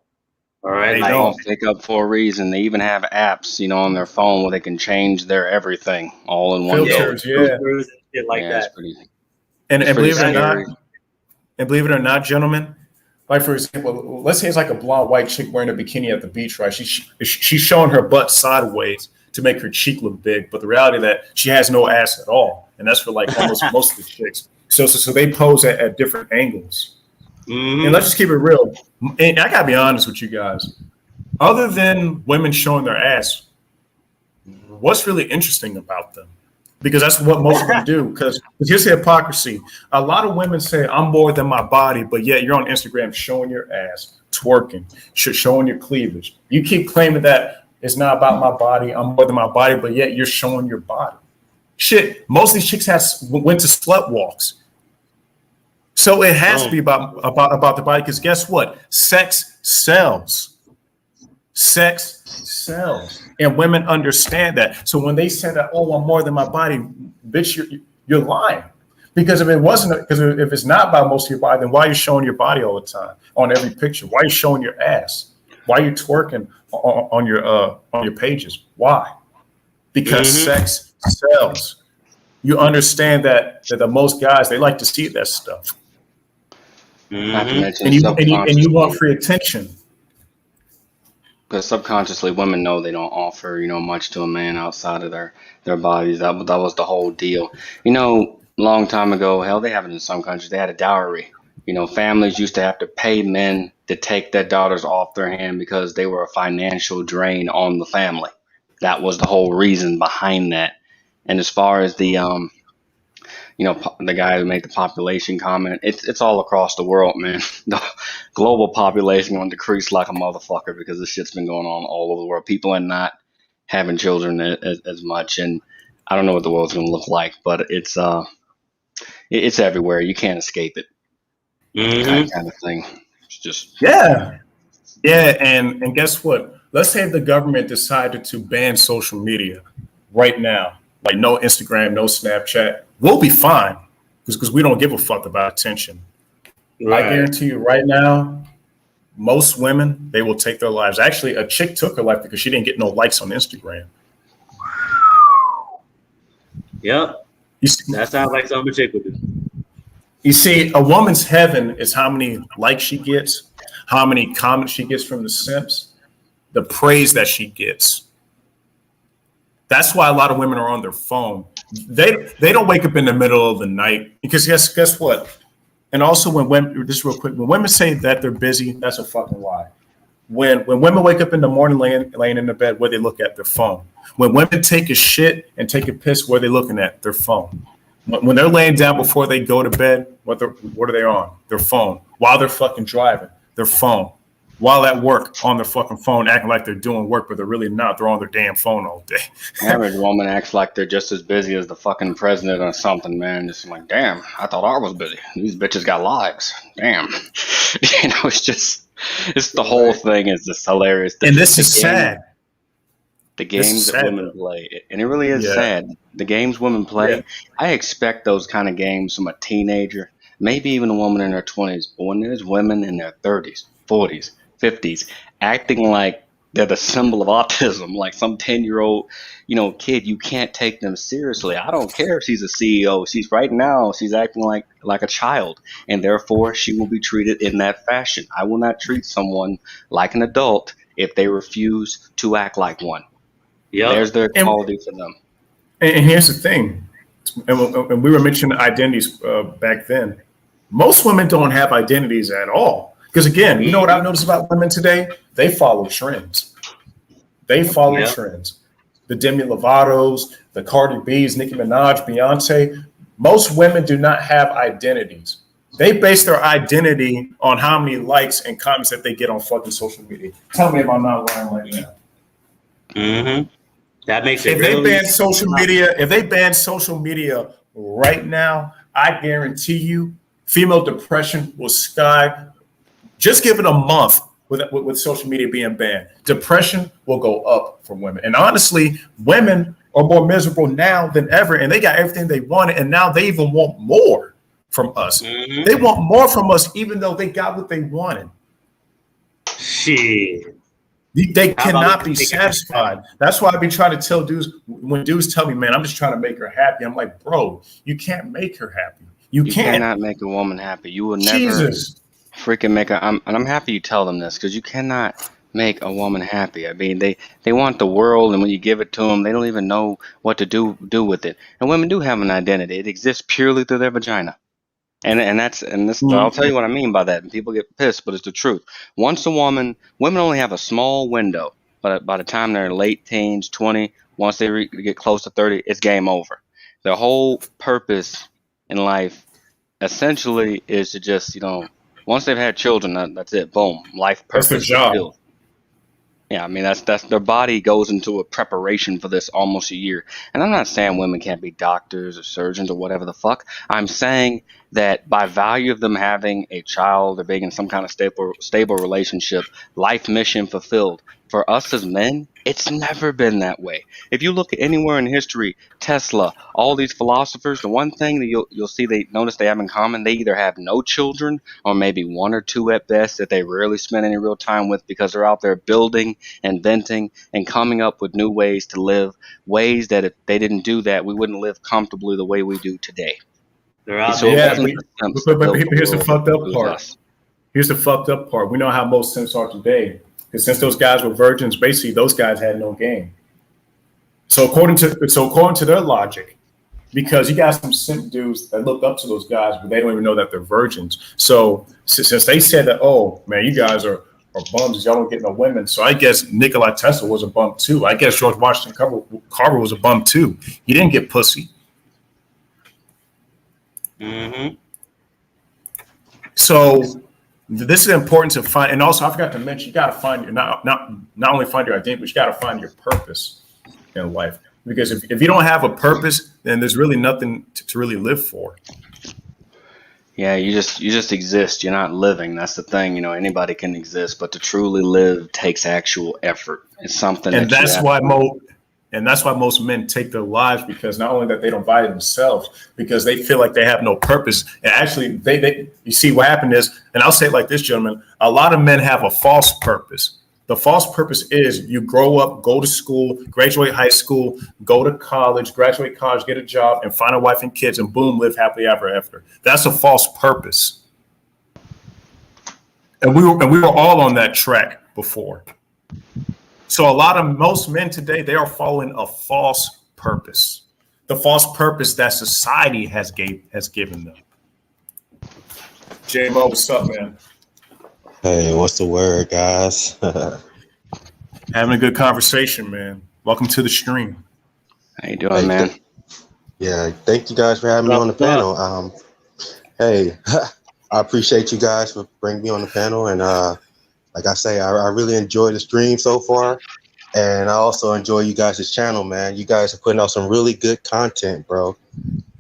All right, they don't pick up for a reason. They even have apps, on their phone where they can change their everything all in one filters, go. Filters and shit like that. And believe it or not, gentlemen, like, for example, let's say it's like a blonde white chick wearing a bikini at the beach, right? She's showing her butt sideways to make her cheek look big, but the reality is that she has no ass at all, and that's for like almost most of the chicks. So they pose at different angles. Mm-hmm. And let's just keep it real. And I gotta be honest with you guys. Other than women showing their ass, what's really interesting about them? Because that's what most of them do. Because here's the hypocrisy. A lot of women say, "I'm more than my body," but yet you're on Instagram showing your ass, twerking, showing your cleavage. You keep claiming that it's not about my body, I'm more than my body, but yet you're showing your body. Shit, most of these chicks went to slut walks. So it has to be about the body, because guess what? Sex sells. Sex sells. And women understand that. So when they say that, "Oh, I'm more than my body," bitch, you're lying. Because if it's not about most of your body, then why are you showing your body all the time on every picture? Why are you showing your ass? Why are you twerking on your pages? Why? Because sex sells. You understand that the most guys, they like to see that stuff. And you want free attention. Because subconsciously, women know they don't offer, much to a man outside of their bodies. That was the whole deal. Long time ago, hell, they have it in some countries. They had a dowry. Families used to have to pay men to take their daughters off their hand because they were a financial drain on the family. That was the whole reason behind that. And as far as the the guy who made the population comment, it's all across the world, man. The global population will decrease like a motherfucker because this shit's been going on all over the world. People are not having children as much. And I don't know what the world's going to look like, but it's everywhere. You can't escape it. Kind of thing. It's just Yeah. And guess what? Let's say the government decided to ban social media right now, like no Instagram, no Snapchat. We'll be fine because we don't give a fuck about attention. Right. I guarantee you right now, most women, they will take their lives. Actually, a chick took her life because she didn't get no likes on Instagram. Yep. You see, That sounds like something a chick would do. you see, a woman's heaven is how many likes she gets, how many comments she gets from the simps, the praise that she gets. That's why a lot of women are on their phone. They don't wake up in the middle of the night because guess what? And also when women, just real quick, when women say that they're busy, that's a fucking lie. When women wake up in the morning laying in the bed, where they look at their phone. When women take a shit and take a piss, where they looking at their phone. When they're laying down before they go to bed, what are they on? Their phone. While they're fucking driving, their phone. While at work, on their fucking phone, acting like they're doing work, but they're really not. They're on their damn phone all day. average woman acts like they're just as busy as the fucking president or something, man. Just like, damn, I thought I was busy. These bitches got lives. Damn. It's the whole thing is just hilarious. And this is sad. The games that women play, and it really is sad. The games women play, I expect those kind of games from a teenager, maybe even a woman in her 20s. But when there's women in their 30s, 40s, 50s acting like they're the symbol of autism, like some 10-year-old, kid, you can't take them seriously. I don't care if she's a CEO. She's acting like a child, and therefore she will be treated in that fashion. I will not treat someone like an adult if they refuse to act like one. Yeah, there's their quality for them. And here's the thing, and we were mentioning identities back then. Most women don't have identities at all. Because again, you know what I've noticed about women today? They follow trends. Trends. The Demi Lovato's, the Cardi B's, Nicki Minaj, Beyonce. Most women do not have identities. They base their identity on how many likes and comments that they get on fucking social media. Tell me if I'm not lying right now. Mm-hmm. That makes it. If they ban social media right now, I guarantee you, female depression will sky. Just give it a month with social media being banned. Depression will go up for women. And honestly, women are more miserable now than ever. And they got everything they wanted. And now they even want more from us. Mm-hmm. They want more from us, even though they got what they wanted. Shit. They cannot be satisfied. That's why I be trying to tell dudes, when dudes tell me, man, I'm just trying to make her happy. I'm like, bro, you can't make her happy. You cannot make a woman happy. You will never freaking make her. And I'm happy you tell them this, because you cannot make a woman happy. I mean, they want the world, and when you give it to them, they don't even know what to do with it. And women do have an identity. It exists purely through their vagina. And this, I'll tell you what I mean by that. And people get pissed, but it's the truth. Once women only have a small window, but by the time they're late teens, 20, once they get close to 30, it's game over. Their whole purpose in life essentially is to just, once they've had children, that's it. Boom. Life purpose. That's their job. Fulfilled. Yeah, I mean, that's their body goes into a preparation for this almost a year. And I'm not saying women can't be doctors or surgeons or whatever the fuck. I'm saying that by value of them having a child or being in some kind of stable relationship, life mission fulfilled. For us as men, it's never been that way. If you look at anywhere in history, Tesla, all these philosophers, the one thing that you'll see they have in common, they either have no children or maybe one or two at best that they rarely spend any real time with, because they're out there building, inventing, and coming up with new ways to live, ways that if they didn't do that, we wouldn't live comfortably the way we do today. They're out there. But here's the fucked up part. Here's the fucked up part. We know how most simps are today. Because since those guys were virgins, basically those guys had no game. So according to their logic, because you got some simp dudes that look up to those guys, but they don't even know that they're virgins. So since they said that, oh man, you guys are bums, y'all don't get no women. So I guess Nikola Tesla was a bum too. I guess George Washington Carver was a bum too. He didn't get pussy. Mm-hmm. So this is important to find, and also I forgot to mention, you got to find your not only find your identity, but you got to find your purpose. in life. Because if you don't have a purpose, then there's really nothing to really live for. Yeah, you just exist. You're not living. That's the thing. You know, anybody can exist, but to truly live takes actual effort. It's something And that you that's have. why most men take their lives, because not only that they don't value themselves, because they feel like they have no purpose. And actually, they you see what happened is, and I'll say it like this, gentlemen, a lot of men have a false purpose. The false purpose is you grow up, go to school, graduate high school, go to college, graduate college, get a job, and find a wife and kids, and boom, live happily ever after. That's a false purpose. And we were all on that track before. So most men today, they are following a false purpose, the false purpose that society has given them. J-Mo, what's up, man? Hey, what's the word, guys? Having a good conversation, man. Welcome to the stream. How you doing, man? Yeah, thank you guys for having me on the panel. Hey, I appreciate you guys for bringing me on the panel, and like I say, I really enjoyed the stream so far, and I also enjoy you guys' channel, man. You guys are putting out some really good content, bro.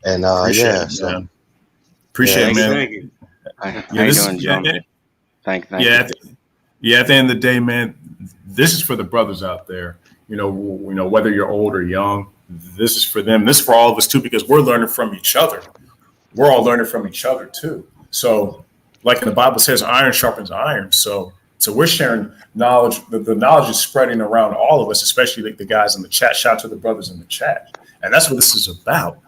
And Appreciate it, man. Thank you. How you doing, John? Thank you. At the end of the day, man, this is for the brothers out there. You know, whether you're old or young, this is for them. This is for all of us too, because we're learning from each other. We're all learning from each other too. So, like the Bible says, iron sharpens iron. So we're sharing knowledge. The knowledge is spreading around all of us, especially the guys in the chat. Shout out to the brothers in the chat, and that's what this is about.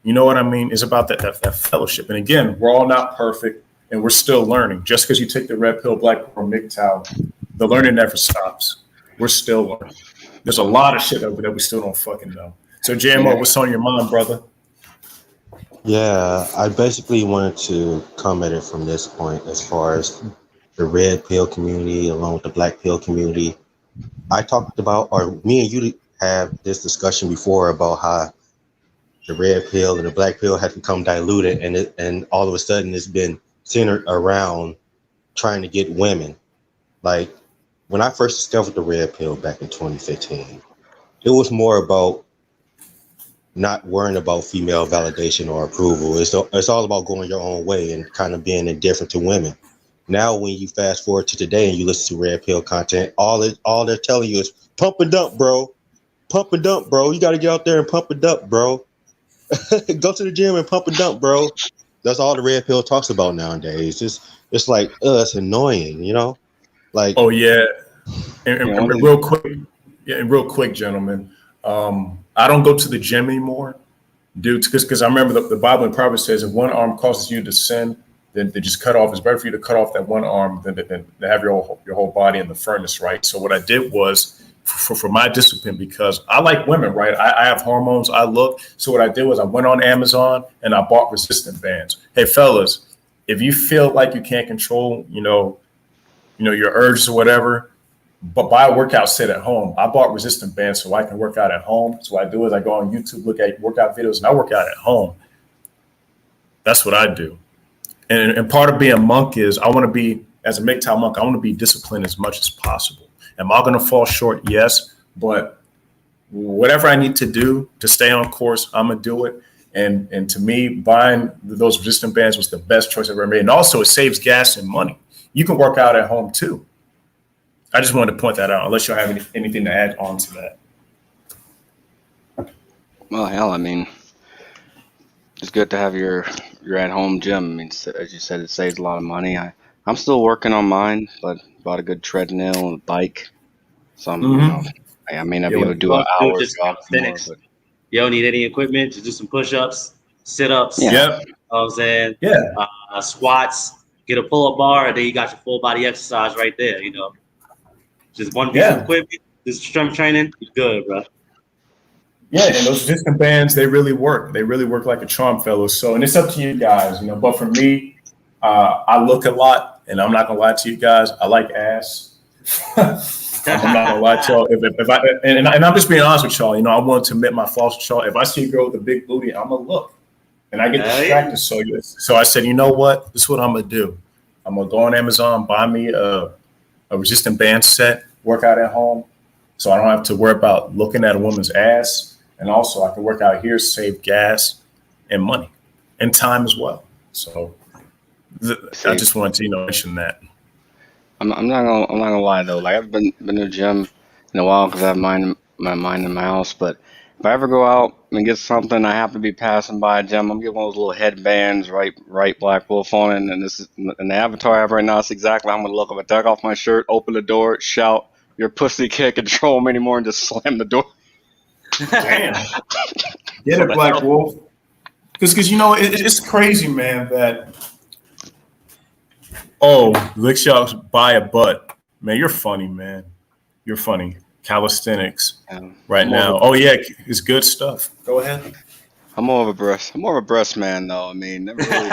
You know what I mean? It's about that fellowship. And again, we're all not perfect, and we're still learning. Just because you take the red pill, black pill, or MGTOW, the learning never stops. We're still learning. There's a lot of shit that we still don't fucking know. So, JMO, what's on your mind, brother? Yeah, I basically wanted to come at it from this point as far as the red pill community along with the black pill community. I talked about, or me and you have this discussion before about how the red pill and the black pill have become diluted, and all of a sudden it's been centered around trying to get women. Like when I first discovered the red pill back in 2015, it was more about not worrying about female validation or approval. It's all about going your own way and kind of being indifferent to women. Now, when you fast forward to today and you listen to red pill content, all they're telling you is pump and dump, bro. Pump and dump, bro. You got to get out there and pump and dump, bro. Go to the gym and pump and dump, bro. That's all the red pill talks about nowadays. It's like, it's annoying, you know? Like, oh yeah, and real quick, gentlemen. I don't go to the gym anymore, dude, because I remember the Bible in Proverbs says if one arm causes you to sin, then they just cut off. It's better for you to cut off that one arm than to have your whole body in the furnace, right? So what I did was for my discipline, because I like women, right? I have hormones. So what I did was I went on Amazon and I bought resistant bands. Hey, fellas, if you feel like you can't control, your urges or whatever, but buy a workout set at home. I bought resistant bands so I can work out at home. So what I do is I go on YouTube, look at workout videos, and I work out at home. That's what I do. And part of being a monk is I want to be, as a MGTOW monk, I want to be disciplined as much as possible. Am I going to fall short? Yes. But whatever I need to do to stay on course, I'm going to do it. And to me, buying those resistant bands was the best choice I've ever made. And also, it saves gas and money. You can work out at home, too. I just wanted to point that out, unless you have anything to add on to that. Well, hell, I mean, it's good to have your at-home gym. I mean, as you said, it saves a lot of money. I'm still working on mine, but bought a good treadmill and a bike. So I may not be able to do an hour jog tomorrow, but you don't need any equipment. Just do some push-ups, sit-ups. Yeah. You know what I'm saying? Yeah. Squats, get a pull-up bar, and then you got your full body exercise right there, Just one piece of equipment, this strength training, you're good, bro. Yeah, and those resistant bands, they really work. They really work like a charm, fellows. So, and it's up to you guys, But for me, I look a lot, and I'm not gonna lie to you guys. I like ass. I'm not gonna lie to y'all. If I and I'm just being honest with y'all, I want to admit my flaws to y'all. If I see a girl with a big booty, I'm gonna look, and I get distracted. So I said, you know what? This is what I'm gonna do. I'm gonna go on Amazon, buy me a resistant band set, work out at home, So I don't have to worry about looking at a woman's ass. And also I can work out here, save gas and money and time as well. So I just wanted to, mention that. I'm not gonna lie though. Like I've been to the gym in a while because I have my mind in my house. But if I ever go out and get something, I happen to be passing by a gym. I'm getting one of those little headbands, right Black Wolf on it, and this is and the avatar I have right now. It's exactly how I'm gonna look. I'm gonna take off my shirt, open the door, shout, "Your pussy can't control me anymore," and just slam the door. Damn. Get it, Black Wolf. Because it's crazy, man, that lick shots buy a butt. Man, you're funny, man. You're funny. Calisthenics right now. Oh yeah, it's good stuff. Go ahead. I'm more of a breast man though. I mean, never really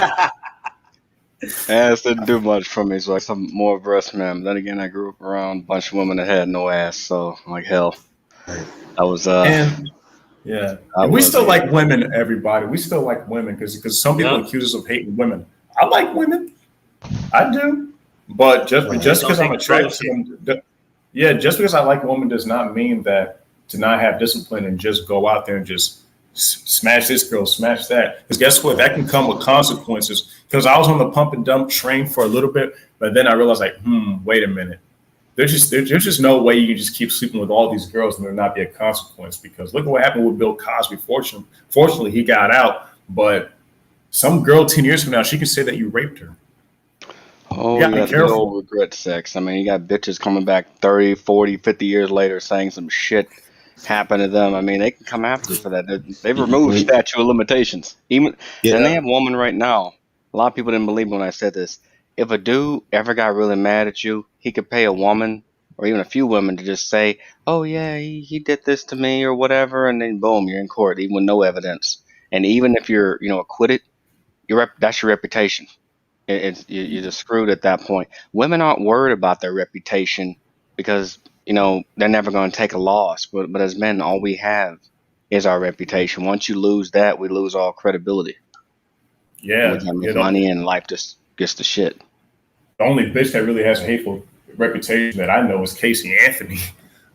ass didn't do much for me, so I'm more of a breast man. But then again, I grew up around a bunch of women that had no ass, so like hell. I was yeah. And we still like women, everybody. We still like women because some people accuse us of hating women. I like women. I do. But just because I'm attracted to them, just because I like a woman does not mean that to not have discipline and just go out there and just smash this girl, smash that. Because guess what? That can come with consequences. Because I was on the pump and dump train for a little bit, but then I realized wait a minute. There's just no way you can just keep sleeping with all these girls and there not be a consequence. Because look at what happened with Bill Cosby. Fortunately, he got out. But some girl 10 years from now, she can say that you raped her. Oh, yeah, the old regret sex. I mean, you got bitches coming back 30, 40, 50 years later saying some shit happened to them. I mean, they can come after you for that. They've removed statute of limitations. And they have a woman right now. A lot of people didn't believe me when I said this. If a dude ever got really mad at you, he could pay a woman or even a few women to just say, oh, yeah, he did this to me or whatever. And then, boom, you're in court, even with no evidence. And even if you're, acquitted, that's your reputation. You're just screwed at that point. Women aren't worried about their reputation because, they're never going to take a loss. But as men, all we have is our reputation. Once you lose that, we lose all credibility. Yeah. We can't make money and life just gets to shit. The only bitch that really has a hateful reputation that I know is Casey Anthony.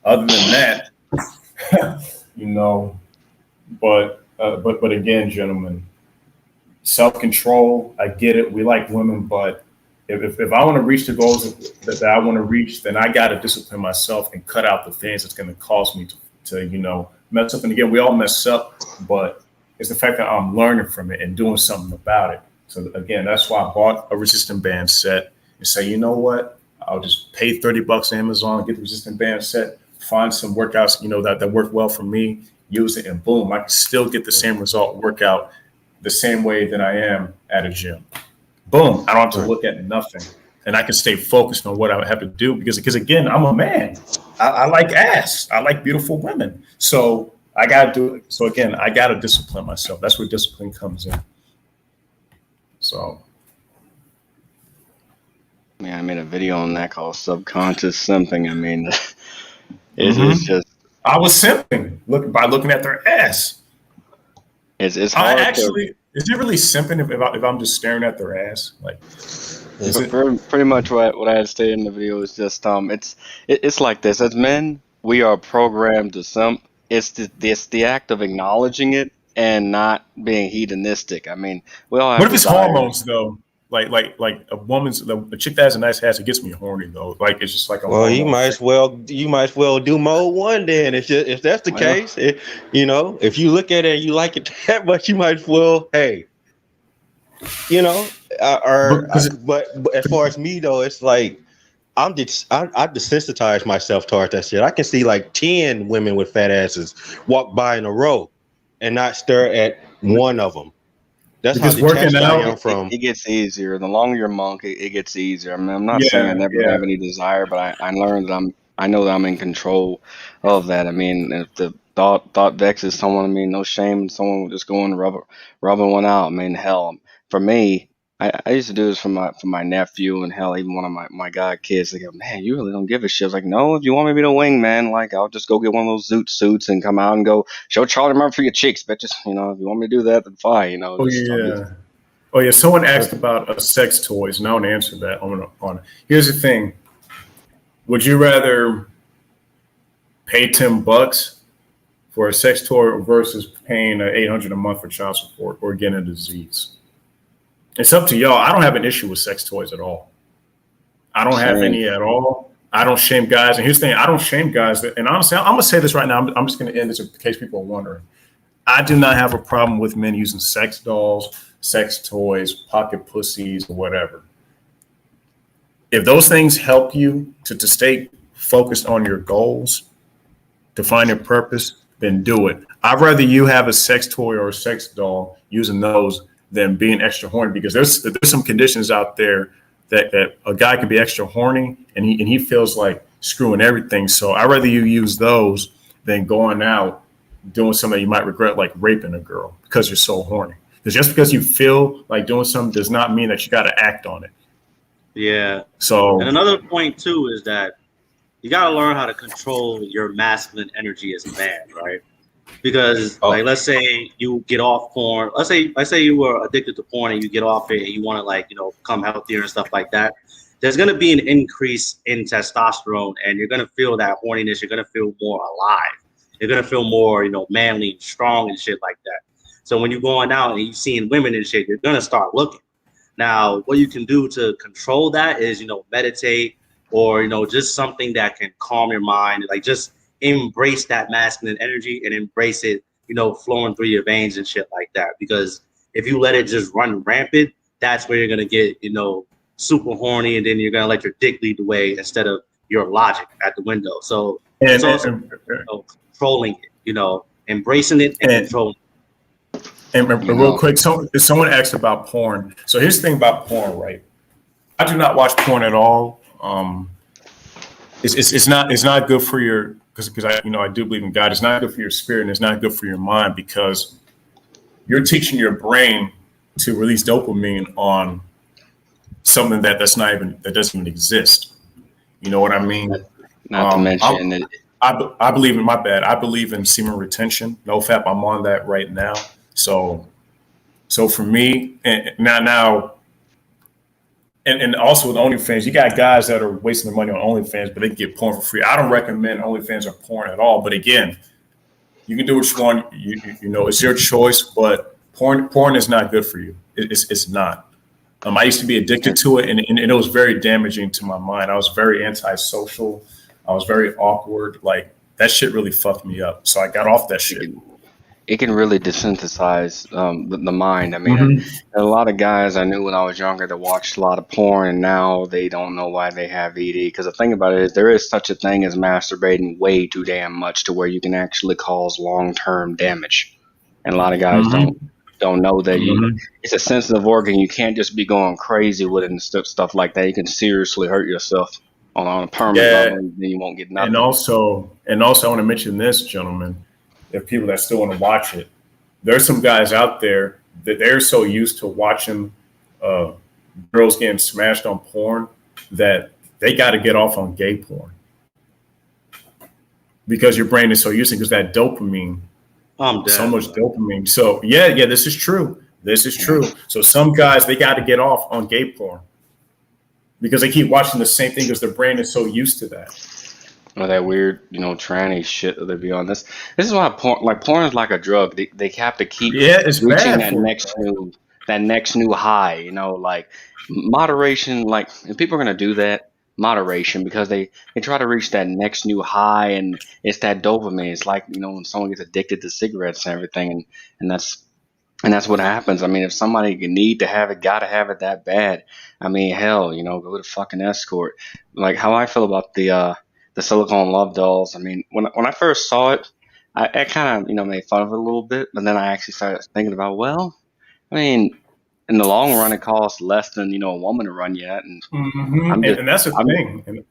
Other than that, but again, gentlemen, self-control, I get it. We like women, but if I want to reach the goals that I want to reach, then I got to discipline myself and cut out the things that's going to cause me to mess up. And again, we all mess up, but it's the fact that I'm learning from it and doing something about it. So again, that's why I bought a resistant band set and say, you know what? I'll just pay $30 on Amazon, get the resistant band set, find some workouts, that work well for me, use it, and boom, I can still get the same result workout the same way that I am at a gym. Boom, I don't have to look at nothing. And I can stay focused on what I have to do because again, I'm a man. I like ass. I like beautiful women. So I got to do it. So again, I got to discipline myself. That's where discipline comes in. So. Yeah, I made a video on that called Subconscious Simping. I mean, it's just. I was simping by looking at their ass. It's hard. Is it really simping if I'm just staring at their ass? Like, pretty much what I had stated in the video is just it's like this. As men, we are programmed to simp. It's the act of acknowledging it and not being hedonistic. I mean, we all have. What if it's hormones though? Like a chick that has a nice ass, it gets me horny though. Like it's just like you might as well do mode one then if that's the case. If you look at it and you like it that much, you might as well. Hey, but as far as me though, it's like I desensitized myself towards that shit. I can see like 10 women with fat asses walk by in a row and not stare at one of them. That's how detached I am from. It gets easier. The longer you're a monk, it gets easier. I mean, I'm not saying I never have any desire, but I learned that I know that I'm in control of that. I mean, if the thought vexes someone, I mean, no shame. Someone just going rubbing one out. I mean, hell, for me, I used to do this for my nephew and hell, even one of my god kids. They go, man, you really don't give a shit. I was like, no, if you want me to be the wingman, like I'll just go get one of those zoot suits and come out and go show Charlie Murphy for your cheeks, bitches. If you want me to do that, then fine. Oh yeah. Someone asked about sex toys, and I want to answer that on. Here's the thing: would you rather pay $10 for a sex toy versus paying $800 a month for child support or getting a disease. It's up to y'all. I don't have an issue with sex toys at all. I don't have any at all. I don't shame guys. And here's the thing, I don't shame guys. And honestly, I'm going to say this right now. I'm just going to end this in case people are wondering. I do not have a problem with men using sex dolls, sex toys, pocket pussies, or whatever. If those things help you to stay focused on your goals, to find your purpose, then do it. I'd rather you have a sex toy or a sex doll using those than being extra horny, because there's some conditions out there that a guy can be extra horny and he feels like screwing everything. So I'd rather you use those than going out doing something you might regret, like raping a girl because you're so horny. Because just because you feel like doing something does not mean that you got to act on it. Yeah. So, and another point too is that you got to learn how to control your masculine energy as a man, right? Because like, let's say you get off porn. Let's say you were addicted to porn and you get off it and you want to, like, you know, become healthier and stuff like that. There's going to be an increase in testosterone, and you're going to feel that horniness. You're going to feel more alive. You're going to feel more, you know, manly and strong and shit like that. So when you're going out and you're seeing women and shit, you're going to start looking. Now, what you can do to control that is, you know, meditate, or, you know, just something that can calm your mind. Like, just embrace that masculine energy and embrace it, you know, flowing through your veins and shit like that. Because if you let it just run rampant, that's where you're going to get, you know, super horny, and then you're going to let your dick lead the way instead of your logic at the window. So it's also, you know, controlling it, you know, embracing it and controlling it. And real quick, someone asked about porn. So here's the thing about porn, right? I do not watch porn at all. It's not good for your, because I do believe in God. It's not good for your spirit, and it's not good for your mind, because you're teaching your brain to release dopamine on something that doesn't even exist. You know what I mean? Not to mention that I believe in, my bad, I believe in semen retention. No fap, I'm on that right now. So for me, and now, and also with OnlyFans, you got guys that are wasting their money on OnlyFans, but they can get porn for free. I don't recommend OnlyFans or porn at all. But again, you can do what you want. You know, it's your choice. But porn is not good for you. It's not. I used to be addicted to it, and it was very damaging to my mind. I was very antisocial. I was very awkward. Like, that shit really fucked me up. So I got off that shit. It can really desensitize the mind. I mean, a lot of guys I knew when I was younger that watched a lot of porn, and now they don't know why they have ED. Because the thing about it is, there is such a thing as masturbating way too damn much to where you can actually cause long-term damage. And a lot of guys don't know that it's a sensitive organ. You can't just be going crazy with it and stuff like that. You can seriously hurt yourself on a permanent level, and then you won't get nothing. And also, I want to mention this, gentlemen. If people that still want to watch it, there's some guys out there that they're so used to watching girls getting smashed on porn that they got to get off on gay porn, because your brain is so used to it, because that dopamine, so much dopamine. So yeah, this is true. So some guys, they got to get off on gay porn because they keep watching the same thing because their brain is so used to that. Or that weird, you know, tranny shit that they be on. This is why porn is like a drug. They have to keep reaching that next new high. You know, like moderation. Like, if people are gonna do that, moderation, because they try to reach that next new high, and it's that dopamine. It's like, you know, when someone gets addicted to cigarettes and everything, and that's what happens. I mean, if somebody need to have it, gotta have it that bad. I mean, hell, you know, go to fucking escort. Like, how I feel about the silicone love dolls. I mean, when I first saw it, I kind of, you know, made fun of it a little bit, but then I actually started thinking about, well, I mean, in the long run, it costs less than, you know, a woman to run yet, and and that's the thing.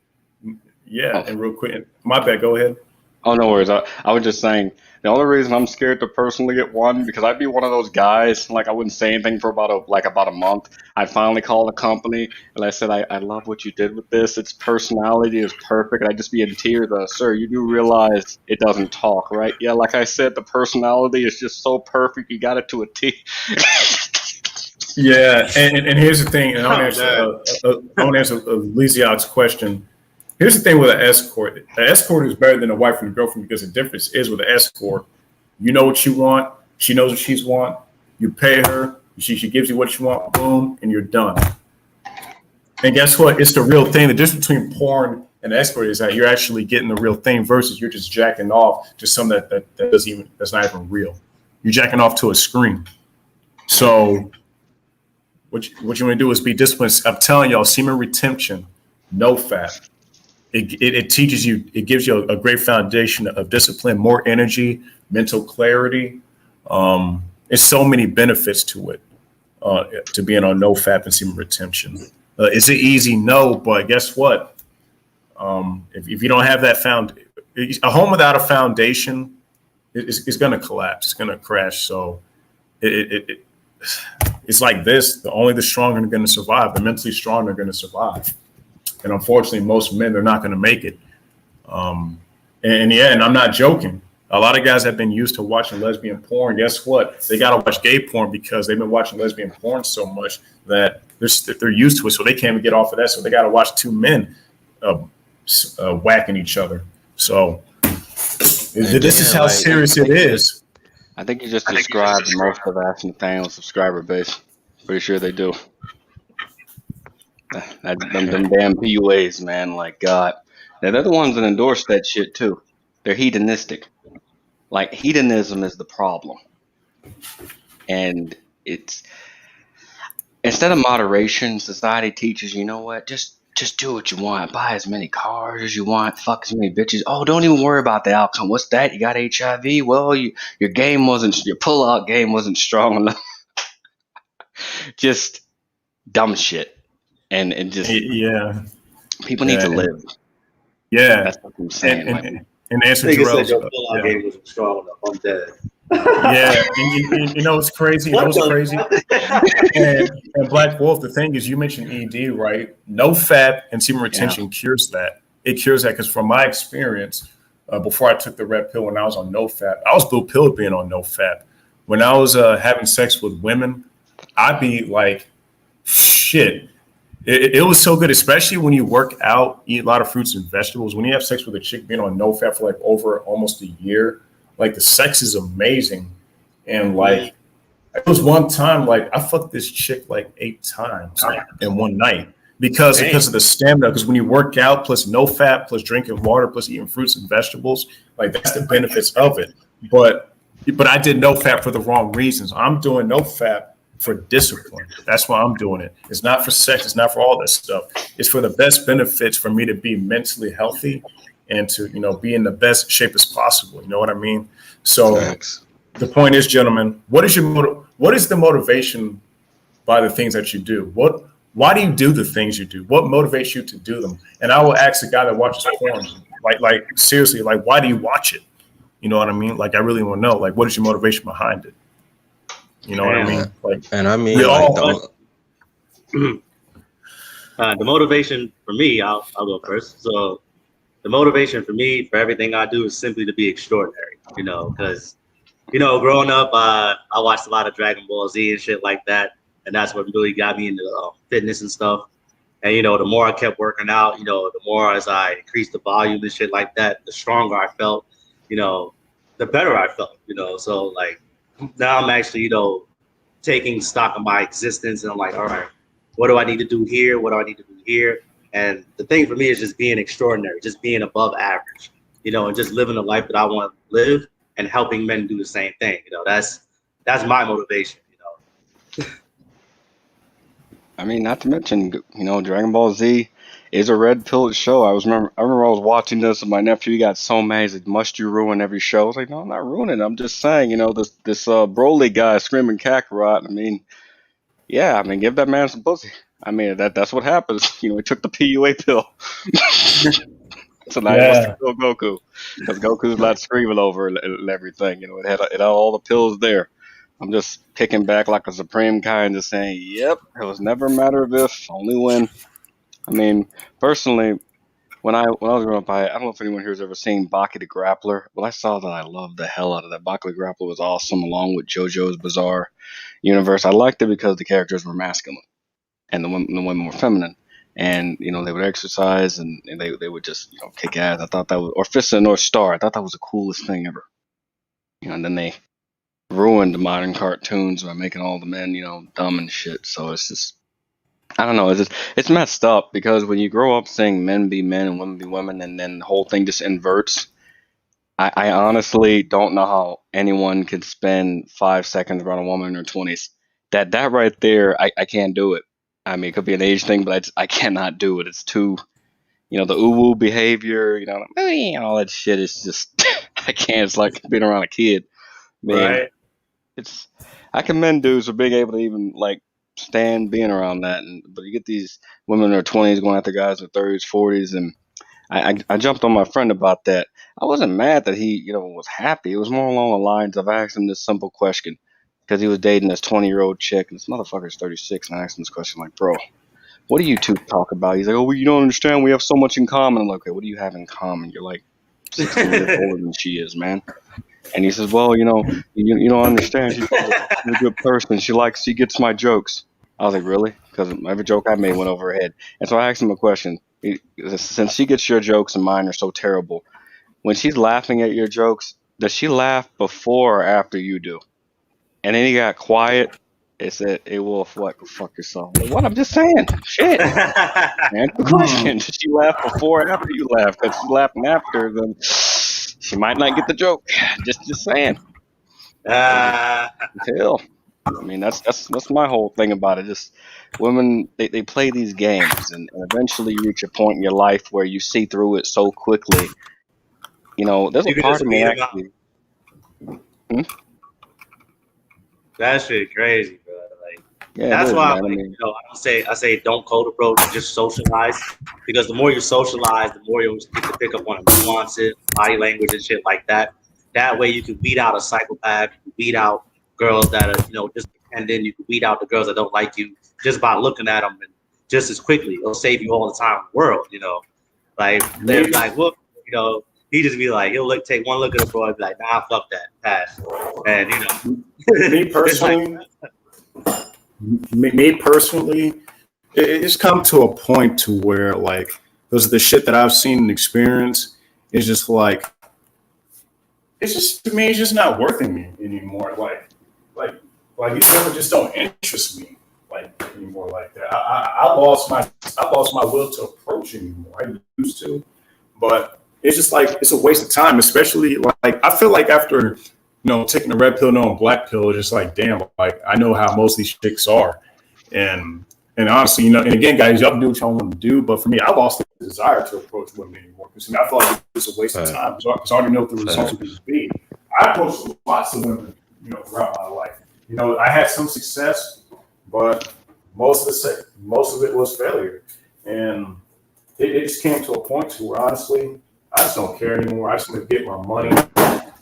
And real quick, my bad. Go ahead. Oh, no worries. I was just saying, the only reason I'm scared to personally get one, because I'd be one of those guys, like, I wouldn't say anything for about a month. I'd finally call the company, and I said, I love what you did with this. Its personality is perfect. And I'd just be in tears. Sir, you do realize it doesn't talk, right? Yeah, like I said, the personality is just so perfect. You got it to a T. Yeah, and here's the thing, and I want to answer Lysiak's question. Here's the thing with an escort. An escort is better than a wife and a girlfriend because the difference is with an escort, you know what you want. She knows what she's want. You pay her. She gives you what you want. Boom, and you're done. And guess what? It's the real thing. The difference between porn and escort is that you're actually getting the real thing versus you're just jacking off to something that's not even real. You're jacking off to a screen. So what you want to do is be disciplined. I'm telling y'all, semen retention, no fat. It teaches you, it gives you a great foundation of discipline, more energy, mental clarity. There's so many benefits to it, to being on no fat and semen retention. Is it easy? No, but guess what? If you don't have that a home without a foundation is going to collapse. It's going to crash. So it's like this. Only the strong are going to survive. The mentally strong are going to survive. And unfortunately, most men, they're not going to make it. And I'm not joking. A lot of guys have been used to watching lesbian porn. Guess what? They got to watch gay porn because they've been watching lesbian porn so much that they're used to it. So they can't even get off of that. So they got to watch two men whacking each other. So this is how serious it is. I think you just described most of Ask Nathaniel's subscriber base. Pretty sure they do. Them damn PUAs, man. Like, God. Now, they're the ones that endorse that shit, too. They're hedonistic. Like, hedonism is the problem. And it's... Instead of moderation, society teaches, you know what? Just do what you want. Buy as many cars as you want. Fuck as many bitches. Oh, don't even worry about the outcome. What's that? You got HIV? Well, your pull-out game wasn't strong enough. Just dumb shit. And just people need to live. Yeah, that's what I'm saying. And answer Jarrell's game was strong enough. I'm dead. Yeah, and you know it's crazy. And Black Wolf, the thing is, you mentioned ED, right? No fat and semen retention cures that. It cures that because from my experience, before I took the red pill, when I was on no fat, I was blue pilled being on no fat. When I was having sex with women, I'd be like, shit. It was so good, especially when you work out, eat a lot of fruits and vegetables. When you have sex with a chick being on no fat for like over almost a year, like the sex is amazing. And like, it was one time, like I fucked this chick like 8 times in one night because of the stamina. Because when you work out, plus no fat, plus drinking water, plus eating fruits and vegetables, like that's the benefits of it. But I did no fat for the wrong reasons. I'm doing no fat for discipline. That's why I'm doing it. It's not for sex. It's not for all that stuff. It's for the best benefits for me to be mentally healthy and to, be in the best shape as possible. You know what I mean? So the point is, gentlemen, what is the motivation by the things that you do? Why do you do the things you do? What motivates you to do them? And I will ask the guy that watches porn, like seriously, like, why do you watch it? You know what I mean? Like, I really want to know, like, what is your motivation behind it? You know what I mean? Like, and I mean, the motivation for me, I'll go first. So the motivation for me for everything I do is simply to be extraordinary, because, growing up, I watched a lot of Dragon Ball Z and shit like that. And that's what really got me into fitness and stuff. And, the more I kept working out, the more as I increased the volume and shit like that, the stronger I felt, the better I felt, So like now I'm actually, taking stock of my existence and I'm like, all right, what do I need to do here? What do I need to do here? And the thing for me is just being extraordinary, just being above average, and just living the life that I want to live and helping men do the same thing. That's my motivation, I mean, not to mention, Dragon Ball Z is a red pilled show. I remember I was watching this and my nephew got so mad. He said, "Must you ruin every show?" I was like, "No, I'm not ruining it. I'm just saying, this Broly guy screaming Kakarot. I mean, yeah, give that man some pussy. I mean, that's what happens. He took the PUA pill." So now he wants to kill Goku because Goku's not screaming over and everything. It had all the pills there. I'm just kicking back like a supreme guy and just saying, yep, it was never a matter of if, only when. I mean, personally, when I was growing up, I don't know if anyone here has ever seen Baki the Grappler. Well, I saw that. I loved the hell out of that. Baki the Grappler was awesome, along with JoJo's Bizarre Universe. I liked it because the characters were masculine and the women were feminine. and they would exercise, and they would just kick ass. I thought that was, or Fist of the North Star. I thought that was the coolest thing ever. And then they ruined the modern cartoons by making all the men dumb and shit. So it's just, I don't know. It's messed up because when you grow up saying men be men and women be women, and then the whole thing just inverts. I honestly don't know how anyone could spend 5 seconds around a woman in her 20s. That right there, I can't do it. I mean, it could be an age thing, but I cannot do it. It's too, the ooh-woo behavior, and all that shit is just, I can't. It's like being around a kid. Man, Right. I commend dudes for being able to even, like, stand being around that. But you get these women in their 20s going after guys in their 30s, 40s, and I jumped on my friend about that. I wasn't mad that he, was happy. It was more along the lines of, I asked him this simple question because he was dating this 20-year-old chick, and this motherfucker's 36, and I asked him this question like, bro, what do you two talk about? He's like, oh, well, you don't understand. We have so much in common. I'm like, okay, what do you have in common? You're like 16 years older than she is, man. And he says, well, you don't understand. She's a good person. She gets my jokes. I was like, really? Because every joke I made went over her head. And so I asked him a question. Since she gets your jokes and mine are so terrible, when she's laughing at your jokes, does she laugh before or after you do? And then he got quiet. It said, hey, Wolf, what? Go fuck yourself. Like, what? I'm just saying. Shit. Answer the question. Does she laugh before or after you laugh? Because she's laughing after, then she might not get the joke. Just saying. Hell. I mean, that's my whole thing about it. Just women, they play these games, and eventually you reach a point in your life where you see through it so quickly. There's You a can part just of me beat 'em up. actually. That shit crazy, bro. Like, Yeah, that's it is, why, man. I like, mean, I say don't cold approach, just socialize. Because the more you socialize, the more you'll get to pick up on nuances, body language, and shit like that. That way, you can weed out a psychopath. You can weed out girls that are, just pretending. You can weed out the girls that don't like you just by looking at them, and just as quickly. It'll save you all the time in the world. Like they're like, well, he just be like, he'll take one look at the boy and be like, nah, fuck that, pass. And me personally, it's come to a point to where, like, because of the shit that I've seen and experienced, it's just like, it's just, to me, it's just not worth it me anymore. Like these women just don't interest me like anymore like that. I lost my will to approach anymore. I used to, but it's just like, it's a waste of time, especially like, I feel like after, taking the red pill, knowing black pill, it's just like, damn, like, I know how most of these chicks are. And honestly, and again, guys, y'all can do what y'all want to do, but for me, I lost the desire to approach women anymore. Because I feel like it's a waste of time because I already know what the results are going to be. I approached lots of women, throughout my life. I had some success, but most of it was failure. And it just came to a point to where, honestly, I just don't care anymore. I just want to get my money,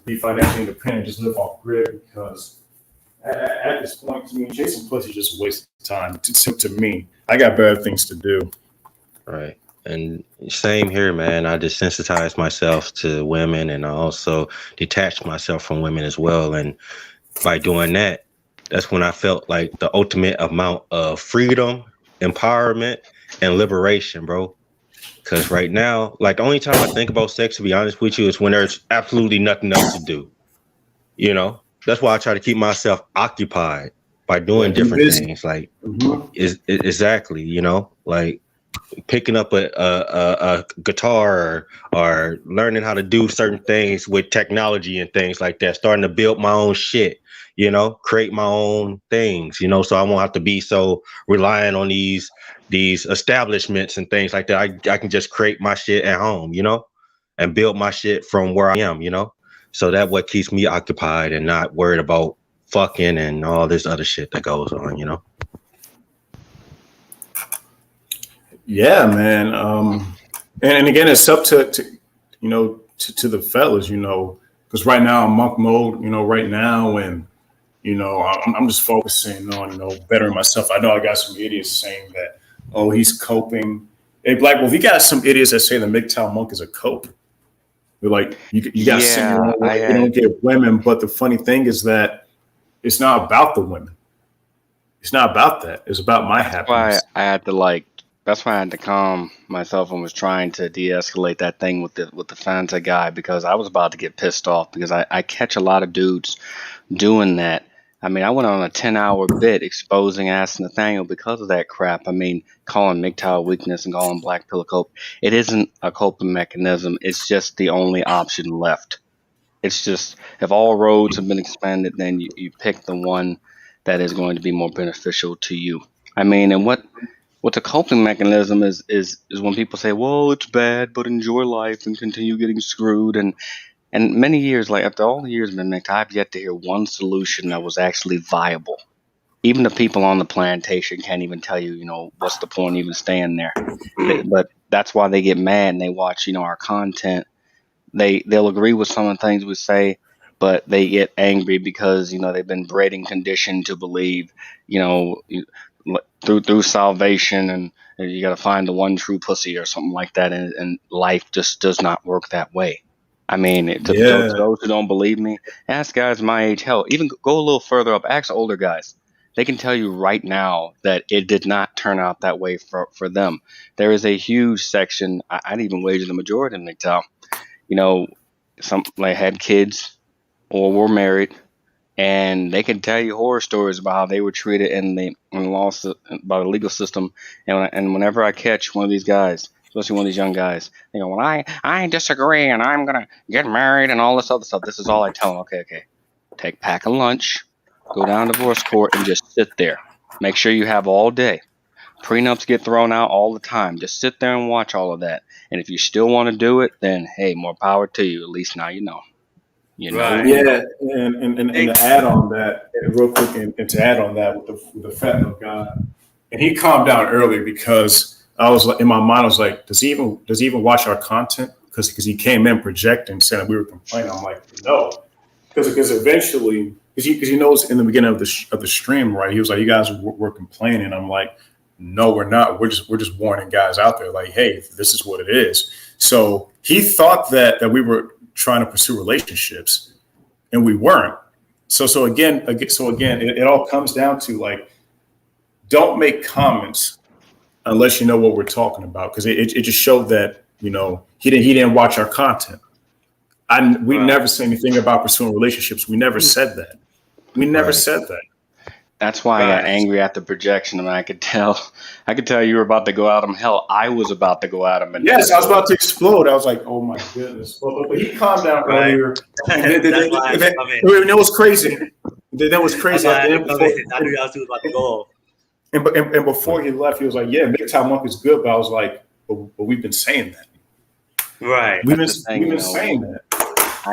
be financially independent, just live off grid, because at this point, to me, chasing pussy is just a waste of time. To me, I got better things to do. Right. And same here, man. I desensitized myself to women, and I also detached myself from women as well. And by doing that, that's when I felt like the ultimate amount of freedom, empowerment, and liberation, bro. Because right now, like, the only time I think about sex, to be honest with you, is when there's absolutely nothing else to do. That's why I try to keep myself occupied by doing different things. Like, exactly, like picking up a guitar, or learning how to do certain things with technology and things like that. Starting to build my own shit, create my own things, so I won't have to be so reliant on these establishments and things like that. I can just create my shit at home, and build my shit from where I am, so that what keeps me occupied and not worried about fucking and all this other shit that goes on, Yeah, man. And again, it's up to the fellas, because right now I'm monk mode, right now, and I'm just focusing on bettering myself. I know I got some idiots saying that, oh, he's coping. Hey, Black Wolf, you got some idiots that say the MGTOW monk is a cope. They're like, you got to send your own way. You don't get women. But the funny thing is that it's not about the women. It's not about that. It's about my happiness. Why I had to, like, that's why I had to calm myself and was trying to de-escalate that thing with the Fanta guy, because I was about to get pissed off, because I catch a lot of dudes doing that. I mean, I went on a 10-hour bit exposing Ask Nathaniel because of that crap. I mean, calling MGTOW weakness and calling black pill a cope. It isn't a coping mechanism. It's just the only option left. It's just, if all roads have been expanded, then you pick the one that is going to be more beneficial to you. I mean, and what's a coping mechanism is when people say, well, it's bad, but enjoy life and continue getting screwed. And many years, like after all the years been mixed, I've yet to hear one solution that was actually viable. Even the people on the plantation can't even tell you, what's the point even staying there. But that's why they get mad and they watch, our content. They'll agree with some of the things we say, but they get angry because, they've been bred and conditioned to believe, through salvation, and you got to find the one true pussy or something like that. And life just does not work that way. I mean, to those who don't believe me, ask guys my age. Hell, even go a little further up. Ask older guys. They can tell you right now that it did not turn out that way for them. There is a huge section. I'd even wager the majority of them tell. Some like had kids or were married, and they can tell you horror stories about how they were treated in the law by the legal system. And whenever I catch one of these guys, especially one of these young guys, they go, "Well, I disagree, and I'm gonna get married and all this other stuff." This is all I tell them. Okay, pack a lunch, go down to divorce court, and just sit there. Make sure you have all day. Prenups get thrown out all the time. Just sit there and watch all of that. And if you still want to do it, then hey, more power to you. At least now you know. Right. Yeah, and to add on that, real quick, and to add on that with the fentanyl guy, and he calmed down earlier because I was like, in my mind, I was like, does he even watch our content? Because he came in projecting, saying we were complaining. I'm like, no, because eventually, because he knows in the beginning of the stream, right? He was like, you guys were complaining. I'm like, no, we're not. We're just warning guys out there, like, hey, this is what it is. So he thought that we were trying to pursue relationships, and we weren't. So again, it all comes down to, like, don't make comments unless you know what we're talking about, because it just showed that he didn't watch our content. We never said anything about pursuing relationships. We never said that. We never said that. That's why I got angry at the projection. I mean, I could tell you were about to go at him. Hell, I was about to go at him. Yes, I was about to explode. I was like, oh my goodness. But he calmed down earlier. And it was crazy. That was crazy. I knew y'all two was about to go. And before he left, he was like, yeah, MGTOW Monk is good. But I was like, but we've been saying that. Right. We've been saying that.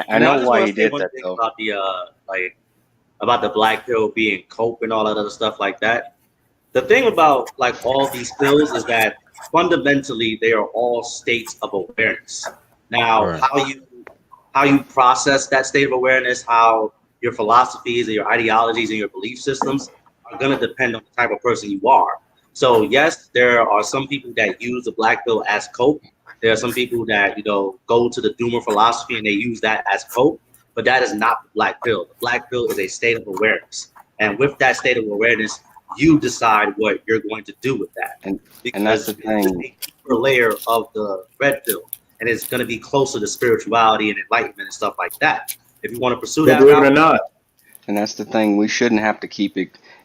I know why he did that, though. About the black pill being cope and all that other stuff like that. The thing about like all these pills is that fundamentally they are all states of awareness. Now, how you process that state of awareness, how your philosophies and your ideologies and your belief systems are going to depend on the type of person you are. So yes, there are some people that use the black pill as cope. There are some people that go to the doomer philosophy and they use that as cope. But that is not the black pill. The black pill is a state of awareness. And with that state of awareness, you decide what you're going to do with that. And that's the thing. It's a deeper layer of the red pill. And it's going to be closer to spirituality and enlightenment and stuff like that. If you want to pursue that, believe it or not. And that's the thing. We shouldn't have to keep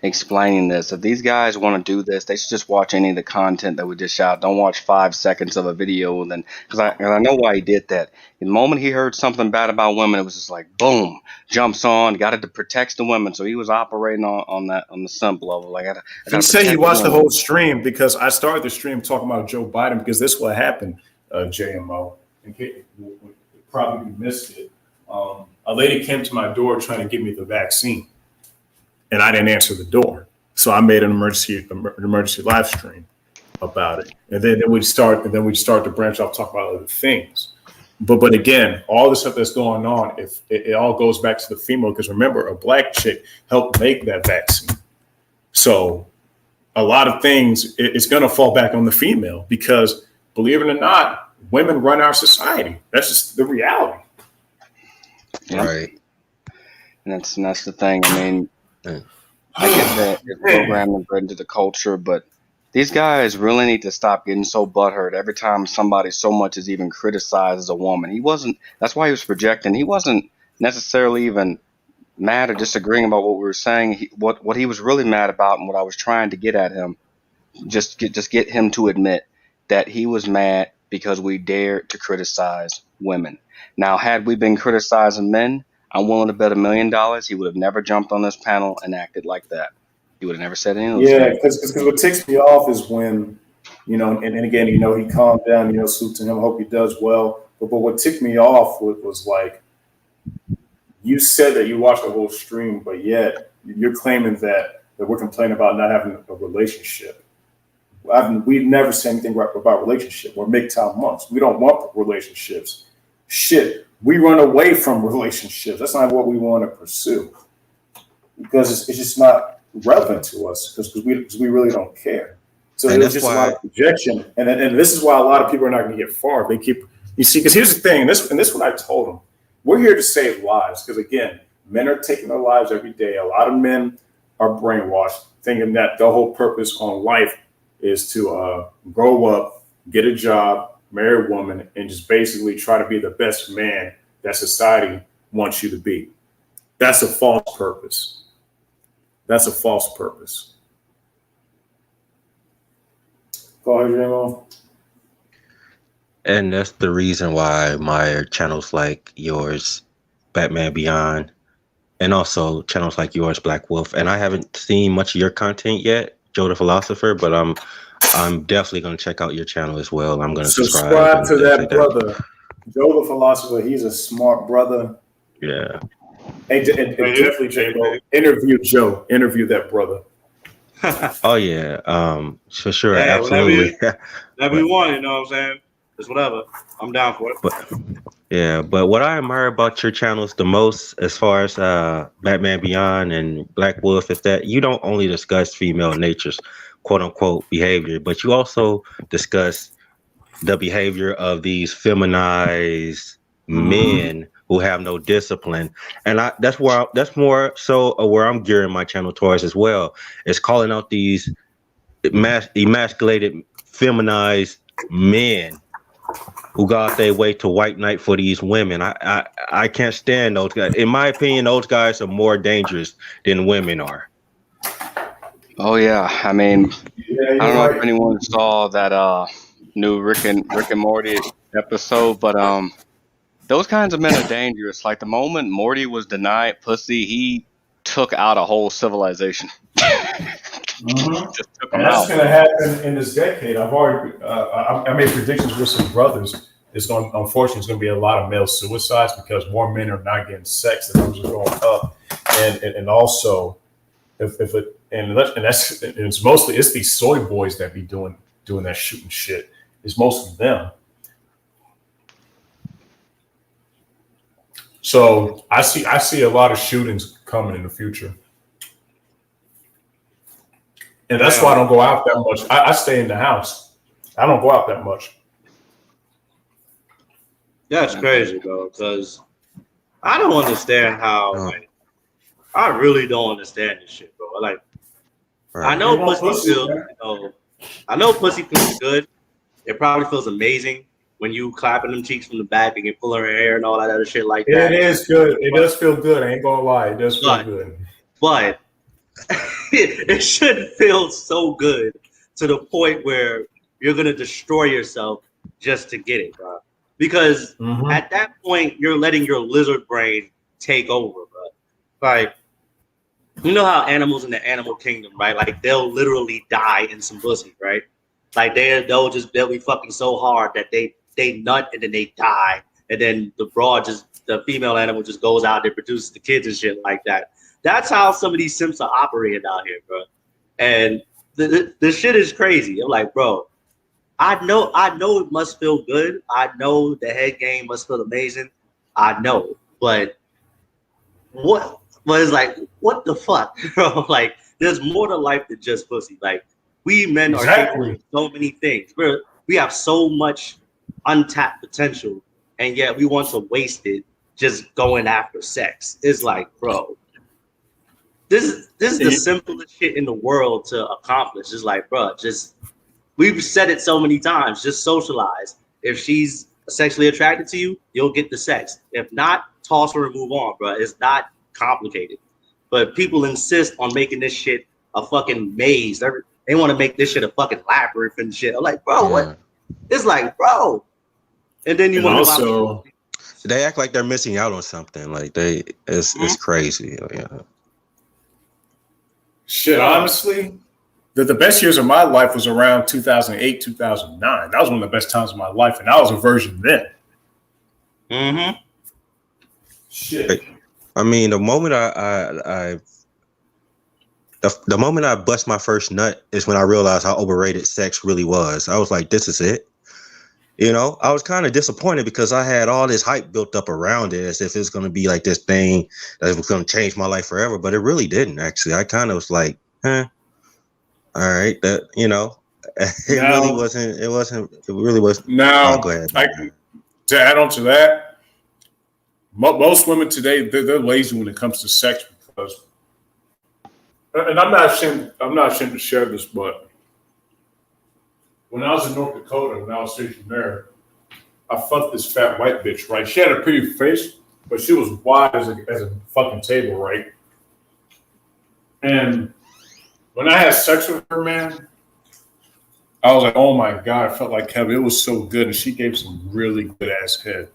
explaining this. If these guys want to do this, they should just watch any of the content that we just shot. Don't watch 5 seconds of a video. And then, because I know why he did that. The moment he heard something bad about women, it was just like, boom, jumps on, got it to protect the women. So he was operating on the simp level. Like, he said he watched the whole stream because I started the stream talking about Joe Biden, because this is what happened, JMO. In case you probably missed it. A lady came to my door trying to give me the vaccine, and I didn't answer the door. So I made an emergency live stream about it. And then we'd start to branch off, talk about other things. But again, all the stuff that's going on, if it all goes back to the female, because remember, a black chick helped make that vaccine. So a lot of things, it's going to fall back on the female, because believe it or not, women run our society. That's just the reality. Yeah. Right. And that's the thing. I mean, I get that it's programmed and bred into the culture, but These guys really need to stop getting so butthurt every time somebody so much as even criticized as a woman. He wasn't. That's why he was projecting. He wasn't necessarily even mad or disagreeing about what we were saying. What he was really mad about, and what I was trying to get at him, just get him to admit that he was mad because we dared to criticize women. Now, had we been criticizing men, I'm willing to bet $1 million he would have never jumped on this panel and acted like that. He would have never said any of those Yeah, things. because what ticks me off is when, and again, he calmed down, salute to him. I hope he does well. But what ticked me off was like, you said that you watched the whole stream, but yet you're claiming that we're complaining about not having a relationship. We never said anything about relationship. We're MGTOW monks. We don't want relationships. Shit, we run away from relationships. That's not what we want to pursue because it's just not relevant to us because we really don't care. So And it was that's just a lot why of projection, and this is why a lot of people are not going to get far. They keep because here's the thing, and this what I told them. We're here to save lives because again, men are taking their lives every day. A lot of men are brainwashed, thinking that the whole purpose on life is to grow up, get a job, marry a woman, and just basically try to be the best man that society wants you to be. That's a false purpose. That's a false purpose. Go ahead, Jamo. And that's the reason why I admire channels like yours, Batman Beyond, and also channels like yours, Black Wolf. And I haven't seen much of your content yet, Joe the Philosopher, but I'm definitely going to check out your channel as well. I'm going to Subscribe to that like brother, Joe the Philosopher. He's a smart brother. Yeah. Hey, and definitely, J-Mo, interview Joe. Interview that brother. Oh yeah. For sure, Hey, absolutely. whatever you want, you know what I'm saying? Just whatever. I'm down for it. But what I admire about your channels the most, as far as Batman Beyond and Black Wolf, is that you don't only discuss female nature's quote unquote behavior, but you also discuss the behavior of these feminized men who have no discipline. And that's more so where I'm gearing my channel towards as well. Is calling out these emasculated, feminized men who got their way to white knight for these women. I can't stand those guys. In my opinion, those guys are more dangerous than women are. Oh yeah, I mean, Yeah, I don't you're know if right. anyone saw that new Rick and Morty episode, but those kinds of men are dangerous. Like the moment Morty was denied pussy, he took out a whole civilization. Just took And them that's out. going to happen in this decade. I've already I made predictions with some brothers. Unfortunately, it's going to be a lot of male suicides because more men are not getting sex. The numbers are going up, and also it's mostly these soy boys that be doing that shooting shit. It's mostly them. So I see a lot of shootings coming in the future. And that's why I don't go out that much. I stay in the house. I don't go out that much. That's crazy, bro, because I don't understand how, like, I really don't understand this shit, bro. Like, I know pussy feels, I know pussy feels good. It probably feels amazing when you clapping them cheeks from the back and you pull her hair and all that other shit like that. It is good. It does feel good. I ain't gonna lie. It does feel good. But it should feel so good to the point where you're gonna destroy yourself just to get it, bro. Because at that point, you're letting your lizard brain take over, bro. Like, you know how animals in the animal kingdom, right? Like, they'll literally die in some pussy, right? Like, they'll be fucking so hard that they nut and then they die, and then the female animal just goes out and produces the kids and shit like that. That's how some of these simps are operating out here, bro. And the shit is crazy. I'm like, bro, I know it must feel good. I know the head game must feel amazing. I know, but what was like, what the fuck, bro? Like, there's more to life than just pussy. Like, we men are capable of so many things. We have so much untapped potential, and yet we want to waste it just going after sex. It's like, bro, this is the simplest shit in the world to accomplish. It's like, bro, just We've said it so many times. Just socialize. If she's sexually attracted to you, you'll get the sex. If not, toss her and move on, bro. It's not complicated. But people insist on making this shit a fucking maze. They want to make this shit a fucking labyrinth and shit. I'm like, bro, what? It's like, bro. And then you want also, they act like they're missing out on something. Like it's crazy. Yeah. shit, honestly, the best years of my life was around 2008, 2009. That was one of the best times of my life, and I was a virgin then. Mm-hmm. Shit. I mean, the moment the moment I bust my first nut is when I realized how overrated sex really was. I was like, this is it. You know, I was kind of disappointed because I had all this hype built up around it as if it's going to be like this thing that was going to change my life forever. But it really didn't, actually. I kind of was like, all right, that, you know, it really wasn't. Now, Go ahead. To add on to that, most women today, they're lazy when it comes to sex because, and I'm not ashamed to share this, but when I was in North Dakota, when I was stationed there, I fucked this fat white bitch, right? She had a pretty face, but she was wide as a fucking table, right? And when I had sex with her, man, I was like, oh my God, I felt like Kevin. It was so good. And she gave some really good ass head.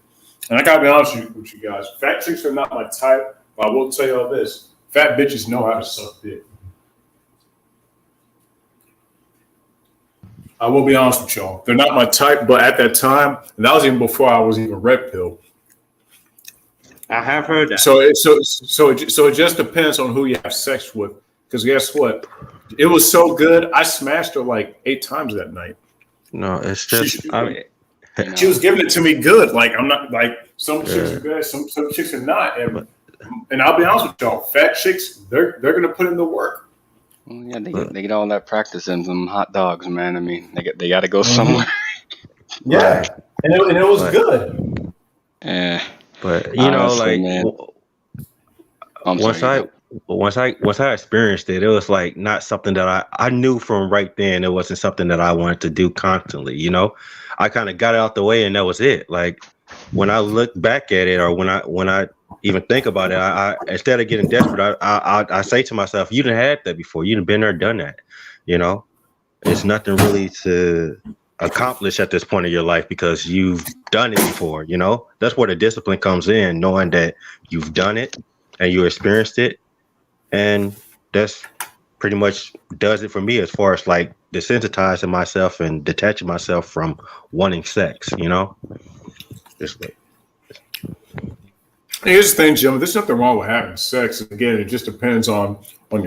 And I gotta be honest with you guys, fat chicks are not my type, but I will tell you all this. Fat bitches know how to suck dick. I will be honest with y'all. They're not my type, but at that time, and that was even before I was even red pill. I have heard that. So it just depends on who you have sex with. Because guess what? It was so good. I smashed her like 8 times that night. No, it's just she was giving it to me good. Like I'm not like some chicks are good, some chicks are not. And I'll be honest with y'all, fat chicks, they're gonna put in the work. Well, yeah, they get all that practice in some hot dogs, man. I mean, they got to go somewhere. Yeah, and it was good. Yeah, but you know, honestly, like once I experienced it, it was like not something that I knew from right then. It wasn't something that I wanted to do constantly. You know, I kind of got it out the way, and that was it. Like when I look back at it, or when I even think about it, I instead of getting desperate, I say to myself, you done had that before. You done been there, done that. You know, it's nothing really to accomplish at this point of your life because you've done it before. You know, that's where the discipline comes in, knowing that you've done it and you experienced it, and that's pretty much does it for me as far as like desensitizing myself and detaching myself from wanting sex. You know, this way. Here's the thing, Jim. There's nothing wrong with having sex. Again, it just depends on what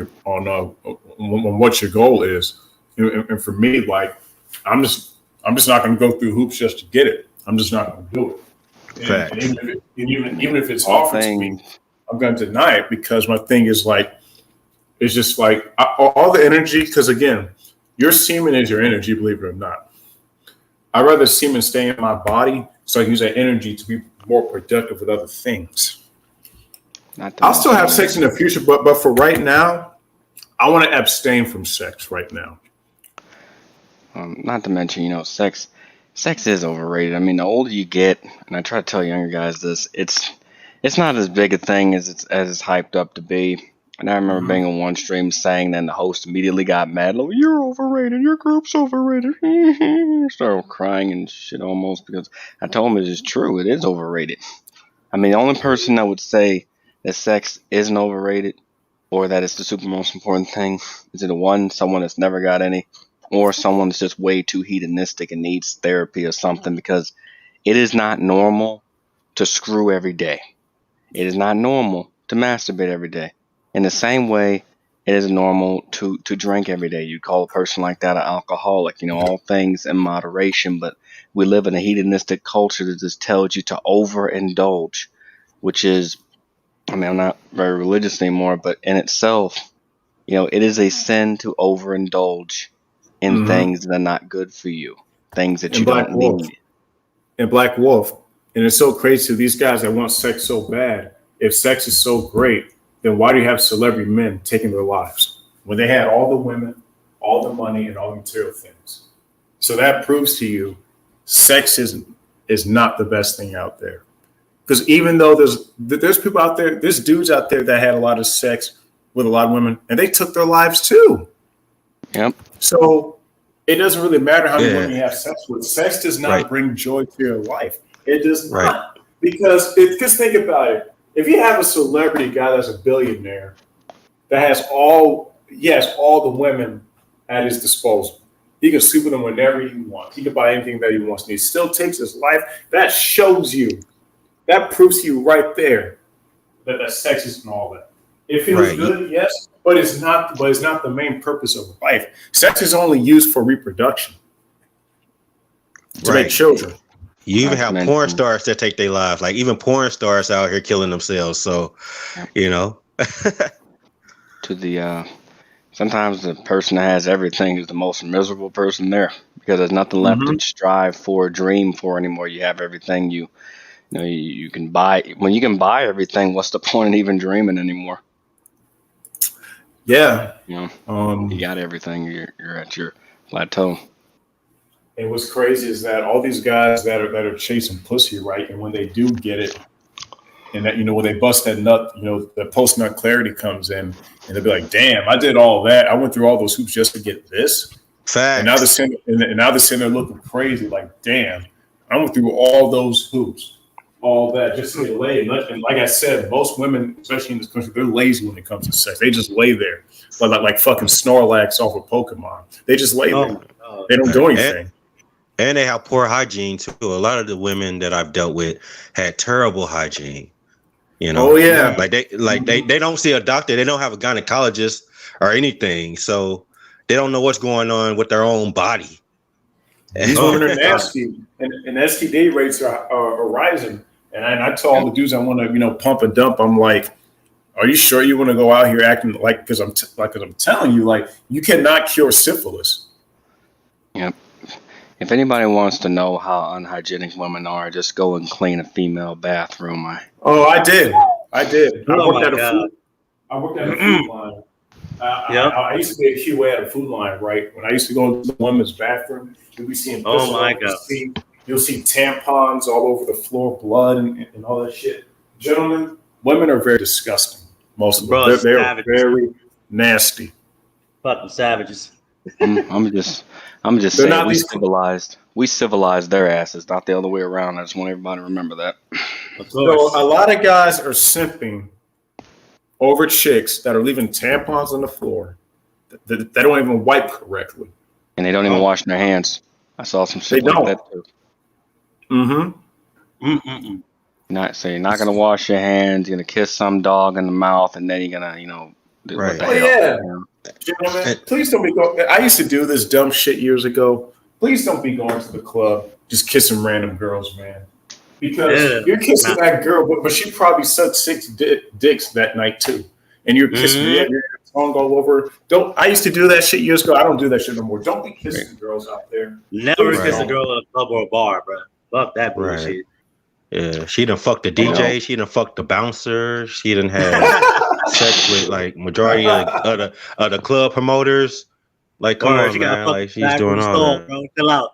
your goal is. And for me, like I'm just not going to go through hoops just to get it. I'm just not going to do it. And even if it's offered to me, I'm going to deny it because my thing is like it's just like all the energy. Because again, your semen is your energy, believe it or not. I'd rather semen stay in my body so I can use that energy to be more productive with other things. I'll still have sex in the future, but for right now, I want to abstain from sex right now. Not to mention, you know, sex is overrated. I mean, the older you get, and I try to tell younger guys this, it's not as big a thing as it's hyped up to be. And I remember being on one stream saying that, and the host immediately got mad. Like, you're overrated. Your group's overrated. Started crying and shit almost because I told him it is true. It is overrated. I mean, the only person that would say that sex isn't overrated or that it's the super most important thing is either someone that's never got any, or someone that's just way too hedonistic and needs therapy or something, because it is not normal to screw every day. It is not normal to masturbate every day. In the same way, it is normal to drink every day. You call a person like that an alcoholic, you know, all things in moderation. But we live in a hedonistic culture that just tells you to overindulge, which is, I mean, I'm not very religious anymore, but in itself, you know, it is a sin to overindulge in things that are not good for you, things that you don't need. And Black Wolf, and it's so crazy. These guys that want sex so bad, if sex is so great, then why do you have celebrity men taking their lives when they had all the women, all the money, and all the material things? So that proves to you sex is not the best thing out there. Because even though there's people out there, there's dudes out there that had a lot of sex with a lot of women, and they took their lives too. Yep. So it doesn't really matter how many women you have sex with. Sex does not bring joy to your life. It does not. Because just think about it. If you have a celebrity guy that's a billionaire that has all the women at his disposal, he can sleep with them whenever he wants. He can buy anything that he wants, and he still takes his life. That shows you, that proves to you right there that sex isn't all that. It feels good, yes, but it's not. But it's not the main purpose of life. Sex is only used for reproduction, to make children. You even have porn stars that take their lives. Like even porn stars out here killing themselves. So, you know. To the sometimes the person that has everything is the most miserable person there, because there's nothing left to strive for, dream for anymore. You have everything you can buy. When you can buy everything, what's the point in even dreaming anymore? Yeah. You got everything. You're at your plateau. And what's crazy is that all these guys that are chasing pussy, right? And when they do get it, and that, when they bust that nut, the post nut clarity comes in, and they'll be like, "Damn, I did all that. I went through all those hoops just to get this." Facts. And now they're sitting there looking crazy, like, "Damn, I went through all those hoops, all that just to get laid." And like I said, most women, especially in this country, they're lazy when it comes to sex. They just lay there, like fucking Snorlax off of Pokemon. They just lay there. They don't do anything. And they have poor hygiene too. A lot of the women that I've dealt with had terrible hygiene. Oh yeah. Like they don't see a doctor. They don't have a gynecologist or anything. So they don't know what's going on with their own body. These women are nasty, and STD rates are rising. And I tell all the dudes I want to pump and dump. I'm like, are you sure you want to go out here acting like? Because I'm telling you, like, you cannot cure syphilis. Yep. If anybody wants to know how unhygienic women are, just go and clean a female bathroom. I did. I worked at a food line. I used to be a QA at a food line, right? When I used to go into the women's bathroom, you'll be seeing you'll see tampons all over the floor, blood and all that shit. Gentlemen, women are very disgusting. Most of them. They're very nasty. Fucking savages. I'm just saying we civilized their asses, not the other way around. I just want everybody to remember that. So a lot of guys are simping over chicks that are leaving tampons on the floor that don't even wipe correctly. And they don't even wash their hands. I saw some shit like that too. You're not gonna wash your hands, you're gonna kiss some dog in the mouth, and then you're gonna, Right. Gentlemen, please don't be going. I used to do this dumb shit years ago. Please don't be going to the club just kissing random girls, man. Because you're kissing that girl, but she probably sucked 6 dicks that night too, and you're kissing her, your tongue all over. I used to do that shit years ago. I don't do that shit no more. Don't be kissing girls out there. Never kiss a girl at a club or a bar, bro. Fuck that bullshit. Yeah, she done fucked the DJ. She done fucked the bouncer. She done had sex with like majority of the club promoters. Like, come on, man. Like, she's doing all that. Bro. Chill out.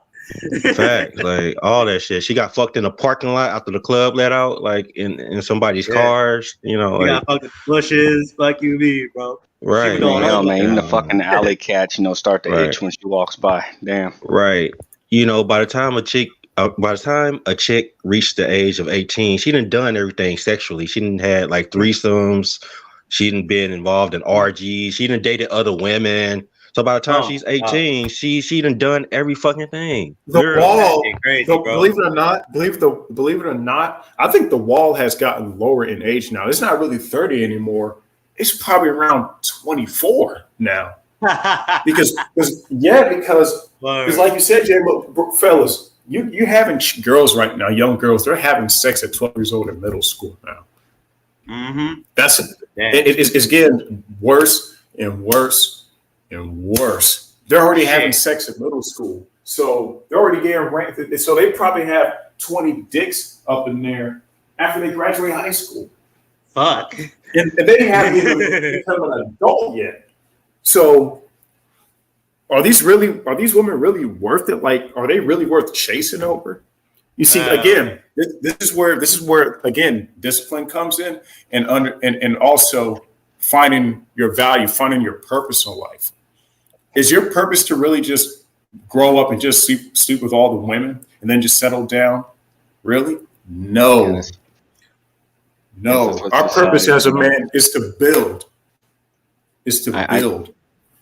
Fact, like all that shit. She got fucked in a parking lot after the club let out, like in somebody's cars. You got fucked in bushes. Fuck you, me, bro. Right. Man, even the fucking alley cat, start to itch when she walks by. Damn. Right. By the time a chick reached the age of 18, she done everything sexually. She done had like threesomes. She done been involved in RGs. She done dated other women. So by the time she's 18, she done every fucking thing. The wall, believe it or not, I think the wall has gotten lower in age now. It's not really 30 anymore. It's probably around 24 now. because like you said, Jay, look, fellas, you having girls right now, young girls, they're having sex at 12 years old in middle school now. It's getting worse and worse and worse. They're already having sex in middle school, so they're already getting ranked. So they probably have 20 dicks up in there after they graduate high school. Fuck, and they haven't even become an adult yet. So are these women really worth it? Like, are they really worth chasing over? You see, again, this is where again discipline comes in, and also finding your value, finding your purpose in life. Is your purpose to really just grow up and just sleep with all the women and then just settle down? Really? No. No. Our purpose as a man is to build.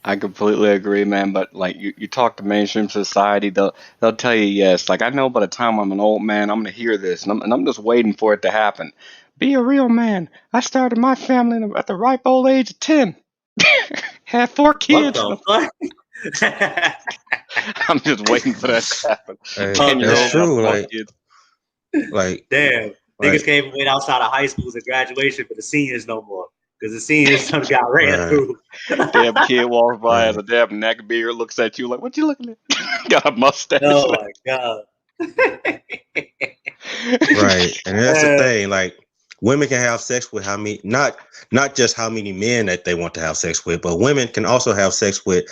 I completely agree, man. But like you talk to mainstream society, they'll tell you yes. Like I know by the time I'm an old man, I'm gonna hear this, and I'm just waiting for it to happen. Be a real man. I started my family at the ripe old age of 10. Had 4 kids. What the fuck? I'm just waiting for that to happen. Hey, 10-year-old that's true. got 4 kids. Like Damn, niggas can't even wait outside of high schools and graduation for the seniors no more. Because the seniors done got ran through. Damn kid walks by as a damn neckbeard, looks at you like, what you looking at? Got a mustache. Oh my God. right, and that's the thing. Like women can have sex with not just how many men that they want to have sex with, but women can also have sex with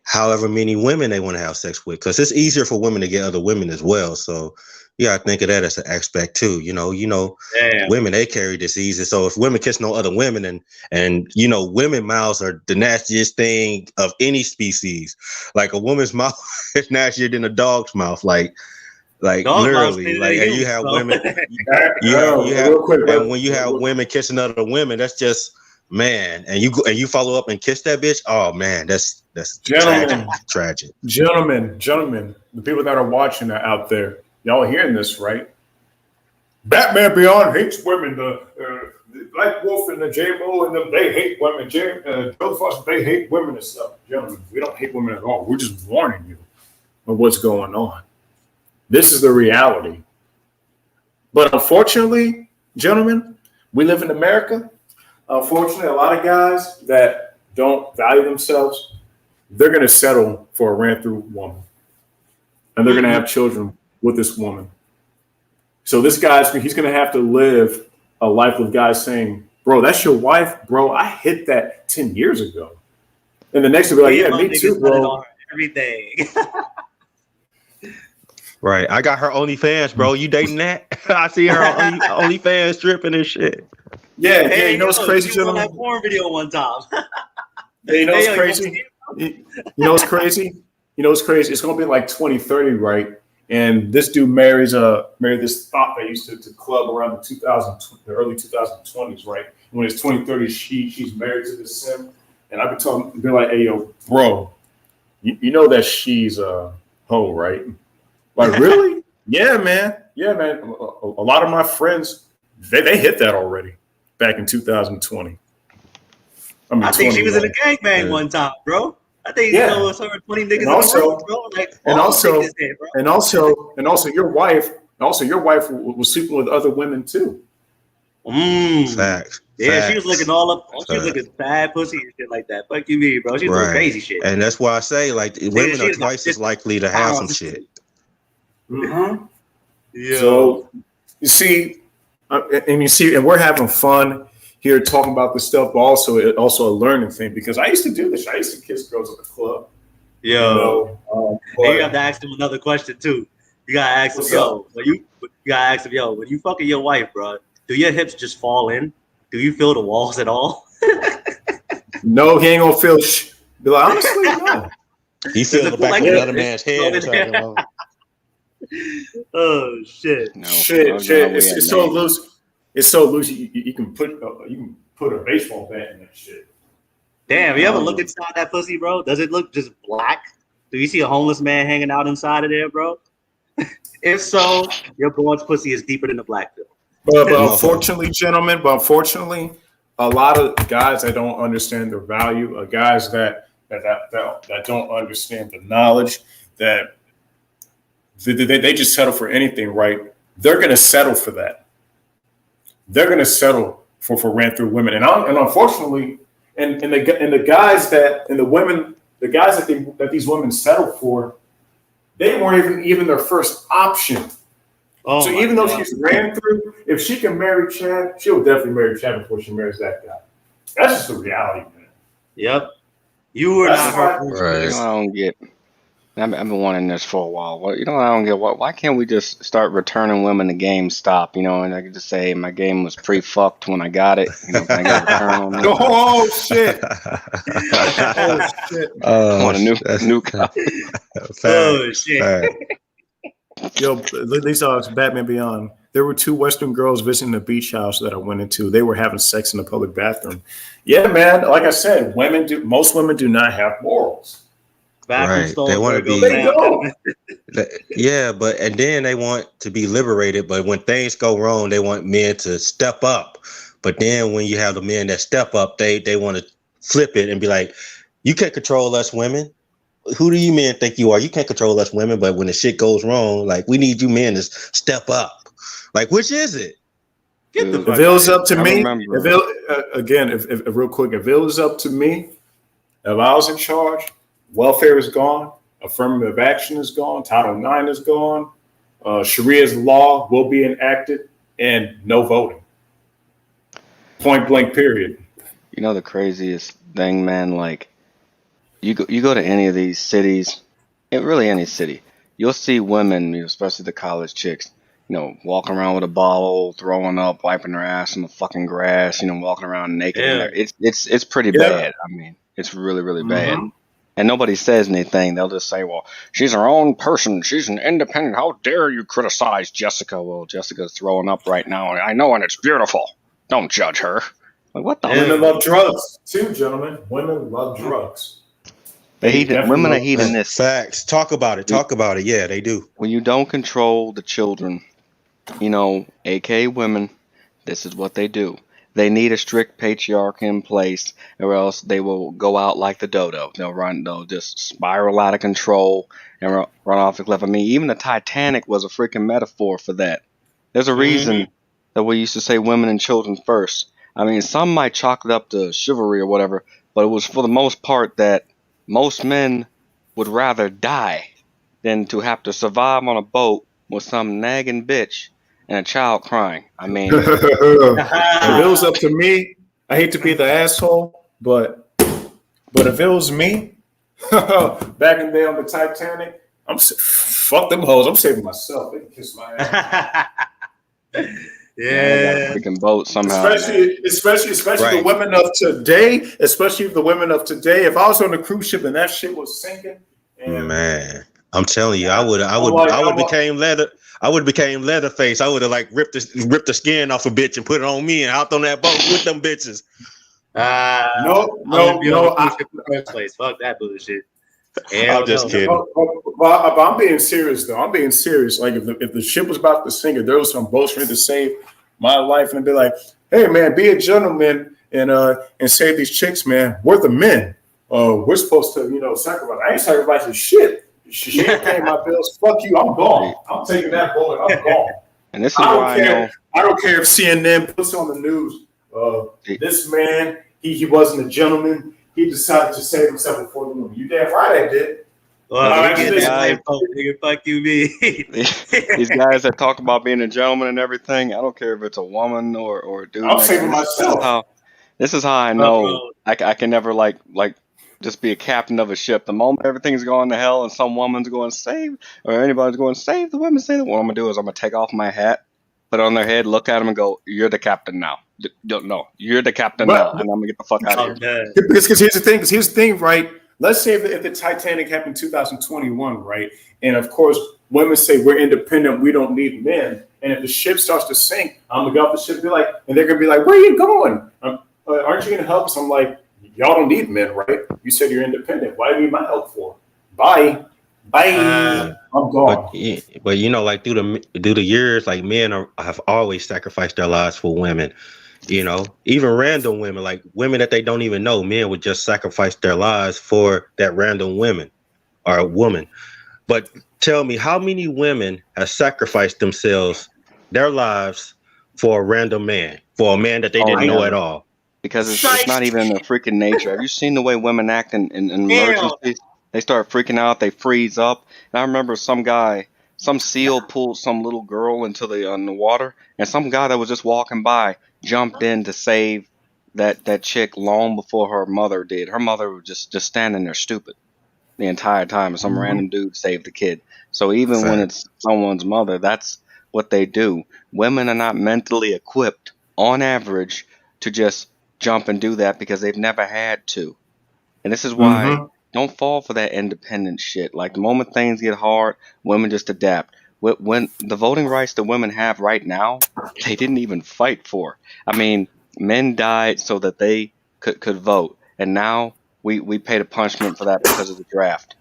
however many women they want to have sex with, because it's easier for women to get other women as well. So yeah, I think of that as an aspect too. Women, they carry diseases. So if women kiss no other women, and women mouths are the nastiest thing of any species. Like a woman's mouth is nastier than a dog's mouth. Like literally, like, and you have women, and when you have women kissing other women, that's just, man, and you follow up and kiss that bitch. Oh man, that's tragic. Gentlemen, the people that are watching are out there. Y'all are hearing this, right? Batman Beyond hates women. The Black Wolf and the J-Mo and them, they hate women. Joe Foster, they hate women and stuff. Gentlemen, we don't hate women at all. We're just warning you of what's going on. This is the reality. But unfortunately, gentlemen, we live in America. Unfortunately, a lot of guys that don't value themselves, they're going to settle for a ran-through woman. And they're going to have children with this woman. So this he's going to have to live a life with guys saying, bro, that's your wife? Bro, I hit that 10 years ago. And the next will be like, yeah, me too, bro. Everything. Right. I got her OnlyFans, bro. You dating that? I see her on OnlyFans stripping and shit. Yeah, hey, you know what's crazy, gentlemen? That porn video one time. Hey, you know what's crazy? You know what's crazy? It's going to be like 2030, right? And this dude married this thought that used to club around the early 2020s, right? When it's 2030, she's married to this sim. And I've been like, hey, yo, bro, you know that she's a hoe, right? Like, really? Yeah, man. A lot of my friends, they hit that already back in 2020. I think she was in a gangbang one time, bro. I think it was her 20 niggas in the room, bro. Like, and also your wife was sleeping with other women too. Facts. Yeah, she was looking all up. She was looking bad pussy and shit like that. Fuck you, mean, bro. She was doing crazy shit. And that's why I say, like, women are twice as likely to have some shit. Mm-hmm. Yeah. So you see, and we're having fun here talking about this stuff, but also a learning thing, because I used to do this. I used to kiss girls at the club. You have to ask them another question too. You gotta ask them, when you fucking your wife, bro, do your hips just fall in? Do you feel the walls at all? No, he ain't gonna feel. Be like, honestly, no. He feels the back of the other man's head. Oh shit! No, shit! It's so loose. It's so loose. You can put a baseball bat in that shit. Damn, you ever look inside that pussy, bro? Does it look just black? Do you see a homeless man hanging out inside of there, bro? If so, your boy's pussy is deeper than the black pill. But unfortunately, gentlemen, a lot of guys that don't understand their value, guys that don't understand the knowledge, that they just settle for anything, right? They're going to settle for that. They're going to settle for ran through women, and unfortunately, the guys that these women settle for, they weren't even their first option. Oh, so even though she's ran through, if she can marry Chad, she'll definitely marry Chad before she marries that guy. That's just the reality, man. Yep. You were That's not why- her first You Right. know, choice. I don't get. I've been wanting this for a while. What, you know, I don't get. Why can't we just start returning women to GameStop? You know, and I could just say my game was pre-fucked when I got it. You know, can I get a return on that? Oh shit! Oh shit! I want a new Fact, copy. Oh shit. fact. Yo, these are Batman Beyond. There were two Western girls visiting the beach house that I went into. They were having sex in the public bathroom. Yeah, man. Like I said, most women do not have morals. Bathroom Right. They stalls want where to it goes be. They down. don't. Yeah, but and then they want to be liberated, but when things go wrong, they want men to step up. But then when you have the men that step up, they want to flip it and be like, "You can't control us women. Who do you men think you are? You can't control us women." But when the shit goes wrong, like we need you men to step up. Like which is it? Get the Dude, fuck If it out was of up to I me, remember. if real quick, if it was up to me, if I was in charge, welfare is gone, affirmative action is gone, Title IX is gone, Sharia's law will be enacted, and no voting. Point blank. Period. You know the craziest thing, man? Like you go to any of these cities, really any city, you'll see women, you know, especially the college chicks, you know, walking around with a bottle, throwing up, wiping their ass in the fucking grass, you know, walking around naked in Yeah. there. It's pretty Yep. bad. I mean, it's really really bad. Mhm. And nobody says anything. They'll just say, "Well, she's her own person. She's an independent. How dare you criticize Jessica?" Well, Jessica's throwing up right now, and I know, and it's beautiful. Don't judge her. Like what the? Yeah. Women love drugs too, gentlemen. Women love drugs. Women are love hedonistic. Facts. Talk about it. Talk about it. Yeah, they do. When you don't control the children, you know, aka women, this is what they do. They need a strict patriarchy in place, or else they will go out like the dodo. They'll just spiral out of control and run off the cliff. I mean, even the Titanic was a freaking metaphor for that. There's a reason that we used to say women and children first. I mean, some might chalk it up to chivalry or whatever, but it was for the most part that most men would rather die than to have to survive on a boat with some nagging bitch and a child crying. I mean, If it was up to me, I hate to be the asshole, but if it was me, back in the day on the Titanic, fuck them hoes. I'm saving myself. They can kiss my ass. Yeah. freaking boat somehow. Especially the Right. women of today. Especially the women of today. If I was on a cruise ship and that shit was sinking, and Man, I'm telling you, I would I'm became leather. I would have became Leatherface. I would have like ripped the skin off a bitch and put it on me and hopped on that boat with them bitches. I wouldn't be on the no. cruise ship in the first place. Fuck that bullshit. Hell I'm just no. kidding. But I'm being serious though. I'm being serious. Like if the ship was about to sink, if there was some boats ready to save my life, and be like, "Hey man, be a gentleman and save these chicks, man. We're the men. We're supposed to sacrifice. I ain't sacrificing shit. She ain't paying my bills. Fuck you. I'm gone. I'm taking that bullet. I'm gone. And this is why I know. I don't care if CNN puts on the news. This man, he wasn't a gentleman. He decided to save himself before the woman. You damn right I did. Well, These we get guys- that nigga. Fuck you, me. These guys that talk about being a gentleman and everything, I don't care if it's a woman or a dude. I'm man. saving myself. This is how I know I can never like just be a captain of a ship. The moment everything's going to hell and some woman's going to save, or anybody's going to save the women, save the what I'm going to do is I'm going to take off my hat, put it on their head, look at them and go, "You're the captain now." No, you're the captain now. And I'm going to get the fuck out of here. Because here's the thing, right? Let's say if the Titanic happened in 2021, right? And of course, women say we're independent, we don't need men. And if the ship starts to sink, I'm gonna go off the ship and be like, and they're gonna be like, "Where are you going? Aren't you gonna help us?" I'm like, "Y'all don't need men, right? You said you're independent. Why do you need my help for? Bye. I'm gone." But you know, like through the years, like men have always sacrificed their lives for women. You know, even random women, like women that they don't even know, men would just sacrifice their lives for that random woman or a woman. But tell me, how many women have sacrificed their lives for a random man, for a man that they didn't know at all? Because it's not even in their freaking nature. Have you seen the way women act in emergencies? They start freaking out. They freeze up. And I remember some SEAL pulled some little girl into the water, and some guy that was just walking by jumped in to save that chick long before her mother did. Her mother was just standing there stupid the entire time, and some random dude saved the kid. So even when it's someone's mother, that's what they do. Women are not mentally equipped, on average, to just jump and do that because they've never had to. And this is why don't fall for that independent shit. Like the moment things get hard, women just adapt. When the voting rights that women have right now, they didn't even fight for. I mean, men died so that they could vote, and now we paid a punishment for that because of the draft.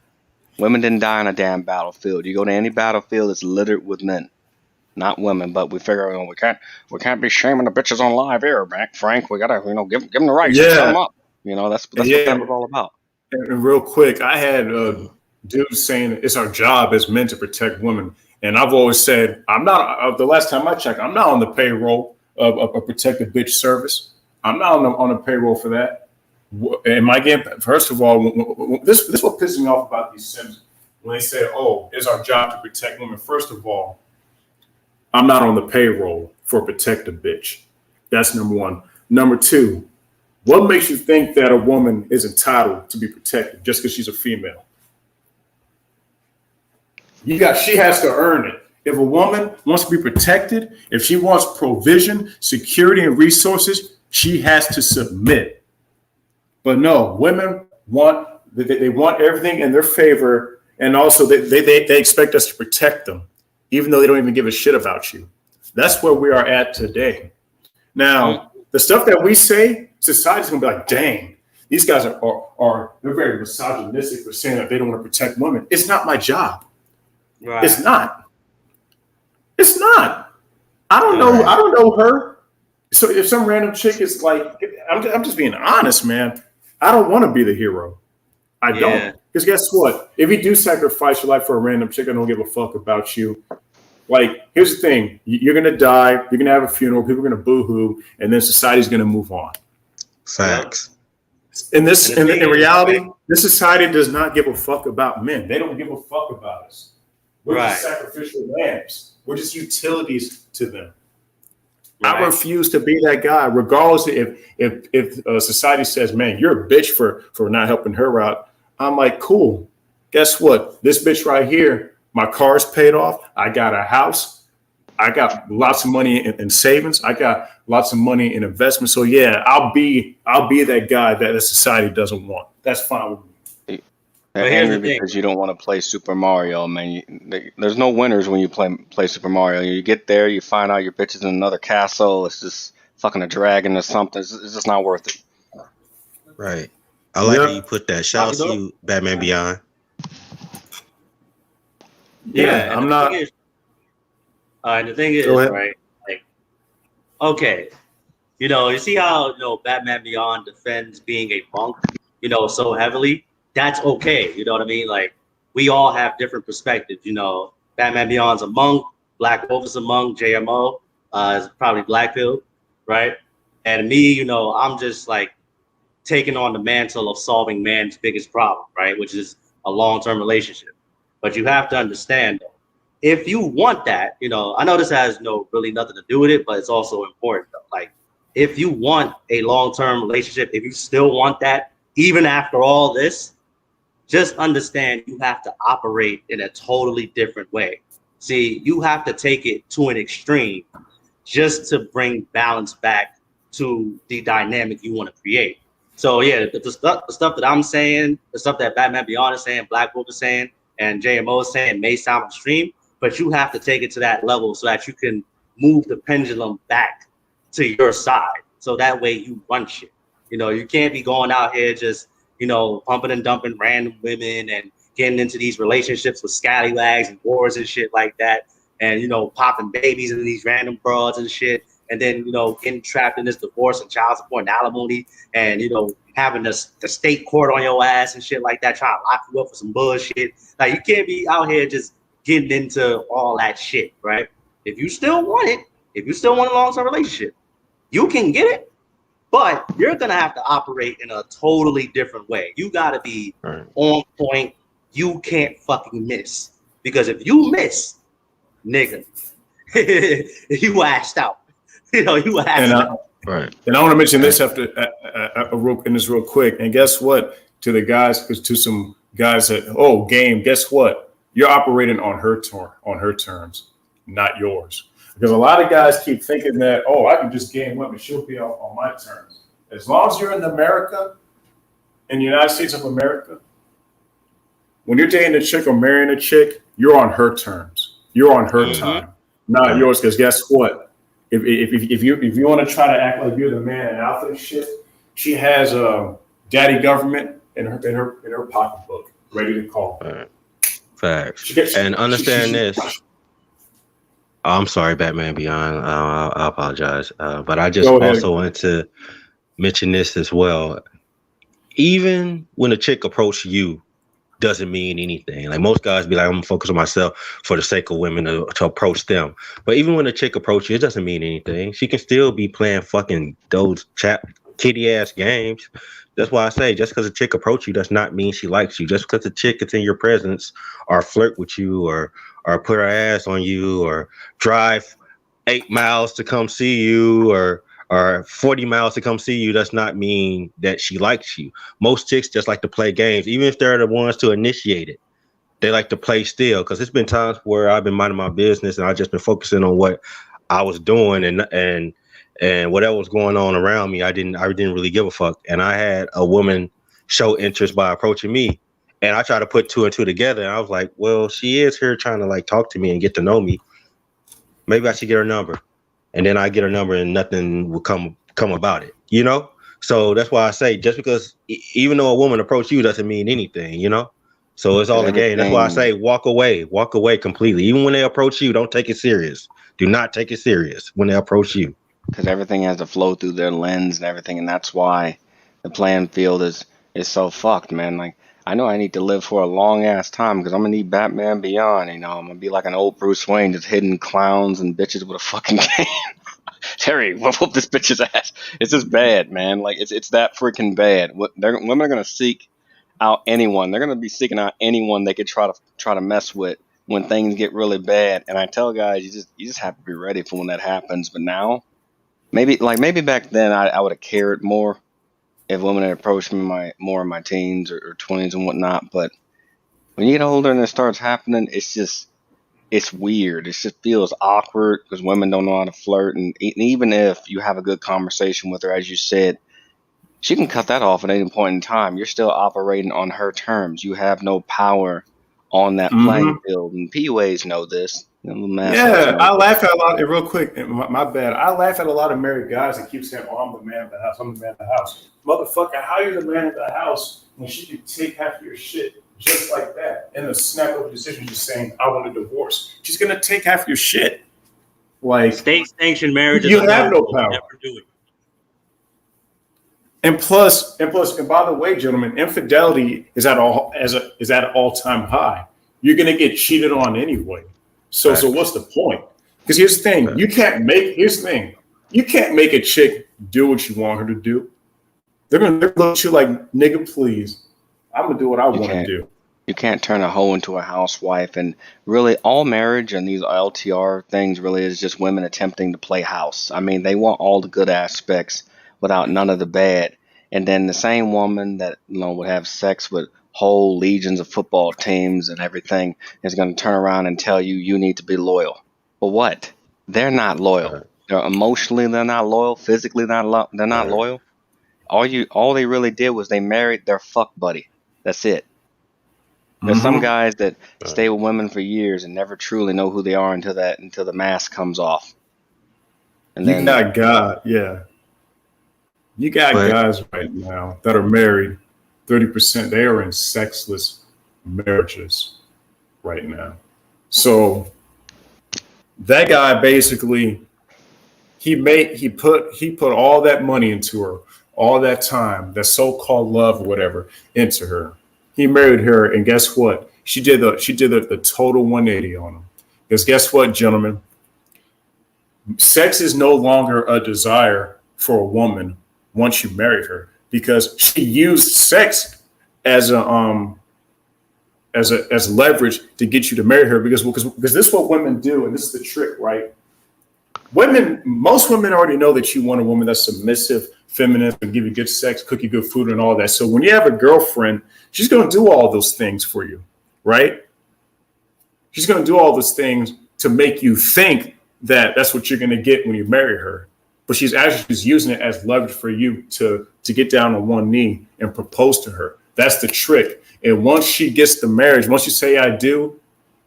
Women didn't die on a damn battlefield. You go to any battlefield, it's littered with men, not women. But we figure, we can't be shaming the bitches on live air, Frank. We gotta, give them the rights, and shut them up. That's what that was all about. And real quick, I had dudes saying it's our job as men to protect women, and I've always said I'm not. The last time I checked, I'm not on the payroll of a protected bitch service. I'm not on the payroll for that. Am I getting? First of all, this is what pisses me off about these Sims when they say, "Oh, it's our job to protect women." First of all, I'm not on the payroll for protect a bitch. That's number one. Number two, what makes you think that a woman is entitled to be protected just because she's a female? She has to earn it. If a woman wants to be protected, if she wants provision, security, and resources, she has to submit. But no, women want everything in their favor, and also they expect us to protect them, even though they don't even give a shit about you. That's where we are at today. Now, the stuff that we say, society's gonna be like, dang, these guys are they're very misogynistic for saying that they don't want to protect women. It's not my job. Right. It's not. It's not. I don't know. I don't know her. So if some random chick is like, I'm just being honest, man. I don't want to be the hero. I don't. Because guess what? If you do sacrifice your life for a random chick, I don't give a fuck about you. Like, here's the thing. You're going to die. You're going to have a funeral. People are going to boo-hoo. And then society's going to move on. Facts. In reality, this society does not give a fuck about men. They don't give a fuck about us. We're just sacrificial lambs. We're just utilities to them. Right. I refuse to be that guy, regardless if society says, man, you're a bitch for not helping her out. I'm like, cool. Guess what? This bitch right here, my car's paid off. I got a house. I got lots of money in savings. I got lots of money in investment. So yeah, I'll be that guy that the society doesn't want. That's fine with me. They're angry because you don't want to play Super Mario, man. There's no winners when you play Super Mario. You get there, you find out your bitch is in another castle. It's just fucking a dragon or something. It's just not worth it. Right. I like how you put that. Shout out to you, Batman Beyond. Yeah, I'm not. And the thing is, right? Like, okay, you see how Batman Beyond defends being a monk, so heavily. That's okay. You know what I mean? Like, we all have different perspectives. Batman Beyond's a monk. Black Wolf is a monk. JMO is probably Black Pill, right? And me, I'm just like taking on the mantle of solving man's biggest problem, right? Which is a long-term relationship. But you have to understand, though, if you want that, I know this has really nothing to do with it, but it's also important, though. Like, if you want a long-term relationship, if you still want that, even after all this, just understand you have to operate in a totally different way. See, you have to take it to an extreme just to bring balance back to the dynamic you want to create. So yeah, the stuff that I'm saying, the stuff that Batman Beyond is saying, Black Wolf is saying, and JMO is saying may sound extreme, but you have to take it to that level so that you can move the pendulum back to your side. So that way you run shit. You can't be going out here just pumping and dumping random women and getting into these relationships with scallywags and wars and shit like that. And, popping babies into these random broads and shit. And then, getting trapped in this divorce and child support and alimony and, having the state court on your ass and shit like that, trying to lock you up for some bullshit. Like, you can't be out here just getting into all that shit, right? If you still want it, if you still want a long-term relationship, you can get it. But you're going to have to operate in a totally different way. You got to be on point. You can't fucking miss. Because if you miss, nigga, you assed out. You assed out. Right. And I want to mention this after real quick. And guess what? To the guys, to some guys that game. Guess what? You're operating on her terms, not yours. Because a lot of guys keep thinking that I can just game women. She'll be on my terms. As long as you're in America, in the United States of America, when you're dating a chick or marrying a chick, you're on her terms. You're on her time, not yours. Because guess what? If you want to try to act like you're the man and alpha and shit, she has daddy government in her pocketbook, ready to call. Right. Facts. And understand this. I'm sorry, Batman Beyond. I apologize, but I just also wanted to mention this as well. Even when a chick approaches you, doesn't mean anything. Like most guys be like, I'm gonna focus on myself for the sake of women to approach them. But even when a chick approaches you, it doesn't mean anything. She can still be playing fucking those kitty ass games. That's why I say just because a chick approaches you does not mean she likes you. Just because a chick is in your presence or flirt with you or put her ass on you or drive 8 miles to come see you or 40 miles to come see you does not mean that she likes you. Most chicks just like to play games, even if they're the ones to initiate it. They like to play still, because it's been times where I've been minding my business and I've just been focusing on what I was doing and whatever was going on around me. I didn't really give a fuck. And I had a woman show interest by approaching me, and I tried to put 2 and 2 together. And I was like, well, she is here trying to like talk to me and get to know me. Maybe I should get her number. And then I get her number and nothing will come about it, you know? So that's why I say, just because even though a woman approach you doesn't mean anything, you know? So it's all a game. That's why I say walk away completely. Even when they approach you, don't take it serious. Do not take it serious when they approach you. Because everything has to flow through their lens and everything. And that's why the playing field is so fucked, man. Like, I know I need to live for a long ass time because I'm gonna need Batman Beyond. You know, I'm gonna be like an old Bruce Wayne, just hitting clowns and bitches with a fucking cane. Terry, whoop this bitch's ass. It's just bad, man. Like it's that freaking bad. Women are gonna seek out anyone. They're gonna be seeking out anyone they could try to mess with when things get really bad. And I tell guys, you just have to be ready for when that happens. But now, maybe back then I would have cared more if women had approached me more in my teens or 20s and whatnot. But when you get older and it starts happening, it's weird. It just feels awkward because women don't know how to flirt. And even if you have a good conversation with her, as you said, she can cut that off at any point in time. You're still operating on her terms. You have no power on that playing field. And PUAs know this. I laugh at a lot. Real quick, my bad. I laugh at a lot of married guys that keep saying, I'm the man of the house. I'm the man of the house. Motherfucker, how are you the man of the house when she can take half your shit just like that? In a snap of a decision, just saying, I want a divorce. She's going to take half your shit. Like, state-sanctioned marriage. You have no power. Never do it. And plus, and by the way, gentlemen, infidelity is at an all-time high. You're going to get cheated on anyway. So what's the point? Because here's the thing: you can't make a chick do what you want her to do. They're gonna look at you like, nigga, please. I'm gonna do what I want to do. You can't turn a hoe into a housewife. And really, all marriage and these LTR things really is just women attempting to play house. I mean, they want all the good aspects without none of the bad. And then the same woman that would have sex with whole legions of football teams and everything is going to turn around and tell you need to be loyal. But what? They're not loyal. They're emotionally, they're not loyal. Physically, they're not loyal. All they really did was they married their fuck buddy. That's it. There's some guys that stay with women for years and never truly know who they are until the mask comes off. And You got guys right now that are married. 30%, they are in sexless marriages right now. So that guy basically he put all that money into her, all that time, that so-called love or whatever, into her. He married her, and guess what? She did the total 180 on him. Because guess what, gentlemen? Sex is no longer a desire for a woman once you married her, because she used sex as leverage to get you to marry her. Because this is what women do, and this is the trick, right? most women already know that you want a woman that's submissive, feminine, and give you good sex, cook you good food, and all that. So when you have a girlfriend, she's going to do all those things for you, right? She's going to do all those things to make you think that that's what you're going to get when you marry her. But she's actually just using it as leverage for you to get down on one knee and propose to her. That's the trick. And once she gets the marriage, once you say I do,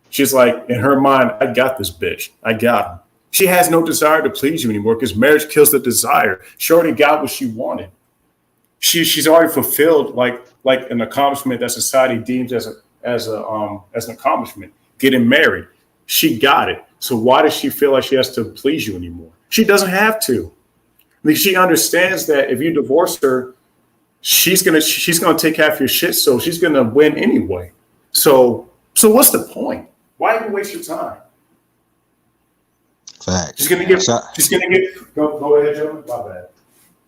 she's like, in her mind, I got this bitch. I got him. She has no desire to please you anymore because marriage kills the desire. She already got what she wanted. She's already fulfilled like an accomplishment that society deems as an accomplishment. Getting married, she got it. So why does she feel like she has to please you anymore? She doesn't have to. I mean, she understands that if you divorce her, she's gonna take half your shit, so she's gonna win anyway. So what's the point? Why even waste your time? Facts. She's gonna get. Go ahead, Joe. My bad.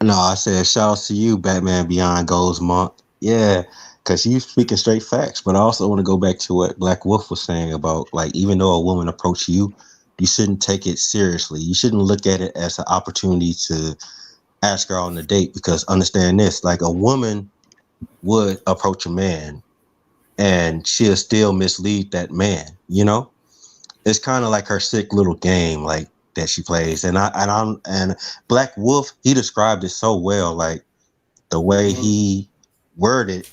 No, I said shout out to you, Batman Beyond Goals Month. Yeah, because you speaking straight facts. But I also want to go back to what Black Wolf was saying about, like, even though a woman approach you, you shouldn't take it seriously. You shouldn't look at it as an opportunity to ask her on a date, because understand this, like, a woman would approach a man and she'll still mislead that man, you know? It's kind of like her sick little game, like, that she plays. And Black Wolf, he described it so well, like the way he worded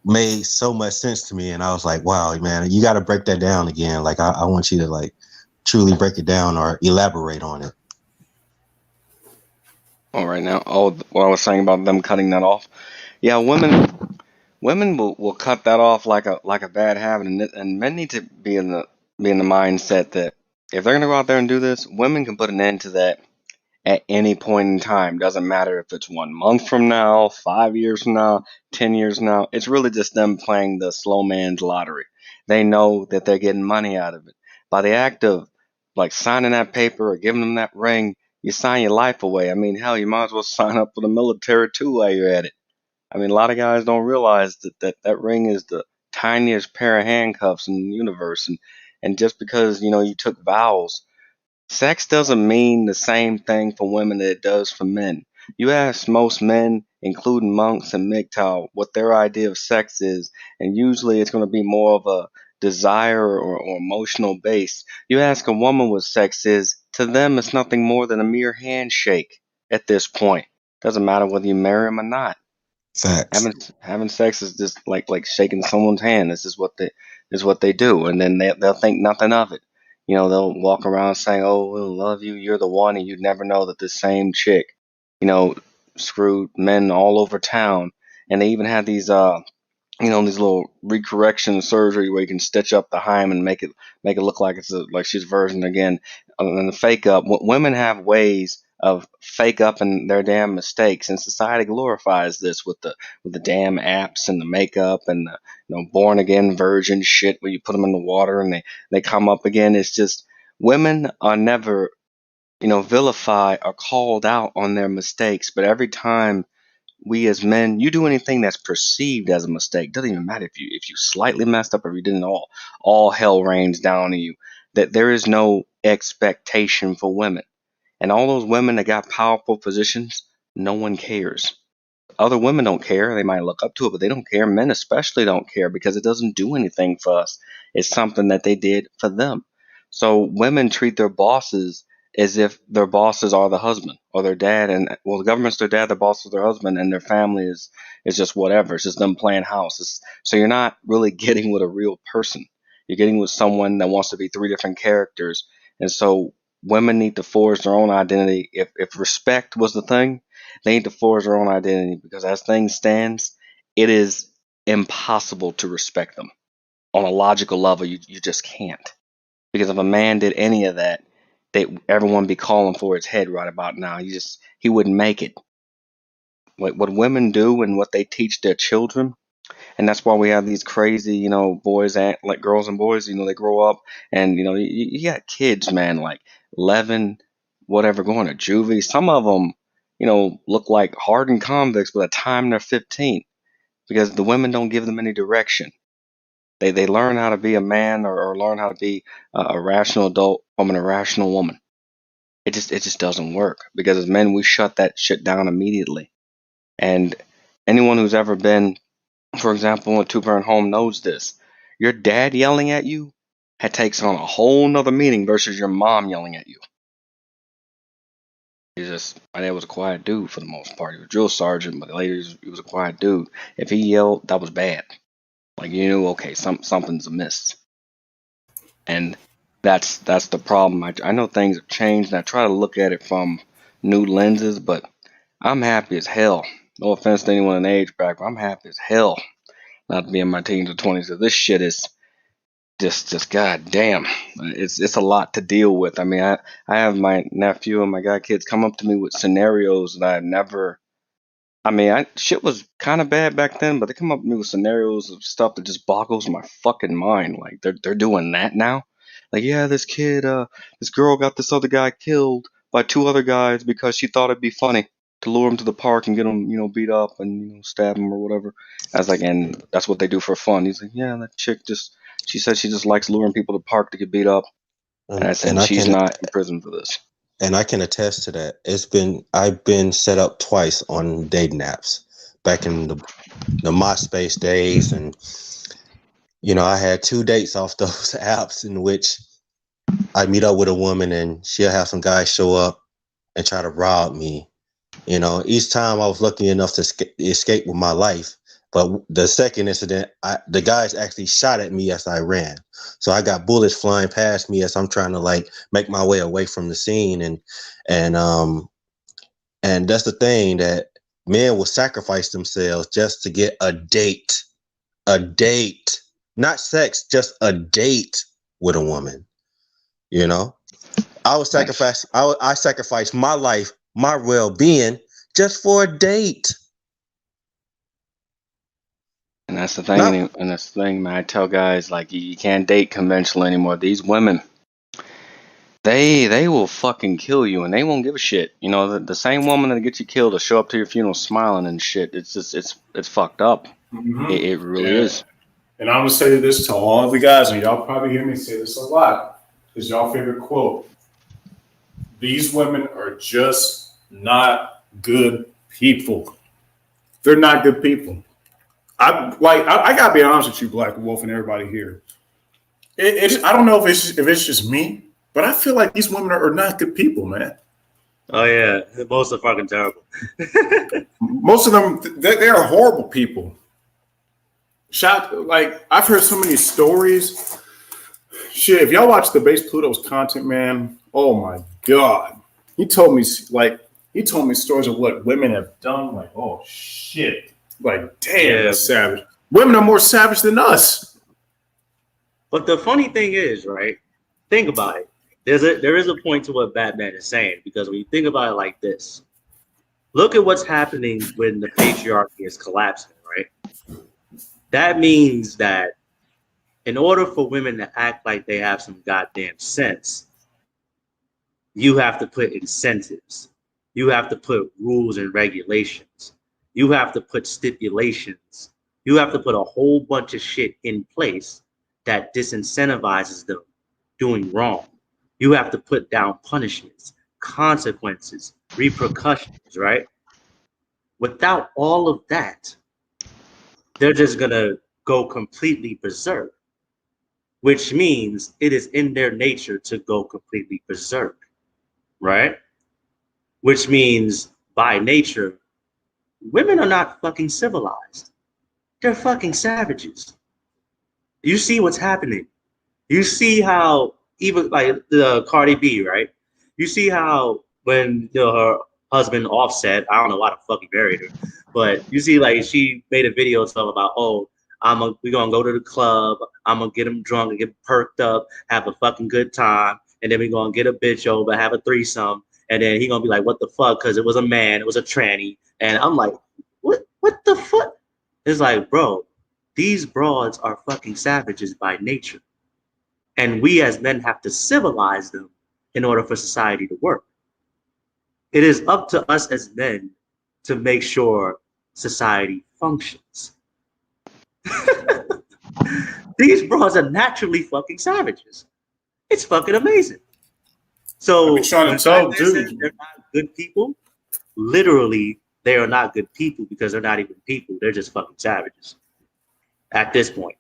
made so much sense to me. And I was like, wow, man, you got to break that down again. Like, I want you to, like, truly break it down or elaborate on it. All right, now, what I was saying about them cutting that off. Yeah, women will cut that off like a bad habit, and men need to be in the mindset that if they're gonna go out there and do this, women can put an end to that at any point in time. Doesn't matter if it's 1 month from now, 5 years from now, 10 years from now. It's really just them playing the slow man's lottery. They know that they're getting money out of it by the act of, like, signing that paper or giving them that ring. You sign your life away. I mean, hell, you might as well sign up for the military too while you're at it. I mean, a lot of guys don't realize that ring is the tiniest pair of handcuffs in the universe, and just because you took vows, sex doesn't mean the same thing for women that it does for men. You ask most men, including monks and MGTOW, what their idea of sex is, and usually it's going to be more of a desire or emotional base. You ask a woman what sex is, to them it's nothing more than a mere handshake at this point. Doesn't matter whether you marry them or not. Facts. Having sex is just like shaking someone's hand. This is what they do, and then they'll think nothing of it. They'll walk around saying, "Oh, we love you. You're the one," and you'd never know that the same chick, you know, screwed men all over town. And they even had these little recorrection surgery where you can stitch up the hymen and make it look like like she's a virgin again. And the fake up. Women have ways of fake upping their damn mistakes, and society glorifies this with the damn apps and the makeup and the born again virgin shit where you put them in the water and they come up again. It's just women are never vilified or called out on their mistakes, but every time we as men, you do anything that's perceived as a mistake, doesn't even matter if you slightly messed up or if you didn't, all hell rains down on you. That there is no expectation for women. And all those women that got powerful positions, no one cares. Other women don't care. They might look up to it, but they don't care. Men especially don't care because it doesn't do anything for us. It's something that they did for them. So women treat their bosses as if their bosses are the husband or their dad, and well, the government's their dad, their boss is their husband, and their family is just whatever. It's just them playing house. So you're not really getting with a real person. You're getting with someone that wants to be three different characters. And so women need to forge their own identity. If respect was the thing, they need to forge their own identity, because as things stands, it is impossible to respect them on a logical level. You just can't, because if a man did any of that, everyone be calling for his head right about now. He wouldn't make it. What women do and what they teach their children, and that's why we have these crazy, boys and like girls and boys. They grow up, and you got kids, man, like 11, whatever, going to juvie. Some of them, look like hardened convicts by the time they're 15, because the women don't give them any direction. They learn how to be a man, or learn how to be a rational adult from an irrational woman. It just doesn't work, because as men we shut that shit down immediately. And anyone who's ever been, for example, in a two-parent home knows this. Your dad yelling at you takes on a whole nother meaning versus your mom yelling at you. My dad was a quiet dude for the most part. He was a drill sergeant, but later he was a quiet dude. If he yelled, that was bad. Like, you knew, okay, something's amiss. And that's the problem. I know things have changed, and I try to look at it from new lenses, but I'm happy as hell. No offense to anyone in the age bracket, but I'm happy as hell not to be in my teens or 20s. So this shit is just goddamn. It's a lot to deal with. I mean, I have my nephew and my godkids come up to me with scenarios that I never. I mean, shit was kind of bad back then, but they come up to me with scenarios of stuff that just boggles my fucking mind. Like they're doing that now. Like, yeah, this girl got this other guy killed by two other guys because she thought it'd be funny to lure him to the park and get him, beat up and stab him or whatever. I was like, and that's what they do for fun. He's like, yeah, that chick she said she just likes luring people to the park to get beat up. And I said, she's not in prison for this. And I can attest to that. I've been set up twice on dating apps back in the MySpace days, and I had 2 dates off those apps in which I meet up with a woman and she'll have some guys show up and try to rob me. Each time I was lucky enough to escape with my life. But the second incident, the guys actually shot at me as I ran. So I got bullets flying past me as I'm trying to make my way away from the scene. And that's the thing, that men will sacrifice themselves just to get a date, not sex, just a date with a woman. I would sacrifice. I sacrifice my life, my well-being, just for a date. And that's the thing, man. I tell guys, like, you can't date conventional anymore. These women, they will fucking kill you, and they won't give a shit. The same woman that gets you killed will show up to your funeral smiling and shit. It's just, it's fucked up. Mm-hmm. It really is. And I'm gonna say this to all the guys, and y'all probably hear me say this a lot. Is y'all favorite quote? These women are just not good people. They're not good people. I gotta be honest with you, Black Wolf, and everybody here. I don't know if it's just me, but I feel like these women are not good people, man. Oh yeah, most are fucking terrible. Most of them, they are horrible people. I've heard so many stories. Shit, if y'all watch the Base Pluto's content, man, oh my God, he told me stories of what women have done. Like, oh shit. Like, damn, that's savage. Women are more savage than us. But the funny thing is, right? Think about it. There is a point to what Batman is saying, because when you think about it like this, look at what's happening when the patriarchy is collapsing, right? That means that in order for women to act like they have some goddamn sense, you have to put incentives. You have to put rules and regulations. You have to put stipulations. You have to put a whole bunch of shit in place that disincentivizes them doing wrong. You have to put down punishments, consequences, repercussions, right? Without all of that, they're just gonna go completely berserk, which means it is in their nature to go completely berserk, right? Which means by nature, women are not fucking civilized. They're fucking savages. You see what's happening. You see how even like the Cardi B, right? You see how when her husband Offset, I don't know why the fuck he married her, but you see like she made a video talking about, oh, we're gonna go to the club, I'm gonna get him drunk and get perked up, have a fucking good time, and then we're gonna get a bitch over, have a threesome, and then he gonna be like, what the fuck? Because it was a man, it was a tranny. And I'm like, what the fuck? It's like, bro, these broads are fucking savages by nature. And we as men have to civilize them in order for society to work. It is up to us as men to make sure society functions. These broads are naturally fucking savages. It's fucking amazing. So I'm trying when to tell, black men say dude. they're not good people, literally they are not good people because they're not even people. They're just fucking savages at this point.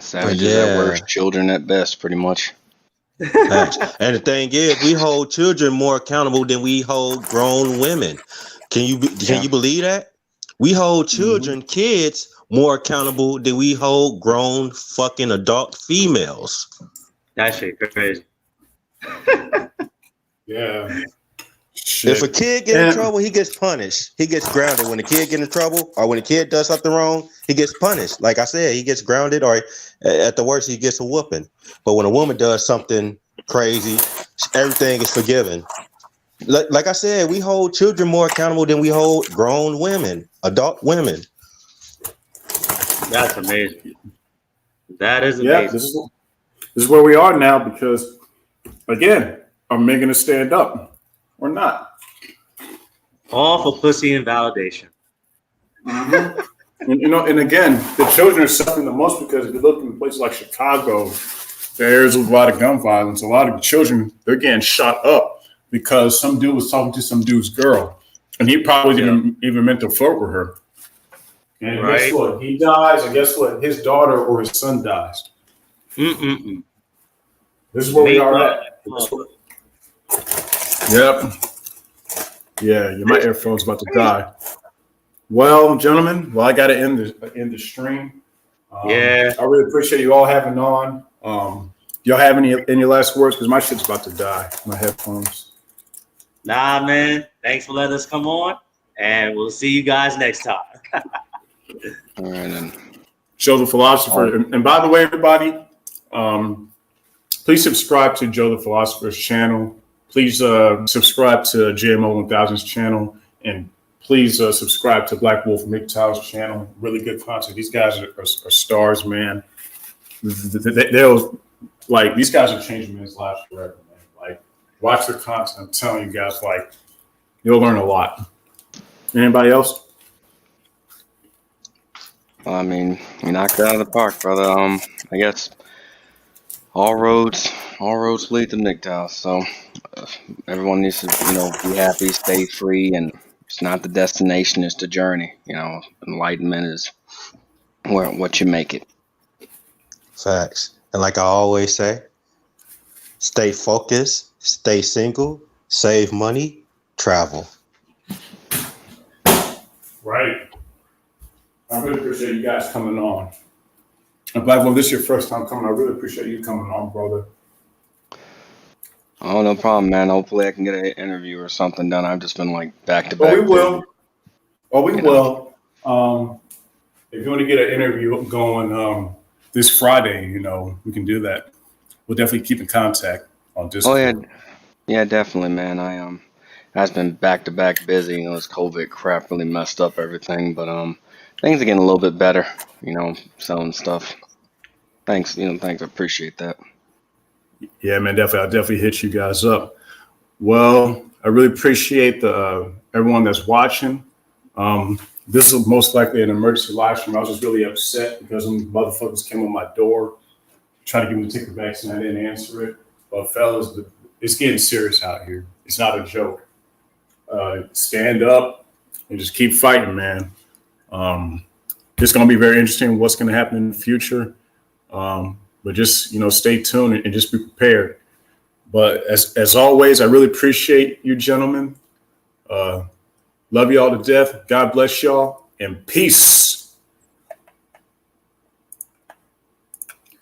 Savages at Yeah. worst, children at best, pretty much. Facts. And the thing is, we hold children more accountable than we hold grown women. Can Yeah. you believe that? We hold children, kids, more accountable than we hold grown fucking adult females. That shit crazy. Yeah. If a Shit. kid get in trouble, he gets punished. He gets grounded. When a kid get in trouble, or when a kid does something wrong, he gets punished. Like I said, he gets grounded, or at the worst, he gets a whooping. But when a woman does something crazy, everything is forgiven. Like I said, we hold children more accountable than we hold grown women, adult women. That's amazing. That is Yeah, amazing. this is where we are now because, again, are men going to stand up or not? All for pussy and validation. And, and again, the children are suffering the most because if you look in places like Chicago, there's a lot of gun violence. A lot of children, they're getting shot up because some dude was talking to some dude's girl, and he probably didn't even meant to flirt with her. And guess what? He dies, and guess what? His daughter or his son dies. Mm-mm-mm. This is where we are at. Yep. Yeah, my earphone's about to die. Well, gentlemen, I got to end the stream. Yeah. I really appreciate you all having on. Y'all have any last words? Because my shit's about to die. My headphones. Nah, man. Thanks for letting us come on, and we'll see you guys next time. All right, then. Joe the Philosopher. And by the way, everybody, please subscribe to Joe the Philosopher's channel. Please subscribe to GMO 1000's channel. And please subscribe to Black Wolf MGTOW's channel. Really good content. These guys are stars, man. They'll like these guys are changing men's lives forever, man. Like, watch their content. I'm telling you guys, like, you'll learn a lot. Anybody else? I mean, you knocked it out of the park, brother. I guess all roads lead to MGTOW. So everyone needs to, be happy, stay free, and it's not the destination, it's the journey. Enlightenment is what you make it. Facts. And like I always say, stay focused, stay single, save money, travel. Right. I really appreciate you guys coming on. And Black Wolf, this is your first time coming. I really appreciate you coming on, brother. Oh, no problem, man. Hopefully I can get an interview or something done. I've just been like back to back. Oh, we will. If you want to get an interview going this Friday, we can do that. We'll definitely keep in contact on Discord. Oh yeah, definitely, man. I've been back to back busy. This COVID crap really messed up everything, but things are getting a little bit better. Selling stuff. Thanks. Thanks. I appreciate that. Yeah, man. Definitely, I'll definitely hit you guys up. Well, I really appreciate everyone that's watching. This is most likely an emergency live stream. I was just really upset because some motherfuckers came on my door trying to get me to take the vaccine. I didn't answer it. But fellas, it's getting serious out here. It's not a joke. Stand up and just keep fighting, man. It's going to be very interesting what's going to happen in the future. But just, stay tuned and just be prepared. But as always, I really appreciate you gentlemen. Love you all to death. God bless y'all and peace.